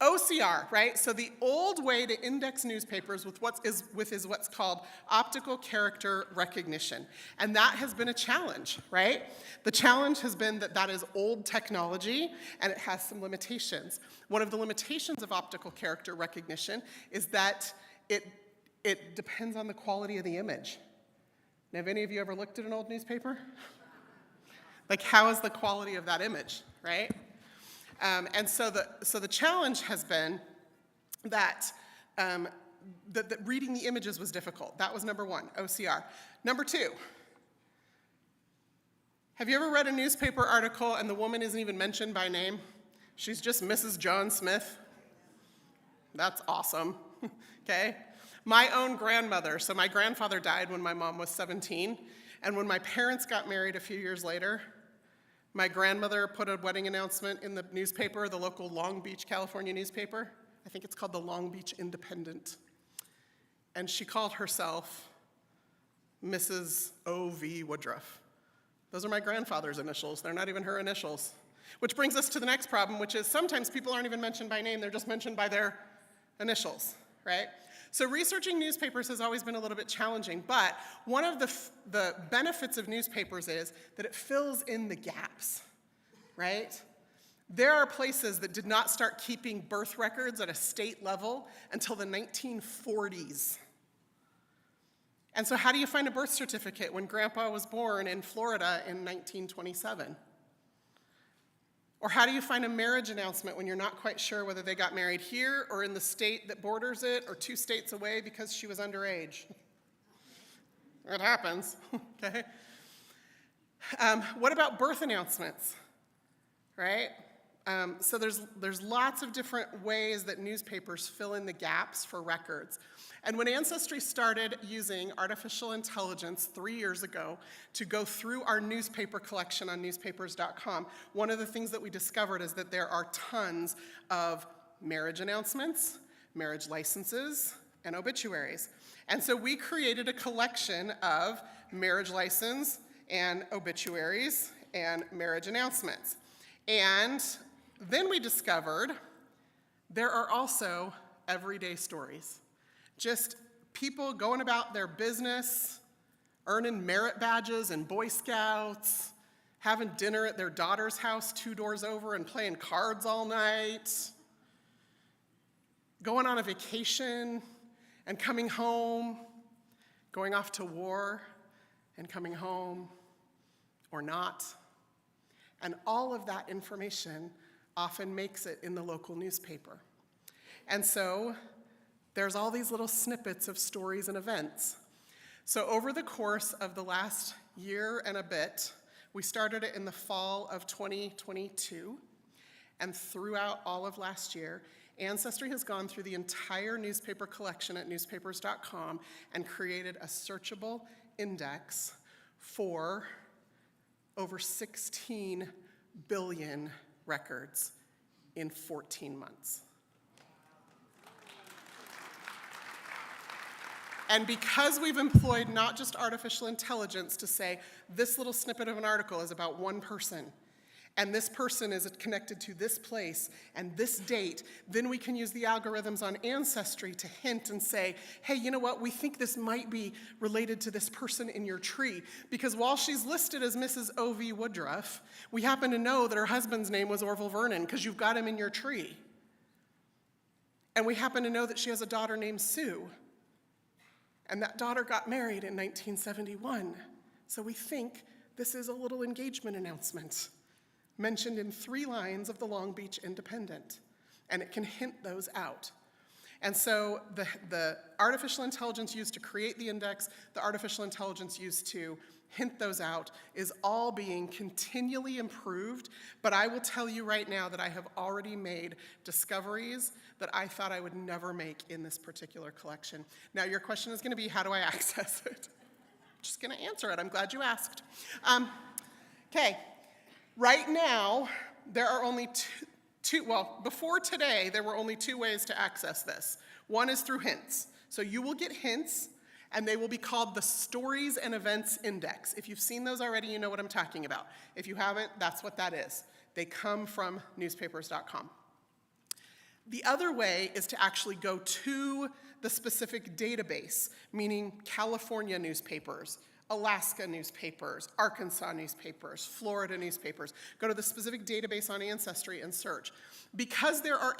OCR, right? So the old way to index newspapers is what's called optical character recognition. And that has been a challenge, right? The challenge has been that that is old technology and it has some limitations. One of the limitations of optical character recognition is that it depends on the quality of the image. Now, have any of you ever looked at an old newspaper? Like, how is the quality of that image, right? And so the challenge has been that, that reading the images was difficult. That was number 1, OCR. Number 2, have you ever read a newspaper article and the woman isn't even mentioned by name? She's just Mrs. John Smith. That's awesome, okay? My own grandmother, so my grandfather died when my mom was 17, and when my parents got married a few years later, my grandmother put a wedding announcement in the newspaper, the local Long Beach, California newspaper. I think it's called the Long Beach Independent. And she called herself Mrs. O.V. Woodruff. Those are my grandfather's initials. They're not even her initials. Which brings us to the next problem, which is sometimes people aren't even mentioned by name, they're just mentioned by their initials, right? So researching newspapers has always been a little bit challenging, but one of the benefits of newspapers is that it fills in the gaps, right? There are places that did not start keeping birth records at a state level until the 1940s. And so how do you find a birth certificate when Grandpa was born in Florida in 1927? Or how do you find a marriage announcement when you're not quite sure whether they got married here or in the state that borders it or 2 states away because she was underage? It happens, okay? What about birth announcements, right? So there's lots of different ways that newspapers fill in the gaps for records. And when Ancestry started using artificial intelligence 3 years ago to go through our newspaper collection on newspapers.com, one of the things that we discovered is that there are tons of marriage announcements, marriage licenses, and obituaries. And so we created a collection of marriage license and obituaries and marriage announcements. And then we discovered there are also everyday stories. Just people going about their business, earning merit badges in Boy Scouts, having dinner at their daughter's house 2 doors over and playing cards all night, going on a vacation and coming home, going off to war and coming home, or not. And all of that information often makes it in the local newspaper. And so there's all these little snippets of stories and events. So over the course of the last year and a bit, we started it in the fall of 2022, and throughout all of last year, Ancestry has gone through the entire newspaper collection at newspapers.com and created a searchable index for over 16 billion records in 14 months. And because we've employed not just artificial intelligence to say, this little snippet of an article is about one person, and this person is connected to this place and this date, then we can use the algorithms on Ancestry to hint and say, hey, you know what, we think this might be related to this person in your tree, because while she's listed as Mrs. O.V. Woodruff, we happen to know that her husband's name was Orville Vernon, because you've got him in your tree. And we happen to know that she has a daughter named Sue, and that daughter got married in 1971. So we think this is a little engagement announcement mentioned in 3 lines of the Long Beach Independent, and it can hint those out. And so the artificial intelligence used to create the index, the artificial intelligence used to hint those out, is all being continually improved, but I will tell you right now that I have already made discoveries that I thought I would never make in this particular collection. Now your question is gonna be, how do I access it? Just gonna answer it, I'm glad you asked. Okay. Right now, there are only well, before today, there were only 2 ways to access this. One is through hints. So you will get hints, and they will be called the Stories and Events Index. If you've seen those already, you know what I'm talking about. If you haven't, that's what that is. They come from newspapers.com. The other way is to actually go to the specific database, meaning California newspapers, Alaska newspapers, Arkansas newspapers, Florida newspapers. Go to the specific database on Ancestry and search. Because there are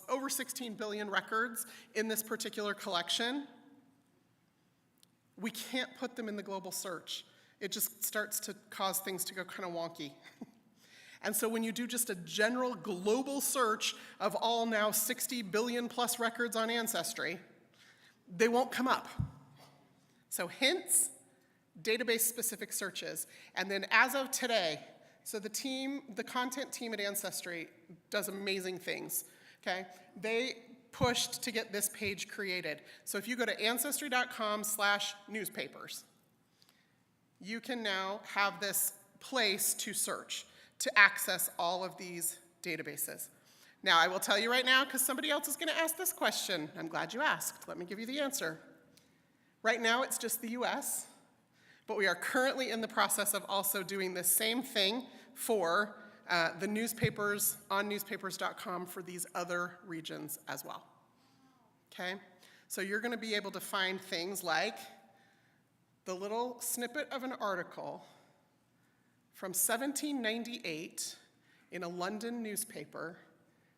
over 16 billion records in this particular collection, we can't put them in the global search. It just starts to cause things to go kind of wonky. And so when you do just a general global search of all now 60 billion plus records on Ancestry, they won't come up. So hints, database-specific searches, and then as of today, so the content team at Ancestry does amazing things, okay? They pushed to get this page created. So if you go to ancestry.com/newspapers, you can now have this place to search, to access all of these databases. Now, I will tell you right now, because somebody else is gonna ask this question. I'm glad you asked. Let me give you the answer. Right now, it's just the US, but we are currently in the process of also doing the same thing for the newspapers on newspapers.com for these other regions as well, okay? So you're gonna be able to find things like the little snippet of an article from 1798 in a London newspaper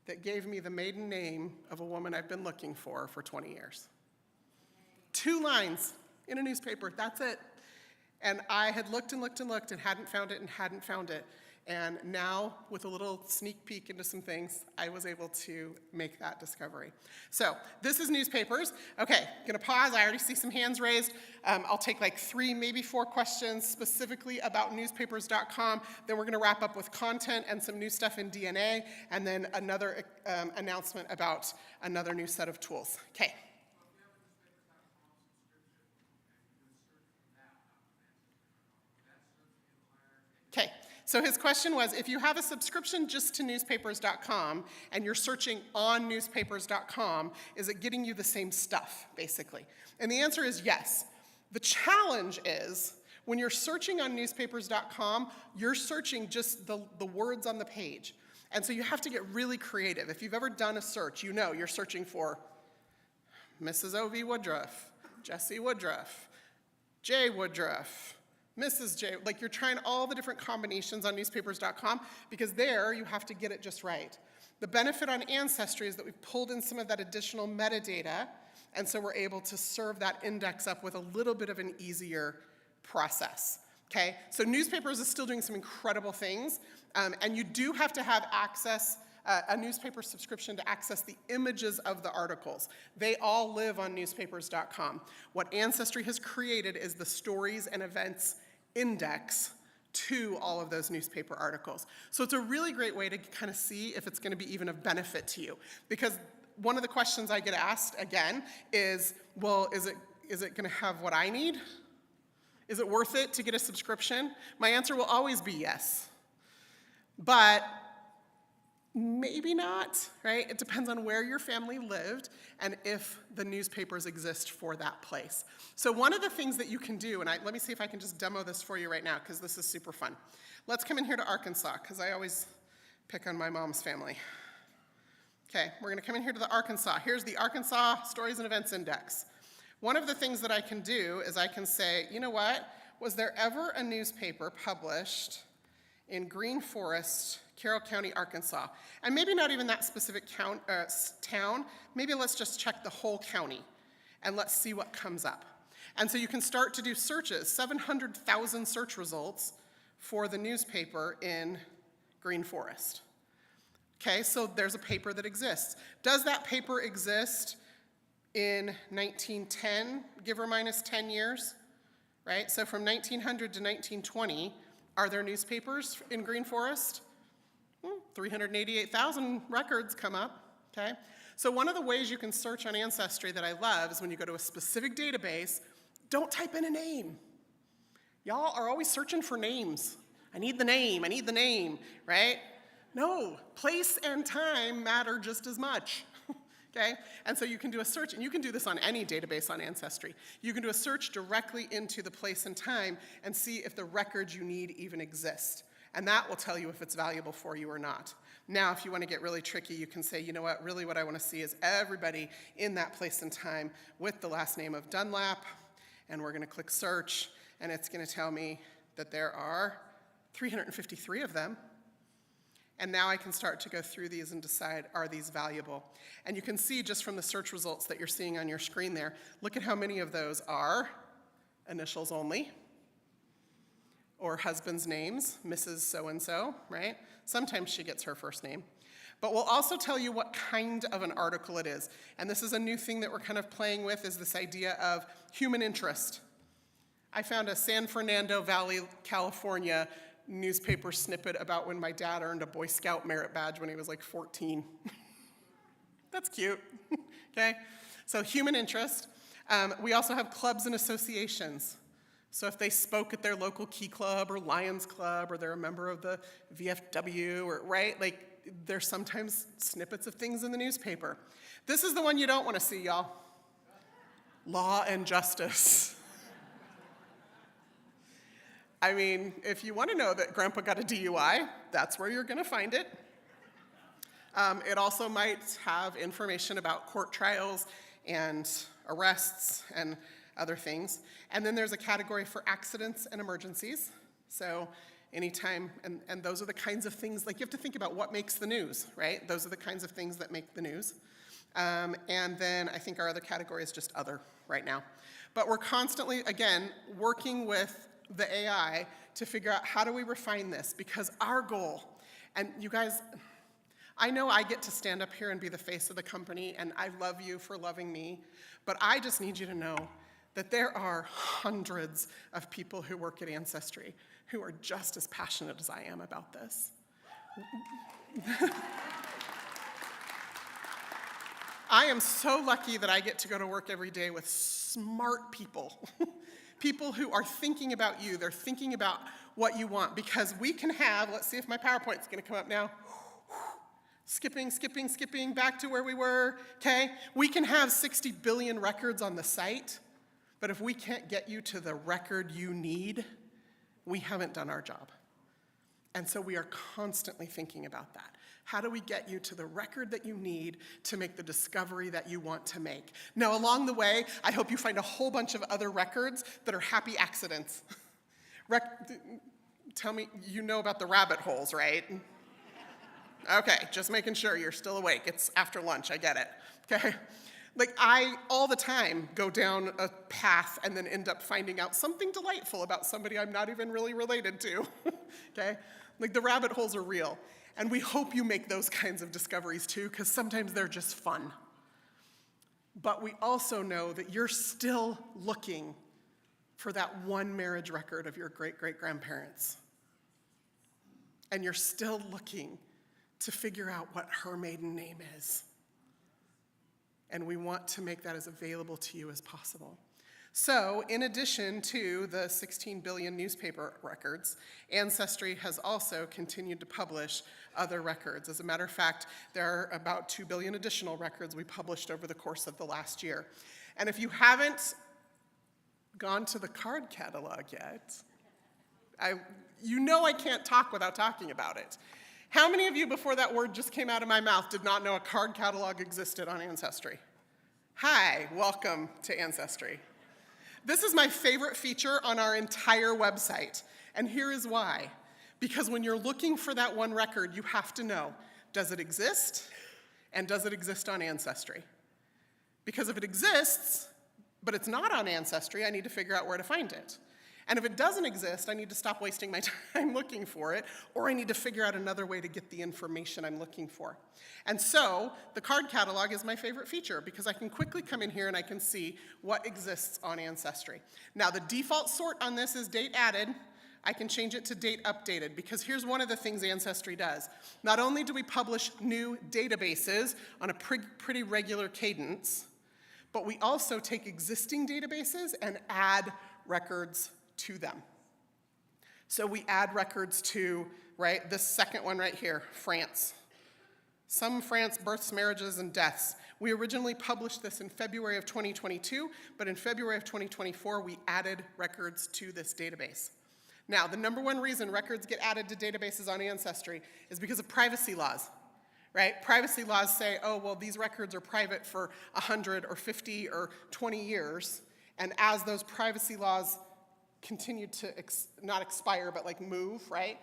that gave me the maiden name of a woman I've been looking for 20 years. 2 lines in a newspaper, that's it. And I had looked and looked and looked and hadn't found it and hadn't found it. And now, with a little sneak peek into some things, I was able to make that discovery. So this is newspapers. Okay, gonna pause, I already see some hands raised. I'll take like 3, maybe 4 questions specifically about newspapers.com. Then we're gonna wrap up with content and some new stuff in DNA, and then another announcement about another new set of tools. Okay. Okay, so his question was, if you have a subscription just to newspapers.com and you're searching on newspapers.com, is it getting you the same stuff, basically? And the answer is yes. The challenge is, when you're searching on newspapers.com, you're searching just the words on the page. And so you have to get really creative. If you've ever done a search, you know you're searching for Mrs. O.V. Woodruff, Jesse Woodruff, J. Woodruff, Mrs. J, like you're trying all the different combinations on newspapers.com, because there you have to get it just right. The benefit on Ancestry is that we've pulled in some of that additional metadata, and so we're able to serve that index up with a little bit of an easier process. Okay, so newspapers is still doing some incredible things, and you do have to have access, a newspaper subscription to access the images of the articles. They all live on newspapers.com. What Ancestry has created is the stories and events index to all of those newspaper articles. So it's a really great way to kind of see if it's going to be even of benefit to you. Because one of the questions I get asked again is, well, is it going to have what I need? Is it worth it to get a subscription? My answer will always be yes. But maybe not, right? It depends on where your family lived and if the newspapers exist for that place. So one of the things that you can do, and let me see if I can just demo this for you right now, because this is super fun. Let's come in here to Arkansas, because I always pick on my mom's family. Okay, we're gonna come in here to the Arkansas. Here's the Arkansas Stories and Events Index. One of the things that I can do is I can say, you know what? Was there ever a newspaper published in Green Forest, Carroll County, Arkansas? And maybe not even that specific town. Maybe let's just check the whole county and let's see what comes up. And so you can start to do searches, 700,000 search results for the newspaper in Green Forest. Okay, so there's a paper that exists. Does that paper exist in 1910, give or minus 10 years, right? So from 1900 to 1920, are there newspapers in Green Forest? 388,000 records come up, okay? So one of the ways you can search on Ancestry that I love is when you go to a specific database, don't type in a name. Y'all are always searching for names. I need the name, right? No, place and time matter just as much. Okay? And so you can do a search, and you can do this on any database on Ancestry. You can do a search directly into the place and time and see if the records you need even exist. And that will tell you if it's valuable for you or not. Now, if you want to get really tricky, you can say, you know what, really what I want to see is everybody in that place and time with the last name of Dunlap, and we're going to click search, and it's going to tell me that there are 353 of them. And now I can start to go through these and decide, are these valuable? And you can see just from the search results that you're seeing on your screen there, look at how many of those are initials only, or husband's names, Mrs. So-and-so, right? Sometimes she gets her first name. But we'll also tell you what kind of an article it is. And this is a new thing that we're kind of playing with, is this idea of human interest. I found a San Fernando Valley, California newspaper snippet about when my dad earned a Boy Scout merit badge when he was like 14. That's cute, okay? So human interest. We also have clubs and associations. So if they spoke at their local Key Club or Lions Club, or they're a member of the VFW, or right, like there's sometimes snippets of things in the newspaper. This is the one you don't want to see, y'all. Law and justice. I mean, if you want to know that Grandpa got a DUI, that's where you're going to find it. It also might have information about court trials and arrests and other things. And then there's a category for accidents and emergencies. So anytime, and those are the kinds of things, like you have to think about what makes the news, right? Those are the kinds of things that make the news. And then I think our other category is just other right now. But we're constantly, again, working with the AI to figure out how do we refine this, because our goal, and you guys, I know I get to stand up here and be the face of the company, and I love you for loving me, but I just need you to know that there are hundreds of people who work at Ancestry who are just as passionate as I am about this. I am so lucky that I get to go to work every day with smart people. People who are thinking about you, they're thinking about what you want, because we can have, let's see if my PowerPoint's gonna come up now. Skipping, back to where we were, okay? We can have 60 billion records on the site, but if we can't get you to the record you need, we haven't done our job. And so we are constantly thinking about that. How do we get you to the record that you need to make the discovery that you want to make? Now, along the way, I hope you find a whole bunch of other records that are happy accidents. Tell me, you know about the rabbit holes, right? Okay, just making sure you're still awake. It's after lunch, I get it, okay? Like, I, all the time, go down a path and then end up finding out something delightful about somebody I'm not even really related to, okay? Like, the rabbit holes are real. And we hope you make those kinds of discoveries too, because sometimes they're just fun. But we also know that you're still looking for that one marriage record of your great-great-grandparents. And you're still looking to figure out what her maiden name is. And we want to make that as available to you as possible. So, in addition to the 16 billion newspaper records, Ancestry has also continued to publish other records. As a matter of fact, there are about 2 billion additional records we published over the course of the last year. And if you haven't gone to the card catalog yet, you know I can't talk without talking about it. How many of you, before that word just came out of my mouth, did not know a card catalog existed on Ancestry? Hi, welcome to Ancestry. This is my favorite feature on our entire website, and here is why. Because when you're looking for that one record, you have to know, does it exist, and does it exist on Ancestry? Because if it exists, but it's not on Ancestry, I need to figure out where to find it. And if it doesn't exist, I need to stop wasting my time looking for it, or I need to figure out another way to get the information I'm looking for. And so, the card catalog is my favorite feature because I can quickly come in here and I can see what exists on Ancestry. Now, the default sort on this is date added. I can change it to date updated because here's one of the things Ancestry does. Not only do we publish new databases on a pretty regular cadence, but we also take existing databases and add records to them. So we add records to, right, this second one right here, France. Some France births, marriages, and deaths. We originally published this in February of 2022, but in February of 2024, we added records to this database. Now, the number one reason records get added to databases on Ancestry is because of privacy laws, right? Privacy laws say, oh, well, these records are private for 100 or 50 or 20 years, and as those privacy laws continue to not expire, but like move, right?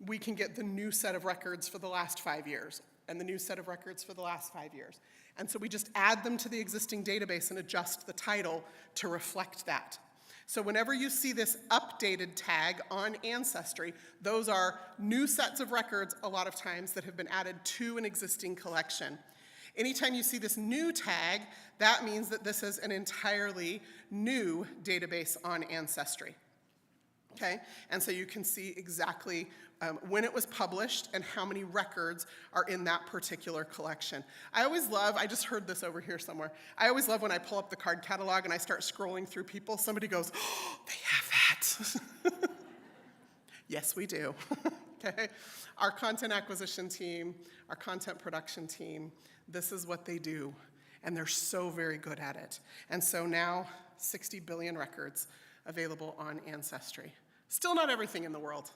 We can get the new set of records for the last 5 years and the new set of records for the last 5 years. And so we just add them to the existing database and adjust the title to reflect that. So whenever you see this updated tag on Ancestry, those are new sets of records a lot of times that have been added to an existing collection. Anytime you see this new tag, that means that this is an entirely new database on Ancestry. Okay? And so you can see exactly when it was published and how many records are in that particular collection. I always love, I just heard this over here somewhere, I always love when I pull up the card catalog and I start scrolling through people, somebody goes, oh, they have that. Yes, we do. Okay? Our content acquisition team, our content production team, this is what they do, and they're so very good at it. And so now, 60 billion records available on Ancestry. Still not everything in the world,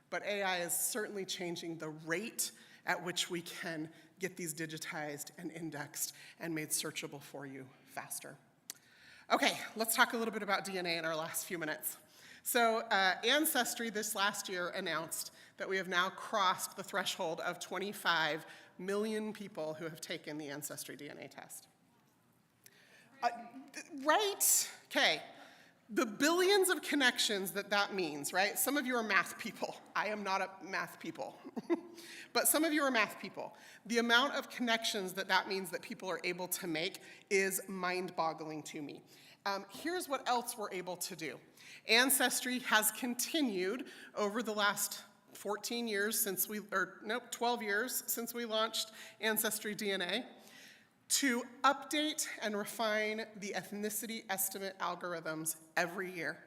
but AI is certainly changing the rate at which we can get these digitized and indexed and made searchable for you faster. Okay, let's talk a little bit about DNA in our last few minutes. So Ancestry this last year announced that we have now crossed the threshold of 25 million people who have taken the Ancestry DNA test. Right? Okay. The billions of connections that means, right? Some of you are math people. I am not a math people. But some of you are math people. The amount of connections that means that people are able to make is mind-boggling to me. Here's what else we're able to do. Ancestry has continued over the last 14 years 12 years since we launched Ancestry DNA to update and refine the ethnicity estimate algorithms every year.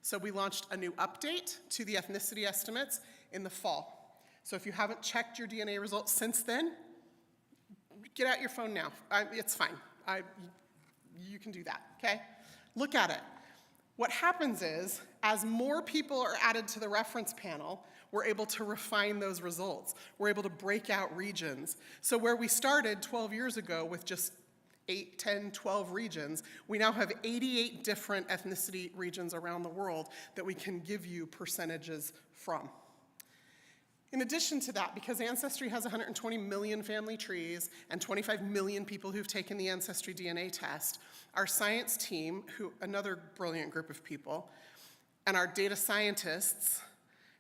So we launched a new update to the ethnicity estimates in the fall. So if you haven't checked your DNA results since then, get out your phone now. It's fine. You can do that, okay? Look at it. What happens is, as more people are added to the reference panel, we're able to refine those results. We're able to break out regions. So where we started 12 years ago with just 8, 10, 12 regions, we now have 88 different ethnicity regions around the world that we can give you percentages from. In addition to that, because Ancestry has 120 million family trees and 25 million people who've taken the Ancestry DNA test, our science team, another brilliant group of people, and our data scientists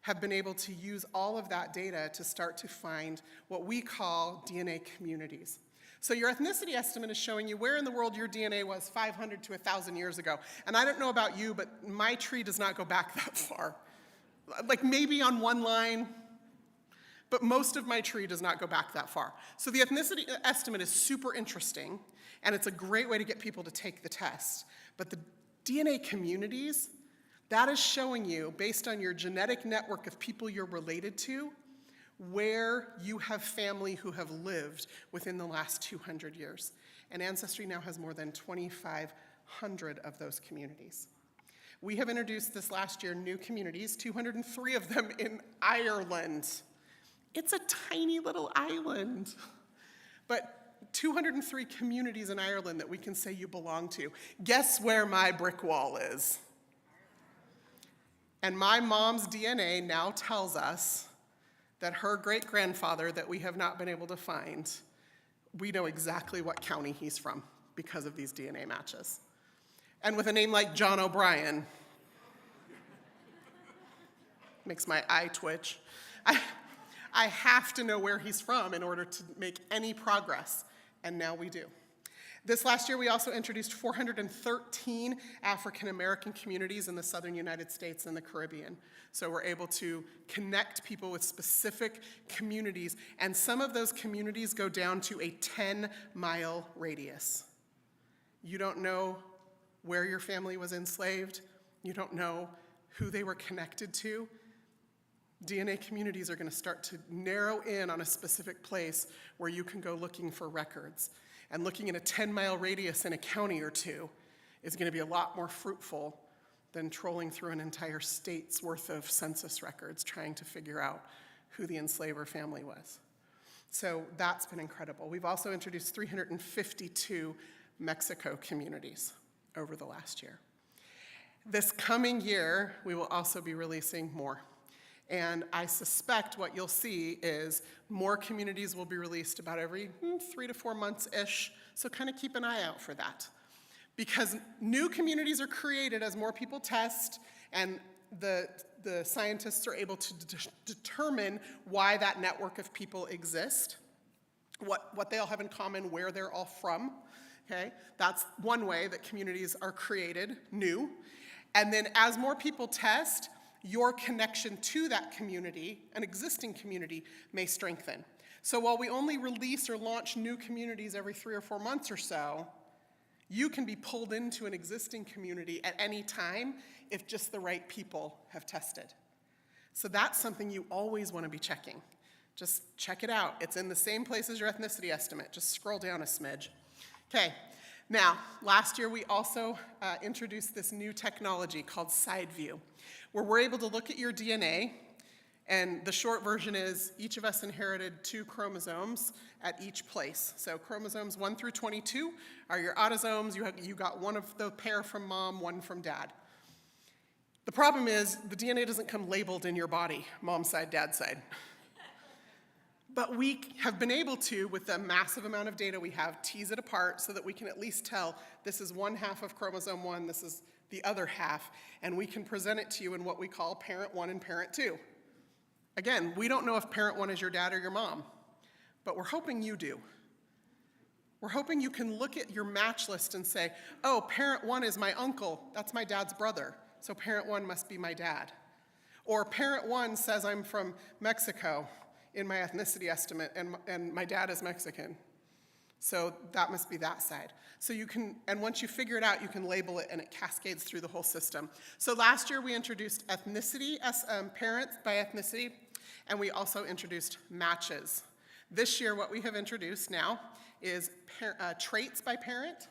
have been able to use all of that data to start to find what we call DNA communities. So your ethnicity estimate is showing you where in the world your DNA was 500 to 1,000 years ago. And I don't know about you, but my tree does not go back that far. Like maybe on one line, but most of my tree does not go back that far. So the ethnicity estimate is super interesting, and it's a great way to get people to take the test. But the DNA communities, that is showing you, based on your genetic network of people you're related to, where you have family who have lived within the last 200 years. And Ancestry now has more than 2,500 of those communities. We have introduced this last year new communities, 203 of them in Ireland. It's a tiny little island, but 203 communities in Ireland that we can say you belong to. Guess where my brick wall is? And my mom's DNA now tells us that her great-grandfather that we have not been able to find, we know exactly what county he's from because of these DNA matches. And with a name like John O'Brien, makes my eye twitch. I have to know where he's from in order to make any progress, and now we do. This last year, we also introduced 413 African American communities in the southern United States and the Caribbean. So we're able to connect people with specific communities, and some of those communities go down to a 10-mile radius. You don't know where your family was enslaved. You don't know who they were connected to. DNA communities are going to start to narrow in on a specific place where you can go looking for records. And looking at a 10-mile radius in a county or two is going to be a lot more fruitful than trolling through an entire state's worth of census records trying to figure out who the enslaver family was. So that's been incredible. We've also introduced 352 Mexico communities over the last year. This coming year, we will also be releasing more. And I suspect what you'll see is more communities will be released about every 3 to 4 months-ish, so kind of keep an eye out for that. Because new communities are created as more people test, and the scientists are able to determine why that network of people exist, what they all have in common, where they're all from, okay? That's one way that communities are created, new. And then as more people test, your connection to that community, an existing community, may strengthen. So while we only release or launch new communities every 3 or 4 months or so, you can be pulled into an existing community at any time if just the right people have tested. So that's something you always want to be checking. Just check it out. It's in the same place as your ethnicity estimate. Just scroll down a smidge. Okay. Now, last year we also introduced this new technology called Side View, where we're able to look at your DNA, and the short version is each of us inherited 2 chromosomes at each place. So chromosomes 1 through 22 are your autosomes. You got one of the pair from mom, one from dad. The problem is the DNA doesn't come labeled in your body, mom's side, dad's side. But we have been able to, with the massive amount of data we have, tease it apart so that we can at least tell this is one half of chromosome 1, this is the other half, and we can present it to you in what we call parent 1 and parent 2. Again, we don't know if parent 1 is your dad or your mom, but we're hoping you do. We're hoping you can look at your match list and say, oh, parent 1 is my uncle, that's my dad's brother, so parent 1 must be my dad. Or parent 1 says I'm from Mexico in my ethnicity estimate, and my dad is Mexican. So that must be that side. So you can, and once you figure it out, you can label it and it cascades through the whole system. So last year we introduced ethnicity, parents by ethnicity, and we also introduced matches. This year what we have introduced now is traits by parent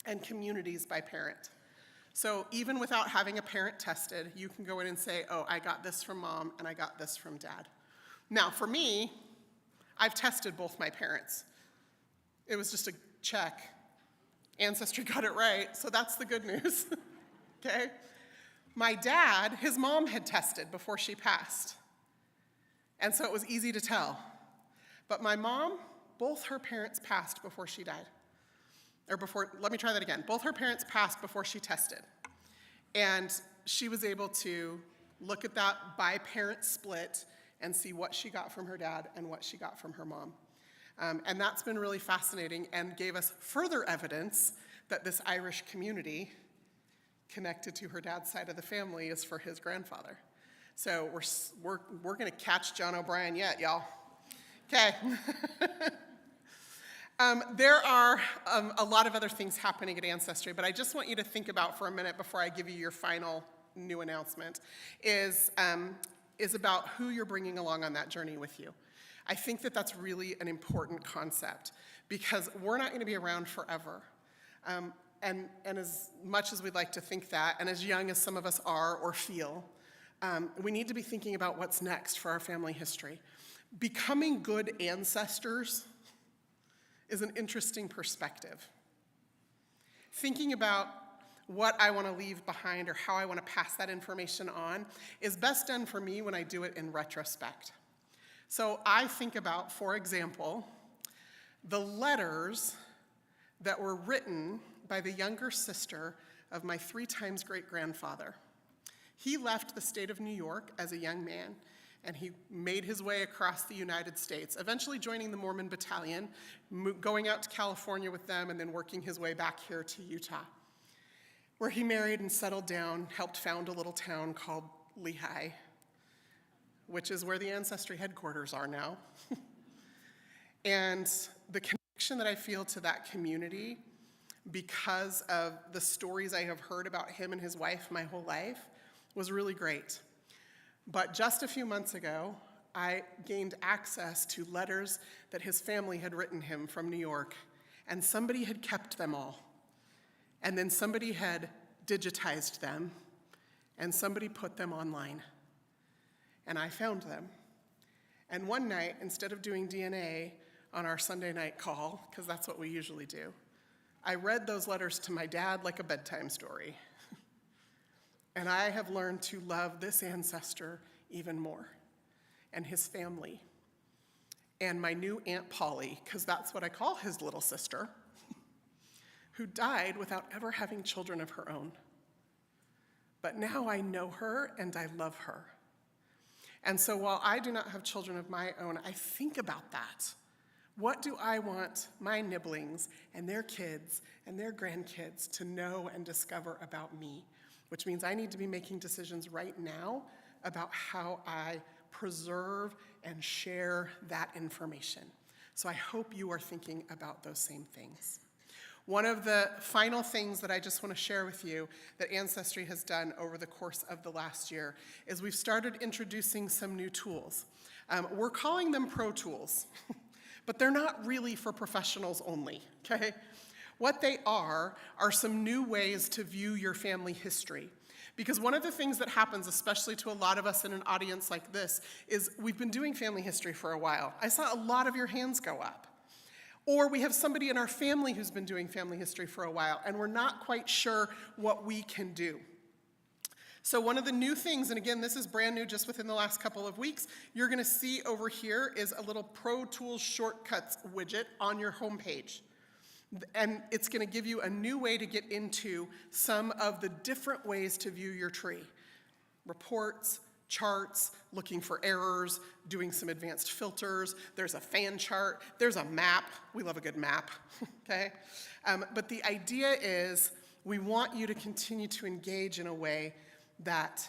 and communities by parent. So even without having a parent tested, you can go in and say, oh, I got this from mom and I got this from dad. Now, for me, I've tested both my parents. It was just a check. Ancestry got it right, so that's the good news, okay? My dad, his mom had tested before she passed. And so it was easy to tell. But my mom, both her parents passed before she died. Let me try that again. Both her parents passed before she tested. And she was able to look at that by-parent split and see what she got from her dad and what she got from her mom. And that's been really fascinating and gave us further evidence that this Irish community connected to her dad's side of the family is for his grandfather. So we're gonna catch John O'Brien yet, y'all. Okay. There are a lot of other things happening at Ancestry, but I just want you to think about for a minute before I give you your final new announcement, is about who you're bringing along on that journey with you. I think that that's really an important concept because we're not gonna be around forever. And as much as we'd like to think that, and as young as some of us are or feel, we need to be thinking about what's next for our family history. Becoming good ancestors is an interesting perspective. Thinking about what I want to leave behind or how I want to pass that information on is best done for me when I do it in retrospect. So I think about, for example, the letters that were written by the younger sister of my 3 times great-grandfather. He left the state of New York as a young man, and he made his way across the United States, eventually joining the Mormon Battalion, going out to California with them, and then working his way back here to Utah, where he married and settled down, helped found a little town called Lehi, which is where the Ancestry headquarters are now. And the connection that I feel to that community because of the stories I have heard about him and his wife my whole life was really great. But just a few months ago, I gained access to letters that his family had written him from New York, and somebody had kept them all. And then somebody had digitized them, and somebody put them online. And I found them. And one night, instead of doing DNA on our Sunday night call, because that's what we usually do, I read those letters to my dad like a bedtime story. And I have learned to love this ancestor even more, and his family, and my new Aunt Polly, because that's what I call his little sister, who died without ever having children of her own. But now I know her and I love her. And so while I do not have children of my own, I think about that. What do I want my nibblings and their kids and their grandkids to know and discover about me? Which means I need to be making decisions right now about how I preserve and share that information. So I hope you are thinking about those same things. One of the final things that I just want to share with you that Ancestry has done over the course of the last year is we've started introducing some new tools. We're calling them Pro Tools, but they're not really for professionals only, okay? What they are some new ways to view your family history. Because one of the things that happens, especially to a lot of us in an audience like this, is we've been doing family history for a while. I saw a lot of your hands go up. Or we have somebody in our family who's been doing family history for a while, and we're not quite sure what we can do. So one of the new things, and again, this is brand new just within the last couple of weeks, you're gonna see over here is a little Pro Tools Shortcuts widget on your homepage. And it's gonna give you a new way to get into some of the different ways to view your tree. Reports, charts, looking for errors, doing some advanced filters. There's a fan chart, there's a map. We love a good map, okay? But the idea is we want you to continue to engage in a way that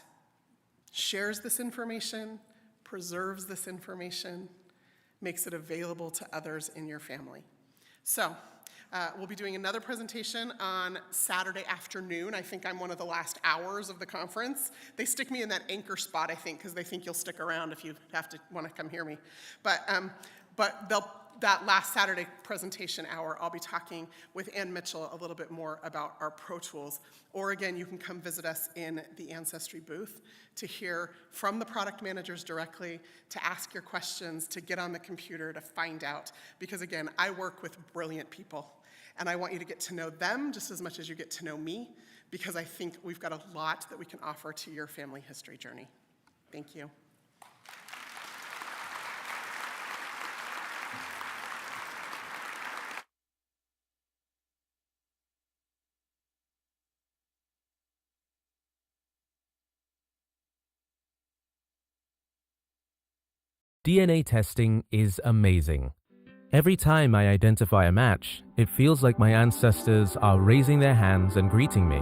shares this information, preserves this information, makes it available to others in your family. So, we'll be doing another presentation on Saturday afternoon. I think I'm one of the last hours of the conference. They stick me in that anchor spot, I think, because they think you'll stick around if you want to come hear me. But that last Saturday presentation hour, I'll be talking with Ann Mitchell a little bit more about our Pro Tools. Or again, you can come visit us in the Ancestry booth to hear from the product managers directly, to ask your questions, to get on the computer, to find out. Because again, I work with brilliant people, and I want you to get to know them just as much as you get to know me, because I think we've got a lot that we can offer to your family history journey. Thank you. DNA testing is amazing. Every time I identify a match, it feels like my ancestors are raising their hands and greeting me.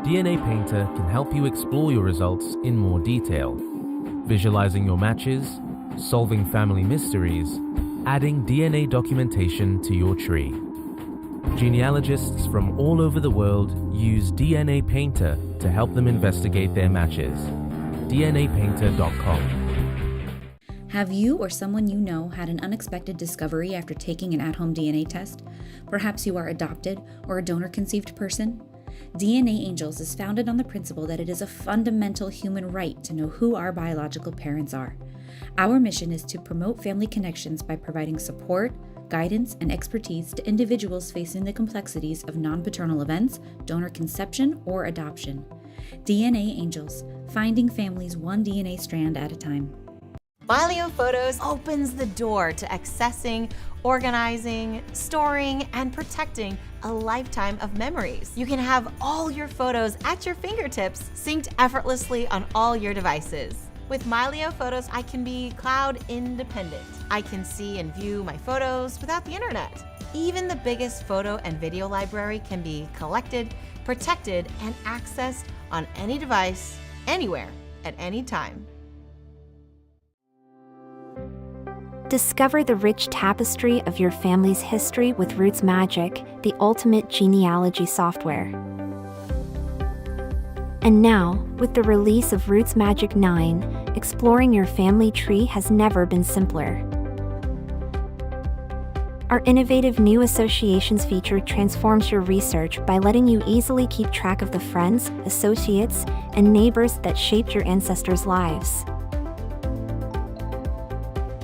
DNA Painter can help you explore your results in more detail, visualizing your matches, solving family mysteries, adding DNA documentation to your tree. Genealogists from all over the world use DNA Painter to help them investigate their matches. DNApainter.com. Have you or someone you know had an unexpected discovery after taking an at-home DNA test? Perhaps you are adopted or a donor-conceived person? DNA Angels is founded on the principle that it is a fundamental human right to know who our biological parents are. Our mission is to promote family connections by providing support, guidance, and expertise to individuals facing the complexities of non-paternal events, donor conception, or adoption. DNA Angels, finding families one DNA strand at a time. Mylio Photos opens the door to accessing, organizing, storing, and protecting a lifetime of memories. You can have all your photos at your fingertips, synced effortlessly on all your devices. With Mylio Photos, I can be cloud independent. I can see and view my photos without the internet. Even the biggest photo and video library can be collected, protected, and accessed on any device, anywhere, at any time. Discover the rich tapestry of your family's history with Roots Magic, the ultimate genealogy software. And now, with the release of Roots Magic 9, exploring your family tree has never been simpler. Our innovative new associations feature transforms your research by letting you easily keep track of the friends, associates, and neighbors that shaped your ancestors' lives.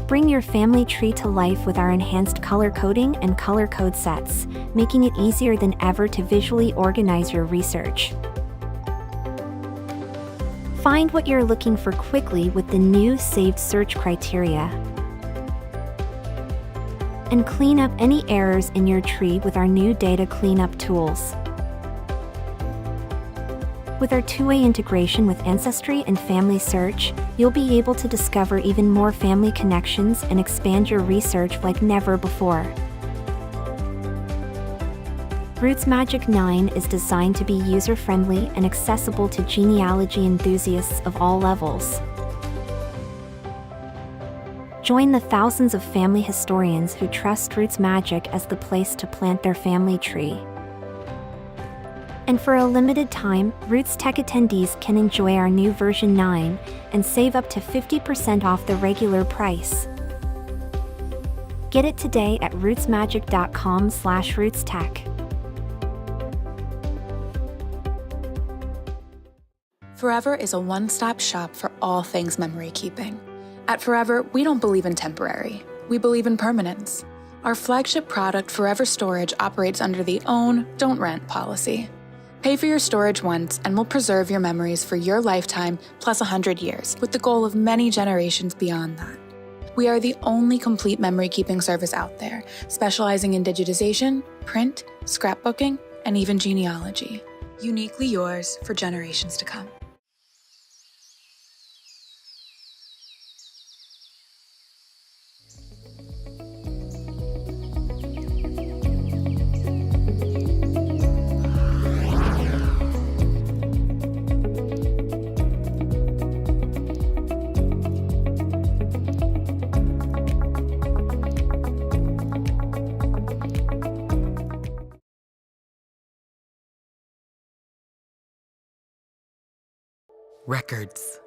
Bring your family tree to life with our enhanced color coding and color code sets, making it easier than ever to visually organize your research. Find what you're looking for quickly with the new saved search criteria. And clean up any errors in your tree with our new data cleanup tools. With our two-way integration with Ancestry and FamilySearch, you'll be able to discover even more family connections and expand your research like never before. Roots Magic 9 is designed to be user-friendly and accessible to genealogy enthusiasts of all levels. Join the thousands of family historians who trust Roots Magic as the place to plant their family tree. And for a limited time, Rootstech attendees can enjoy our new version 9 and save up to 50% off the regular price. Get it today at rootsmagic.com/rootstech. Forever is a one-stop shop for all things memory keeping. At Forever, we don't believe in temporary. We believe in permanence. Our flagship product, Forever Storage, operates under the own, don't rent policy. Pay for your storage once and we'll preserve your memories for your lifetime plus 100 years, with the goal of many generations beyond that. We are the only complete memory keeping service out there, specializing in digitization, print, scrapbooking, and even genealogy. Uniquely yours for generations to come. Records.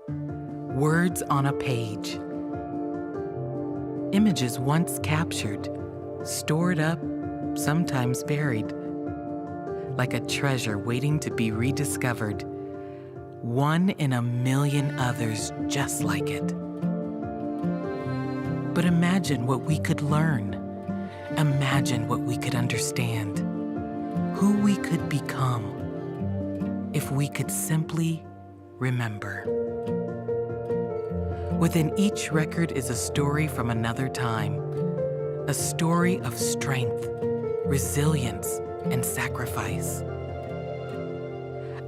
Words on a page. Images once captured, stored up, sometimes buried. Like a treasure waiting to be rediscovered. One in a million others just like it. But imagine what we could learn. Imagine what we could understand. Who we could become if we could simply remember. Within each record is a story from another time, a story of strength, resilience, and sacrifice.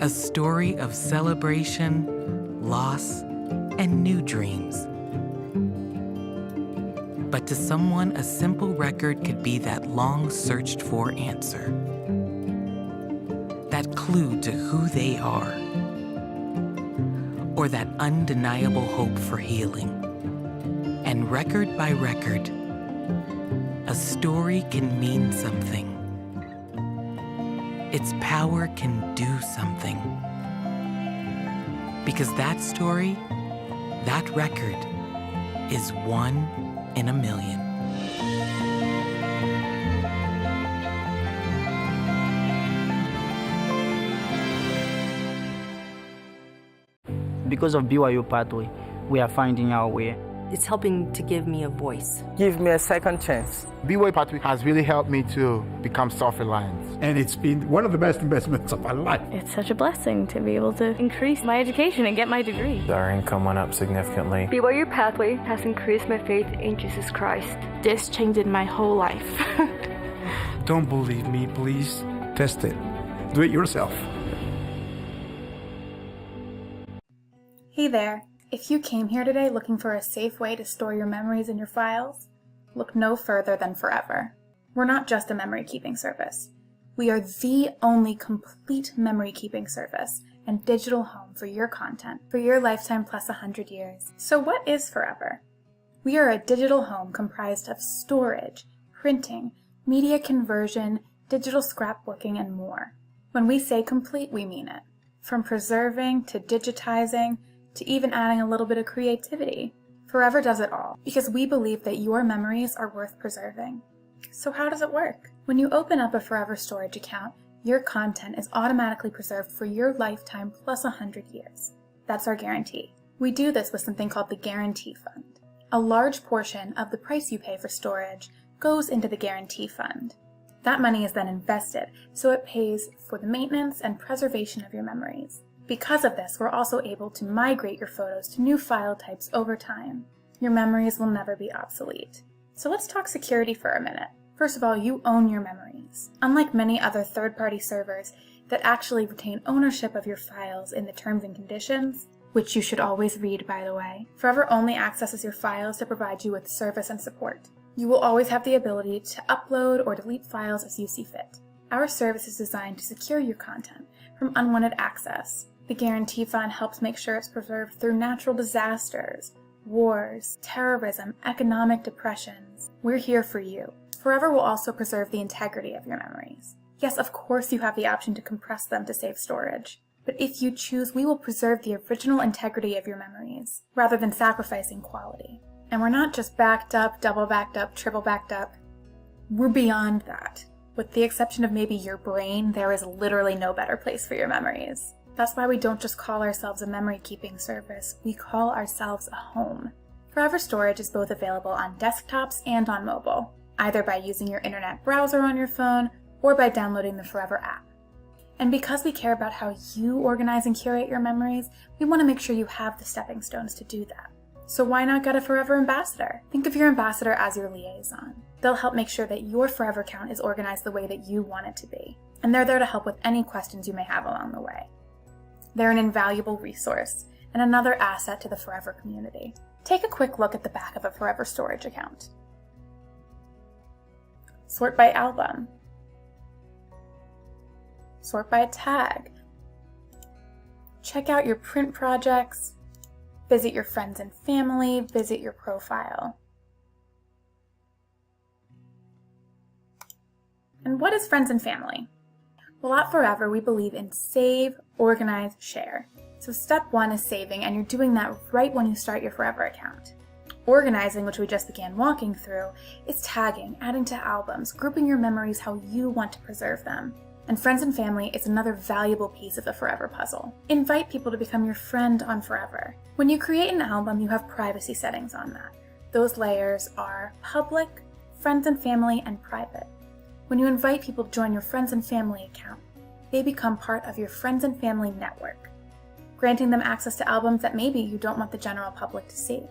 A story of celebration, loss, and new dreams. But to someone, a simple record could be that long searched for answer, that clue to who they are, or that undeniable hope for healing. And record by record, a story can mean something. Its power can do something. Because that story, that record, is 1 in a million. Because of BYU Pathway, we are finding our way. It's helping to give me a voice. Give me a second chance. BYU Pathway has really helped me to become self-reliant. And it's been one of the best investments of my life. It's such a blessing to be able to increase my education and get my degree. Our income went up significantly. BYU Pathway has increased my faith in Jesus Christ. This changed my whole life. Don't believe me, please. Test it. Do it yourself. Hey there. If you came here today looking for a safe way to store your memories in your files, look no further than Forever. We're not just a memory keeping service. We are the only complete memory keeping service and digital home for your content for your lifetime plus 100 years. So what is Forever? We are a digital home comprised of storage, printing, media conversion, digital scrapbooking, and more. When we say complete, we mean it. From preserving to digitizing, to even adding a little bit of creativity. Forever does it all, because we believe that your memories are worth preserving. So how does it work? When you open up a Forever storage account, your content is automatically preserved for your lifetime plus 100 years. That's our guarantee. We do this with something called the Guarantee Fund. A large portion of the price you pay for storage goes into the Guarantee Fund. That money is then invested, so it pays for the maintenance and preservation of your memories. Because of this, we're also able to migrate your photos to new file types over time. Your memories will never be obsolete. So let's talk security for a minute. First of all, you own your memories. Unlike many other third-party servers that actually retain ownership of your files in the terms and conditions, which you should always read, by the way, Forever only accesses your files to provide you with service and support. You will always have the ability to upload or delete files as you see fit. Our service is designed to secure your content from unwanted access. The Guarantee Fund helps make sure it's preserved through natural disasters, wars, terrorism, economic depressions. We're here for you. Forever will also preserve the integrity of your memories. Yes, of course you have the option to compress them to save storage. But if you choose, we will preserve the original integrity of your memories, rather than sacrificing quality. And we're not just backed up, double backed up, triple backed up. We're beyond that. With the exception of maybe your brain, there is literally no better place for your memories. That's why we don't just call ourselves a memory keeping service, we call ourselves a home. Forever Storage is both available on desktops and on mobile, either by using your internet browser on your phone or by downloading the Forever app. And because we care about how you organize and curate your memories, we want to make sure you have the stepping stones to do that. So why not get a Forever ambassador? Think of your ambassador as your liaison. They'll help make sure that your Forever account is organized the way that you want it to be. And they're there to help with any questions you may have along the way. They're an invaluable resource and another asset to the Forever community. Take a quick look at the back of a Forever storage account. Sort by album. Sort by tag. Check out your print projects. Visit your friends and family. Visit your profile. And what is friends and family? Well, at Forever, we believe in save, organize, share. So step 1 is saving, and you're doing that right when you start your Forever account. Organizing, which we just began walking through, is tagging, adding to albums, grouping your memories how you want to preserve them. And friends and family is another valuable piece of the Forever puzzle. Invite people to become your friend on Forever. When you create an album, you have privacy settings on that. Those layers are public, friends and family, and private. When you invite people to join your friends and family account, they become part of your friends and family network, granting them access to albums that maybe you don't want the general public to see.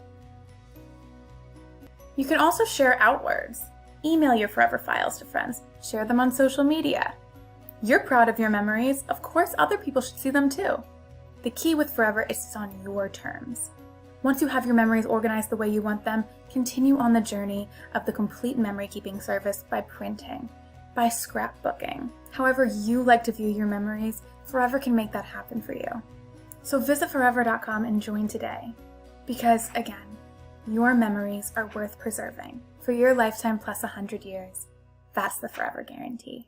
You can also share outwards. Email your Forever files to friends, share them on social media. You're proud of your memories, of course other people should see them too. The key with Forever is it's on your terms. Once you have your memories organized the way you want them, continue on the journey of the complete memory keeping service by printing, by scrapbooking. However you like to view your memories, Forever can make that happen for you. So visit forever.com and join today. Because again, your memories are worth preserving for your lifetime plus 100 years. That's the Forever Guarantee.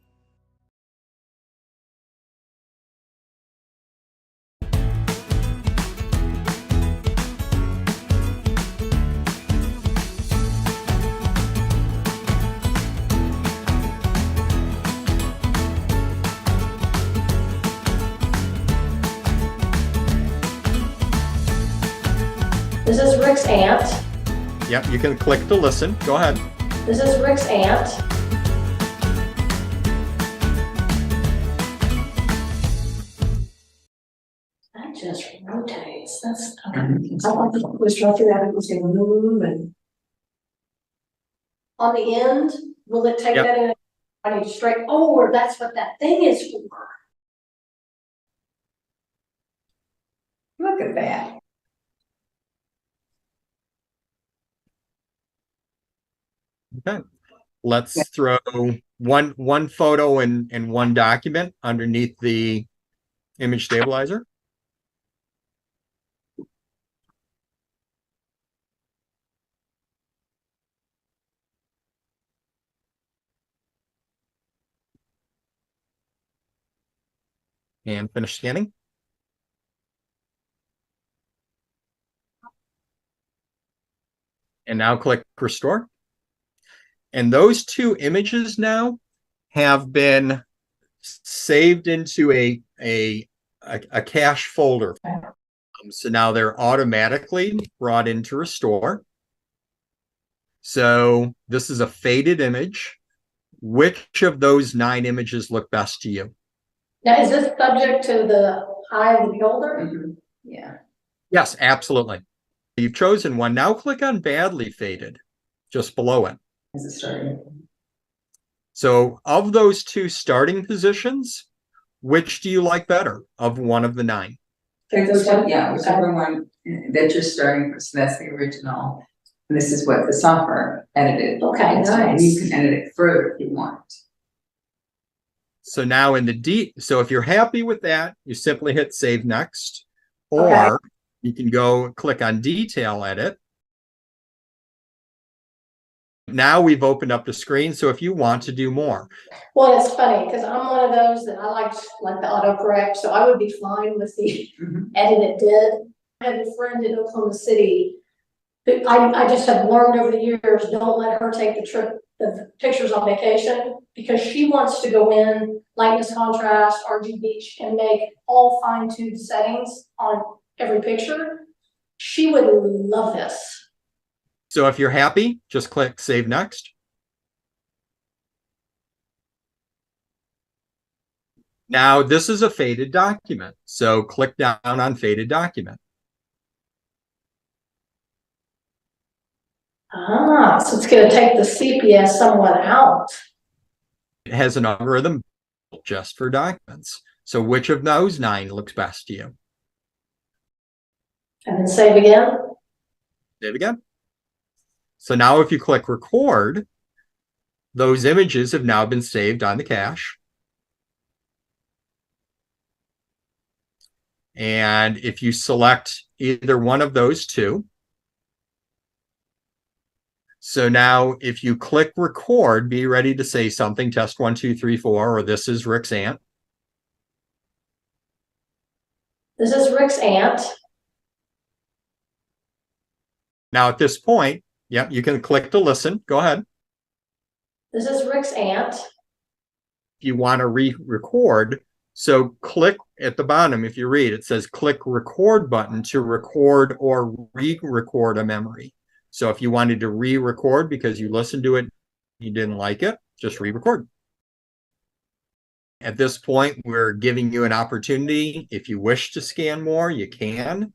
This is Rick's aunt. Yep, you can click to listen. Go ahead. This is Rick's aunt. That just rotates. That's okay. I like the twist right through that. It was going to move and on the end, will it take that in? I need to straight. Oh, that's what that thing is for. Look at that. Okay. Let's throw one photo and one document underneath the image stabilizer. And finish scanning. And now click restore. And those two images now have been saved into a cache folder. So now they're automatically brought into restore. So this is a faded image. Which of those 9 images look best to you? Now, is this subject to the eye of the beholder? Mm-hmm. Yeah. Yes, absolutely. You've chosen one. Now click on badly faded, just below it. Is it starting? So of those 2 starting positions, which do you like better of one of the 9? Whichever one that you're starting from. So that's the original. And this is what the software edited. Okay, nice. And you can edit it further if you want. So now in the so if you're happy with that, you simply hit save next, or you can go click on detail edit. Now we've opened up the screen. So if you want to do more. Well, it's funny because I'm one of those that I like the autocorrect. So I would be fine with the edit it did. I have a friend in Oklahoma City who I just have learned over the years, don't let her take the pictures on vacation because she wants to go in lightness, contrast, RGB and make all fine-tuned settings on every picture. She would love this. So if you're happy, just click save next. Now this is a faded document. So click down on faded document. So it's going to take the CPS somewhat out. It has an algorithm just for documents. So which of those 9 looks best to you? And then save again. Save again. So now if you click record, those images have now been saved on the cache. And if you select either one of those 2, so now if you click record, be ready to say something, test 1, 2, 3, 4, or this is Rick's aunt. This is Rick's aunt. Now at this point, yep, you can click to listen. Go ahead. This is Rick's aunt. If you want to re-record, so click at the bottom. If you read, it says click record button to record or re-record a memory. So if you wanted to re-record because you listened to it, you didn't like it, just re-record. At this point, we're giving you an opportunity. If you wish to scan more, you can.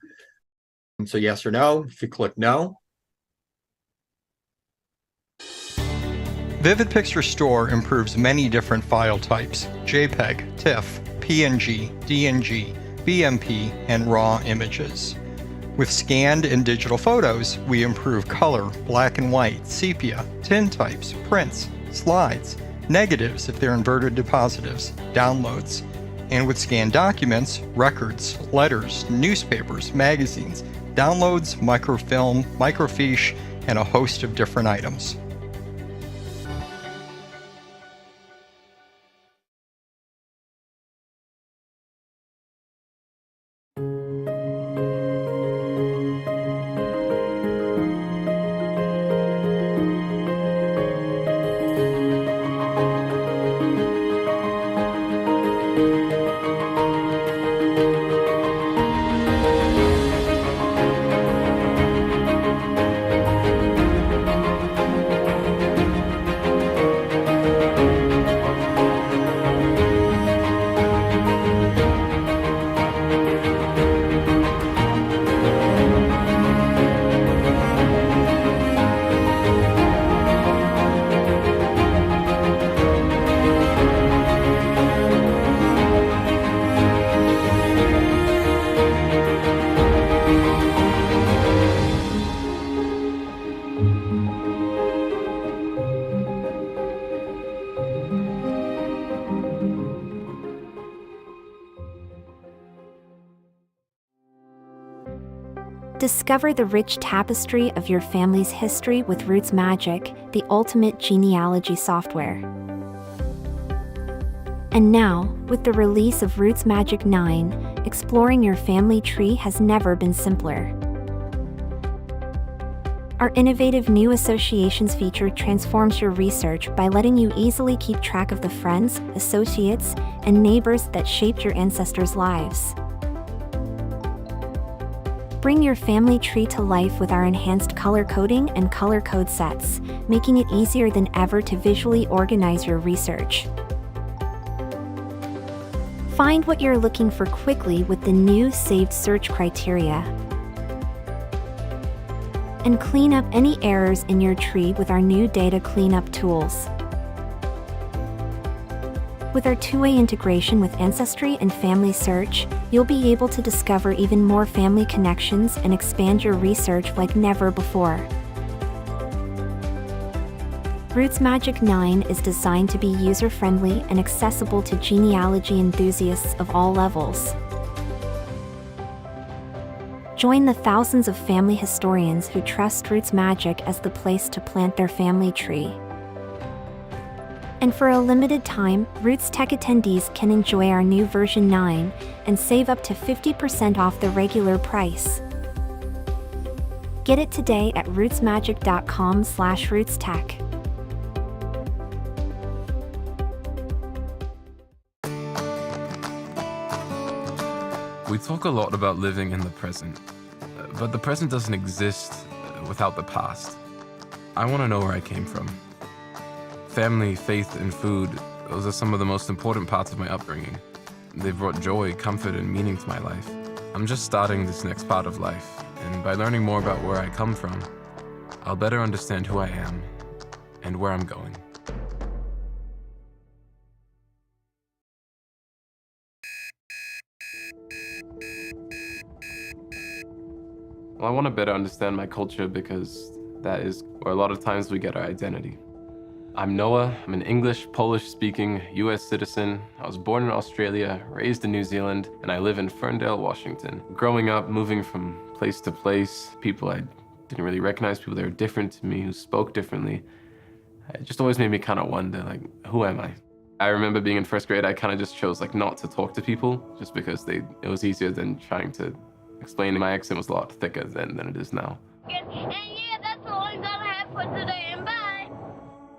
So yes or no. If you click no. Vivid Picture Store improves many different file types: JPEG, TIFF, PNG, DNG, BMP, and RAW images. With scanned and digital photos, we improve color, black and white, sepia, tintypes, prints, slides, negatives if they're inverted to positives, downloads. And with scanned documents, records, letters, newspapers, magazines, downloads, microfilm, microfiche, and a host of different items. Discover the rich tapestry of your family's history with Roots Magic, the ultimate genealogy software. And now, with the release of Roots Magic 9, exploring your family tree has never been simpler. Our innovative new associations feature transforms your research by letting you easily keep track of the friends, associates, and neighbors that shaped your ancestors' lives. Bring your family tree to life with our enhanced color coding and color code sets, making it easier than ever to visually organize your research. Find what you're looking for quickly with the new saved search criteria. And clean up any errors in your tree with our new data cleanup tools. With our two-way integration with Ancestry and FamilySearch, you'll be able to discover even more family connections and expand your research like never before. Roots Magic 9 is designed to be user-friendly and accessible to genealogy enthusiasts of all levels. Join the thousands of family historians who trust Roots Magic as the place to plant their family tree. And for a limited time, Rootstech attendees can enjoy our new version 9 and save up to 50% off the regular price. Get it today at rootsmagic.com/rootstech. We talk a lot about living in the present, but the present doesn't exist without the past. I want to know where I came from. Family, faith, and food, those are some of the most important parts of my upbringing. They've brought joy, comfort, and meaning to my life. I'm just starting this next part of life, and by learning more about where I come from, I'll better understand who I am and where I'm going. Well, I want to better understand my culture because that is where a lot of times we get our identity. I'm Noah. I'm an English, Polish-speaking US citizen. I was born in Australia, raised in New Zealand, and I live in Ferndale, Washington. Growing up, moving from place to place, people I didn't really recognize, people that were different to me, who spoke differently, it just always made me kind of wonder, like, who am I? I remember being in first grade, I kind of just chose like not to talk to people, just because it was easier than trying to explain. My accent was a lot thicker than it is now. And yeah, that's all I'm gonna have for today, and bye.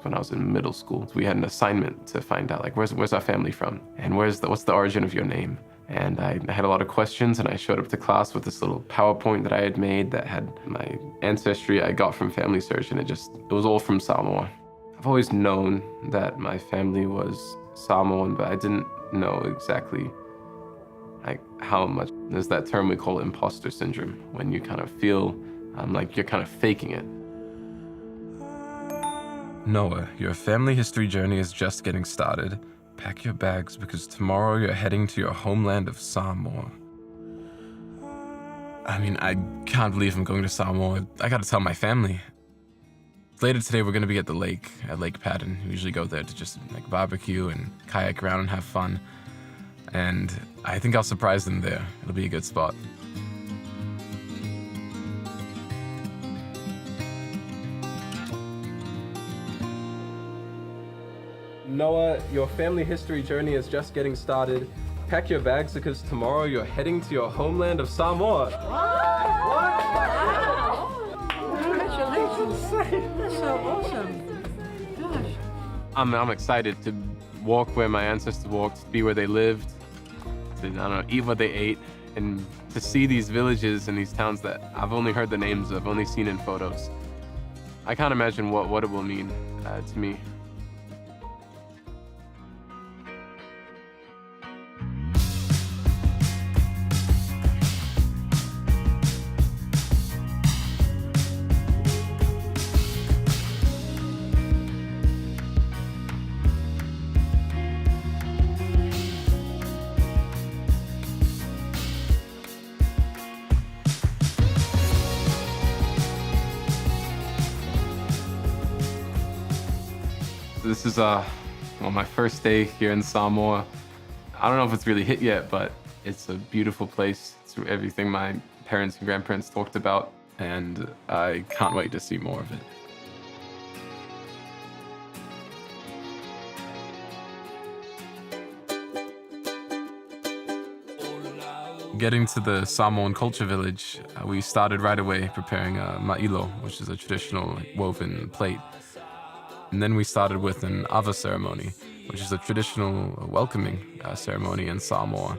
When I was in middle school, we had an assignment to find out, like, where's our family from? And what's the origin of your name? And I had a lot of questions, and I showed up to class with this little PowerPoint that I had made that had my ancestry I got from FamilySearch, and it was all from Samoa. I've always known that my family was Samoan, but I didn't know exactly like how much. There's that term we call imposter syndrome, when you kind of feel like you're kind of faking it. Noah, your family history journey is just getting started. Pack your bags because tomorrow you're heading to your homeland of Samoa. I mean, I can't believe I'm going to Samoa. I gotta tell my family. Later today, we're gonna be at the lake, at Lake Patton. We usually go there to just like barbecue and kayak around and have fun. And I think I'll surprise them there. It'll be a good spot. Noah, your family history journey is just getting started. Pack your bags because tomorrow you're heading to your homeland of Samoa. Congratulations. That's so awesome. Gosh. I'm excited to walk where my ancestors walked, be where they lived, to, I don't know, eat what they ate, and to see these villages and these towns that I've only heard the names of, only seen in photos. I can't imagine what it will mean to me. This is my first day here in Samoa. I don't know if it's really hit yet, but it's a beautiful place. It's everything my parents and grandparents talked about, and I can't wait to see more of it. Getting to the Samoan culture village, we started right away preparing a ma'ilo, which is a traditional woven plate. And then we started with an ava ceremony, which is a traditional welcoming ceremony in Samoa.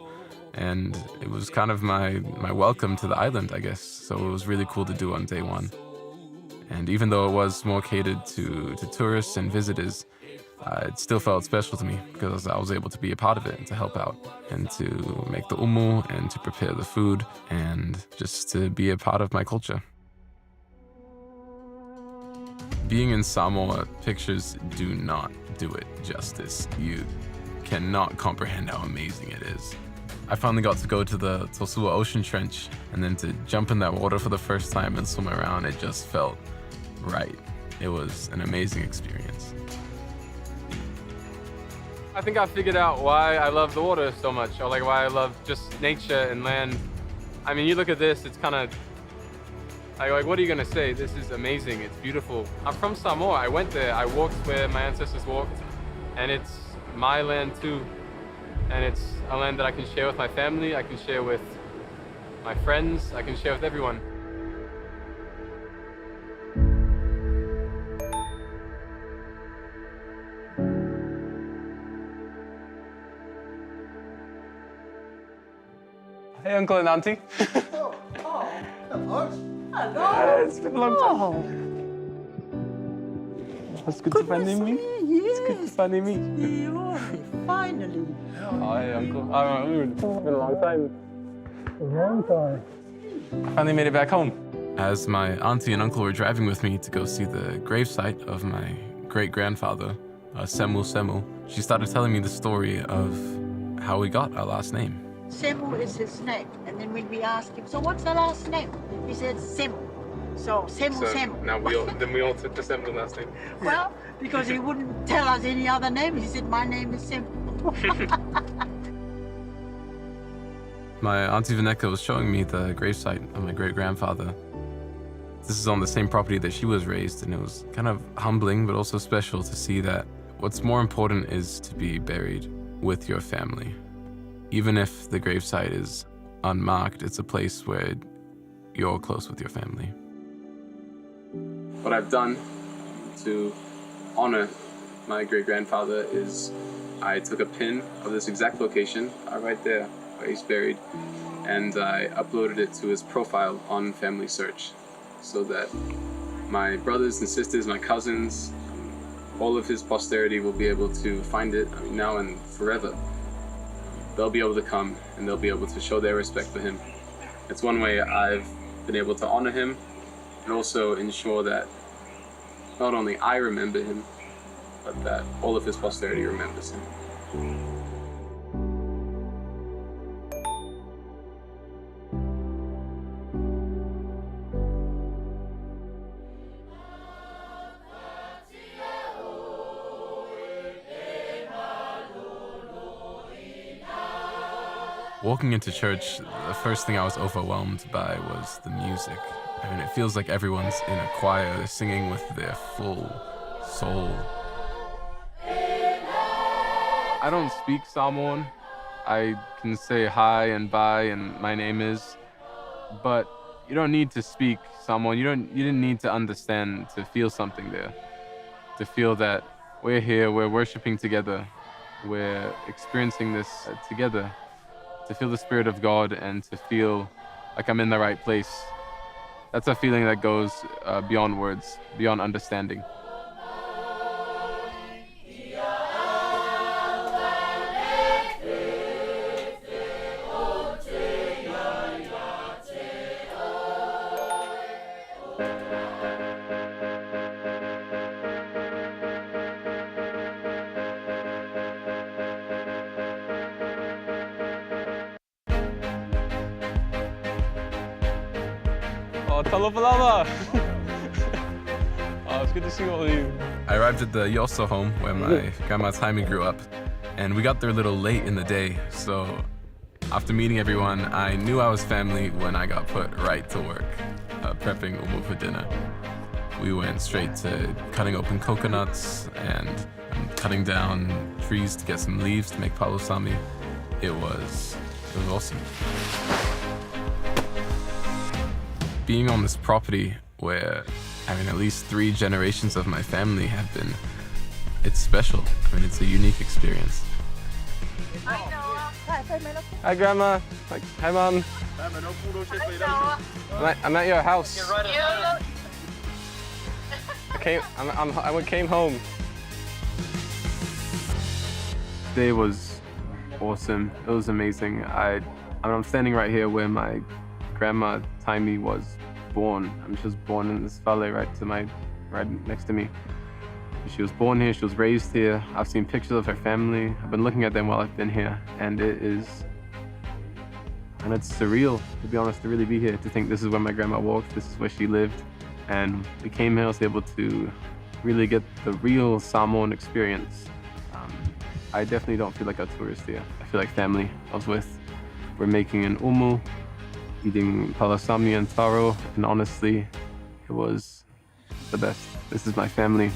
And it was kind of my welcome to the island, I guess. So it was really cool to do on day one. And even though it was more catered to tourists and visitors, it still felt special to me because I was able to be a part of it and to help out and to make the umu and to prepare the food and just to be a part of my culture. Being in Samoa, pictures do not do it justice. You cannot comprehend how amazing it is. I finally got to go to the Tosua Ocean Trench, and then to jump in that water for the first time and swim around, it just felt right. It was an amazing experience. I think I figured out why I love the water so much, or like why I love just nature and land. I mean, you look at this, it's kind of like, what are you gonna say? This is amazing, it's beautiful. I'm from Samoa, I went there, I walked where my ancestors walked, and it's my land too. And it's a land that I can share with my family, I can share with my friends, I can share with everyone. Hey, Uncle and Auntie. Hello. Hello. It's been a long time. It's good to finally meet. It's good to finally meet. Finally. Oh, hey, Uncle. It's been a long time. I finally made it back home. As my auntie and uncle were driving with me to go see the gravesite of my great-grandfather, Semu Semu, she started telling me the story of how we got our last name. Semu is his name. And then when we asked him, so what's the last name? He said Semu. So Semu. Now we all took the Semu last name. Well, because he wouldn't tell us any other name. He said, my name is Semu. My auntie Vaneka was showing me the gravesite of my great-grandfather. This is on the same property that she was raised, and it was kind of humbling, but also special to see that what's more important is to be buried with your family. Even if the gravesite is unmarked, it's a place where you're close with your family. What I've done to honor my great-grandfather is I took a pin of this exact location, right there where he's buried, and I uploaded it to his profile on FamilySearch so that my brothers and sisters, my cousins, all of his posterity will be able to find it, now and forever. They'll be able to come and they'll be able to show their respect for him. It's one way I've been able to honor him and also ensure that not only I remember him, but that all of his posterity remembers him. Walking into church, the first thing I was overwhelmed by was the music. I mean, it feels like everyone's in a choir, they're singing with their full soul. I don't speak Samoan. I can say hi and bye and my name is, but you don't need to speak Samoan. You didn't need to understand to feel something there. To feel that we're here, we're worshiping together, we're experiencing this together. To feel the Spirit of God and to feel like I'm in the right place. That's a feeling that goes beyond words, beyond understanding. Oh, Talopalava! Oh, it's good to see all of you. I arrived at the Yoso home where my grandma Taimi grew up, and we got there a little late in the day, so after meeting everyone, I knew I was family when I got put right to work, prepping umu for dinner. We went straight to cutting open coconuts and cutting down trees to get some leaves to make palosami. It was awesome. Being on this property where, I mean, at least 3 generations of my family have been, it's special. I mean, it's a unique experience. Hi, Grandma. Hi, Mom. I'm at your house. I came home. Today was awesome. It was amazing. I'm standing right here where my grandma Taimi was born. She was born in this valley right next to me. She was born here, she was raised here. I've seen pictures of her family. I've been looking at them while I've been here, and it's surreal, to be honest, to really be here, to think this is where my grandma walked, this is where she lived. And we came here, I was able to really get the real Samoan experience. I definitely don't feel like a tourist here. I feel like family I was with. We're making an umu, eating palosami and taro, and honestly, it was the best. This is my family.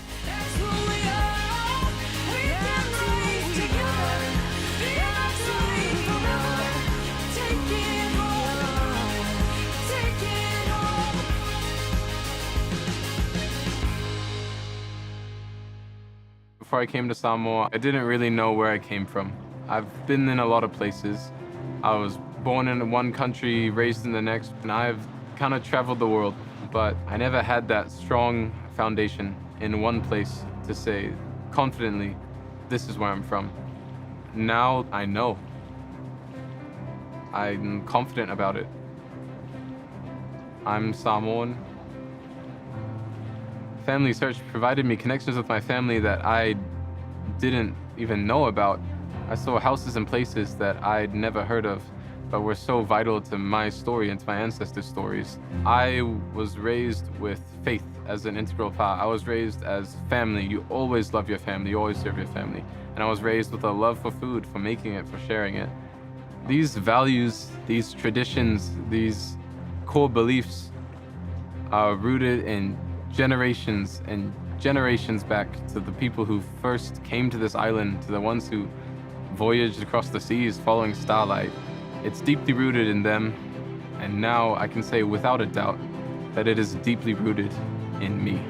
Before I came to Samoa, I didn't really know where I came from. I've been in a lot of places. I was born in one country, raised in the next, and I've kind of traveled the world, but I never had that strong foundation in one place to say confidently, this is where I'm from. Now I know. I'm confident about it. I'm Samoan. FamilySearch provided me connections with my family that I didn't even know about. I saw houses and places that I'd never heard of, but were so vital to my story and to my ancestors' stories. I was raised with faith as an integral part. I was raised as family. You always love your family, you always serve your family. And I was raised with a love for food, for making it, for sharing it. These values, these traditions, these core beliefs are rooted in generations and generations back to the people who first came to this island, to the ones who voyaged across the seas following starlight. It's deeply rooted in them, and now I can say without a doubt that it is deeply rooted in me.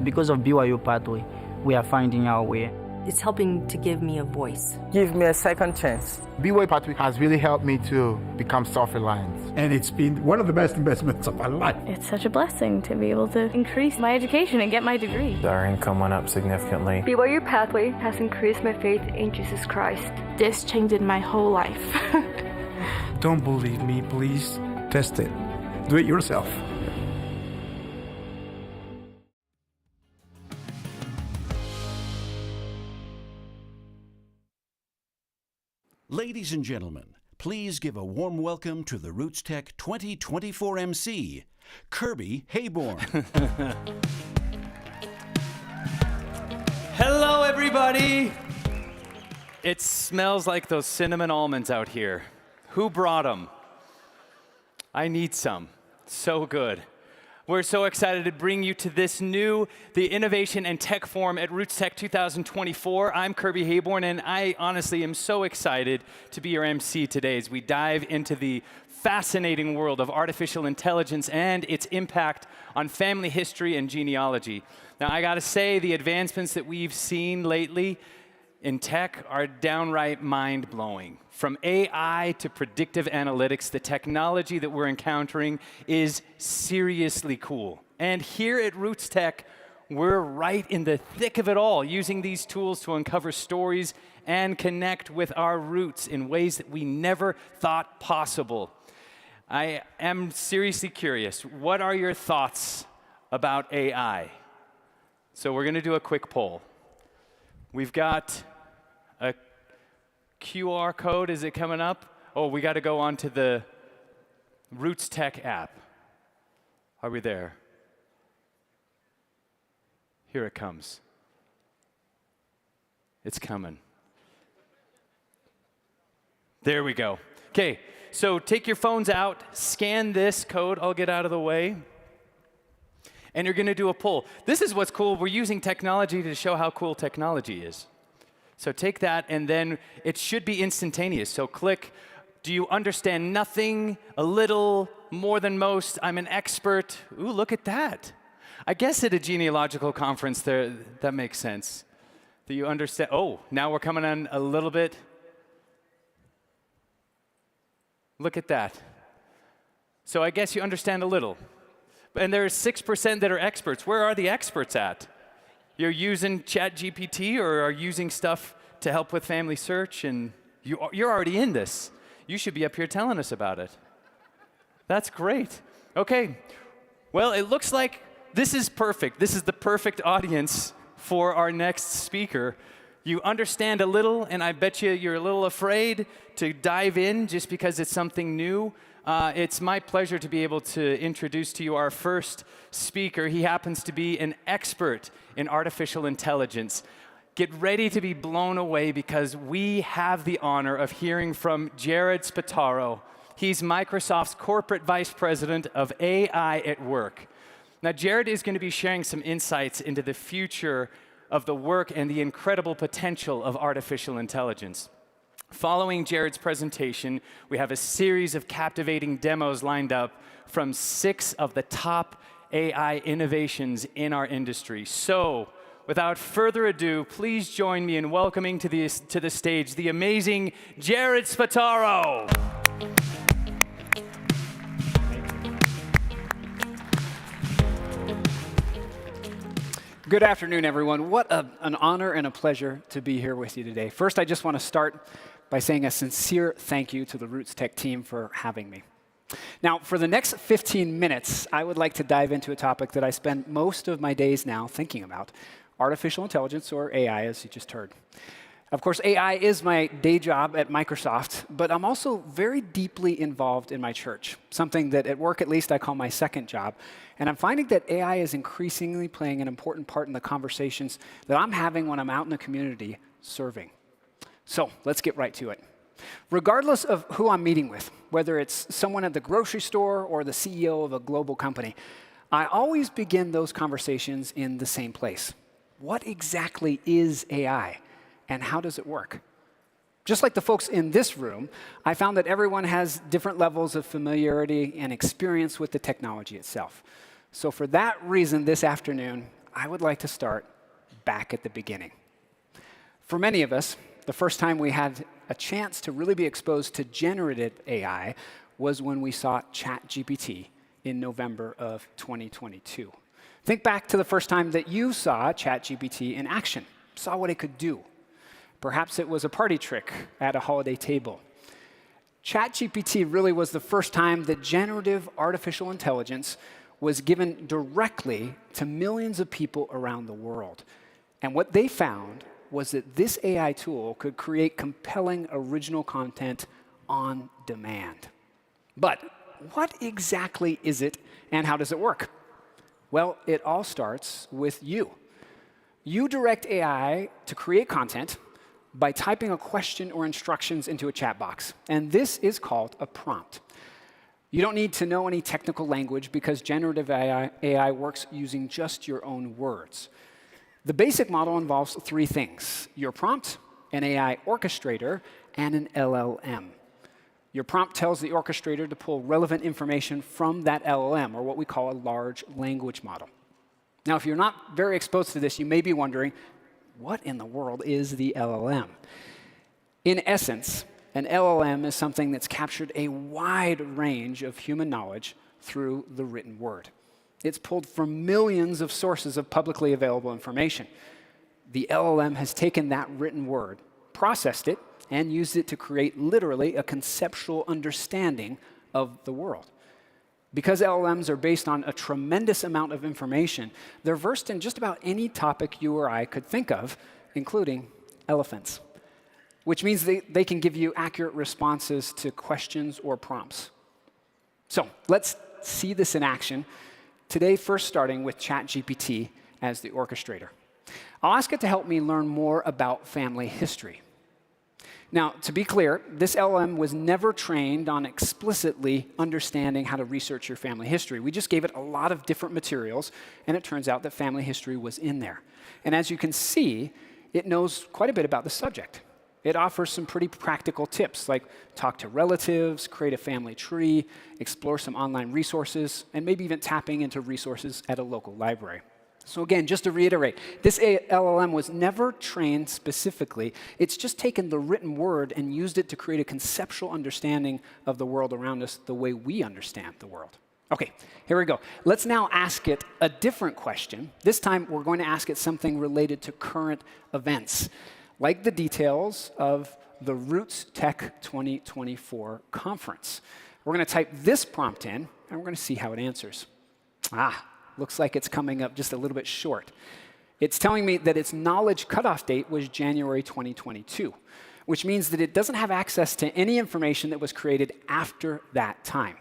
Because of BYU Pathway, we are finding our way. It's helping to give me a voice. Give me a second chance. BYU Pathway has really helped me to become self-reliant. And it's been one of the best investments of my life. It's such a blessing to be able to increase my education and get my degree. Our income went up significantly. BYU Pathway has increased my faith in Jesus Christ. This changed my whole life. Don't believe me, please test it. Do it yourself. Ladies and gentlemen, Please give a warm welcome to the Rootstech 2024 MC, Kirby Hayborn. Hello, everybody. It smells like those cinnamon almonds out here. Who brought them? I need some. So good. We're so excited to bring you to this new, the Innovation and Tech Forum at Rootstech 2024. I'm Kirby Hayborn, and I honestly am so excited to be your MC today as we dive into the fascinating world of artificial intelligence and its impact on family history and genealogy. Now, I gotta say, the advancements that we've seen lately in tech are downright mind-blowing. From AI to predictive analytics, the technology that we're encountering is seriously cool. And here at Rootstech, we're right in the thick of it all, using these tools to uncover stories and connect with our roots in ways that we never thought possible. I am seriously curious, what are your thoughts about AI? So we're gonna do a quick poll. We've got a QR code. Is it coming up? Oh, we got to go on to the Rootstech app. Are we there? Here it comes. It's coming. There we go. Okay, so take your phones out, scan this code. I'll get out of the way. And you're going to do a poll. This is what's cool. We're using technology to show how cool technology is. So take that, and then it should be instantaneous. So click, do you understand nothing, a little, more than most, I'm an expert. Ooh, look at that. I guess at a genealogical conference there, that makes sense. Do you understand? Oh, now we're coming on a little bit. Look at that. So I guess you understand a little. And there's 6% that are experts. Where are the experts at? You're using ChatGPT or are using stuff to help with FamilySearch, and you're already in this. You should be up here telling us about it. That's great. Okay. Well, it looks like this is perfect. This is the perfect audience for our next speaker. You understand a little, and I bet you're a little afraid to dive in just because it's something new. It's my pleasure to be able to introduce to you our first speaker. He happens to be an expert in artificial intelligence. Get ready to be blown away because we have the honor of hearing from Jared Spataro. He's Microsoft's Corporate Vice President of AI at Work. Now, Jared is going to be sharing some insights into the future of the work and the incredible potential of artificial intelligence. Following Jared's presentation, we have a series of captivating demos lined up from 6 of the top AI innovations in our industry. So, without further ado, please join me in welcoming to the stage the amazing Jared Spataro. Good afternoon, everyone. What an honor and a pleasure to be here with you today. First, I just want to start by saying a sincere thank you to the Rootstech team for having me. Now, for the next 15 minutes, I would like to dive into a topic that I spend most of my days now thinking about, artificial intelligence, or AI, as you just heard. Of course, AI is my day job at Microsoft, but I'm also very deeply involved in my church, something that at work, at least, I call my second job. And I'm finding that AI is increasingly playing an important part in the conversations that I'm having when I'm out in the community serving. So let's get right to it. Regardless of who I'm meeting with, whether it's someone at the grocery store or the CEO of a global company, I always begin those conversations in the same place. What exactly is AI, and how does it work? Just like the folks in this room, I found that everyone has different levels of familiarity and experience with the technology itself. So for that reason, this afternoon, I would like to start back at the beginning. For many of us, the first time we had a chance to really be exposed to generative AI was when we saw ChatGPT in November of 2022. Think back to the first time that you saw ChatGPT in action, saw what it could do. Perhaps it was a party trick at a holiday table. ChatGPT really was the first time that generative artificial intelligence was given directly to millions of people around the world. And what they found was that this AI tool could create compelling original content on demand. But what exactly is it and how does it work? Well, it all starts with you. You direct AI to create content by typing a question or instructions into a chat box. And this is called a prompt. You don't need to know any technical language because generative AI works using just your own words. The basic model involves three things: your prompt, an AI orchestrator, and an LLM. Your prompt tells the orchestrator to pull relevant information from that LLM, or what we call a large language model. Now, if you're not very exposed to this, you may be wondering, what in the world is the LLM? In essence, an LLM is something that's captured a wide range of human knowledge through the written word. It's pulled from millions of sources of publicly available information. The LLM has taken that written word, processed it, and used it to create literally a conceptual understanding of the world. Because LLMs are based on a tremendous amount of information, they're versed in just about any topic you or I could think of, including elephants, which means they can give you accurate responses to questions or prompts. So let's see this in action. Today, first starting with ChatGPT as the orchestrator. I'll ask it to help me learn more about family history. Now, to be clear, this LLM was never trained on explicitly understanding how to research your family history. We just gave it a lot of different materials, and it turns out that family history was in there. And as you can see, it knows quite a bit about the subject. It offers some pretty practical tips, like talk to relatives, create a family tree, explore some online resources, and maybe even tapping into resources at a local library. So again, just to reiterate, this LLM was never trained specifically. It's just taken the written word and used it to create a conceptual understanding of the world around us the way we understand the world. OK, here we go. Let's now ask it a different question. This time, we're going to ask it something related to current events, like the details of the Rootstech 2024 conference. We're going to type this prompt in, and we're going to see how it answers. Looks like it's coming up just a little bit short. It's telling me that its knowledge cutoff date was January 2022, which means that it doesn't have access to any information that was created after that time.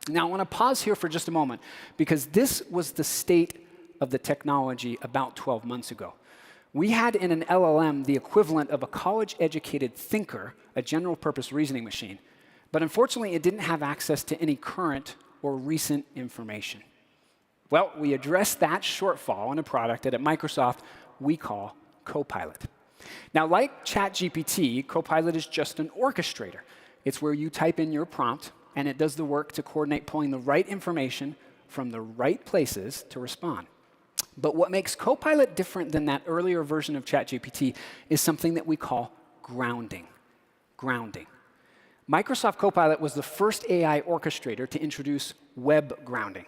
Now, I want to pause here for just a moment, because this was the state of the technology about 12 months ago. We had in an LLM the equivalent of a college-educated thinker, a general-purpose reasoning machine. But unfortunately, it didn't have access to any current or recent information. Well, we addressed that shortfall in a product that at Microsoft we call Copilot. Now, like ChatGPT, Copilot is just an orchestrator. It's where you type in your prompt, and it does the work to coordinate pulling the right information from the right places to respond. But what makes Copilot different than that earlier version of ChatGPT is something that we call grounding. Grounding. Microsoft Copilot was the first AI orchestrator to introduce web grounding.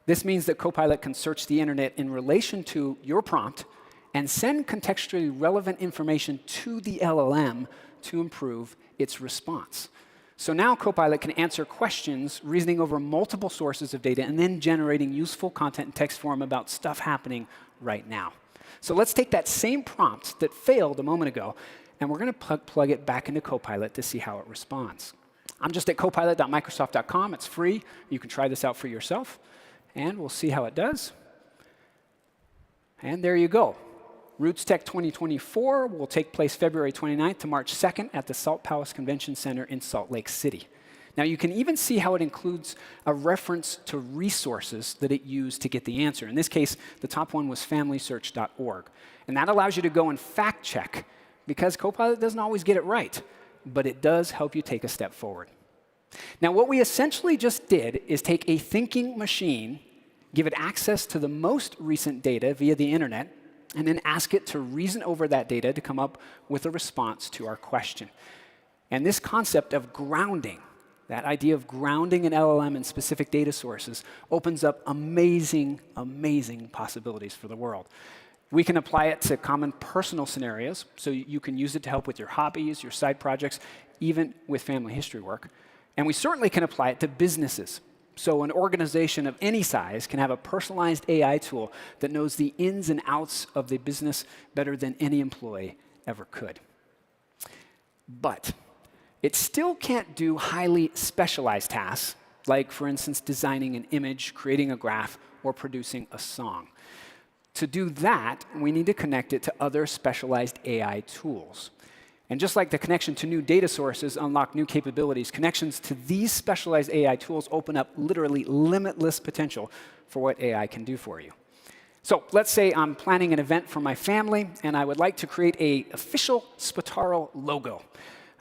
This means that Copilot can search the internet in relation to your prompt and send contextually relevant information to the LLM to improve its response. So now Copilot can answer questions reasoning over multiple sources of data and then generating useful content in text form about stuff happening right now. So let's take that same prompt that failed a moment ago, and we're going to plug it back into Copilot to see how it responds. I'm just at copilot.microsoft.com. It's free. You can try this out for yourself. And we'll see how it does. And there you go. Rootstech 2024 will take place February 29th to March 2nd at the Salt Palace Convention Center in Salt Lake City. Now, you can even see how it includes a reference to resources that it used to get the answer. In this case, the top one was FamilySearch.org. And that allows you to go and fact check, because Copilot doesn't always get it right, but it does help you take a step forward. Now, what we essentially just did is take a thinking machine, give it access to the most recent data via the internet, and then ask it to reason over that data to come up with a response to our question. And this concept of grounding, that idea of grounding an LLM in specific data sources, opens up amazing, amazing possibilities for the world. We can apply it to common personal scenarios, so you can use it to help with your hobbies, your side projects, even with family history work. And we certainly can apply it to businesses. So an organization of any size can have a personalized AI tool that knows the ins and outs of the business better than any employee ever could. But It still can't do highly specialized tasks, like, for instance, designing an image, creating a graph, or producing a song. To do that, we need to connect it to other specialized AI tools. And just like the connection to new data sources unlock new capabilities, connections to these specialized AI tools open up literally limitless potential for what AI can do for you. So let's say I'm planning an event for my family, and I would like to create an official Spataro logo.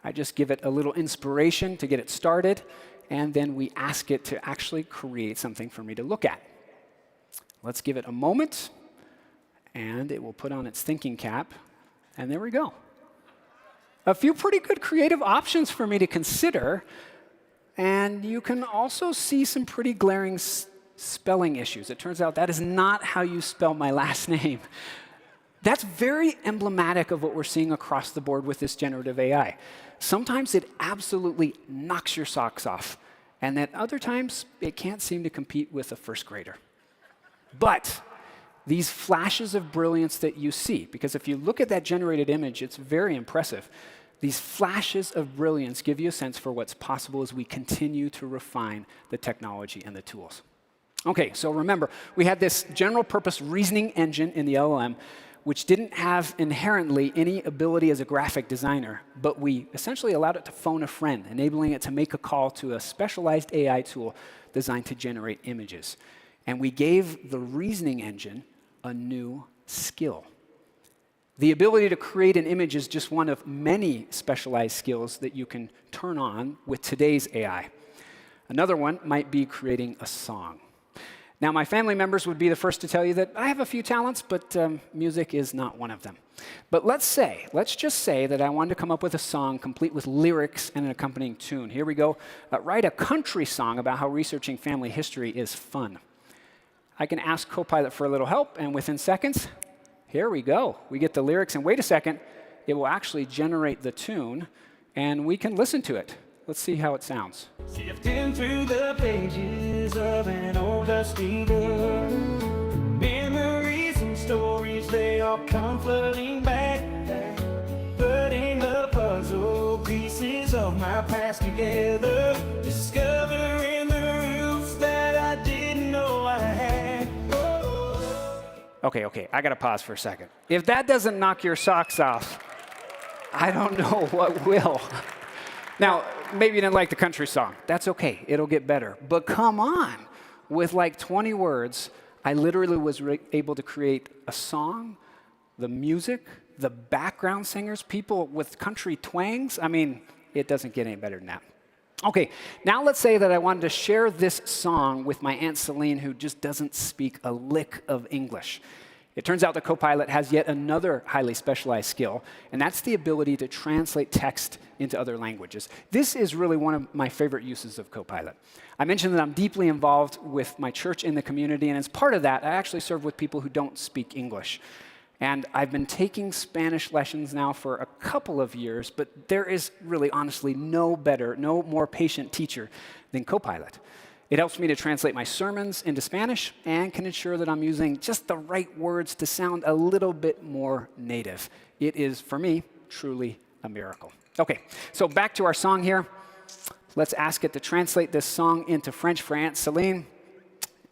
I just give it a little inspiration to get it started, and then we ask it to actually create something for me to look at. Let's give it a moment, and it will put on its thinking cap, and there we go. A few pretty good creative options for me to consider, and you can also see some pretty glaring spelling issues. It turns out that is not how you spell my last name. That's very emblematic of what we're seeing across the board with this generative AI. Sometimes it absolutely knocks your socks off, and at other times, it can't seem to compete with a first grader. But these flashes of brilliance that you see, because if you look at that generated image, it's very impressive. These flashes of brilliance give you a sense for what's possible as we continue to refine the technology and the tools. Okay, so remember, we had this general purpose reasoning engine in the LLM, which didn't have inherently any ability as a graphic designer, but we essentially allowed it to phone a friend, enabling it to make a call to a specialized AI tool designed to generate images. And we gave the reasoning engine a new skill. The ability to create an image is just one of many specialized skills that you can turn on with today's AI. Another one might be creating a song. Now, my family members would be the first to tell you that I have a few talents, but music is not one of them. But let's just say that I wanted to come up with a song complete with lyrics and an accompanying tune. Here we go. Write a country song about how researching family history is fun. I can ask Copilot for a little help, and within seconds, here we go. We get the lyrics, and wait a second, it will actually generate the tune, and we can listen to it. Let's see how it sounds. Sifting through the pages of an old dusty book, memories and stories, they all come flooding back, putting the puzzle pieces of my past together, discovering the roots that I didn't know I had. Okay, I gotta pause for a second. If that doesn't knock your socks off, I don't know what will. Now, maybe you didn't like the country song. That's okay, it'll get better. But come on, with like 20 words, I literally was able to create a song, the music, the background singers, people with country twangs. I mean, it doesn't get any better than that. Okay, now let's say that I wanted to share this song with my Aunt Celine, who just doesn't speak a lick of English. It turns out the Copilot has yet another highly specialized skill, and that's the ability to translate text into other languages. This is really one of my favorite uses of Copilot. I mentioned that I'm deeply involved with my church in the community, and as part of that, I actually serve with people who don't speak English. And I've been taking Spanish lessons now for a couple of years, but there is really, honestly, no more patient teacher than Copilot. It helps me to translate my sermons into Spanish and can ensure that I'm using just the right words to sound a little bit more native. It is, for me, truly a miracle. Okay, so back to our song here. Let's ask it to translate this song into French for Aunt Celine.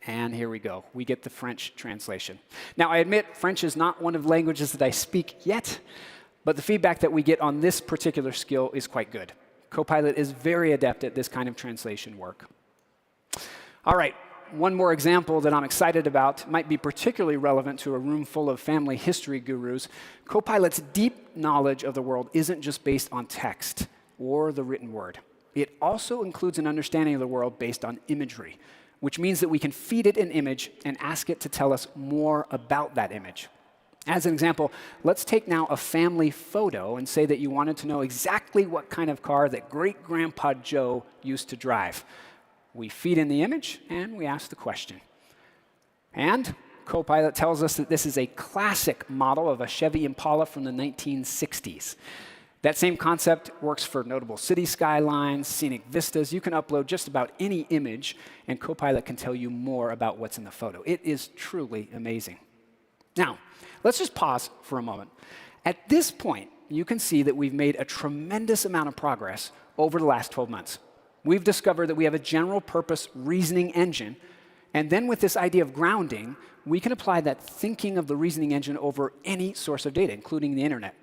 And here we go. We get the French translation. Now, I admit French is not one of the languages that I speak yet, but the feedback that we get on this particular skill is quite good. Copilot is very adept at this kind of translation work. All right, one more example that I'm excited about might be particularly relevant to a room full of family history gurus. Copilot's deep knowledge of the world isn't just based on text or the written word. It also includes an understanding of the world based on imagery, which means that we can feed it an image and ask it to tell us more about that image. As an example, let's take now a family photo and say that you wanted to know exactly what kind of car that great-grandpa Joe used to drive. We feed in the image, and we ask the question. And Copilot tells us that this is a classic model of a Chevy Impala from the 1960s. That same concept works for notable city skylines, scenic vistas. You can upload just about any image, and Copilot can tell you more about what's in the photo. It is truly amazing. Now, let's just pause for a moment. At this point, you can see that we've made a tremendous amount of progress over the last 12 months. We've discovered that we have a general purpose reasoning engine, and then with this idea of grounding, we can apply that thinking of the reasoning engine over any source of data, including the internet.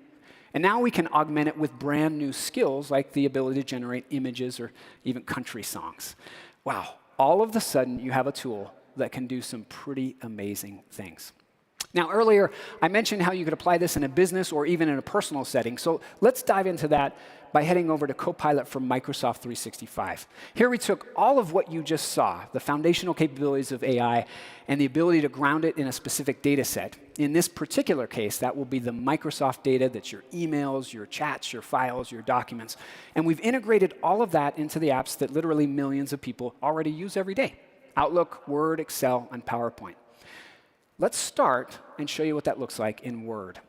And now we can augment it with brand new skills like the ability to generate images or even country songs. Wow, all of a sudden you have a tool that can do some pretty amazing things. Now, earlier, I mentioned how you could apply this in a business or even in a personal setting. So let's dive into that by heading over to Copilot from Microsoft 365. Here we took all of what you just saw, the foundational capabilities of AI, and the ability to ground it in a specific data set. In this particular case, that will be the Microsoft data, that's your emails, your chats, your files, your documents. And we've integrated all of that into the apps that literally millions of people already use every day: Outlook, Word, Excel, and PowerPoint. Let's start and show you what that looks like in Word.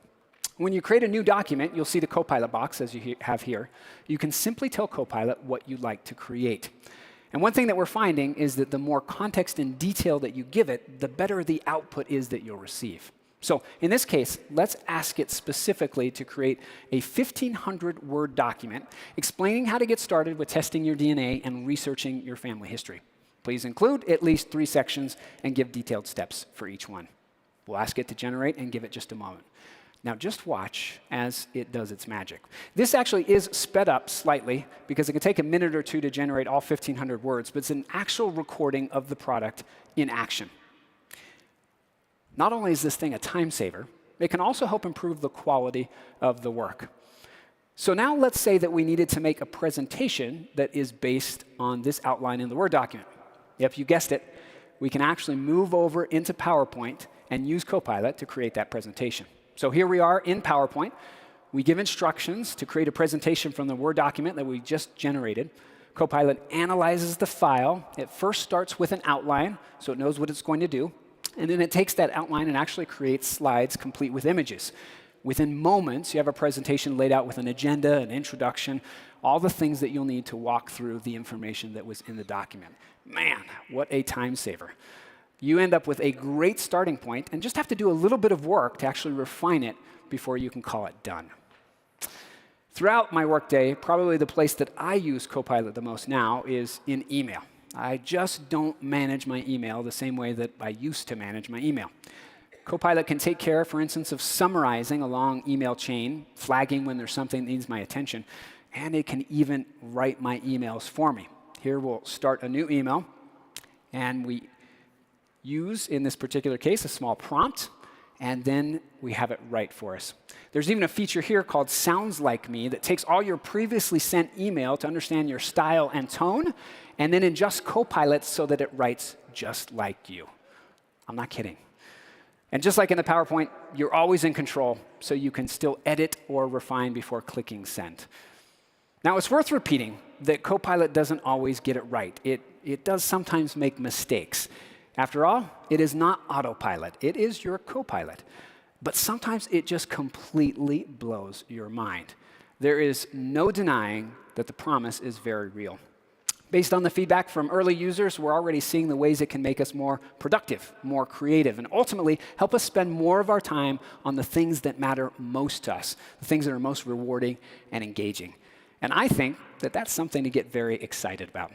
When you create a new document, you'll see the Copilot box, as you have here. You can simply tell Copilot what you'd like to create. And one thing that we're finding is that the more context and detail that you give it, the better the output is that you'll receive. So in this case, let's ask it specifically to create a 1,500-word document explaining how to get started with testing your DNA and researching your family history. Please include at least 3 sections and give detailed steps for each one. We'll ask it to generate and give it just a moment. Now just watch as it does its magic. This actually is sped up slightly because it can take a minute or two to generate all 1,500 words, but it's an actual recording of the product in action. Not only is this thing a time saver, it can also help improve the quality of the work. So now let's say that we needed to make a presentation that is based on this outline in the Word document. Yep, you guessed it. We can actually move over into PowerPoint and use Copilot to create that presentation. So here we are in PowerPoint. We give instructions to create a presentation from the Word document that we just generated. Copilot analyzes the file. It first starts with an outline, so it knows what it's going to do. And then it takes that outline and actually creates slides complete with images. Within moments, you have a presentation laid out with an agenda, an introduction, all the things that you'll need to walk through the information that was in the document. Man, what a time saver. You end up with a great starting point and just have to do a little bit of work to actually refine it before you can call it done. Throughout my workday, probably the place that I use Copilot the most now is in email. I just don't manage my email the same way that I used to manage my email. Copilot can take care, for instance, of summarizing a long email chain, flagging when there's something that needs my attention, and it can even write my emails for me. Here we'll start a new email, and we use, in this particular case, a small prompt, and then we have it write for us. There's even a feature here called Sounds Like Me that takes all your previously sent email to understand your style and tone, and then adjusts Copilot so that it writes just like you. I'm not kidding. And just like in the PowerPoint, you're always in control, so you can still edit or refine before clicking send. Now, it's worth repeating that Copilot doesn't always get it right. It does sometimes make mistakes. After all, it is not autopilot. It is your Copilot. But sometimes it just completely blows your mind. There is no denying that the promise is very real. Based on the feedback from early users, we're already seeing the ways it can make us more productive, more creative, and ultimately help us spend more of our time on the things that matter most to us, the things that are most rewarding and engaging. And I think that that's something to get very excited about.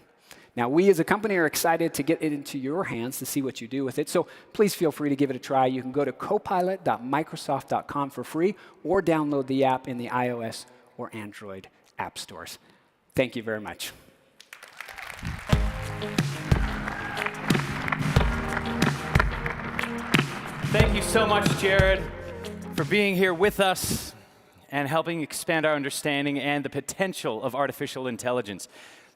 Now, we as a company are excited to get it into your hands to see what you do with it, so please feel free to give it a try. You can go to copilot.microsoft.com for free or download the app in the iOS or Android app stores. Thank you very much. Thank you so much, Jared, for being here with us and helping expand our understanding and the potential of artificial intelligence.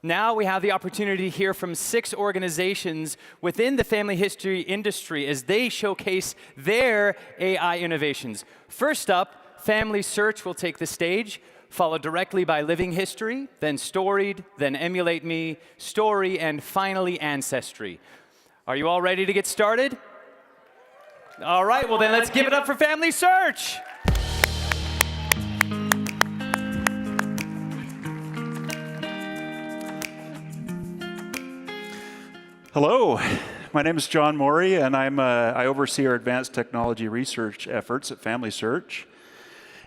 Now we have the opportunity to hear from 6 organizations within the family history industry as they showcase their AI innovations. First up, FamilySearch will take the stage, followed directly by Living History, then Storied, then Emulate Me, Story, and finally Ancestry. Are you all ready to get started? All right, well then let's give it up for FamilySearch. Hello, my name is John Morey, and I oversee our advanced technology research efforts at FamilySearch.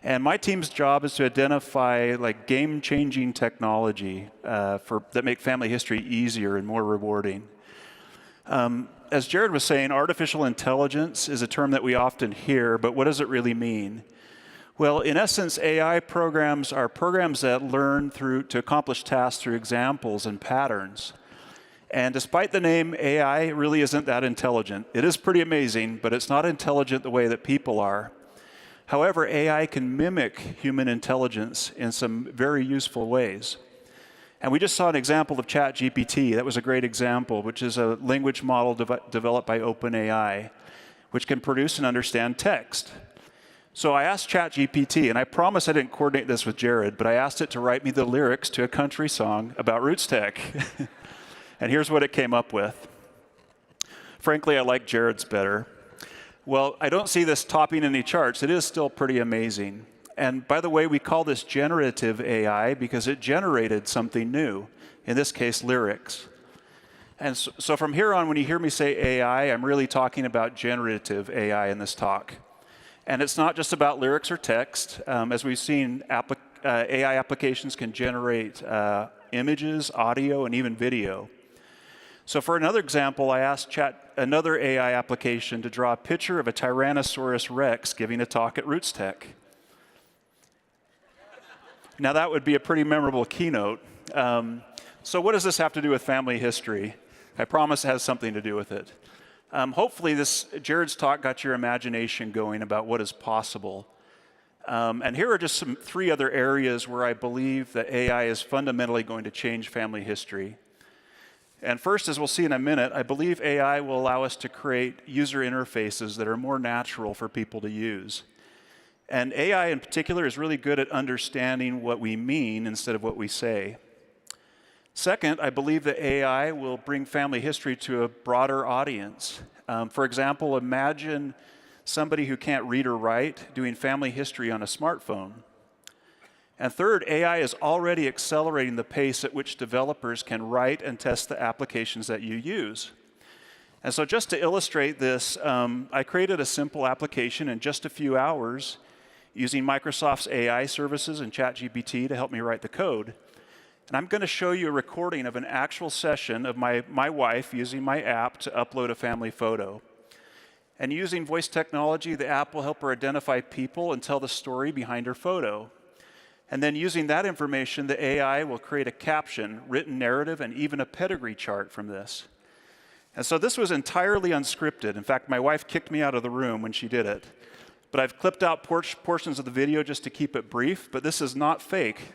And my team's job is to identify like game-changing technology that make family history easier and more rewarding. As Jared was saying, artificial intelligence is a term that we often hear, but what does it really mean? Well, in essence, AI programs are programs that learn to accomplish tasks through examples and patterns. And despite the name, AI really isn't that intelligent. It is pretty amazing, but it's not intelligent the way that people are. However, AI can mimic human intelligence in some very useful ways. And we just saw an example of ChatGPT. That was a great example, which is a language model developed by OpenAI, which can produce and understand text. So I asked ChatGPT, and I promise I didn't coordinate this with Jared, but I asked it to write me the lyrics to a country song about Rootstech. And here's what it came up with. Frankly, I like Jared's better. Well, I don't see this topping any charts. It is still pretty amazing. And by the way, we call this generative AI because it generated something new, in this case, lyrics. And so from here on, when you hear me say AI, I'm really talking about generative AI in this talk. And it's not just about lyrics or text. As we've seen, AI applications can generate images, audio, and even video. So for another example, I asked another AI application to draw a picture of a Tyrannosaurus Rex giving a talk at Rootstech. Now that would be a pretty memorable keynote. So what does this have to do with family history? I promise it has something to do with it. Hopefully Jared's talk got your imagination going about what is possible. And here are just three other areas where I believe that AI is fundamentally going to change family history. And first, as we'll see in a minute, I believe AI will allow us to create user interfaces that are more natural for people to use. And AI in particular is really good at understanding what we mean instead of what we say. Second, I believe that AI will bring family history to a broader audience. For example, imagine somebody who can't read or write doing family history on a smartphone. And third, AI is already accelerating the pace at which developers can write and test the applications that you use. And so just to illustrate this, I created a simple application in just a few hours using Microsoft's AI services and ChatGPT to help me write the code. And I'm going to show you a recording of an actual session of my wife using my app to upload a family photo. And using voice technology, the app will help her identify people and tell the story behind her photo. And then using that information, the AI will create a caption, written narrative, and even a pedigree chart from this. And so this was entirely unscripted. In fact, my wife kicked me out of the room when she did it. But I've clipped out portions of the video just to keep it brief, but this is not fake.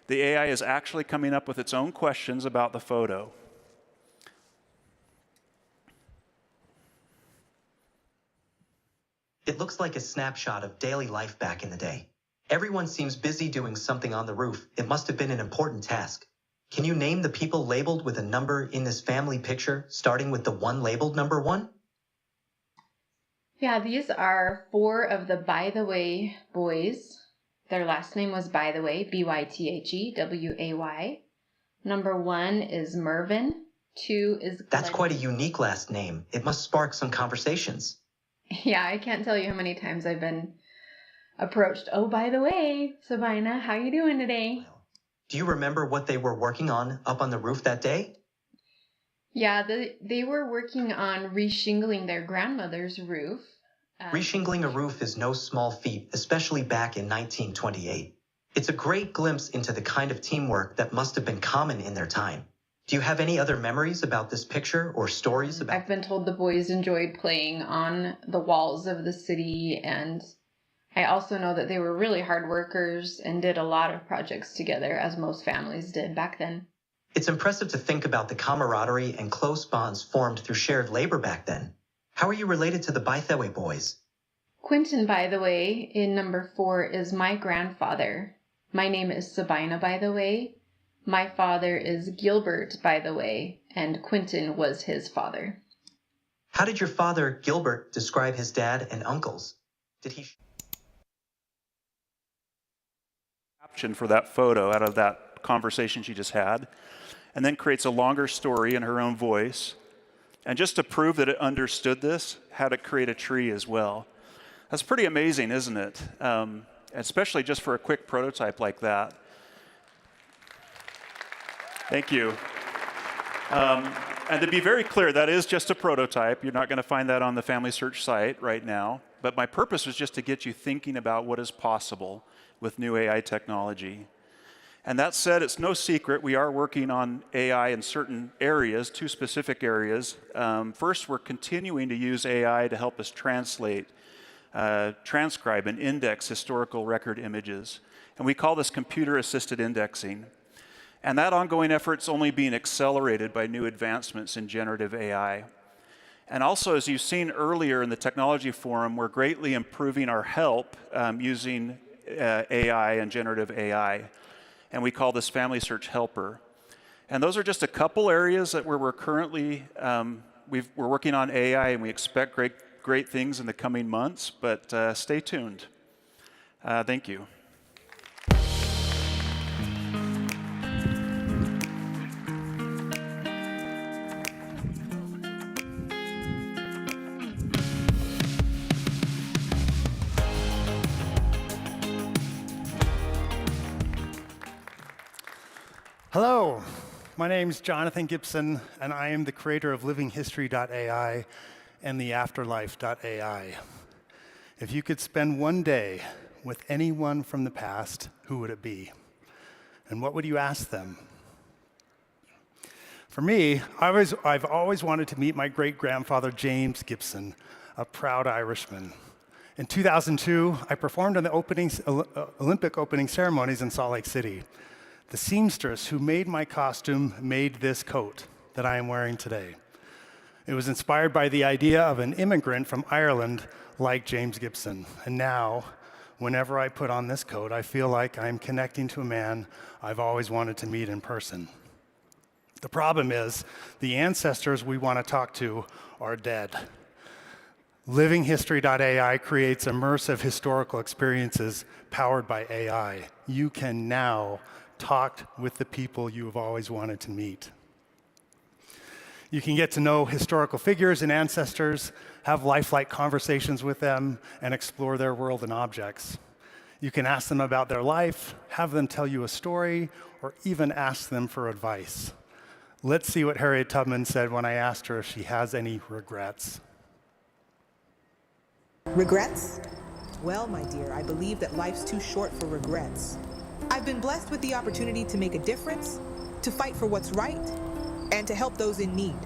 The AI is actually coming up with its own questions about the photo. It looks like a snapshot of daily life back in the day. Everyone seems busy doing something on the roof. It must have been an important task. Can you name the people labeled with a number in this family picture, starting with the one labeled number 1? Yeah, these are 4 of the By the Way boys. Their last name was By the Way, B-Y-T-H-E-W-A-Y. Number 1 is Mervin. 2 is Glenn. That's quite a unique last name. It must spark some conversations. Yeah, I can't tell you how many times I've been approached. Oh, by the way, Sabina, how you doing today? Do you remember what they were working on up on the roof that day? Yeah, they were working on reshingling their grandmother's roof. Reshingling a roof is no small feat, especially back in 1928. It's a great glimpse into the kind of teamwork that must have been common in their time. Do you have any other memories about this picture or stories about? I've been told the boys enjoyed playing on the walls of the city, and I also know that they were really hard workers and did a lot of projects together, as most families did back then. It's impressive to think about the camaraderie and close bonds formed through shared labor back then. How are you related to the Bytheway boys? Quentin, by the way, in number 4 is my grandfather. My name is Sabina, by the way. My father is Gilbert, by the way, and Quentin was his father. How did your father, Gilbert, describe his dad and uncles? Did he... Caption for that photo out of that conversation she just had, and then creates a longer story in her own voice. And just to prove that it understood this, had to create a tree as well. That's pretty amazing, isn't it? especially just for a quick prototype like that. Thank you. And to be very clear, that is just a prototype. You're not going to find that on the FamilySearch site right now. But my purpose was just to get you thinking about what is possible with new AI technology. And that said, it's no secret we are working on AI in certain areas, 2 specific areas. First, we're continuing to use AI to help us translate, transcribe, and index historical record images. And we call this computer-assisted indexing. And that ongoing effort's only being accelerated by new advancements in generative AI. And also, as you've seen earlier in the technology forum, we're greatly improving our help using AI and generative AI. And we call this FamilySearch Helper. And those are just a couple areas where we're currently, we're working on AI, and we expect great things in the coming months, but stay tuned. Thank you. Hello, my name's Jonathan Gibson, and I am the creator of livinghistory.ai and theafterlife.ai. If you could spend one day with anyone from the past, who would it be? And what would you ask them? For me, I've always wanted to meet my great-grandfather, James Gibson, a proud Irishman. In 2002, I performed in the Olympic opening ceremonies in Salt Lake City. The seamstress who made my costume made this coat that I am wearing today. It was inspired by the idea of an immigrant from Ireland like James Gibson. And now, whenever I put on this coat, I feel like I'm connecting to a man I've always wanted to meet in person. The problem is, the ancestors we want to talk to are dead. Livinghistory.ai creates immersive historical experiences powered by AI. You can now talk with the people you have always wanted to meet. You can get to know historical figures and ancestors, have lifelike conversations with them, and explore their world and objects. You can ask them about their life, have them tell you a story, or even ask them for advice. Let's see what Harriet Tubman said when I asked her if she has any regrets. Regrets? Well, my dear, I believe that life's too short for regrets. I've been blessed with the opportunity to make a difference, to fight for what's right, and to help those in need.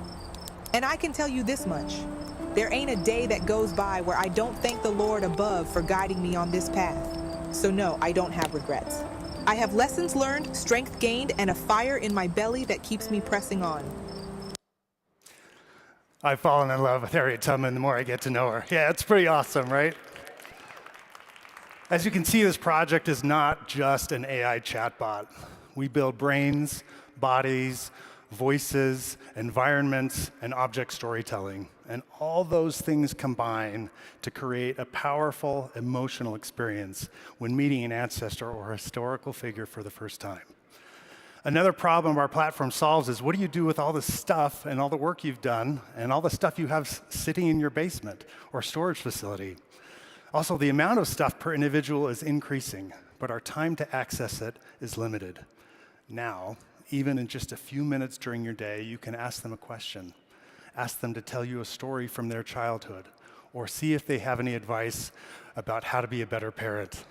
And I can tell you this much. There ain't a day that goes by where I don't thank the Lord above for guiding me on this path. So no, I don't have regrets. I have lessons learned, strength gained, and a fire in my belly that keeps me pressing on. I've fallen in love with Harriet Tubman the more I get to know her. Yeah, it's pretty awesome, right? As you can see, this project is not just an AI chatbot. We build brains, bodies, voices, environments, and object storytelling. And all those things combine to create a powerful emotional experience when meeting an ancestor or a historical figure for the first time. Another problem our platform solves is, what do you do with all the stuff and all the work you've done and all the stuff you have sitting in your basement or storage facility? Also, the amount of stuff per individual is increasing, but our time to access it is limited. Now, even in just a few minutes during your day, you can ask them a question. Ask them to tell you a story from their childhood, or see if they have any advice about how to be a better parent.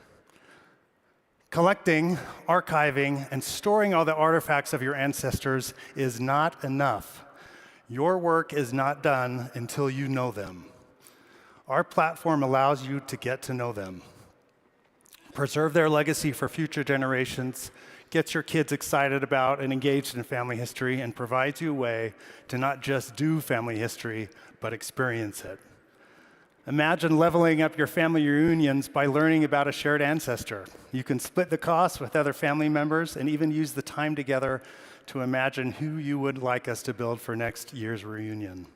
Collecting, archiving, and storing all the artifacts of your ancestors is not enough. Your work is not done until you know them. Our platform allows you to get to know them, preserve their legacy for future generations, gets your kids excited about and engaged in family history, and provides you a way to not just do family history, but experience it. Imagine leveling up your family reunions by learning about a shared ancestor. You can split the costs with other family members and even use the time together to imagine who you would like us to build for next year's reunion.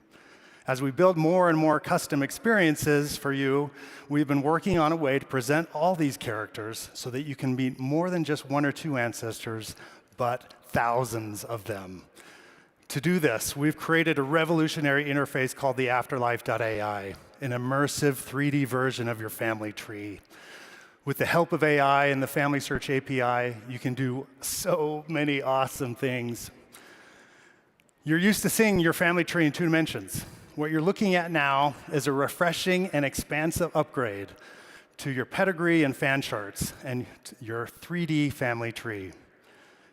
As we build more and more custom experiences for you, we've been working on a way to present all these characters so that you can meet more than just one or two ancestors, but thousands of them. To do this, we've created a revolutionary interface called theafterlife.ai, an immersive 3D version of your family tree. With the help of AI and the FamilySearch API, you can do so many awesome things. You're used to seeing your family tree in 2 dimensions. What you're looking at now is a refreshing and expansive upgrade to your pedigree and fan charts and your 3D family tree.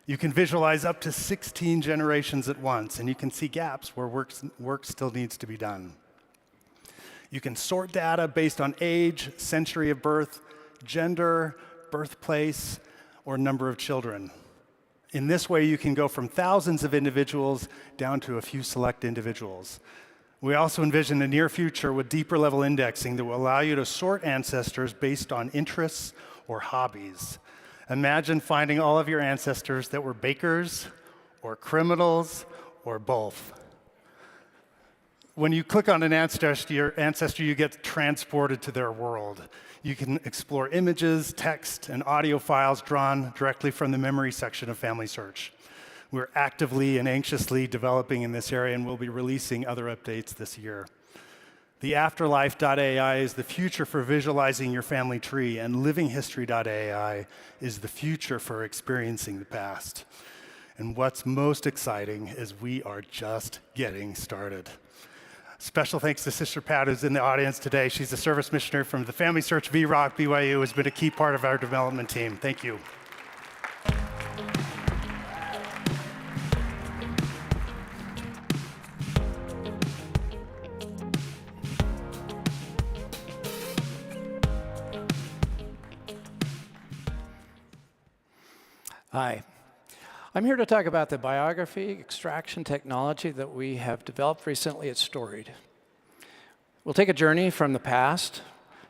You can visualize up to 16 generations at once, and you can see gaps where work still needs to be done. You can sort data based on age, century of birth, gender, birthplace, or number of children. In this way, you can go from thousands of individuals down to a few select individuals. We also envision a near future with deeper level indexing that will allow you to sort ancestors based on interests or hobbies. Imagine finding all of your ancestors that were bakers or criminals or both. When you click on an ancestor, you get transported to their world. You can explore images, text, and audio files drawn directly from the memory section of FamilySearch. We're actively and anxiously developing in this area, and we'll be releasing other updates this year. The Afterlife.ai is the future for visualizing your family tree, and LivingHistory.ai is the future for experiencing the past. And what's most exciting is we are just getting started. Special thanks to Sister Pat, who's in the audience today. She's a service missionary from the FamilySearch VROC BYU, has been a key part of our development team. Thank you. Hi. I'm here to talk about the biography extraction technology that we have developed recently at Storied. We'll take a journey from the past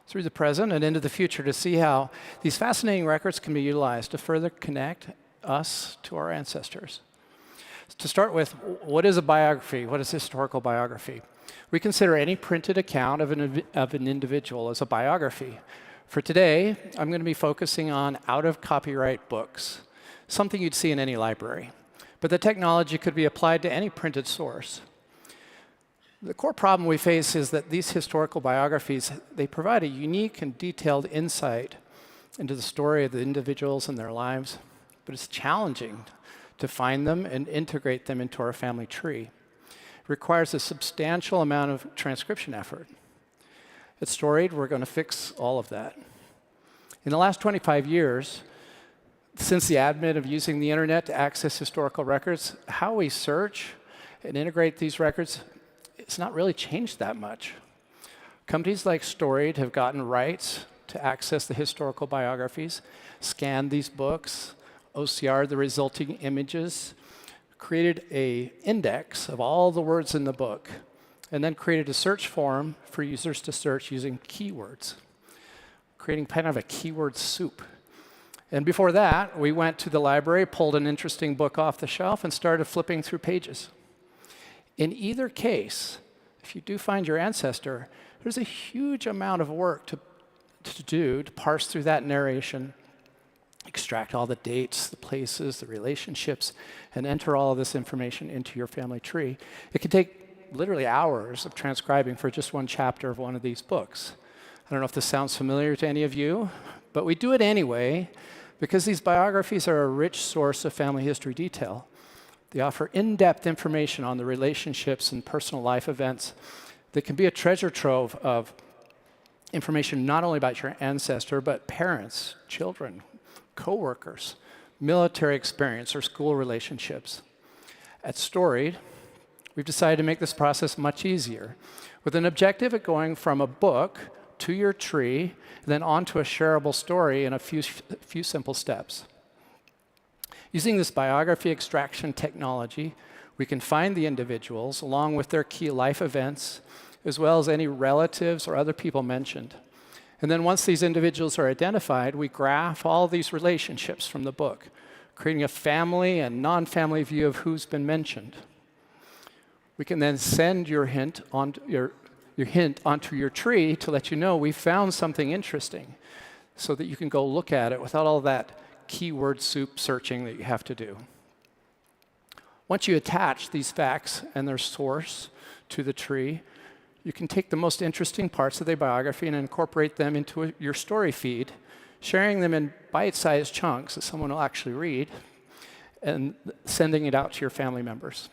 through the present and into the future to see how these fascinating records can be utilized to further connect us to our ancestors. To start with, what is a biography? What is historical biography? We consider any printed account of an individual as a biography. For today, I'm going to be focusing on out-of-copyright books, something you'd see in any library. But the technology could be applied to any printed source. The core problem we face is that these historical biographies, they provide a unique and detailed insight into the story of the individuals and their lives, but it's challenging to find them and integrate them into our family tree. It requires a substantial amount of transcription effort. At Storied, we're going to fix all of that. In the last 25 years, since the advent of using the internet to access historical records, how we search and integrate these records, it's not really changed that much. Companies like Storied have gotten rights to access the historical biographies, scan these books, OCR the resulting images, created an index of all the words in the book, and then created a search forum for users to search using keywords, creating kind of a keyword soup. And before that, we went to the library, pulled an interesting book off the shelf, and started flipping through pages. In either case, if you do find your ancestor, there's a huge amount of work to do to parse through that narration, extract all the dates, the places, the relationships, and enter all of this information into your family tree. It can take literally hours of transcribing for just one chapter of one of these books. I don't know if this sounds familiar to any of you, but we do it anyway because these biographies are a rich source of family history detail. They offer in-depth information on the relationships and personal life events that can be a treasure trove of information not only about your ancestor, but parents, children, coworkers, military experience, or school relationships. At Storied, we've decided to make this process much easier, with an objective of going from a book to your tree, and then onto a shareable story in a few simple steps. Using this biography extraction technology, we can find the individuals along with their key life events, as well as any relatives or other people mentioned. And then once these individuals are identified, we graph all these relationships from the book, creating a family and non-family view of who's been mentioned. We can then send your hint onto your tree to let you know we found something interesting so that you can go look at it without all that keyword soup searching that you have to do. Once you attach these facts and their source to the tree, you can take the most interesting parts of the biography and incorporate them into your story feed sharing them in bite-sized chunks that someone will actually read, and sending it out to your family members.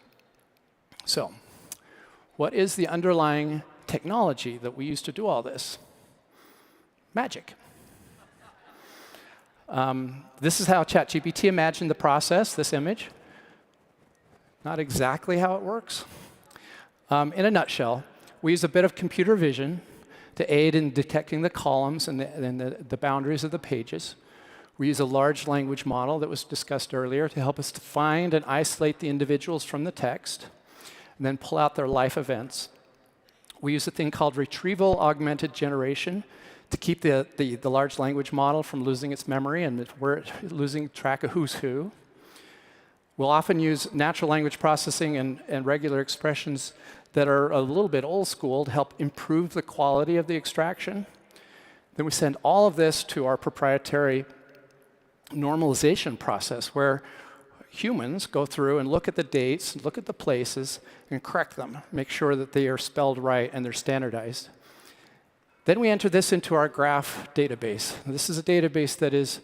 So, what is the underlying technology that we use to do all this? Magic. This is how ChatGPT imagined the process, this image. Not exactly how it works. In a nutshell, we use a bit of computer vision to aid in detecting the columns and the boundaries of the pages. We use a large language model that was discussed earlier to help us to find and isolate the individuals from the text, and then pull out their life events. We use a thing called retrieval augmented generation to keep the large language model from losing its memory and losing track of who's who. We'll often use natural language processing and regular expressions that are a little bit old school to help improve the quality of the extraction. Then we send all of this to our proprietary normalization process, where humans go through and look at the dates, look at the places, and correct them, make sure that they are spelled right and they're standardized. Then we enter this into our graph database. This is a database that it's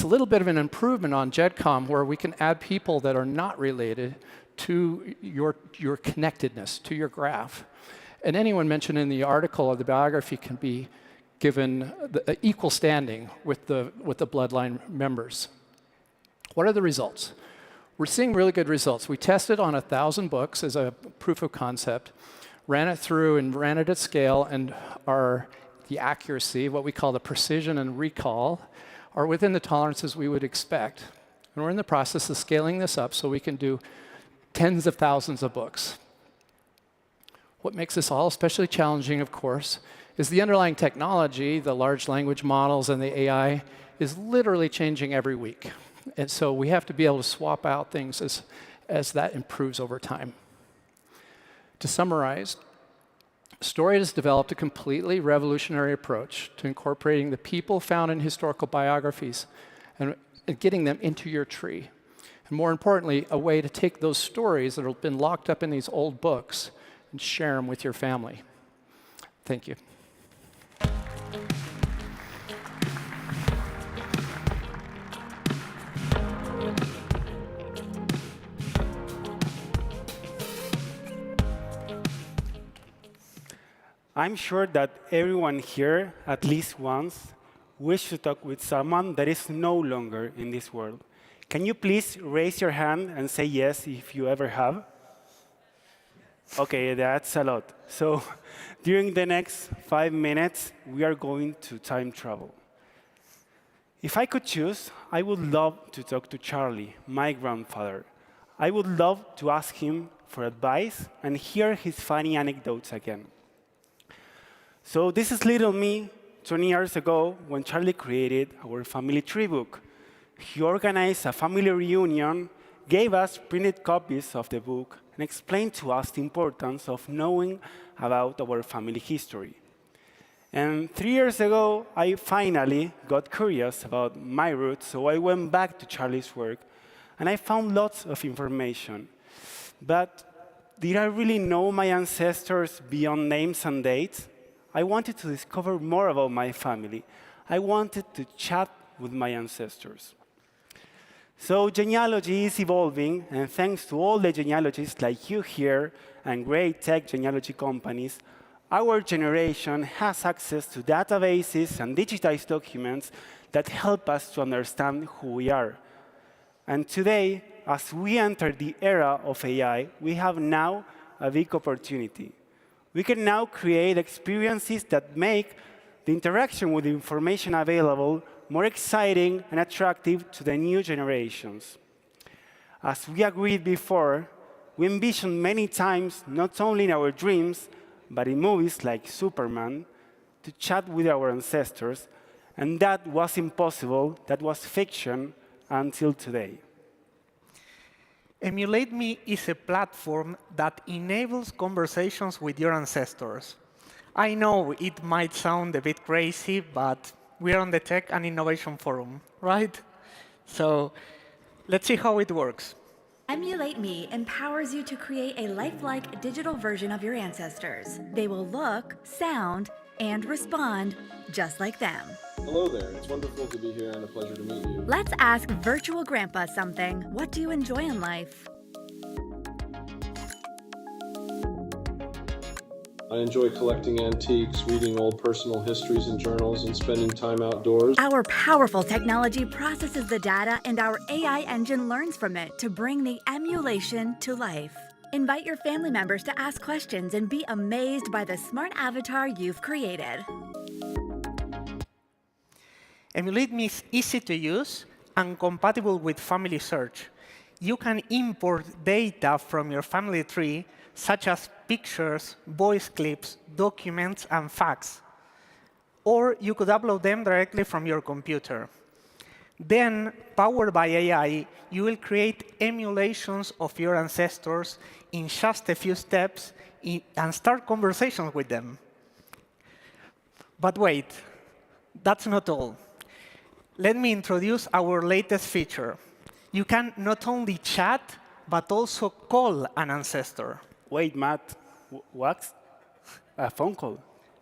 a little bit of an improvement on GEDCOM, where we can add people that are not related to your connectedness, to your graph. And anyone mentioned in the article or the biography can be given the equal standing with the bloodline members. What are the results? We're seeing really good results. We tested on 1,000 books as a proof of concept, ran it through and ran it at scale, and the accuracy, what we call the precision and recall, are within the tolerances we would expect. And we're in the process of scaling this up so we can do tens of thousands of books. What makes this all especially challenging, of course, is the underlying technology, the large language models and the AI, is literally changing every week. And so we have to be able to swap out things as that improves over time. To summarize, Storey has developed a completely revolutionary approach to incorporating the people found in historical biographies and getting them into your tree. And more importantly, a way to take those stories that have been locked up in these old books and share them with your family. Thank you. I'm sure that everyone here, at least once, wished to talk with someone that is no longer in this world. Can you please raise your hand and say yes if you ever have? Okay, that's a lot. So during the next 5 minutes, we are going to time travel. If I could choose, I would love to talk to Charlie, my grandfather. I would love to ask him for advice and hear his funny anecdotes again. So this is little me 20 years ago when Charlie created our family tree book. He organized a family reunion, gave us printed copies of the book, and explained to us the importance of knowing about our family history. And 3 years ago, I finally got curious about my roots, so I went back to Charlie's work, and I found lots of information. But did I really know my ancestors beyond names and dates? I wanted to discover more about my family. I wanted to chat with my ancestors. So genealogy is evolving, and thanks to all the genealogists like you here and great tech genealogy companies, our generation has access to databases and digitized documents that help us to understand who we are. And today, as we enter the era of AI, we have now a big opportunity. We can now create experiences that make the interaction with the information available more exciting and attractive to the new generations. As we agreed before, we envisioned many times, not only in our dreams, but in movies like Superman, to chat with our ancestors, and that was impossible, that was fiction, until today. Emulate Me is a platform that enables conversations with your ancestors. I know it might sound a bit crazy, but we're on the Tech and Innovation Forum, right? So let's see how it works. Emulate Me empowers you to create a lifelike digital version of your ancestors. They will look, sound, and respond just like them. Hello there. It's wonderful to be here and a pleasure to meet you. Let's ask Virtual Grandpa something. What do you enjoy in life? I enjoy collecting antiques, reading old personal histories and journals, and spending time outdoors. Our powerful technology processes the data and our AI engine learns from it to bring the emulation to life. Invite your family members to ask questions and be amazed by the smart avatar you've created. EmulateMe is easy to use and compatible with FamilySearch. You can import data from your family tree, such as pictures, voice clips, documents, and facts. Or you could upload them directly from your computer. Then, powered by AI, you will create emulations of your ancestors in just a few steps and start conversations with them. But wait, that's not all. Let me introduce our latest feature. You can not only chat, but also call an ancestor. Wait, Matt, what? A phone call?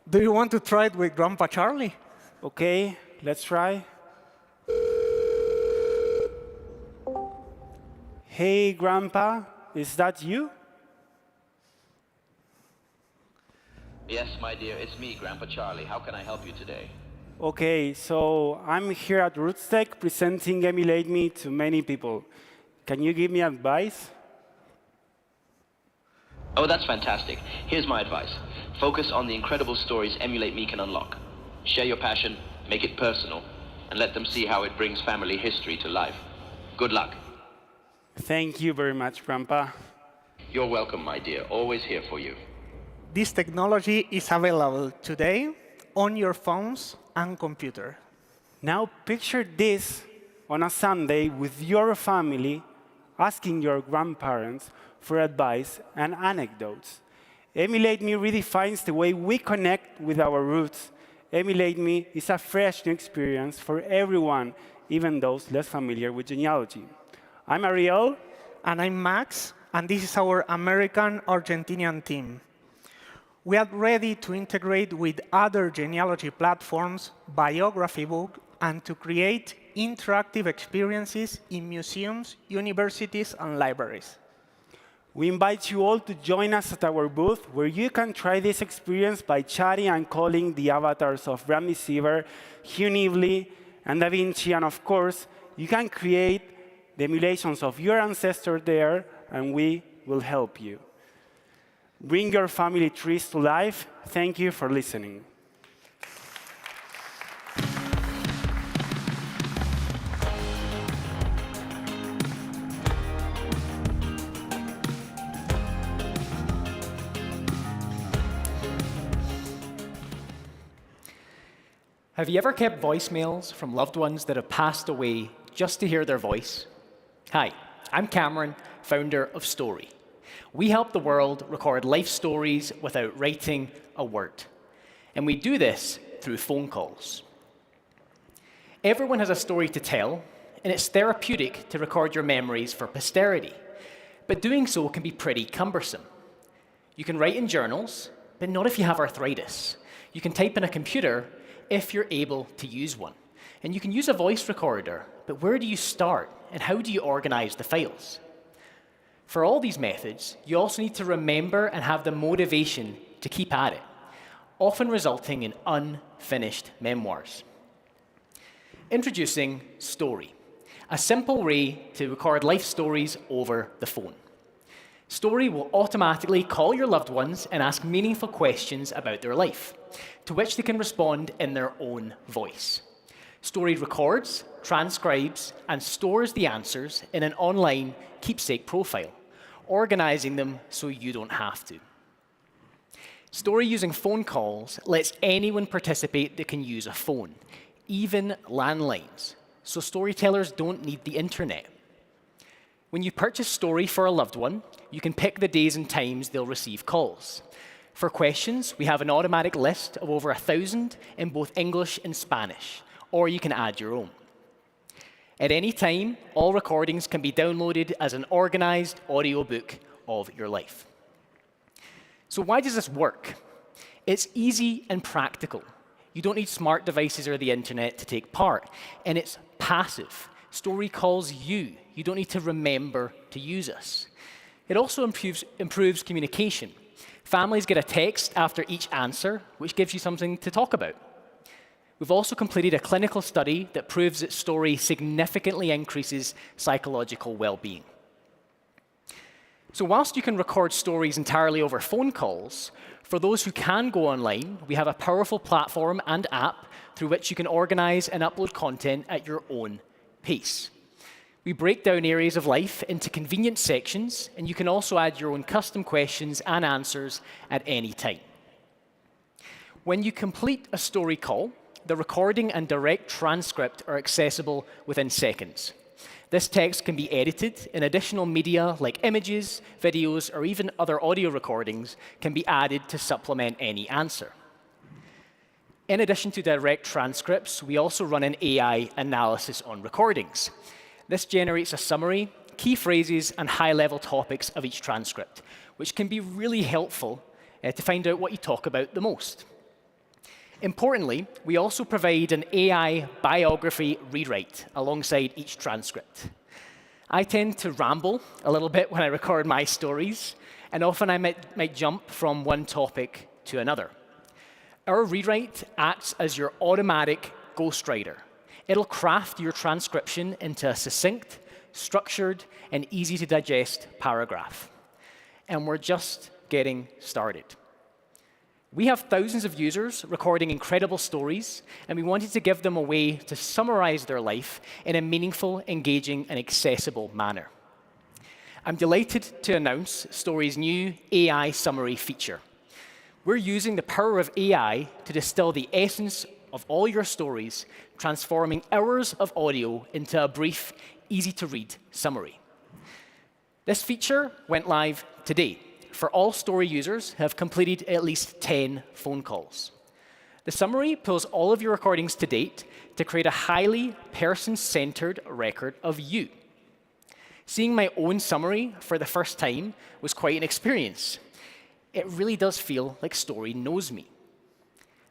Do you want to try it with Grandpa Charlie? Okay, let's try. Hey, Grandpa, is that you? Yes, my dear, it's me, Grandpa Charlie. How can I help you today? Okay, so I'm here at Rootstech presenting EmulateMe to many people. Can you give me advice? Oh, that's fantastic. Here's my advice. Focus on the incredible stories EmulateMe can unlock. Share your passion, make it personal, and let them see how it brings family history to life. Good luck. Thank you very much, Grandpa. You're welcome, my dear. Always here for you. This technology is available today on your phones and computer. Now picture this on a Sunday with your family asking your grandparents for advice and anecdotes. EmulateMe redefines the way we connect with our roots. EmulateMe is a fresh new experience for everyone, even those less familiar with genealogy. I'm Ariel. And I'm Max, and this is our American-Argentinian team. We are ready to integrate with other genealogy platforms, biography books, and to create interactive experiences in museums, universities, and libraries. We invite you all to join us at our booth, where you can try this experience by chatting and calling the avatars of Brandy Siever, Hugh Nibley, and Da Vinci. And of course, you can create the emulations of your ancestor there, and we will help you. Bring your family trees to life. Thank you for listening. Have you ever kept voicemails from loved ones that have passed away just to hear their voice? Hi, I'm Cameron, founder of Story. We help the world record life stories without writing a word. And we do this through phone calls. Everyone has a story to tell, and it's therapeutic to record your memories for posterity. But doing so can be pretty cumbersome. You can write in journals, but not if you have arthritis. You can type in a computer if you're able to use one. And you can use a voice recorder, but where do you start, and how do you organize the files? For all these methods, you also need to remember and have the motivation to keep at it, often resulting in unfinished memoirs. Introducing Story, a simple way to record life stories over the phone. Story will automatically call your loved ones and ask meaningful questions about their life, to which they can respond in their own voice. Story records, transcribes, and stores the answers in an online keepsake profile, organizing them so you don't have to. Story using phone calls lets anyone participate that can use a phone, even landlines, so storytellers don't need the internet. When you purchase Story for a loved one, you can pick the days and times they'll receive calls. For questions, we have an automatic list of over 1,000 in both English and Spanish, or you can add your own. At any time, all recordings can be downloaded as an organized audiobook of your life. So why does this work? It's easy and practical. You don't need smart devices or the internet to take part. And it's passive. Story calls you. You don't need to remember to use us. It also improves communication. Families get a text after each answer, which gives you something to talk about. We've also completed a clinical study that proves that story significantly increases psychological well-being. So whilst you can record stories entirely over phone calls, for those who can go online, we have a powerful platform and app through which you can organize and upload content at your own pace. We break down areas of life into convenient sections, and you can also add your own custom questions and answers at any time. When you complete a story call, the recording and direct transcript are accessible within seconds. This text can be edited, and additional media like images, videos, or even other audio recordings can be added to supplement any answer. In addition to direct transcripts, we also run an AI analysis on recordings. This generates a summary, key phrases, and high-level topics of each transcript, which can be really helpful to find out what you talk about the most. Importantly, we also provide an AI biography rewrite alongside each transcript. I tend to ramble a little bit when I record my stories, and often I might jump from one topic to another. Our rewrite acts as your automatic ghostwriter. It'll craft your transcription into a succinct, structured, and easy-to-digest paragraph. And we're just getting started. We have thousands of users recording incredible stories, and we wanted to give them a way to summarize their life in a meaningful, engaging, and accessible manner. I'm delighted to announce Story's new AI summary feature. We're using the power of AI to distill the essence of all your stories, transforming hours of audio into a brief, easy-to-read summary. This feature went live today for all Story users who have completed at least 10 phone calls. The summary pulls all of your recordings to date to create a highly person-centered record of you. Seeing my own summary for the first time was quite an experience. It really does feel like Story knows me.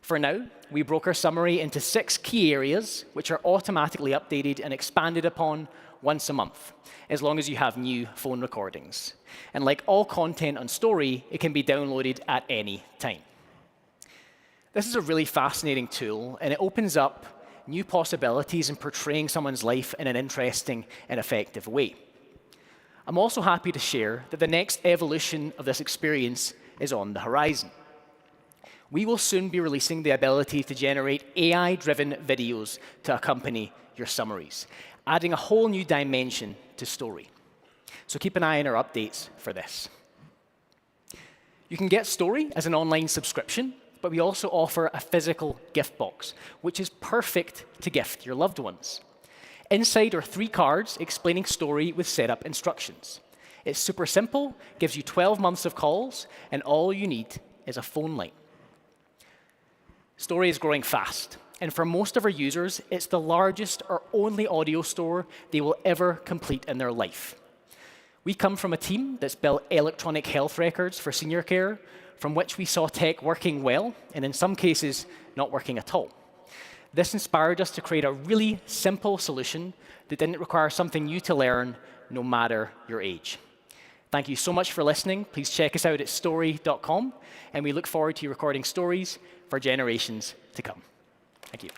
For now, we broke our summary into 6 key areas, which are automatically updated and expanded upon once a month, as long as you have new phone recordings. And like all content on Story, it can be downloaded at any time. This is a really fascinating tool, and it opens up new possibilities in portraying someone's life in an interesting and effective way. I'm also happy to share that the next evolution of this experience is on the horizon. We will soon be releasing the ability to generate AI-driven videos to accompany your summaries, adding a whole new dimension to Story. So keep an eye on our updates for this. You can get Story as an online subscription, but we also offer a physical gift box, which is perfect to gift your loved ones. Inside are 3 cards explaining Story with setup instructions. It's super simple, gives you 12 months of calls, and all you need is a phone line. Story is growing fast, and for most of our users, it's the largest or only audio store they will ever complete in their life. We come from a team that's built electronic health records for senior care, from which we saw tech working well, and in some cases, not working at all. This inspired us to create a really simple solution that didn't require something new to learn, no matter your age. Thank you so much for listening. Please check us out at story.com, and we look forward to you recording stories for generations to come. Thank you.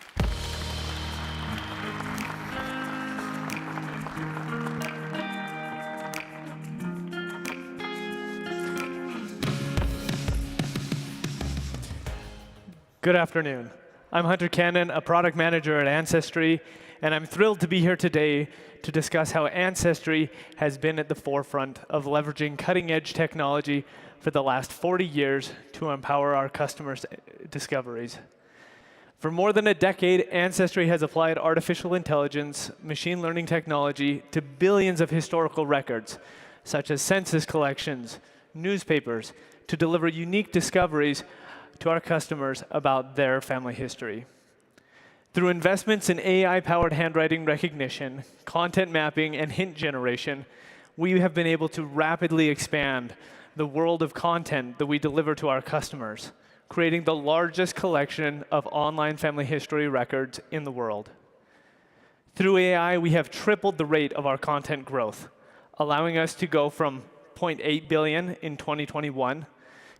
Good afternoon. I'm Hunter Cannon, a product manager at Ancestry, and I'm thrilled to be here today to discuss how Ancestry has been at the forefront of leveraging cutting-edge technology for the last 40 years to empower our customers' discoveries. For more than a decade, Ancestry has applied artificial intelligence, machine learning technology to billions of historical records, such as census collections, newspapers, to deliver unique discoveries to our customers about their family history. Through investments in AI-powered handwriting recognition, content mapping, and hint generation, we have been able to rapidly expand the world of content that we deliver to our customers, creating the largest collection of online family history records in the world. Through AI, we have tripled the rate of our content growth, allowing us to go from 0.8 billion in 2021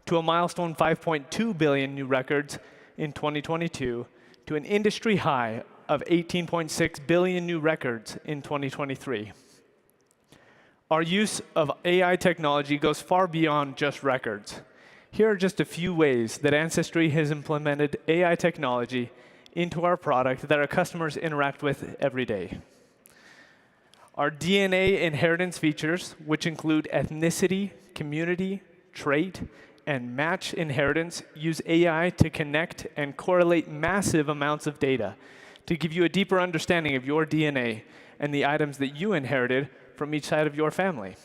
to a milestone 5.2 billion new records in 2022 to an industry high of 18.6 billion new records in 2023. Our use of AI technology goes far beyond just records. Here are just a few ways that Ancestry has implemented AI technology into our product that our customers interact with every day. Our DNA inheritance features, which include ethnicity, community, trait, and match inheritance, use AI to connect and correlate massive amounts of data to give you a deeper understanding of your DNA and the items that you inherited from each side of your family.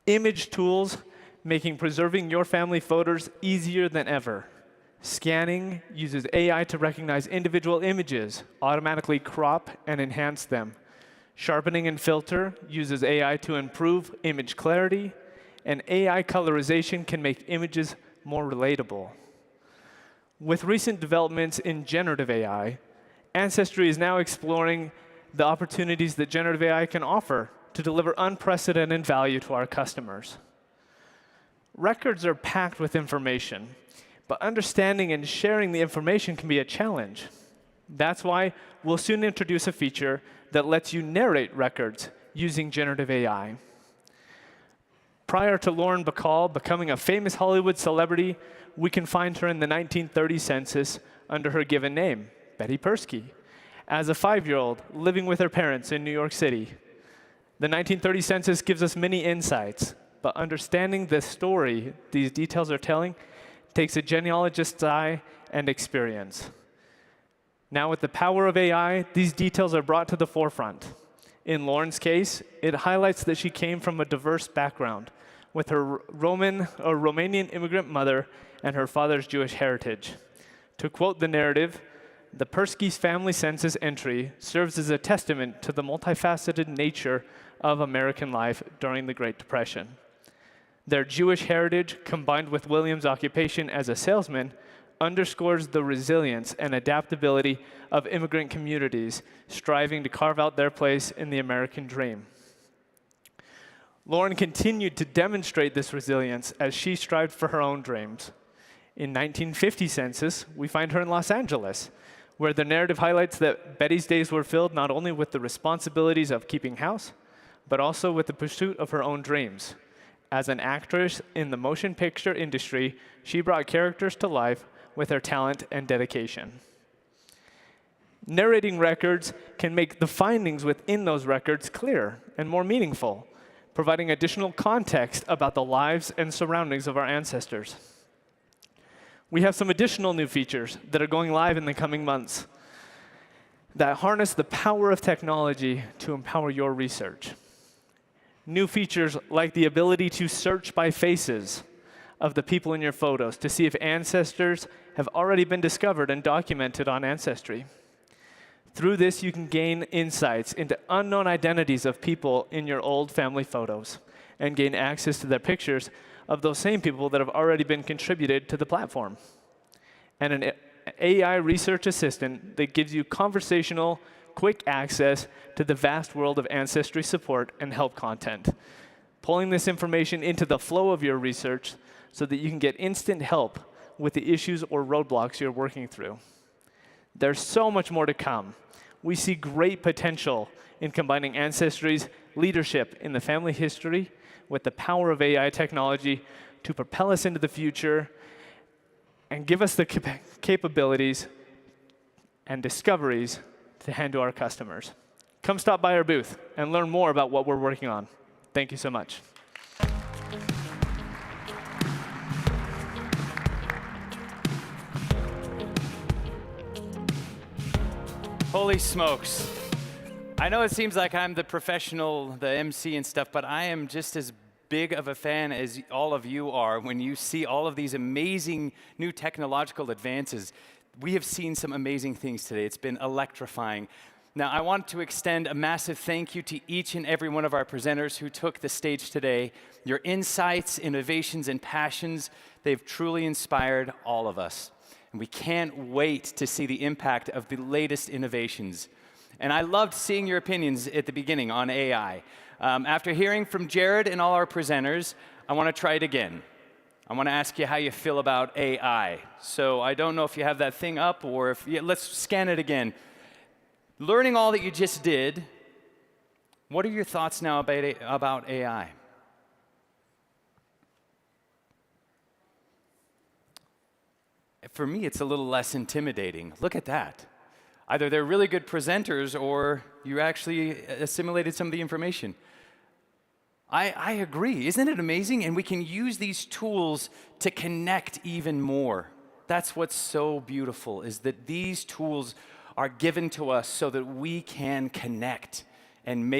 Image tools making preserving your family photos easier than ever. Scanning uses AI to recognize individual images, automatically crop and enhance them. Sharpening and filter uses AI to improve image clarity, and AI colorization can make images more relatable. With recent developments in generative AI, Ancestry is now exploring the opportunities that generative AI can offer to deliver unprecedented value to our customers. Records are packed with information, but understanding and sharing the information can be a challenge. That's why we'll soon introduce a feature that lets you narrate records using generative AI. Prior to Lauren Bacall becoming a famous Hollywood celebrity, we can find her in the 1930 census under her given name, Betty Persky, as a 5-year-old living with her parents in New York City. The 1930 census gives us many insights, but understanding the story these details are telling takes a genealogist's eye and experience. Now, with the power of AI, these details are brought to the forefront. In Lauren's case, it highlights that she came from a diverse background, with her Romanian immigrant mother and her father's Jewish heritage. To quote the narrative, the Persky's family census entry serves as a testament to the multifaceted nature of American life during the Great Depression. Their Jewish heritage, combined with William's occupation as a salesman, underscores the resilience and adaptability of immigrant communities striving to carve out their place in the American dream. Lauren continued to demonstrate this resilience as she strived for her own dreams. In 1950 census, we find her in Los Angeles, where the narrative highlights that Betty's days were filled not only with the responsibilities of keeping house, but also with the pursuit of her own dreams. As an actress in the motion picture industry, she brought characters to life with her talent and dedication. Narrating records can make the findings within those records clearer and more meaningful, providing additional context about the lives and surroundings of our ancestors. We have some additional new features that are going live in the coming months that harness the power of technology to empower your research. New features like the ability to search by faces of the people in your photos to see if ancestors have already been discovered and documented on Ancestry. Through this, you can gain insights into unknown identities of people in your old family photos and gain access to their pictures of those same people that have already been contributed to the platform. And an AI research assistant that gives you conversational, quick access to the vast world of Ancestry support and help content, pulling this information into the flow of your research so that you can get instant help with the issues or roadblocks you're working through. There's so much more to come. We see great potential in combining Ancestry's leadership in the family history with the power of AI technology to propel us into the future and give us the capabilities and discoveries to hand to our customers. Come stop by our booth and learn more about what we're working on. Thank you so much. Holy smokes. I know it seems like I'm the professional, the MC and stuff, but I am just as big of a fan as all of you are when you see all of these amazing new technological advances. We have seen some amazing things today. It's been electrifying. Now, I want to extend a massive thank you to each and every one of our presenters who took the stage today. Your insights, innovations, and passions, they've truly inspired all of us. And we can't wait to see the impact of the latest innovations. And I loved seeing your opinions at the beginning on AI. After hearing from Jared and all our presenters, I want to try it again. I want to ask you how you feel about AI. So I don't know if you have that thing up or if, yeah, let's scan it again. Learning all that you just did, what are your thoughts now about AI? For me, it's a little less intimidating. Look at that. Either they're really good presenters or you actually assimilated some of the information. I agree. Isn't it amazing? And we can use these tools to connect even more. That's what's so beautiful, is that these tools are given to us so that we can connect and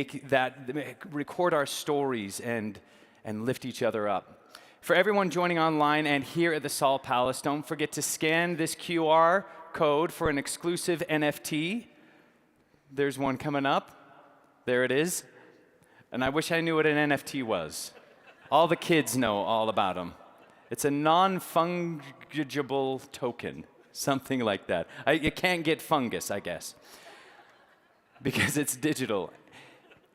record our stories and lift each other up. For everyone joining online and here at the Saul Palace, don't forget to scan this QR code for an exclusive NFT. There's one coming up. There it is. And I wish I knew what an NFT was. All the kids know all about them. It's a non-fungible token, something like that. You can't get fungus, I guess, because it's digital.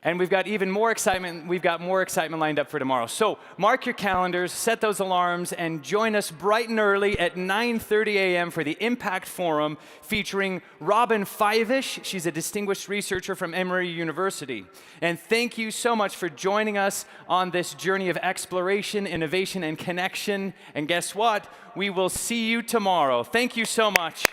And we've got even more excitement. We've got more excitement lined up for tomorrow. So mark your calendars, set those alarms, and join us bright and early at 9:30 a.m. for the Impact Forum featuring Robin Fivish. She's a distinguished researcher from Emory University. And thank you so much for joining us on this journey of exploration, innovation, and connection. And guess what? We will see you tomorrow. Thank you so much.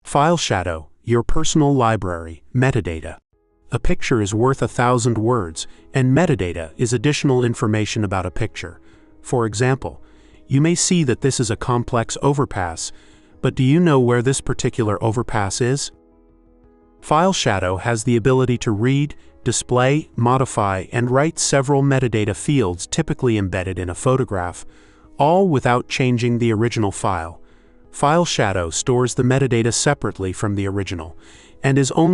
File shadow, your personal library, metadata. A picture is worth 1,000 words, and metadata is additional information about a picture. For example, you may see that this is a complex overpass, but do you know where this particular overpass is? File shadow has the ability to read, display, modify, and write several metadata fields typically embedded in a photograph, all without changing the original file. File shadow stores the metadata separately from the original and is only